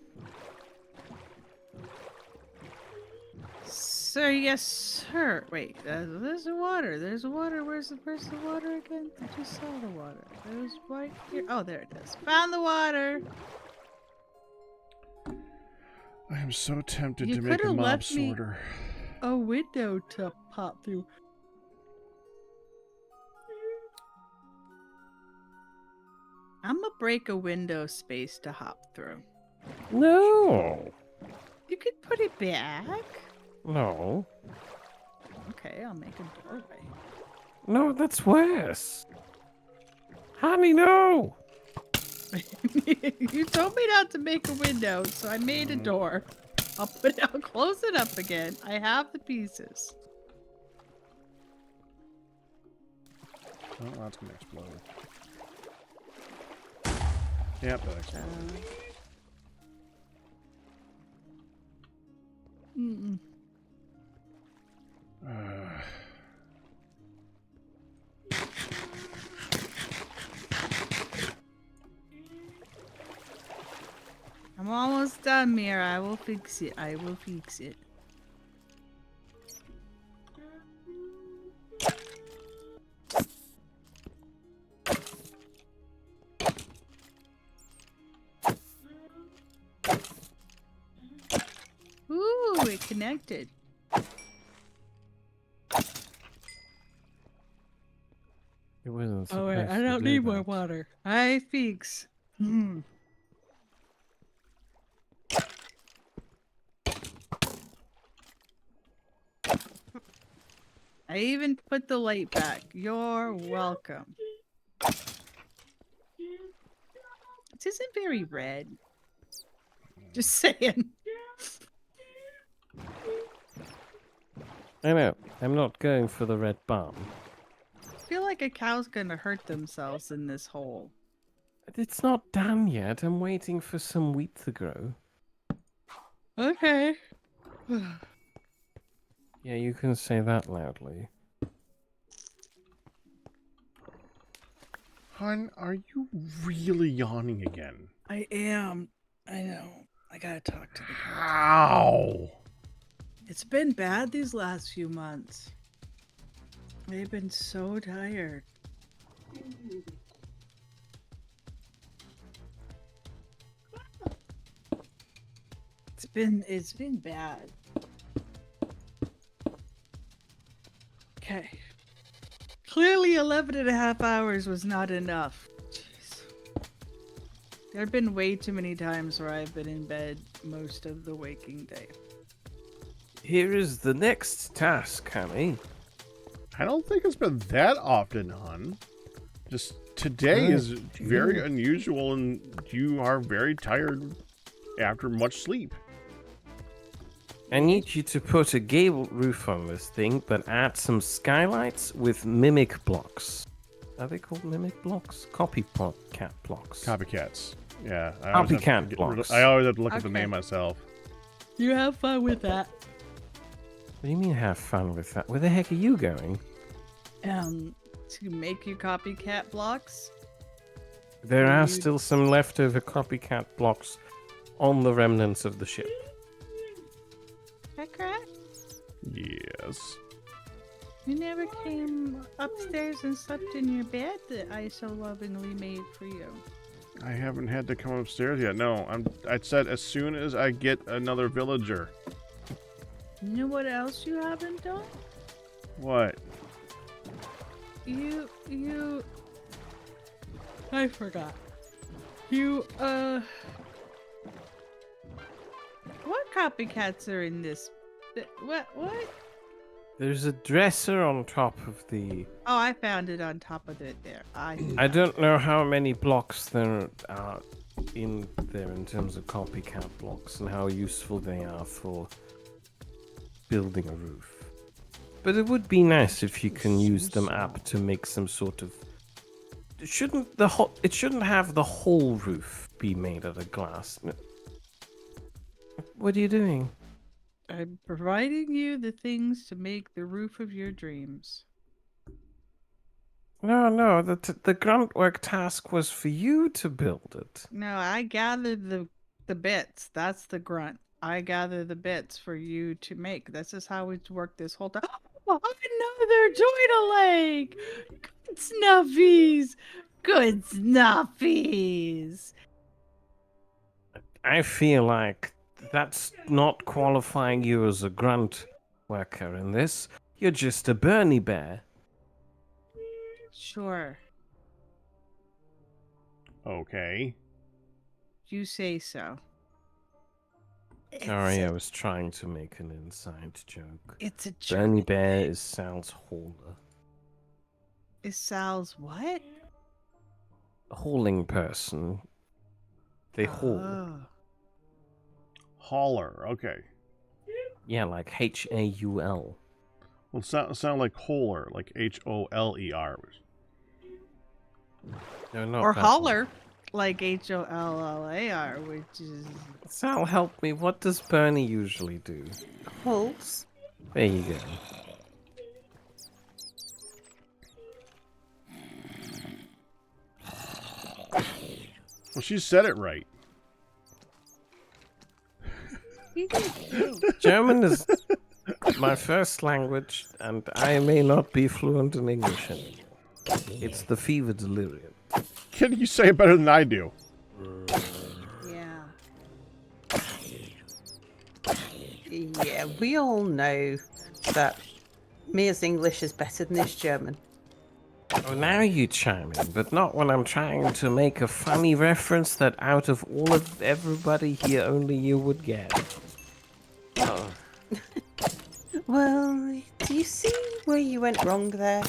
[SPEAKER 4] Sir, yes, sir. Wait, there's the water. There's the water. Where's the water again? I just saw the water. It was right here. Oh, there it is. Found the water.
[SPEAKER 3] I am so tempted
[SPEAKER 4] You
[SPEAKER 3] to make a
[SPEAKER 4] coulda
[SPEAKER 3] mob
[SPEAKER 4] left me-
[SPEAKER 3] sorter.
[SPEAKER 4] A window to pop through. I'm gonna break a window space to hop through.
[SPEAKER 2] No.
[SPEAKER 4] You could put it back.
[SPEAKER 2] No.
[SPEAKER 4] Okay, I'll make a doorway.
[SPEAKER 2] No, that's worse. Honey, no.
[SPEAKER 4] You told me not to make a window, so I made a door. I'll close it up again. I have the pieces.
[SPEAKER 3] Oh, that's gonna explode. Yep, that exploded.
[SPEAKER 4] Mm-mm. I'm almost done, Mira. I will fix it. I will fix it. Ooh, it connected.
[SPEAKER 2] It wasn't
[SPEAKER 4] Oh, wait,
[SPEAKER 2] supposed
[SPEAKER 4] I
[SPEAKER 2] to
[SPEAKER 4] don't
[SPEAKER 2] do
[SPEAKER 4] need more
[SPEAKER 2] that.
[SPEAKER 4] water. I fix. Hmm. I even put the light back. You're welcome. This isn't very red. Just saying.
[SPEAKER 2] I know. I'm not going for the red barn.
[SPEAKER 4] I feel like a cow's gonna hurt themselves in this hole.
[SPEAKER 2] It's not done yet. I'm waiting for some wheat to grow.
[SPEAKER 4] Okay.
[SPEAKER 2] Yeah, you can say that loudly.
[SPEAKER 3] Hun, are you really yawning again?
[SPEAKER 4] I am. I know. I gotta talk to the girl.
[SPEAKER 3] How?
[SPEAKER 4] It's been bad these last few months. I've been so tired. It's been bad. Okay. Clearly 11 and a half hours was not enough. Jeez. There have been way too many times where I've been in bed most of the waking day.
[SPEAKER 2] Here is the next task, honey.
[SPEAKER 3] I don't think it's been that often, hun. Just today is very unusual, and you are very tired after much sleep.
[SPEAKER 2] I need you to put a gable roof on this thing, but add some skylights with mimic blocks. Are they called mimic blocks? Copycat blocks.
[SPEAKER 3] Copycats. Yeah.
[SPEAKER 2] Copycat blocks.
[SPEAKER 3] I always have to look at the
[SPEAKER 4] Okay.
[SPEAKER 3] name myself.
[SPEAKER 4] You have fun with that.
[SPEAKER 2] What do you mean have fun with that? Where the heck are you going?
[SPEAKER 4] To make you copycat blocks.
[SPEAKER 2] There are
[SPEAKER 4] You-
[SPEAKER 2] still some leftover copycat blocks on the remnants of the ship.
[SPEAKER 4] That correct?
[SPEAKER 3] Yes.
[SPEAKER 4] You never came upstairs and slept in your bed that I so lovingly made for you.
[SPEAKER 3] I haven't had to come upstairs yet. No, I said as soon as I get another villager.
[SPEAKER 4] You know what else you haven't done?
[SPEAKER 3] What?
[SPEAKER 4] I forgot. What copycats are in this? What?
[SPEAKER 2] There's a dresser on top of the...
[SPEAKER 4] Oh, I found it on top of it there.
[SPEAKER 2] I don't know how many blocks there are in there in terms of copycat blocks and how useful they are for building a roof. But it would be nice if you can use them up to make some sort of... It shouldn't have the whole roof be made out of glass. What are you doing?
[SPEAKER 4] I'm providing you the things to make the roof of your dreams.
[SPEAKER 2] No, the grunt work task was for you to build it.
[SPEAKER 4] No, I gathered the bits. That's the grunt. I gather the bits for you to make. This is how it's worked this whole time. Oh, another joint leg! Good snuffies! Good snuffies!
[SPEAKER 2] I feel like that's not qualifying you as a grunt worker in this. You're just a Bernie bear.
[SPEAKER 4] Sure,
[SPEAKER 3] Okay.
[SPEAKER 4] you say so.
[SPEAKER 2] Sorry, I was trying to make an inside joke.
[SPEAKER 4] It's a
[SPEAKER 2] Bernie
[SPEAKER 4] joke.
[SPEAKER 2] Bear is Sal's hauler.
[SPEAKER 4] Is Sal's what?
[SPEAKER 2] A hauling person. They haul.
[SPEAKER 4] Oh.
[SPEAKER 3] Hauler. Okay.
[SPEAKER 2] Yeah, like Haul.
[SPEAKER 3] Well, sound like holer, like Holer.
[SPEAKER 2] No, not
[SPEAKER 4] Or
[SPEAKER 2] that one.
[SPEAKER 4] holler, like HOLLAR, which is
[SPEAKER 2] Sal, help me. What does Bernie usually do?
[SPEAKER 1] Pulse.
[SPEAKER 2] There you go.
[SPEAKER 3] Well, she said it right.
[SPEAKER 2] German is my first language, and I may not be fluent in English anymore. It's the fever delirium.
[SPEAKER 3] Can you say it better than I do?
[SPEAKER 4] yeah.
[SPEAKER 1] Yeah, we all know that Mia's English is better than his German.
[SPEAKER 2] Oh, now you chime in, but not when I'm trying to make a funny reference that out of all of everybody here, only you would get. Oh.
[SPEAKER 1] Well, do you see where you went wrong there?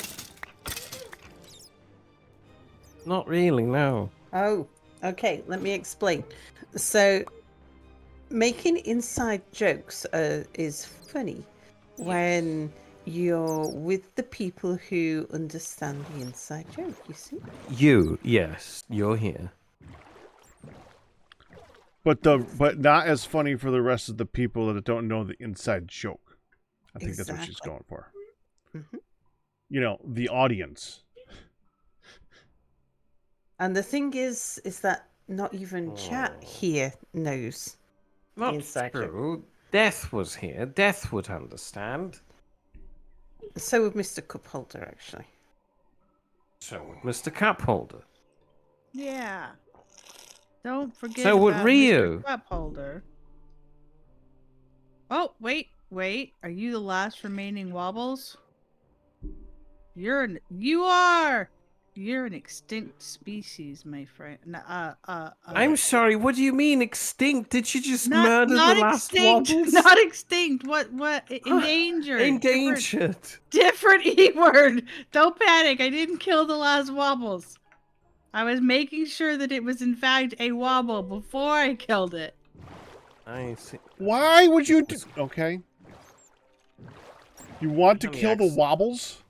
[SPEAKER 2] Not really, no.
[SPEAKER 1] Oh, okay, let me explain. So, making inside jokes is funny when you're with the people who understand the inside joke, you see?
[SPEAKER 2] You, yes, you're here.
[SPEAKER 3] but not as funny for the rest of the people that don't know the inside joke. I think that's what she's
[SPEAKER 1] Exactly.
[SPEAKER 3] going for.
[SPEAKER 1] Mhm.
[SPEAKER 3] You know, the audience.
[SPEAKER 1] And the thing is that not even chat
[SPEAKER 2] Oh.
[SPEAKER 1] here knows the
[SPEAKER 2] Not
[SPEAKER 1] inside joke.
[SPEAKER 2] true. Death was here. Death would understand.
[SPEAKER 1] So would Mr. Cupholder, actually.
[SPEAKER 2] So would Mr. Cupholder.
[SPEAKER 4] Yeah. Don't forget
[SPEAKER 2] So would
[SPEAKER 4] about
[SPEAKER 2] Ryu.
[SPEAKER 4] Mr. Cup Holder. Oh, wait. Are you the last remaining Wobbles? You're an extinct species, my friend.
[SPEAKER 2] I'm sorry, what do you mean extinct? Did you just
[SPEAKER 4] not
[SPEAKER 2] murder
[SPEAKER 4] not
[SPEAKER 2] the last
[SPEAKER 4] extinct.
[SPEAKER 2] Wobbles?
[SPEAKER 4] Not extinct. What endangered.
[SPEAKER 2] Endangered.
[SPEAKER 4] Different E word. Don't panic. I didn't kill the last Wobbles. I was making sure that it was in fact a Wobble before I killed it.
[SPEAKER 2] I see.
[SPEAKER 3] Why would you do... Okay. You want to
[SPEAKER 2] Tell me
[SPEAKER 3] kill the wobbles?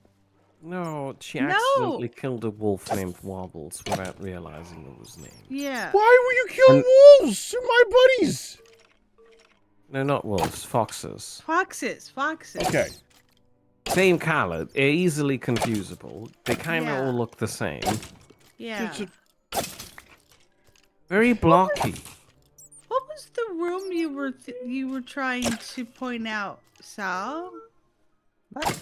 [SPEAKER 2] No, she
[SPEAKER 4] No!
[SPEAKER 2] accidentally killed a wolf named Wobbles without realizing it was named.
[SPEAKER 4] Yeah.
[SPEAKER 3] Why would you kill wolves? They're my buddies.
[SPEAKER 2] No, not wolves, foxes.
[SPEAKER 4] Foxes.
[SPEAKER 3] Okay.
[SPEAKER 2] Same color, easily confusable. They kind of
[SPEAKER 4] Yeah.
[SPEAKER 2] all look the same.
[SPEAKER 4] Yeah.
[SPEAKER 2] Very blocky.
[SPEAKER 4] What was the room you were trying to point out, Sal?
[SPEAKER 1] What?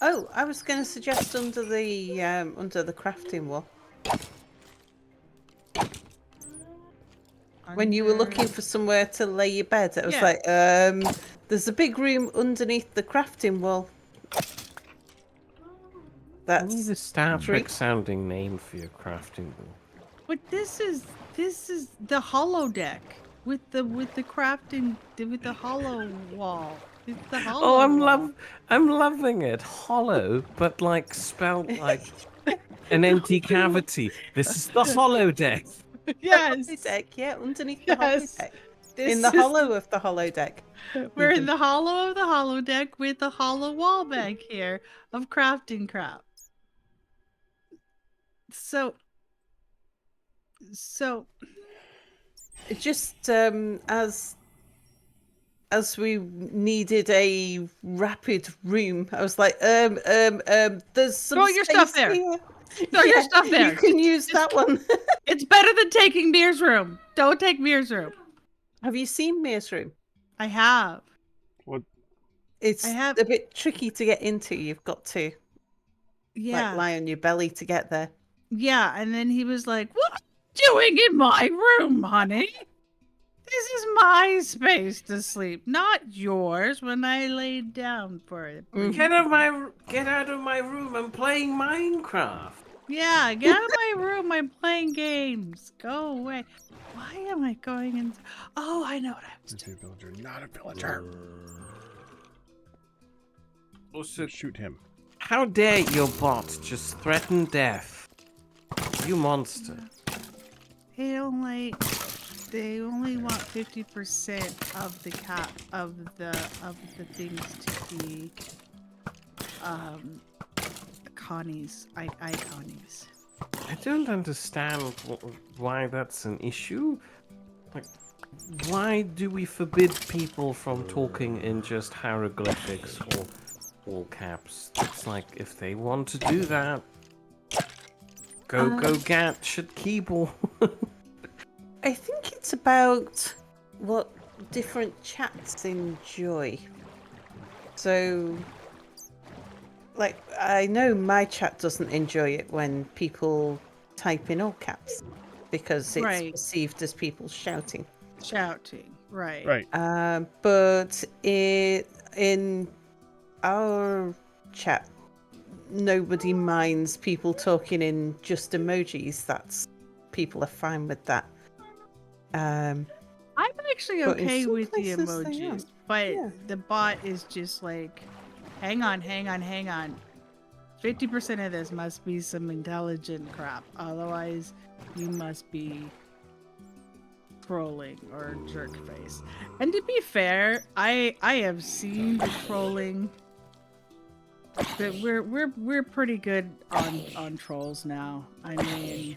[SPEAKER 1] Oh, I was going to suggest under the crafting wall. When you were looking for somewhere to lay your bed, it was
[SPEAKER 4] Yeah.
[SPEAKER 1] like, there's a big room underneath the crafting wall.
[SPEAKER 2] I need a
[SPEAKER 1] That's
[SPEAKER 2] Star
[SPEAKER 1] true.
[SPEAKER 2] Trek sounding name for your crafting wall.
[SPEAKER 4] But this is the hollow deck with the crafting with the hollow wall. It's the hollow.
[SPEAKER 2] Oh,
[SPEAKER 4] wall.
[SPEAKER 2] I'm loving it. Hollow, but like spelled like an empty cavity. This is the hollow deck.
[SPEAKER 4] Yes.
[SPEAKER 1] Holodeck, yeah, underneath the
[SPEAKER 4] Yes.
[SPEAKER 1] holodeck.
[SPEAKER 4] This
[SPEAKER 1] In the
[SPEAKER 4] is-
[SPEAKER 1] hollow of the holodeck.
[SPEAKER 4] We're in the hollow of the hollow deck with the hollow wall back here of crafting crap. So
[SPEAKER 1] Just as we needed a rapid room, I was like, there's some
[SPEAKER 4] Throw your stuff
[SPEAKER 1] space
[SPEAKER 4] there.
[SPEAKER 1] here.
[SPEAKER 4] Throw your stuff there.
[SPEAKER 1] You can use that one.
[SPEAKER 4] it's better than taking Mir's room. Don't take Mir's room.
[SPEAKER 1] Have you seen Mir's room?
[SPEAKER 4] I have.
[SPEAKER 1] It's
[SPEAKER 4] I have-
[SPEAKER 1] a bit tricky to get into. You've got to
[SPEAKER 4] Yeah.
[SPEAKER 1] lie on your belly to get there.
[SPEAKER 4] Yeah, and then he was like, "What are you doing in my room, honey? This is my space to sleep, not yours." When I laid down for it.
[SPEAKER 2] Get out of my room. I'm playing Minecraft.
[SPEAKER 4] Yeah, get out of my room. I'm playing games. Go away. Why am I going in? Oh, I know what I was
[SPEAKER 3] He's
[SPEAKER 4] doing.
[SPEAKER 3] a villager, not a villager.
[SPEAKER 2] Also,
[SPEAKER 3] Shoot him.
[SPEAKER 2] how dare your bot just threaten death? You monster.
[SPEAKER 4] They only want 50% of the things to be Connie's iconies.
[SPEAKER 2] I don't understand why that's an issue. Like, why do we forbid people from talking in just hieroglyphics or all caps? It's like, if they want to do that, go gadget keyboard.
[SPEAKER 1] I think it's about what different chats enjoy. So, like, I know my chat doesn't enjoy it when people type in all caps because it's
[SPEAKER 4] Right.
[SPEAKER 1] perceived as people shouting.
[SPEAKER 4] Shouting, right?
[SPEAKER 3] Right.
[SPEAKER 1] But in our chat, nobody minds people talking in just emojis. People are fine with that.
[SPEAKER 4] I'm actually
[SPEAKER 1] But in
[SPEAKER 4] okay
[SPEAKER 1] some
[SPEAKER 4] with the
[SPEAKER 1] places they
[SPEAKER 4] emojis,
[SPEAKER 1] aren't.
[SPEAKER 4] but
[SPEAKER 1] Yeah.
[SPEAKER 4] the bot is just like, hang on. 50% of this must be some intelligent crap. Otherwise, you must be trolling or jerk face. And to be fair, I have seen the trolling. That we're pretty good on trolls now. I mean,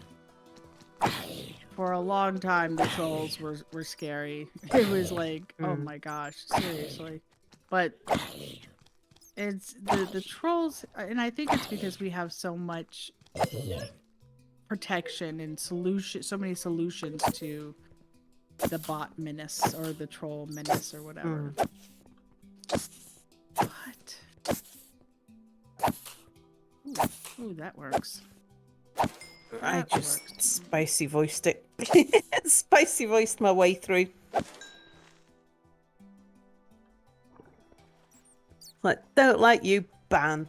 [SPEAKER 4] for a long time the trolls were scary. It was like, oh my gosh, seriously. But it's the trolls, and I think it's because we have so much protection and so many solutions to the bot menace or the troll menace or whatever. What? Ooh, that works.
[SPEAKER 1] I
[SPEAKER 4] That
[SPEAKER 1] just
[SPEAKER 4] works.
[SPEAKER 1] spicy voiced it. Spicy voiced my way through. Like, don't like you, ban.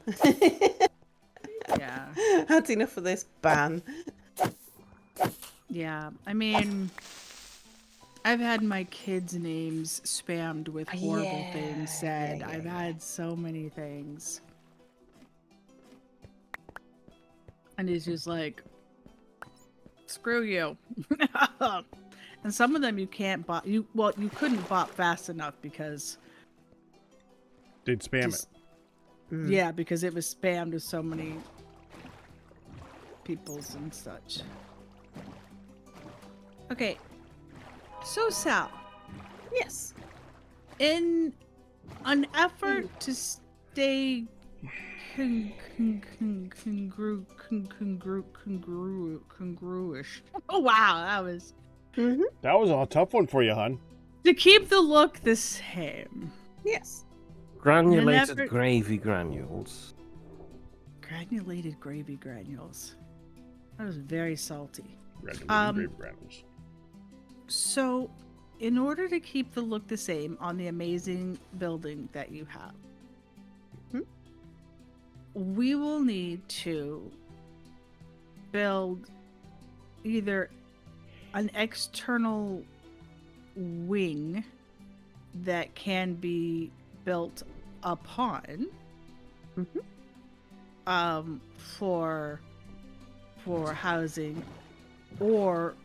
[SPEAKER 4] Yeah.
[SPEAKER 1] Had enough of this, ban.
[SPEAKER 4] Yeah. I mean, I've had my kids' names spammed with horrible things said. I've had so many things. And it's just like, screw you. And some of them you can't bot. You couldn't bot fast enough because
[SPEAKER 3] They'd spam it.
[SPEAKER 4] yeah, because it was spammed with so many peoples and such. Okay. So Sal,
[SPEAKER 1] Yes.
[SPEAKER 4] in an effort to stay congruish. Oh wow, that was
[SPEAKER 3] That was a tough one for you, hun.
[SPEAKER 4] to keep the look the same.
[SPEAKER 1] Yes.
[SPEAKER 2] Granulated
[SPEAKER 4] Never-
[SPEAKER 2] gravy granules.
[SPEAKER 4] Granulated gravy granules. That was very salty.
[SPEAKER 3] Granules, grape granules.
[SPEAKER 4] So, in order to keep the look the same on the amazing building that you have, we will need to build either an external wing that can be built upon for housing, or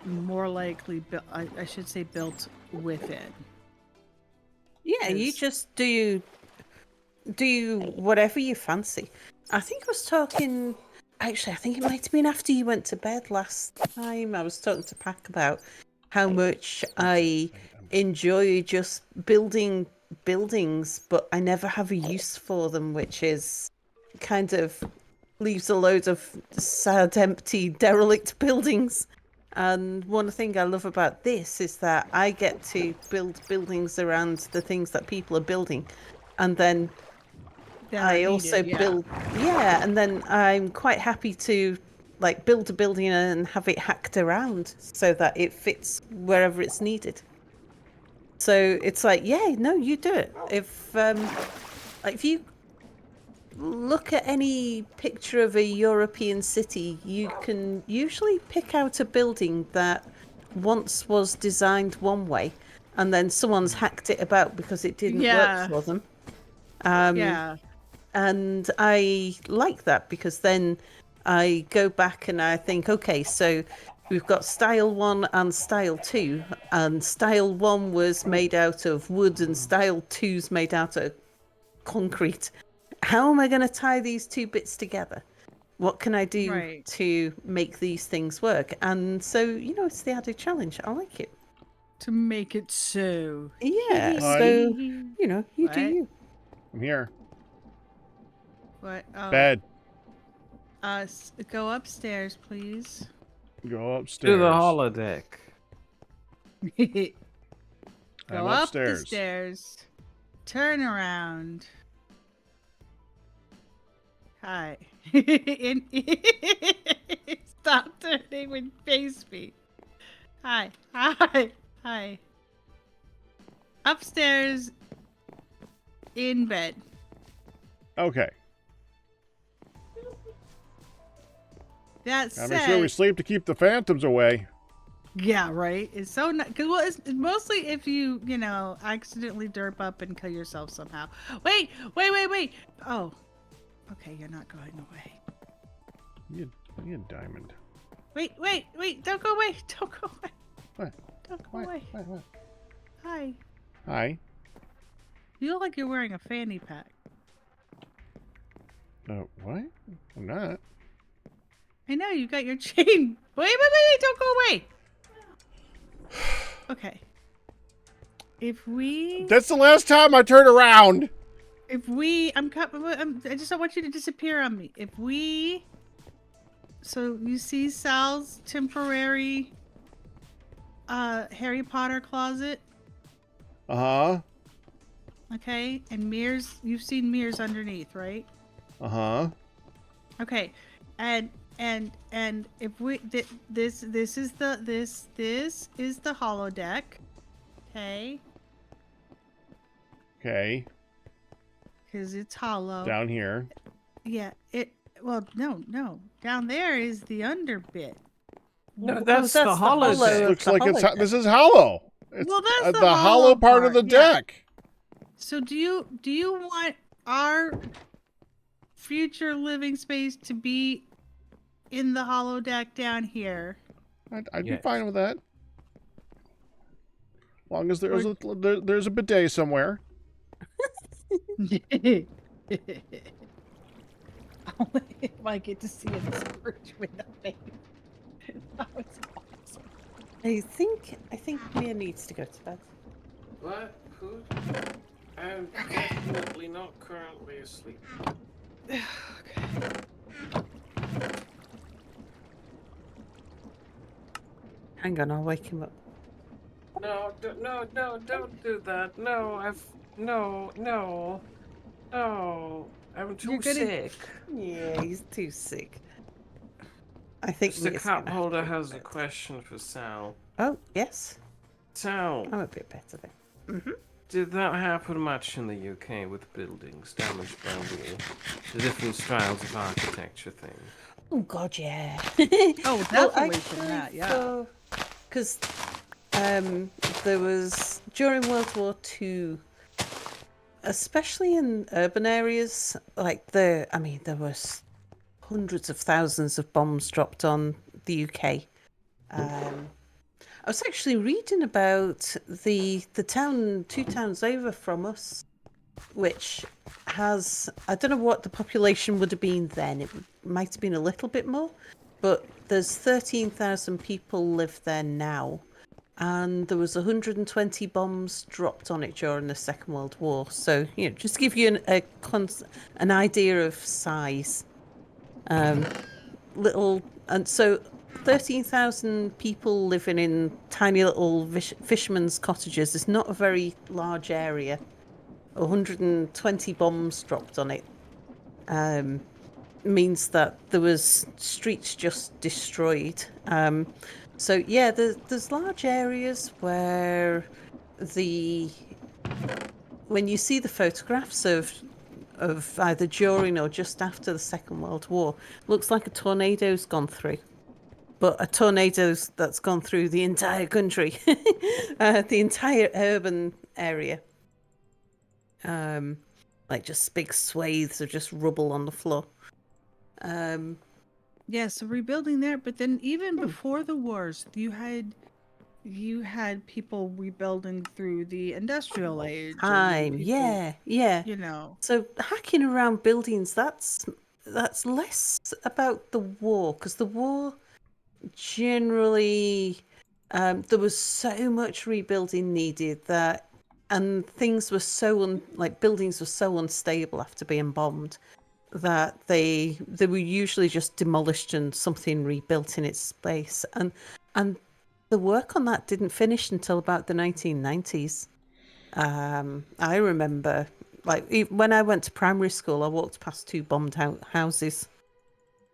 [SPEAKER 4] more likely I should say built within.
[SPEAKER 1] Yeah, you
[SPEAKER 4] Yes.
[SPEAKER 1] just do whatever you fancy. I think I was talking. Actually, I think it might have been after you went to bed last time. I was talking to Pac about how much I enjoy just building buildings, but I never have a use for them, which is kind of leaves a load of sad, empty, derelict buildings. And one thing I love about this is that I get to build buildings around the things that people are building, and then
[SPEAKER 4] that
[SPEAKER 1] I
[SPEAKER 4] are
[SPEAKER 1] also
[SPEAKER 4] needed, yeah.
[SPEAKER 1] build, and then I'm quite happy to like build a building and have it hacked around so that it fits wherever it's needed. So it's like, yeah, no, you do it. If you look at any picture of a European city, you can usually pick out a building that once was designed one way and then someone's hacked it about because it didn't
[SPEAKER 4] Yeah.
[SPEAKER 1] work for them.
[SPEAKER 4] Yeah.
[SPEAKER 1] And I like that because then I go back and I think, okay, so we've got style 1 and style 2, and style 1 was made out of wood and style 2's made out of concrete. How am I going to tie these two bits together? What can I do
[SPEAKER 4] Right.
[SPEAKER 1] to make these things work? And so, it's the added challenge. I like it.
[SPEAKER 4] To make it so.
[SPEAKER 1] Yeah,
[SPEAKER 3] Hi.
[SPEAKER 1] so, you do
[SPEAKER 4] What?
[SPEAKER 1] you.
[SPEAKER 3] I'm here.
[SPEAKER 4] What? Oh,
[SPEAKER 3] Bed.
[SPEAKER 4] go upstairs, please.
[SPEAKER 3] Go upstairs.
[SPEAKER 2] To the holodeck.
[SPEAKER 4] Go
[SPEAKER 3] I'm
[SPEAKER 4] up
[SPEAKER 3] upstairs.
[SPEAKER 4] the stairs. Turn around. Hi. Stop turning and face me. Hi. Hi. Hi. Upstairs. In bed.
[SPEAKER 3] Okay.
[SPEAKER 4] That
[SPEAKER 3] Gotta make sure we
[SPEAKER 4] said,
[SPEAKER 3] sleep to keep the phantoms away.
[SPEAKER 4] yeah, right. It's so not because it's mostly if you accidentally derp up and kill yourself somehow. Wait. Oh, okay, you're not going away.
[SPEAKER 3] You diamond.
[SPEAKER 4] Wait! Don't go away! Don't go away!
[SPEAKER 3] What?
[SPEAKER 4] Don't go
[SPEAKER 3] What?
[SPEAKER 4] away!
[SPEAKER 3] What?
[SPEAKER 4] Hi.
[SPEAKER 3] Hi.
[SPEAKER 4] You look like you're wearing a fanny pack.
[SPEAKER 3] What? I'm not.
[SPEAKER 4] I know you got your chain. Wait! Don't go away! Okay. If we,
[SPEAKER 3] That's the last time I turn around.
[SPEAKER 4] I just don't want you to disappear on me. If we, so you see Sal's temporary, Harry Potter closet,
[SPEAKER 3] Uh-huh.
[SPEAKER 4] okay, and mirrors. You've seen mirrors underneath, right?
[SPEAKER 3] Uh-huh.
[SPEAKER 4] Okay, and if we this is the holodeck, okay,
[SPEAKER 3] Okay.
[SPEAKER 4] because it's hollow.
[SPEAKER 3] Down here.
[SPEAKER 4] Yeah, well, no. Down there is the under bit.
[SPEAKER 2] No, that's the
[SPEAKER 1] the
[SPEAKER 2] hollow
[SPEAKER 1] hollow
[SPEAKER 2] deck.
[SPEAKER 1] of
[SPEAKER 3] Looks
[SPEAKER 1] the
[SPEAKER 3] like it's
[SPEAKER 1] holodeck.
[SPEAKER 3] this is hollow. It's
[SPEAKER 4] Well, that's
[SPEAKER 3] the hollow part of the
[SPEAKER 4] yeah.
[SPEAKER 3] deck.
[SPEAKER 4] So do you want our future living space to be in the holodeck down here?
[SPEAKER 3] I'd be
[SPEAKER 2] Yes.
[SPEAKER 3] fine with that. Long as there's a bidet somewhere.
[SPEAKER 4] If I get to see it squirt with the face. That was awesome.
[SPEAKER 1] I think Mia needs to go to bed.
[SPEAKER 2] What? Who? I'm definitely not currently asleep.
[SPEAKER 1] Hang on, I'll wake him up.
[SPEAKER 2] No, don't do that. No, no. I'm too
[SPEAKER 4] You're gonna-
[SPEAKER 2] sick.
[SPEAKER 1] Yeah, he's too sick. I think
[SPEAKER 2] Mr.
[SPEAKER 1] Mia's gonna
[SPEAKER 2] Cup
[SPEAKER 1] have
[SPEAKER 2] Holder
[SPEAKER 1] to go to
[SPEAKER 2] has a
[SPEAKER 1] bed.
[SPEAKER 2] question for Sal.
[SPEAKER 1] Oh, yes.
[SPEAKER 2] Sal,
[SPEAKER 1] I'm a bit better then.
[SPEAKER 2] did that happen much in the UK with buildings damaged by war? The different styles of architecture thing.
[SPEAKER 1] Oh God, yeah.
[SPEAKER 4] Oh,
[SPEAKER 1] Well,
[SPEAKER 4] definitely from that, yeah.
[SPEAKER 1] Because there was during World War II, especially in urban areas, like there was hundreds of thousands of bombs dropped on the UK. I was actually reading about the town 2 towns over from us, which has, I don't know what the population would have been then. It might have been a little bit more, but there's 13,000 people live there now, and there was 120 bombs dropped on it during the Second World War. So just to give you an idea of size. And so 13,000 people living in tiny little fishermen's cottages is not a very large area. 120 bombs dropped on it means that there was streets just destroyed. So yeah, there's large areas where when you see the photographs of either during or just after the Second World War, looks like a tornado's gone through. But a tornado that's gone through the entire country, the entire urban area. Like just big swathes of just rubble on the floor.
[SPEAKER 4] Yeah, so rebuilding there, but then even before the wars, you had people rebuilding through the industrial age.
[SPEAKER 1] Time, yeah.
[SPEAKER 4] You know.
[SPEAKER 1] So hacking around buildings, that's less about the war, because the war generally there was so much rebuilding needed and things were so buildings were so unstable after being bombed that they were usually just demolished and something rebuilt in its place, and the work on that didn't finish until about the 1990s. I remember, when I went to primary school, I walked past 2 bombed houses,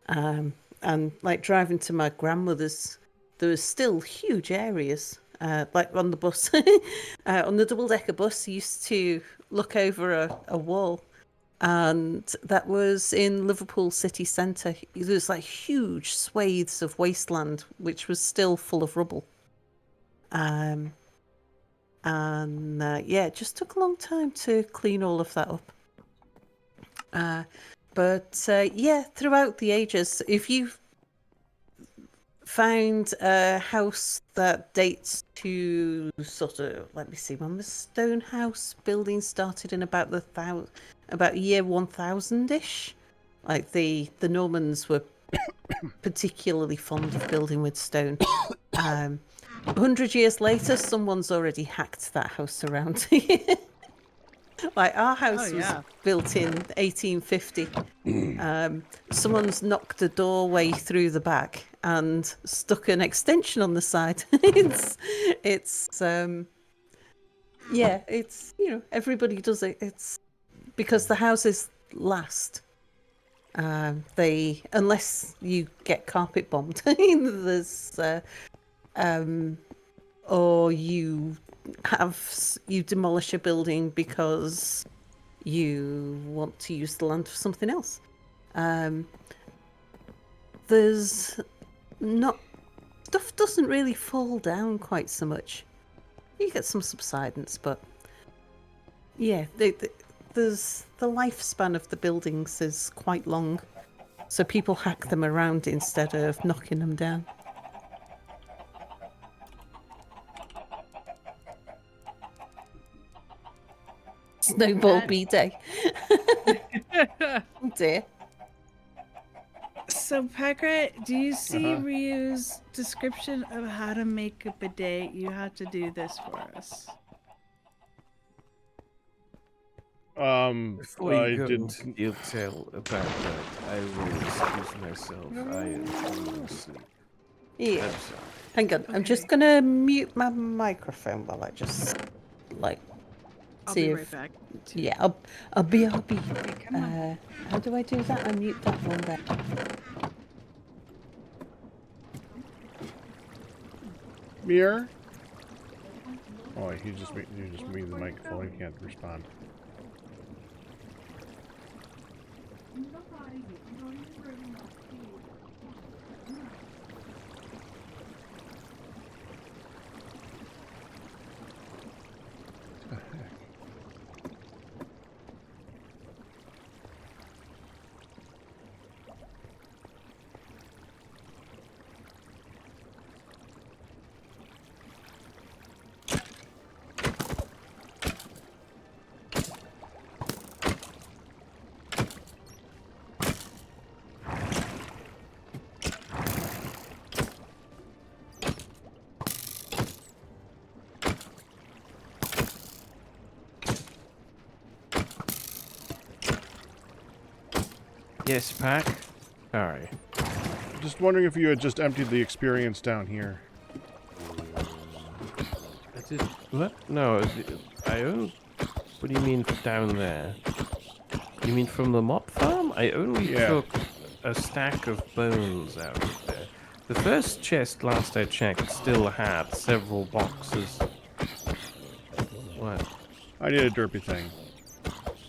[SPEAKER 1] and driving to my grandmother's, there was still huge areas. On the bus, on the double-decker bus, you used to look over a wall, and that was in Liverpool city centre. There was huge swathes of wasteland which was still full of rubble. It just took a long time to clean all of that up. But throughout the ages, if you found a house that dates to let me see, when the stone house building started in about year 1000-ish. Like the Normans were particularly fond of building with stone. 100 years later, someone's already hacked that house around. Like our house was
[SPEAKER 4] yeah.
[SPEAKER 1] built in 1850. Someone's knocked a doorway through the back and stuck an extension on the side. it's yeah, it's everybody does it. It's because the houses last. They unless you get carpet bombed, there's or you demolish a building because you want to use the land for something else. There's not stuff doesn't really fall down quite so much. You get some subsidence, but yeah, there's the lifespan of the buildings is quite long, so people hack them around instead of knocking them down. Snowball bee day. Oh dear.
[SPEAKER 4] So, Packrat, do you see Ryu's description of how to make a bidet? You have to do this for us.
[SPEAKER 2] Before you
[SPEAKER 3] I
[SPEAKER 2] go
[SPEAKER 3] did.
[SPEAKER 2] into detail about that, I will excuse myself. I am falling asleep.
[SPEAKER 1] Yeah.
[SPEAKER 2] I'm sorry.
[SPEAKER 1] Hang on. I'm just
[SPEAKER 4] Okay.
[SPEAKER 1] gonna mute my microphone while I just like
[SPEAKER 4] I'll
[SPEAKER 1] see
[SPEAKER 4] be
[SPEAKER 1] if
[SPEAKER 4] right back.
[SPEAKER 1] yeah. I'll be.
[SPEAKER 4] Okay, come on.
[SPEAKER 1] How do I do that? I mute that one there.
[SPEAKER 3] Mirror? Oh, you just muted the microphone. He can't respond.
[SPEAKER 2] Yes, Pack? Sorry.
[SPEAKER 3] Just wondering if you had just emptied the experience down here.
[SPEAKER 2] I did... What? No, I only... What do you mean down there? You mean from the mop farm? I only took a stack of bones out of there. The first chest, last I checked, still had several boxes. What?
[SPEAKER 3] I did a derpy thing.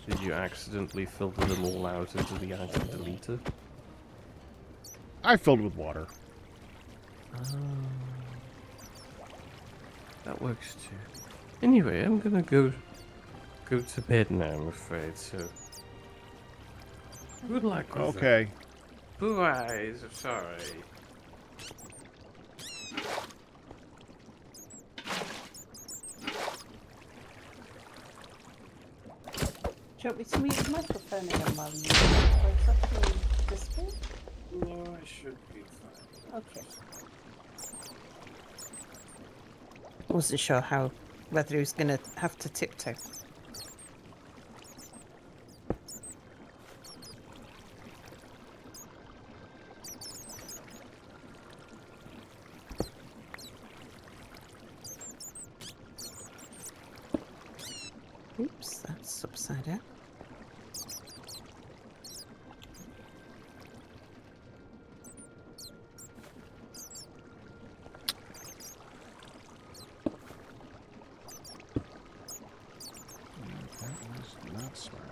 [SPEAKER 2] Did you accidentally filter them all out into the item deleter?
[SPEAKER 3] I filled with water.
[SPEAKER 2] That works too. Anyway, I'm gonna go to bed now, I'm afraid, so... Good luck with that.
[SPEAKER 3] Okay.
[SPEAKER 2] Blue eyes, I'm sorry.
[SPEAKER 1] Do you want me to mute the microphone again while you close up the display?
[SPEAKER 2] No, I should be fine.
[SPEAKER 1] Okay. I wasn't sure whether he was going to have to tiptoe. Oops, that's upside down.
[SPEAKER 3] That was not smart.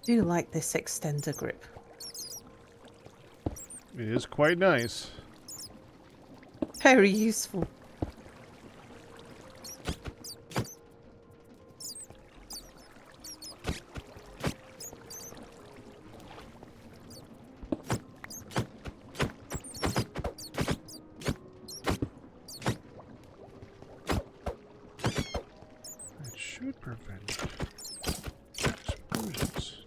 [SPEAKER 1] do like this extender grip.
[SPEAKER 3] It is quite nice.
[SPEAKER 1] Very useful.
[SPEAKER 3] It should prevent explosions.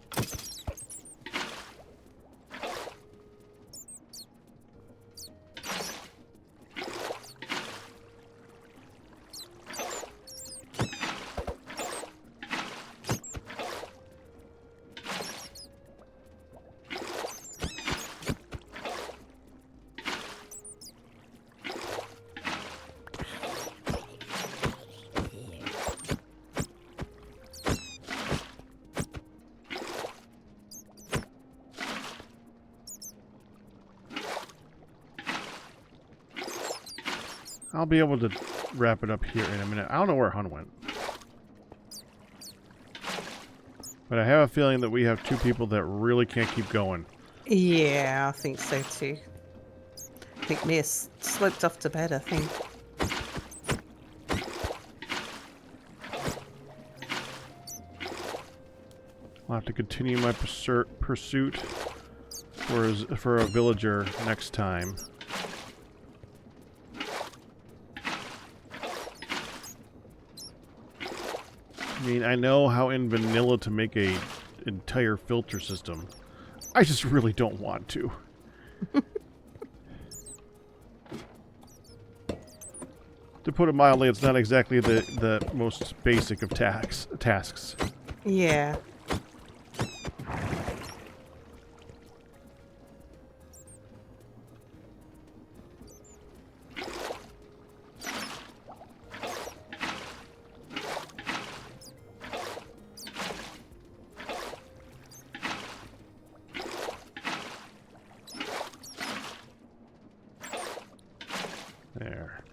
[SPEAKER 3] I'll be able to wrap it up here in a minute. I don't know where Hun went. But I have a feeling that we have two people that really can't keep going.
[SPEAKER 1] Yeah, I think so too. I think Mia slipped off to bed, I think.
[SPEAKER 3] I'll have to continue my pursuit for a villager next time. I mean, I know how in vanilla to make a entire filter system. I just really don't want to. To put it mildly, it's not exactly the most basic of tasks.
[SPEAKER 1] Yeah.
[SPEAKER 3] There.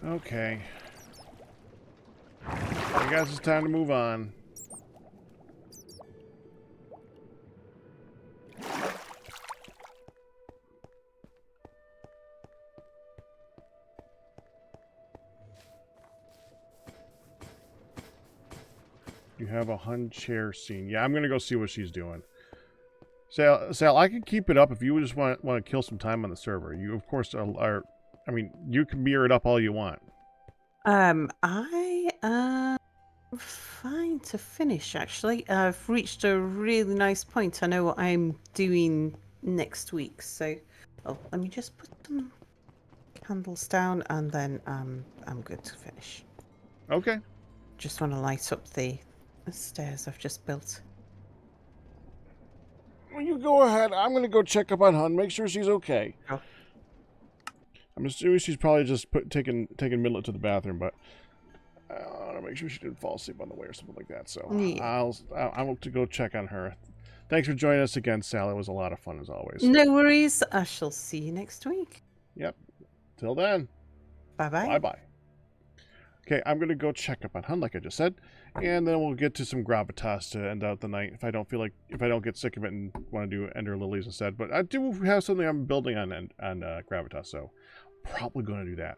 [SPEAKER 3] Okay. I guess it's time to move on. You have a Hun chair scene. Yeah, I'm gonna go see what she's doing. Sal, I can keep it up if you just want to kill some time on the server. You, of course, are. I mean, you can mirror it up all you want.
[SPEAKER 1] I am fine to finish, actually. I've reached a really nice point. I know what I'm doing next week, so... Oh, let me just put some candles down, and then I'm good to finish.
[SPEAKER 3] Okay.
[SPEAKER 1] Just want to light up the stairs I've just built.
[SPEAKER 3] Well, you go ahead. I'm going to go check up on Hun, make sure she's okay.
[SPEAKER 1] Oh.
[SPEAKER 3] I'm assuming she's probably just taking Midlet to the bathroom, but I want to make sure she didn't fall asleep on the way or something like that. So
[SPEAKER 1] Yeah.
[SPEAKER 3] I'll to go check on her. Thanks for joining us again, Sal. It was a lot of fun as always.
[SPEAKER 1] No worries. I shall see you next week.
[SPEAKER 3] Yep. Till then.
[SPEAKER 1] Bye-bye.
[SPEAKER 3] Bye-bye. Okay, I'm going to go check up on Hun, like I just said, and then we'll get to some gravitas to end out the night if I don't get sick of it and want to do Ender Lilies instead. But I do have something I'm building on gravitas, so probably going to do that.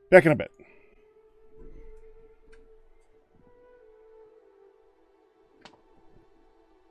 [SPEAKER 3] Back in a bit.